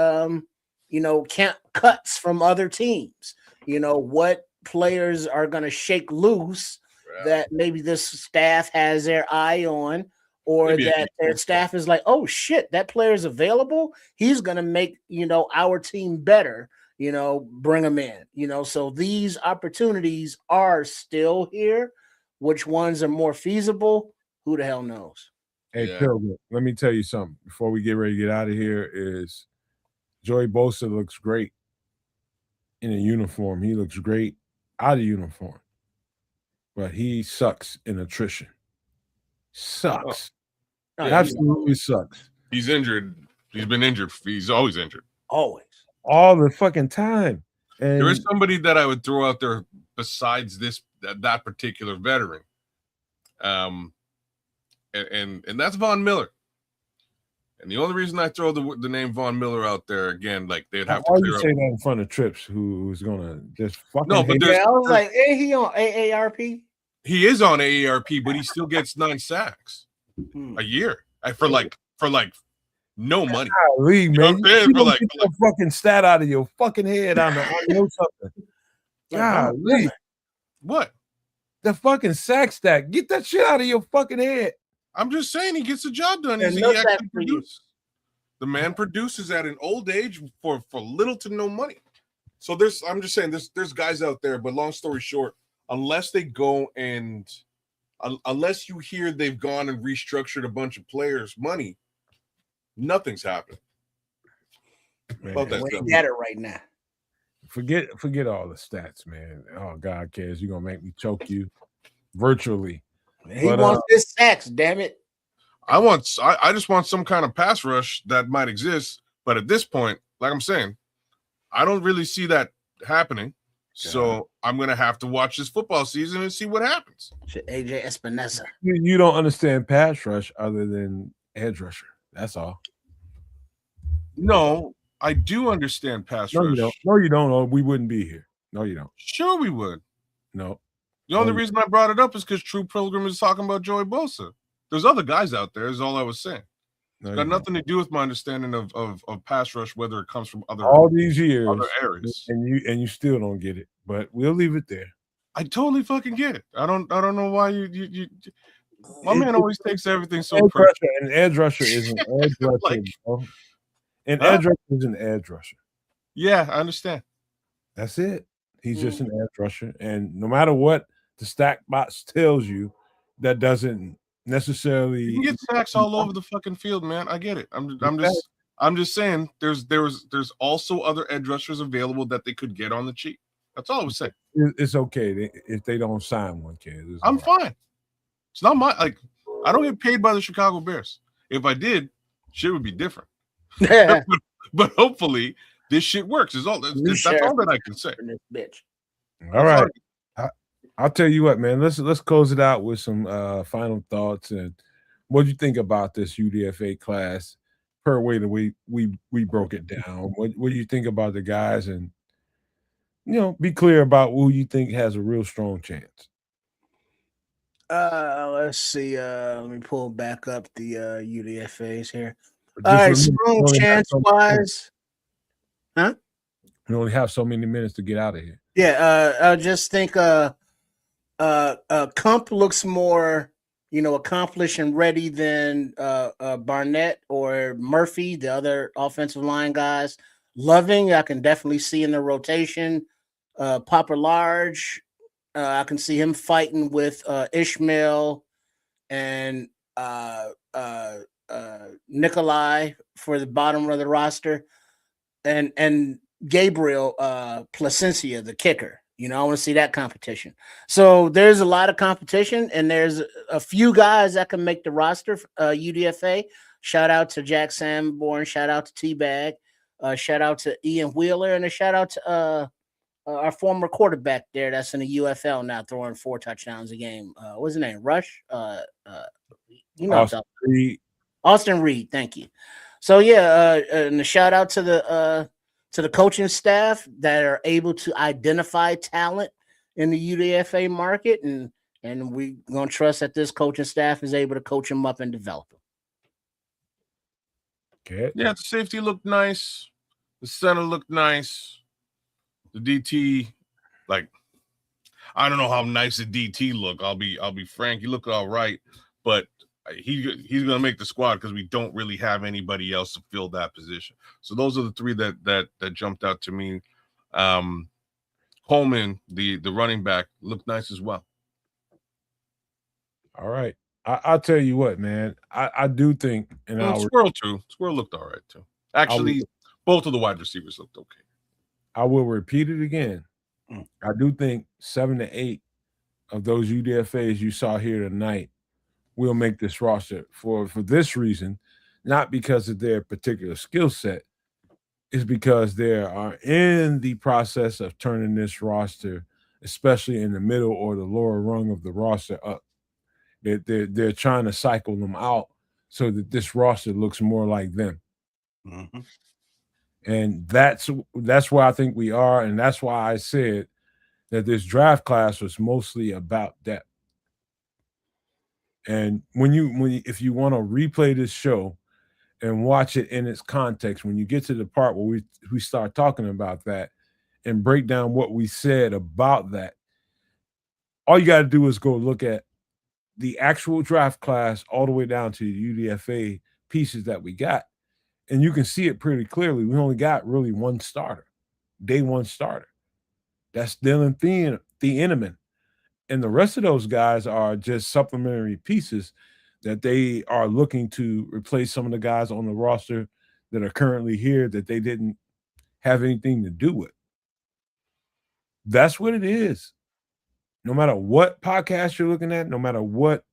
camp cuts from other teams. What players are going to shake loose that maybe this staff has their eye on, or maybe that their staff is like, oh shit, that player's available. He's going to make, our team better, bring them in, so these opportunities are still here. Which ones are more feasible? Who the hell knows? Hey, Pilgrim, let me tell you something before we get ready to get out of here is Joey Bosa looks great in a uniform. He looks great out of uniform. But he sucks in attrition. Sucks. Absolutely sucks. He's injured. He's been injured. He's always injured. Always. All the fucking time. And there is somebody that I would throw out there besides that particular veteran. And that's Von Miller. And the only reason I throw the name Von Miller out there again, like they'd have to clear up. Say that in front of Trips, who's gonna just fucking. No, but I was like, ain't he on AARP? He is on AARP, but he still gets 9 sacks a year for like no money. Golly, man, you don't get the fucking stat out of your fucking head. I know something. Golly, what? The fucking sack stat. Get that shit out of your fucking head. I'm just saying he gets the job done. He actually produces. The man produces at an old age for little to no money. So I'm just saying there's guys out there, but long story short, unless they go and unless you hear they've gone and restructured a bunch of players' money, nothing's happening. We get it right now. Forget all the stats, man. Oh God cares. You're gonna make me choke you virtually. He wants his sacks, damn it. I just want some kind of pass rush that might exist, but at this point, like I'm saying, I don't really see that happening. So I'm gonna have to watch this football season and see what happens. AJ Espinosa. You don't understand pass rush other than edge rusher. That's all. No, I do understand pass rush. No, you don't. Or we wouldn't be here. No, you don't. Sure, we would. No. The only reason I brought it up is because True Pilgrim is talking about Joey Bosa. There's other guys out there, is all I was saying. It's got nothing to do with my understanding of pass rush, whether it comes from all these years, other areas. And you still don't get it, but we'll leave it there. I totally fucking get it. I don't know why you my man always takes everything so personal. An edge rusher is an edge rusher. Edge rusher is an edge rusher. Yeah, I understand. That's it. He's just an edge rusher, and no matter what the stack box tells you, that doesn't necessarily. You can get sacks all over the fucking field, man. I get it. I'm just saying there's also other edge rushers available that they could get on the cheap. That's all I was saying. It's okay if they don't sign one, kid. I'm fine. It's not I don't get paid by the Chicago Bears. If I did, shit would be different. but hopefully this shit works. That's all that I can say. Bitch. All right. I'll tell you what, man. Let's close it out with some final thoughts and what do you think about this UDFA class per way the way we broke it down. What do you think about the guys and be clear about who you think has a real strong chance. Let's see. Let me pull back up the UDFAs here. All Just right, remember, strong chance wise, huh? We only have so many minutes to get out of here. Yeah, I just think Kump looks more, accomplished and ready than Barnett or Murphy, the other offensive line guys. Loving, I can definitely see in the rotation. Papa Large, I can see him fighting with Ishmael and Nikolai for the bottom of the roster, and Gabriel Placencia, the kicker. I want to see that competition. So there's a lot of competition, and there's a few guys that can make the roster. UDFA. Shout out to Jack Sanborn. Shout out to T-Bag. Shout out to Ian Wheeler, and a shout out to our former quarterback there that's in the UFL now, throwing 4 touchdowns a game. What's his name? Rush? Austin Reed. Austin Reed, thank you. So yeah, and a shout out to the coaching staff that are able to identify talent in the UDFA market, and we're gonna trust that this coaching staff is able to coach them up and develop them. Okay. Yeah, the safety looked nice. The center looked nice. The DT, I don't know how nice the DT look. I'll be frank. He looked all right, but he's gonna make the squad because we don't really have anybody else to fill that position. So those are the 3 that jumped out to me. Coleman, the running back, looked nice as well. All right. I'll tell you what, man. I do think Squirrel too. Squirrel looked all right too. Actually, both of the wide receivers looked okay. I will repeat it again. I do think 7 to 8 of those UDFAs you saw here tonight will make this roster for this reason, not because of their particular skill set, is because they are in the process of turning this roster, especially in the middle or the lower rung of the roster, up. They're trying to cycle them out so that this roster looks more like them. Mm-hmm. And that's where I think we are, and that's why I said that this draft class was mostly about depth. And if you want to replay this show and watch it in its context, when you get to the part where we start talking about that and break down what we said about that, all you got to do is go look at the actual draft class all the way down to the UDFA pieces that we got. And you can see it pretty clearly. We only got really one starter, day one starter. That's Dylan Thieneman. And the rest of those guys are just supplementary pieces that they are looking to replace some of the guys on the roster that are currently here that they didn't have anything to do with. That's what it is. No matter what podcast you're looking at, no matter what,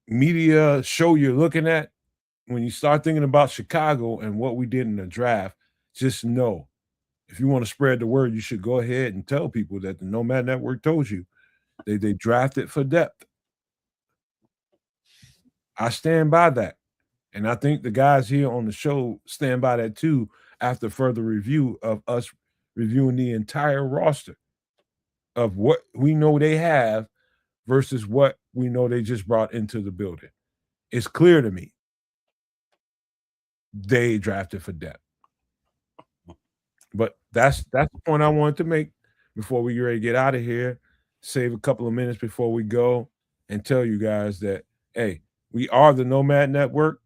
media show you're looking at, when you start thinking about Chicago and what we did in the draft, just know, if you want to spread the word, you should go ahead and tell people that the Nomad Network told you they drafted for depth. I stand by that. And I think the guys here on the show stand by that too, after further review of us reviewing the entire roster of what we know they have versus what we know they just brought into the building. It's clear to me they drafted for depth. But that's the point I wanted to make before we get ready to get out of here. Save a couple of minutes before we go and tell you guys that, hey, we are the Nomad Network.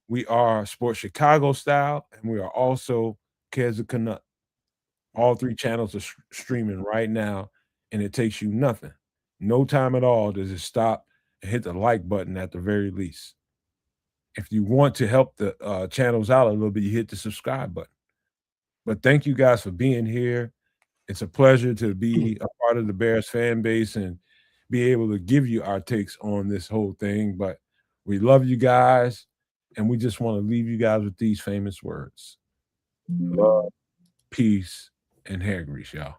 We are Sports Chicago style, and we are also Kez of Canuck. All 3 channels are streaming right now, and it takes you nothing. No time at all does it stop and hit the like button at the very least. If you want to help the channels out a little bit, you hit the subscribe button. But thank you guys for being here. It's a pleasure to be a part of the Bears fan base and be able to give you our takes on this whole thing. But we love you guys, and we just want to leave you guys with these famous words. Love, peace, and hair grease, y'all.